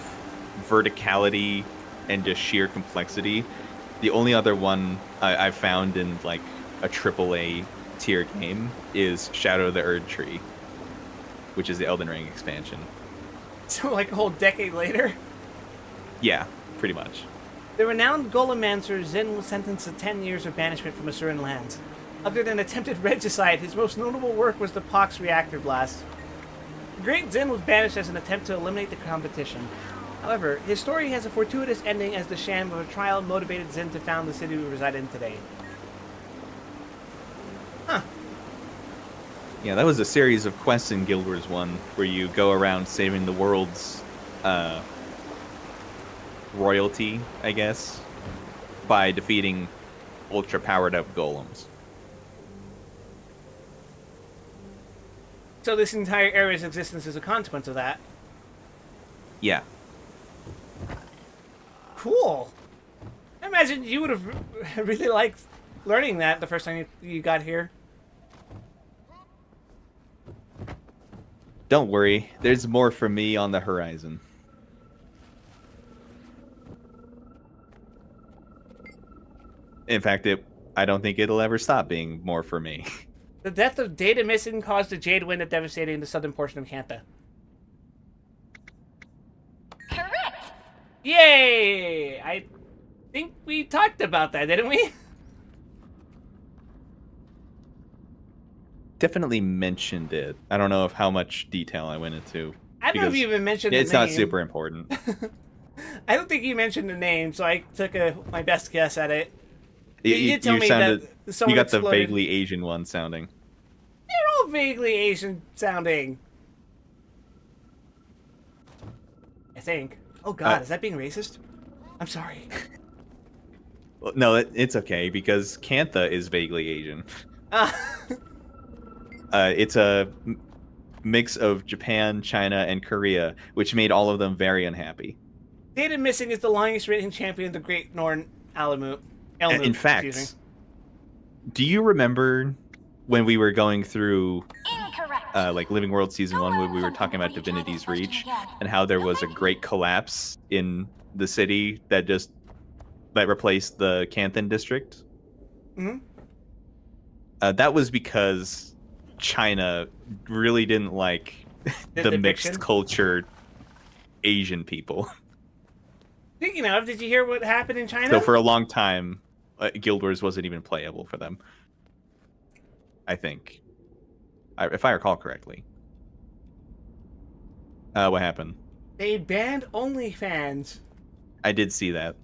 verticality, and just sheer complexity, the only other one I've found in like a AAA tier game is Shadow of the Erd Tree, which is the Elden Ring expansion. So like a whole decade later? Yeah, pretty much. The renowned Golomancer Zin was sentenced to 10 years of banishment from Asuran lands. Other than attempted regicide, his most notable work was the Pox reactor blast. The Great Zin was banished as an attempt to eliminate the competition. However, his story has a fortuitous ending as the sham of a trial motivated Zin to found the city we reside in today. Huh. Yeah, that was a series of quests in Guild Wars 1 where you go around saving the world's royalty, I guess, by defeating ultra-powered up golems. So this entire area's existence is a consequence of that. Yeah. Cool. I imagine you would have really liked learning that the first time you got here. Don't worry, there's more for me on the horizon. In fact, I don't think it'll ever stop being more for me. The death of Data Missing caused a jade wind that devastated the southern portion of Kantha. Correct! Yay! I think we talked about that, didn't we? Definitely mentioned it. I don't know of how much detail I went into. I don't know if you even mentioned the name. It's not super important. I don't think you mentioned the name, so I took my best guess at it. You did tell me sounded, that someone you got the exploded. vaguely Asian one sounding. They're all vaguely Asian sounding. I think. Oh god, is that being racist? I'm sorry. Well, no, it's okay because Kantha is vaguely Asian. It's a mix of Japan, China, and Korea, which made all of them very unhappy. Data Missing is the longest reigning champion of the Great Norn Elmut. In fact, do you remember when we were going through like Living World Season 1 when we were talking about Divinity's Reach and how there was a great collapse in the city that replaced the Canthan district? Mm-hmm. That was because China really didn't like the mixed culture Asian people. Speaking of, did you hear what happened in China? So for a long time, Guild Wars wasn't even playable for them. I think, if I recall correctly. What happened? They banned OnlyFans. I did see that.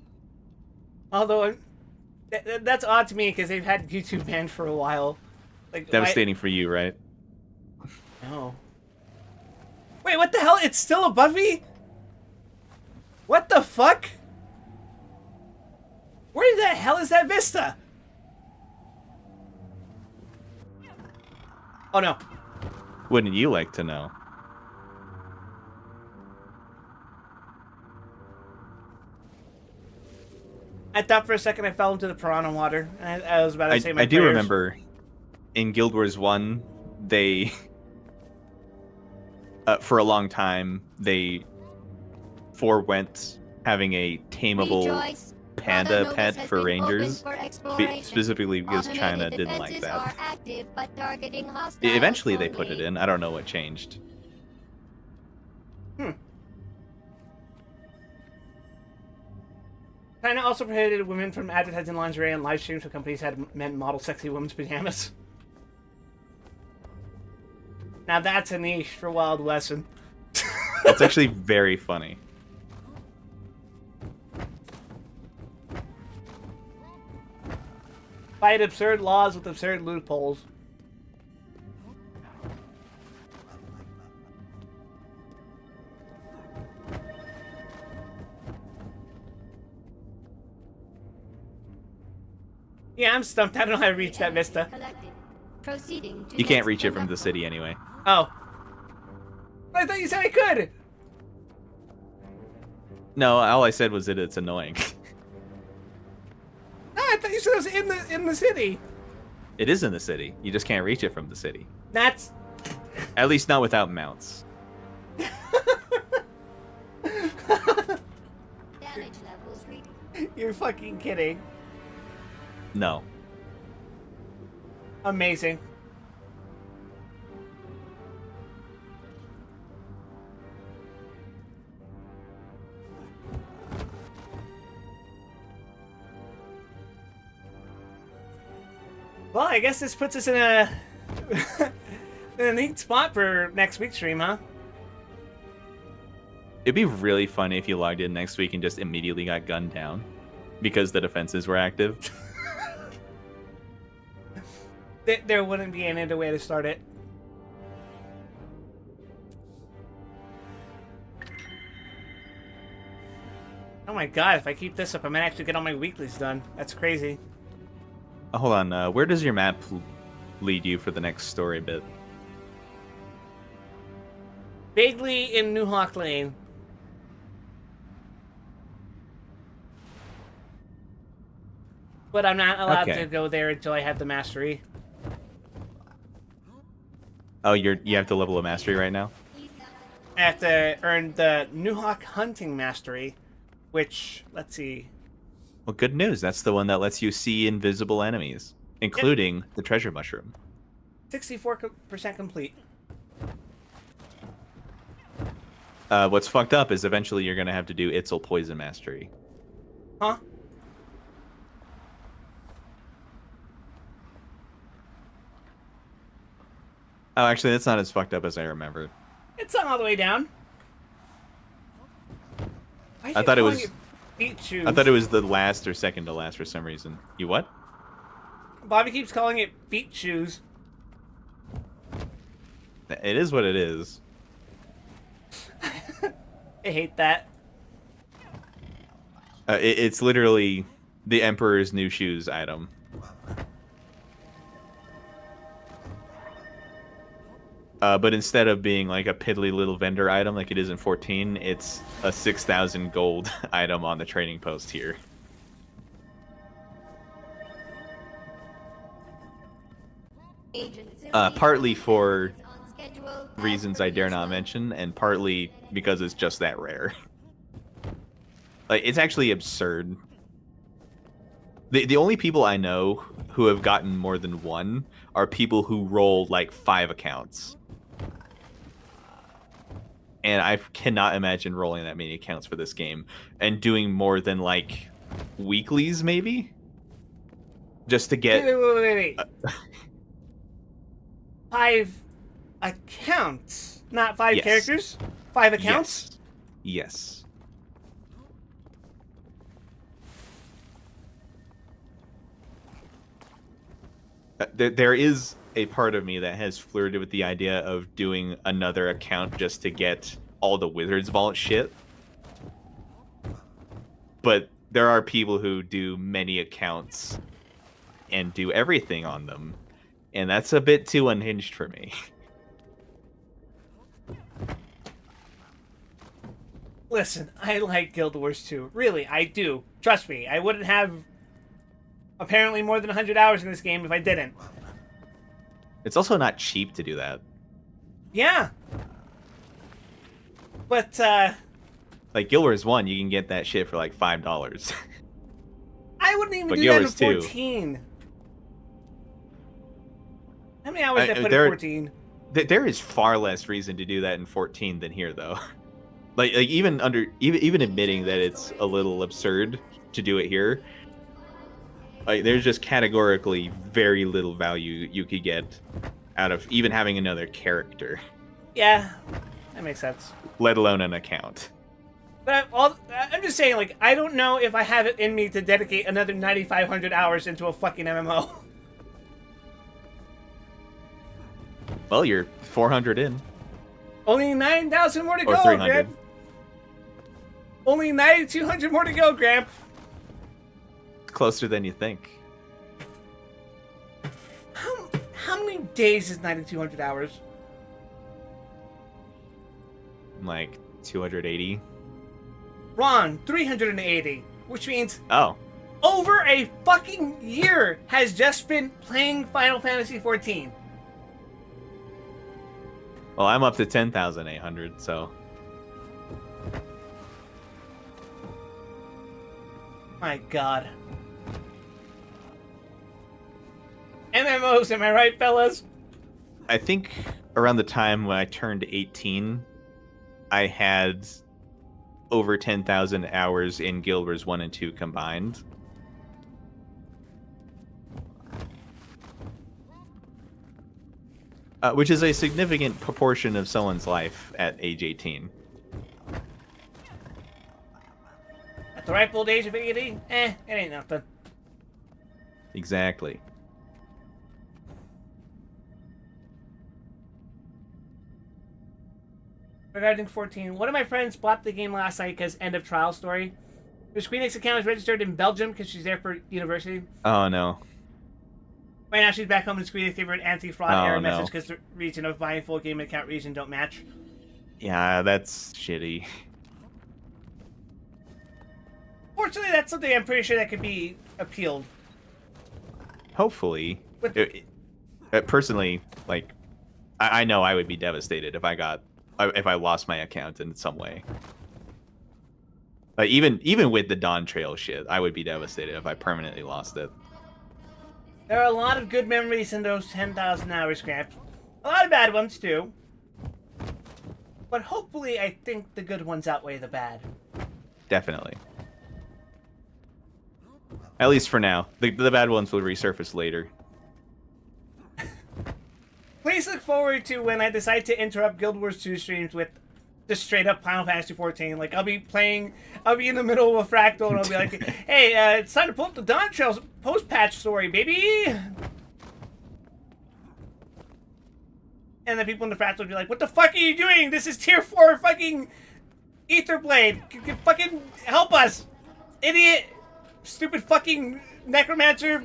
Although, that's odd to me because they've had YouTube banned for a while. Like, Devastating for you, right? No. Wait, what the hell? It's still above me? What the fuck? Where the hell is that vista? Oh no. Wouldn't you like to know? I thought for a second I fell into the piranha water. I was about to say my I do prayers. remember in Guild Wars 1, they for a long time they forewent having a tameable panda pet for rangers, specifically because China didn't like that. Eventually they put it in. I don't know what changed. China also prohibited women from advertising lingerie on live streams when companies had men model sexy women's pajamas. Now that's a niche for Wild Wesson. That's actually very funny. Fight absurd laws with absurd loopholes. Yeah, I'm stumped. I don't know how to reach that vista. You can't reach it from the city anyway. Oh. I thought you said I could! No, all I said was that it's annoying. No, I thought you said it was in the city. It is in the city. You just can't reach it from the city. That's... At least not without mounts. You're fucking kidding. No. Amazing. Well, I guess this puts us in a in a neat spot for next week's stream, huh? It'd be really funny if you logged in next week and just immediately got gunned down because the defenses were active. There wouldn't be any other way to start it. Oh my god, if I keep this up, I might actually get all my weeklies done. That's crazy. Hold on, where does your map lead you for the next story bit? Vaguely in New Hawk Lane. But I'm not allowed to go there until I have the mastery. Oh, you have to level a mastery right now? I have to earn the New Hawk Hunting Mastery, which, let's see. Well, good news. That's the one that lets you see invisible enemies, including the treasure mushroom. 64% complete. What's fucked up is eventually you're gonna have to do Itzel Poison Mastery. Huh? Oh, actually, that's not as fucked up as I remember. It's not all the way down. Why is I thought it calling was. feet shoes? I thought it was the last or second to last for some reason. You what? Bobby keeps calling it feet shoes. It is what it is. I hate that. It's literally the Emperor's New Shoes item. But instead of being like a piddly little vendor item like it is in 14, it's a 6,000 gold item on the trading post here. Partly for reasons I dare not mention, and partly because it's just that rare. Like, it's actually absurd. The only people I know who have gotten more than one are people who roll like 5 accounts. And I cannot imagine rolling that many accounts for this game and doing more than like weeklies, maybe? Just to get... Wait. 5 accounts, not 5 Yes. characters? 5 accounts? Yes. There is a part of me that has flirted with the idea of doing another account just to get all the Wizards Vault shit. But there are people who do many accounts and do everything on them. And that's a bit too unhinged for me. Listen, I like Guild Wars 2. Really, I do. Trust me, I wouldn't have apparently more than 100 hours in this game if I didn't. It's also not cheap to do that. Yeah. But, Like, Guild Wars 1, you can get that shit for like $5. I wouldn't even But do Guild that in Wars 2. 14. How many hours did I put there- in 14? There is far less reason to do that in 14 than here, though. Like even admitting that it's a little absurd to do it here, like there's just categorically very little value you could get out of even having another character, Yeah, that makes sense. let alone an account. But I'm just saying, like, I don't know if I have it in me to dedicate another 9,500 hours into a fucking MMO. Well, you're 400 in. Only 9,000 more to Or go, 300. Gramp. Only 9,200 more to go, Gramp. Closer than you think. How many days is 9,200 hours? Like 280. Wrong, 380. Which means Oh. over a fucking year has just been playing Final Fantasy 14. Well, I'm up to 10,800, so. My god. MMOs, am I right, fellas? I think around the time when I turned 18, I had over 10,000 hours in Guild Wars 1 and 2 combined. Which is a significant proportion of someone's life at age 18. At the ripe old age of 80? It ain't nothing. Exactly. Regarding 14, one of my friends bought the game last night because end of trial story. Her Squeenix account is registered in Belgium because she's there for university. Oh, no. Right now she's back home in Squeenix gave her an anti-fraud Oh, error no. message because the region of buying full game account region don't match. Yeah, that's shitty. Fortunately, that's something I'm pretty sure that could be appealed. Hopefully. Personally, like, I know I would be devastated if I lost my account in some way. Like even with the Dawn Trail shit, I would be devastated if I permanently lost it. There are a lot of good memories in those 10,000 hours, Scraps. A lot of bad ones, too. But hopefully, I think the good ones outweigh the bad. Definitely. At least for now. The bad ones will resurface later. Please look forward to when I decide to interrupt Guild Wars 2 streams with just straight up Final Fantasy 14. Like, I'll be in the middle of a fractal and I'll be like, hey, it's time to pull up the Dawn Trails post-patch story, baby! And then people in the fractal will be like, what the fuck are you doing? This is tier 4 fucking Etherblade. Fucking help us! Idiot! Stupid fucking necromancer!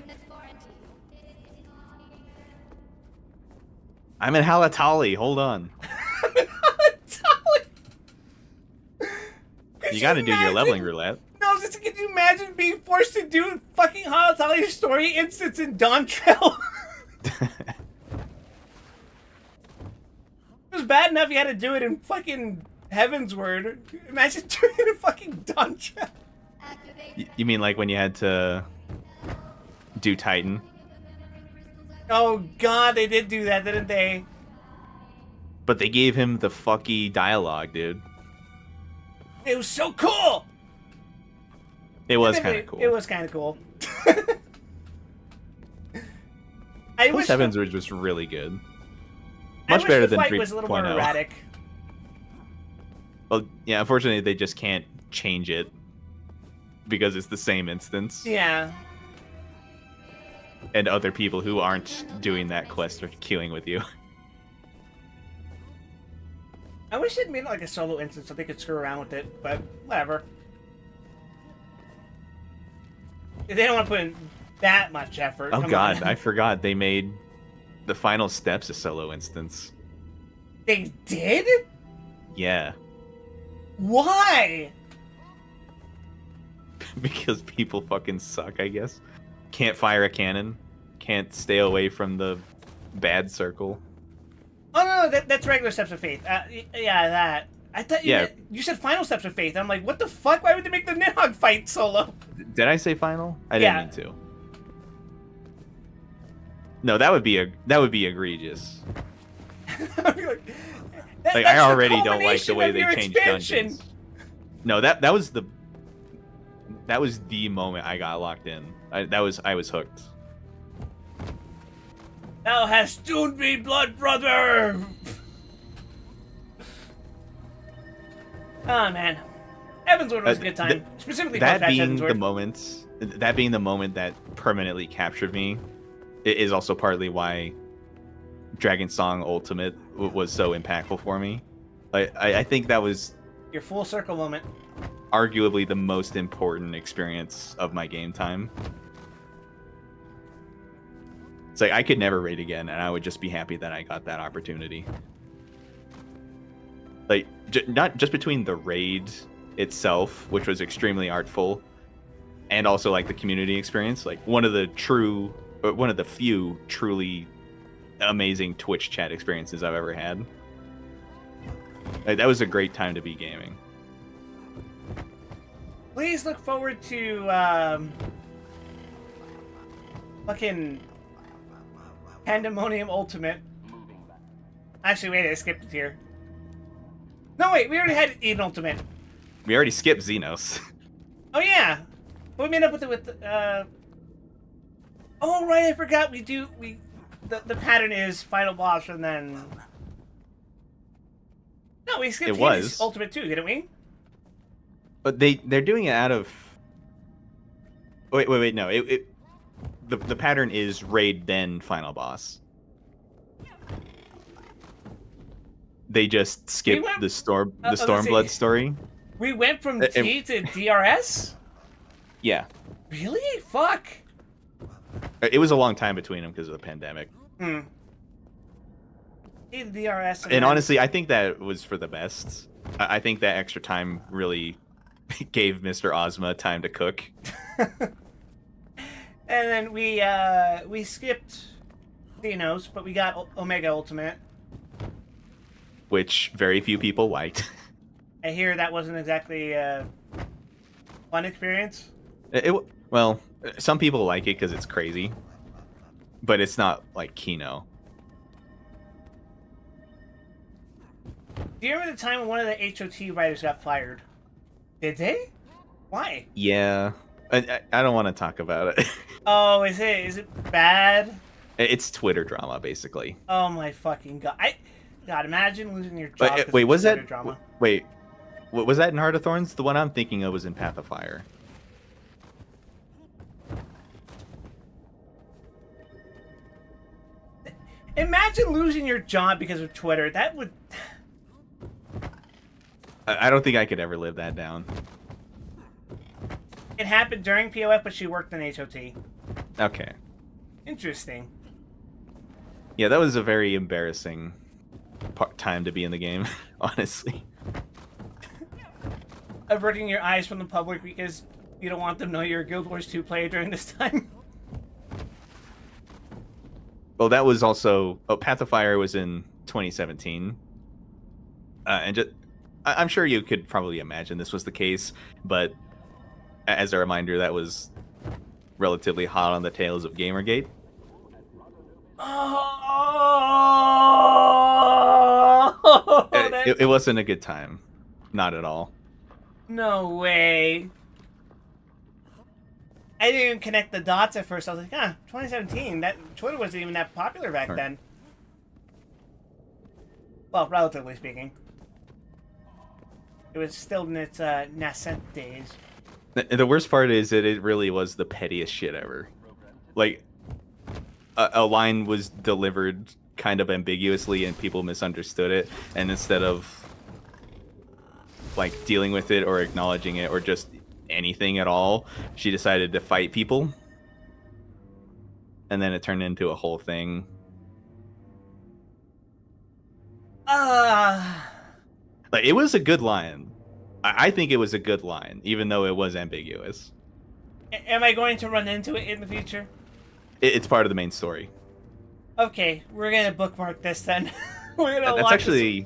I'm in Halatali. Hold on. You gotta do your leveling roulette. No, can you imagine being forced to do fucking Halatali story instance in Dawn Trail? It was bad enough you had to do it in fucking Heaven's Word. Imagine doing it in fucking Dawn Trail. You mean like when you had to do Titan? Oh god, they did do that, didn't they? But they gave him the fucky dialogue, dude. It was so cool! It was kind of cool. It was kind of cool. Post Heaven's was just really good. Much better than 3.0. The fight was a little more erratic. Well, yeah, unfortunately they just can't change it because it's the same instance. Yeah. And other people who aren't doing that quest are queuing with you. I wish they'd made like a solo instance so they could screw around with it, but whatever. They don't want to put in that much effort. Oh Come god, on. I forgot they made the final steps a solo instance. They did? Yeah. Why? Because people fucking suck, I guess. Can't fire a cannon. Can't stay away from the bad circle. Oh no, that's regular Steps of Faith. Yeah, that. I thought you said Final Steps of Faith. I'm like, what the fuck? Why would they make the Nidhogg fight solo? Did I say final? I didn't mean to. No, that would be egregious. Like, I already don't like the way they changed dungeons. No, that was the moment I got locked in. I was hooked. Thou hast doomed me, blood brother! Oh man, Evanswood was a good time. Specifically, that being the moment that permanently captured me, is also partly why Dragon Song Ultimate was so impactful for me. I think that was your full circle moment. Arguably the most important experience of my game time. It's like I could never raid again, and I would just be happy that I got that opportunity. Like, not just between the raid itself, which was extremely artful, and also like the community experience. Like one of the few truly amazing Twitch chat experiences I've ever had. Like, that was a great time to be gaming. Please look forward to fucking Pandemonium Ultimate. Actually, wait, I skipped it here. No, wait, we already had Eden Ultimate. We already skipped Xenos. Oh yeah, but we made up with it with. Oh right, I forgot. The pattern is final boss and then. No, we skipped Hades Ultimate too, didn't we? But they're doing it out of. Wait, no. The pattern is raid then final boss. They just skipped the Stormblood story. We went from T to DRS? Yeah. Really? Fuck. It was a long time between them because of the pandemic. T to DRS. And honestly, I think that was for the best. I think that extra time really gave Mr. Ozma time to cook. And then we skipped Xenos, but we got Omega Ultimate. Which very few people liked. I hear that wasn't exactly Fun experience? Well, some people like it because it's crazy, but it's not like Kino. Do you remember the time when one of the HOT writers got fired? Did they? Why? Yeah, I don't want to talk about it. Oh, is it bad? It's Twitter drama, basically. Oh my fucking god! God, imagine losing your job. But, wait, was that drama? wait? Was that in Heart of Thorns? The one I'm thinking of was in Path of Fire. Imagine losing your job because of Twitter. That would. I don't think I could ever live that down. It happened during POF, but she worked in HOT. Okay. Interesting. Yeah, that was a very embarrassing time to be in the game, honestly. Averting your eyes from the public because you don't want them to know you're a Guild Wars 2 player during this time. Well, that was also... Oh, Path of Fire was in 2017. And just... I'm sure you could probably imagine this was the case, but as a reminder, that was relatively hot on the tails of Gamergate. Oh, it wasn't a good time. Not at all. No way. I didn't even connect the dots at first. I was like, 2017. That Twitter wasn't even that popular back then. Well, relatively speaking. It was still in its nascent days. The worst part is that it really was the pettiest shit ever. Like, a line was delivered kind of ambiguously and people misunderstood it, and instead of like dealing with it or acknowledging it or just anything at all, she decided to fight people, and then it turned into a whole thing. Like, it was a good line. I think it was a good line, even though it was ambiguous. Am I going to run into it in the future? It's part of the main story. Okay, we're gonna bookmark this then. We're gonna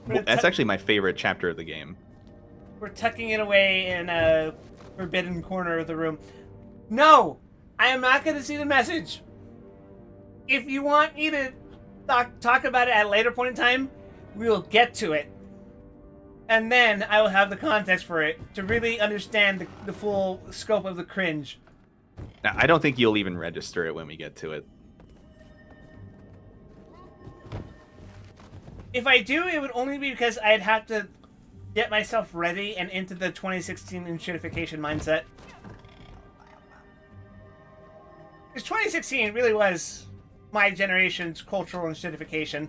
That's actually my favorite chapter of the game. We're tucking it away in a forbidden corner of the room. No! I am not gonna see the message. If you want me to talk about it at a later point in time, we will get to it. And then I will have the context for it to really understand the full scope of the cringe. Now, I don't think you'll even register it when we get to it. If I do, it would only be because I'd have to get myself ready and into the 2016 enshittification mindset. Because 2016 really was my generation's cultural enshittification.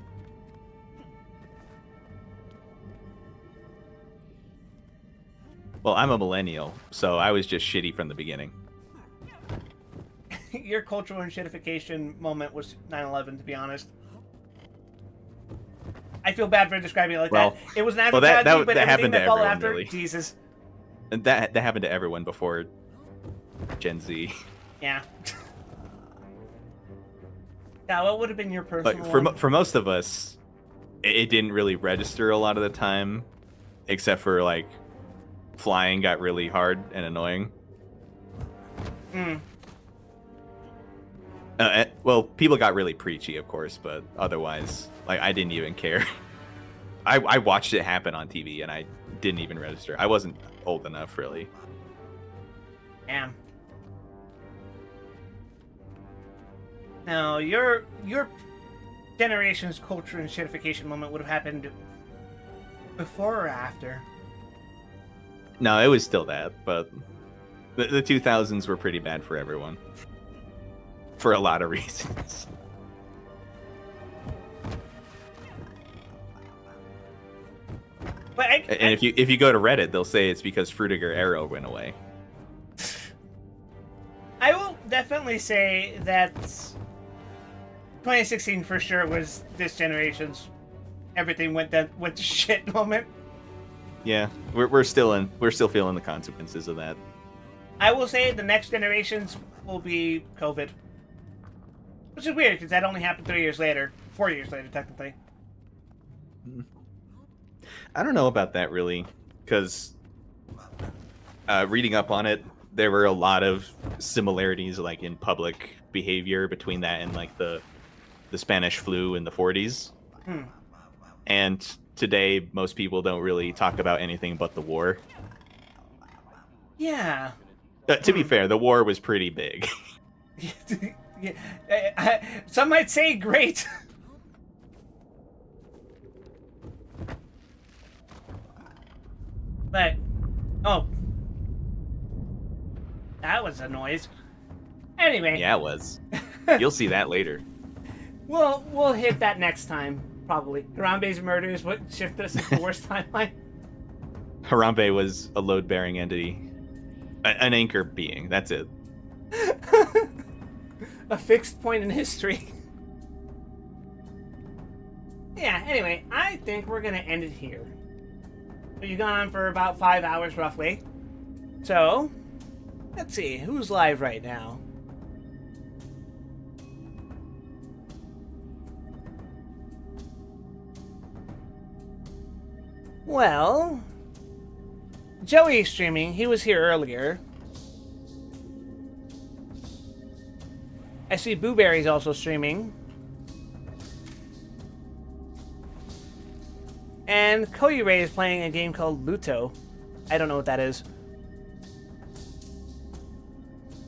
Well, I'm a millennial, so I was just shitty from the beginning. Your cultural enshittification moment was 9/11, to be honest. I feel bad for describing it like that. It was an actual tragedy, but everything that followed after, really. Jesus. And that happened to everyone before Gen Z. Yeah. Yeah, what would have been your personal one? For most of us, it didn't really register a lot of the time, except for, like, flying got really hard and annoying. Well, people got really preachy, of course, but otherwise, like, I didn't even care. I watched it happen on TV, and I didn't even register. I wasn't old enough, really. Damn. Now, your generation's culture and shittification moment would have happened before or after? No, it was still that, but the 2000s were pretty bad for everyone. For a lot of reasons. But and if you go to Reddit, they'll say it's because Frutiger Arrow went away. I will definitely say that 2016 for sure was this generation's everything went to shit moment. Yeah, we're still feeling the consequences of that. I will say the next generations will be COVID, which is weird because that only happened 3 years later, 4 years later technically. I don't know about that really, because reading up on it, there were a lot of similarities, like in public behavior, between that and like the Spanish flu in the 40s. Hmm. And today, most people don't really talk about anything but the war. Yeah. To be fair, the war was pretty big. Yeah. Some might say great. But, oh. That was a noise. Anyway. Yeah, it was. You'll see that later. We'll hit that next time, probably. Harambe's murder is what shifted us into the worst timeline. Harambe was a load-bearing entity. An anchor being, that's it. A fixed point in history. Yeah, anyway, I think we're going to end it here. You've gone on for about 5 hours, roughly. So, let's see, who's live right now? Well, Joey's streaming. He was here earlier. I see Booberry's also streaming. And Koyurei is playing a game called Luto. I don't know what that is.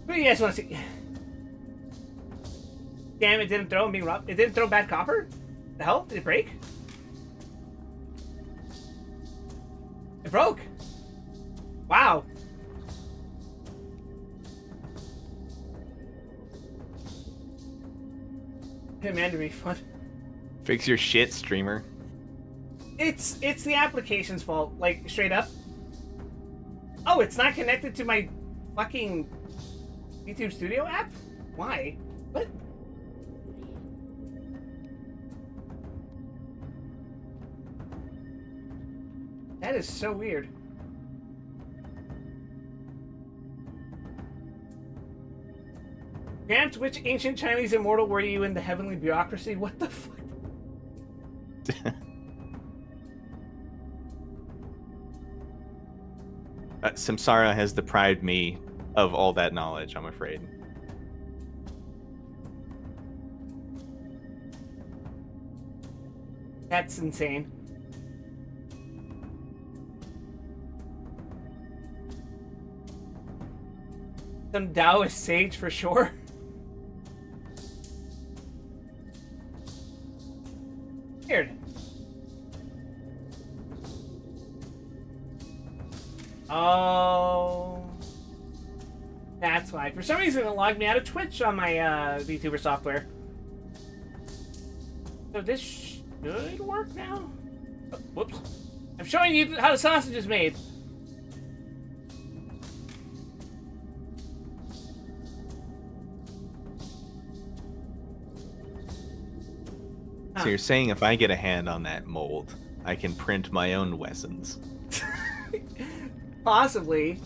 Who do you guys want to see? Damn, it didn't throw me. It didn't throw bad copper? The hell? Did it break? It broke. Wow. Demand a refund. Fix your shit, streamer. It's the application's fault, like straight up. Oh, it's not connected to my fucking YouTube Studio app? Why? What? That is so weird. Gramps, which ancient Chinese immortal were you in the heavenly bureaucracy? What the fuck? Samsara has deprived me of all that knowledge, I'm afraid. That's insane. Some Taoist sage for sure. Weird. Oh, that's why. For some reason, it logged me out of Twitch on my VTuber software. So this should work now. Oh, whoops! I'm showing you how the sausage is made. So you're saying if I get a hand on that mold, I can print my own Wessons? Possibly.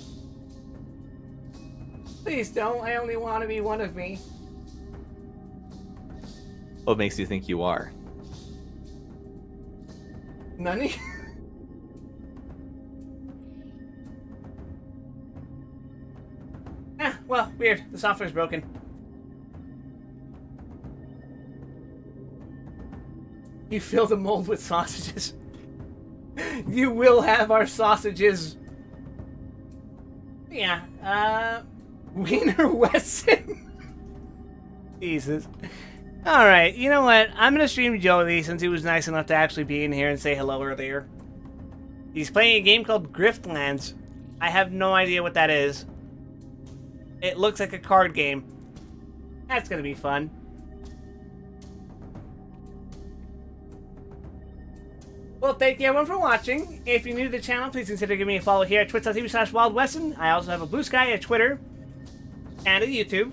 Please don't. I only want to be one of me. What makes you think you are? Nani? Well, weird. The software's broken. You fill the mold with sausages. You will have our sausages. Yeah, Wiener Wesson. Jesus. Alright, you know what? I'm gonna stream Joey since he was nice enough to actually be in here and say hello earlier. He's playing a game called Griftlands. I have no idea what that is. It looks like a card game. That's gonna be fun. Well, thank you everyone for watching. If you're new to the channel, please consider giving me a follow here at twitch.tv/WildWesson. I also have a Blue Sky, a Twitter, and a YouTube.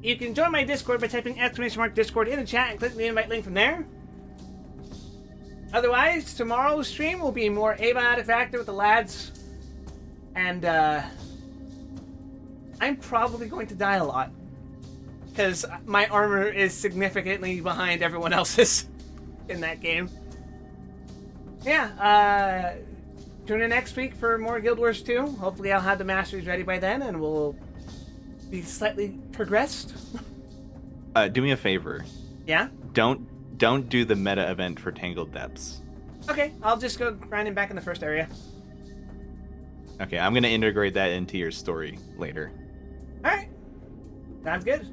You can join my Discord by typing !Discord in the chat and click the invite link from there. Otherwise, tomorrow's stream will be more Abiotic Factor with the lads. And, I'm probably going to die a lot. Because my armor is significantly behind everyone else's in that game. Yeah, tune in next week for more Guild Wars 2. Hopefully I'll have the Masters ready by then, and we'll be slightly progressed. Do me a favor. Yeah? Don't do the meta event for Tangled Depths. Okay, I'll just go grinding back in the first area. Okay, I'm gonna integrate that into your story later. Alright. Sounds good.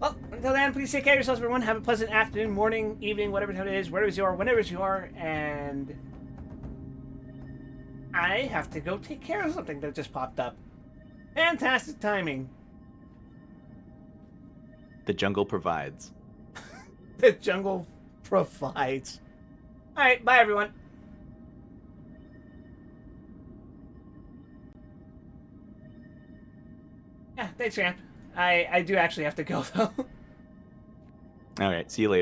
Well, until then, please take care of yourselves, everyone. Have a pleasant afternoon, morning, evening, whatever time it is, wherever you are, whenever you are, and I have to go take care of something that just popped up. Fantastic timing. The jungle provides. The jungle provides. Alright, bye everyone. Yeah, thanks, Ramp. I do actually have to go, though. Alright, see you later.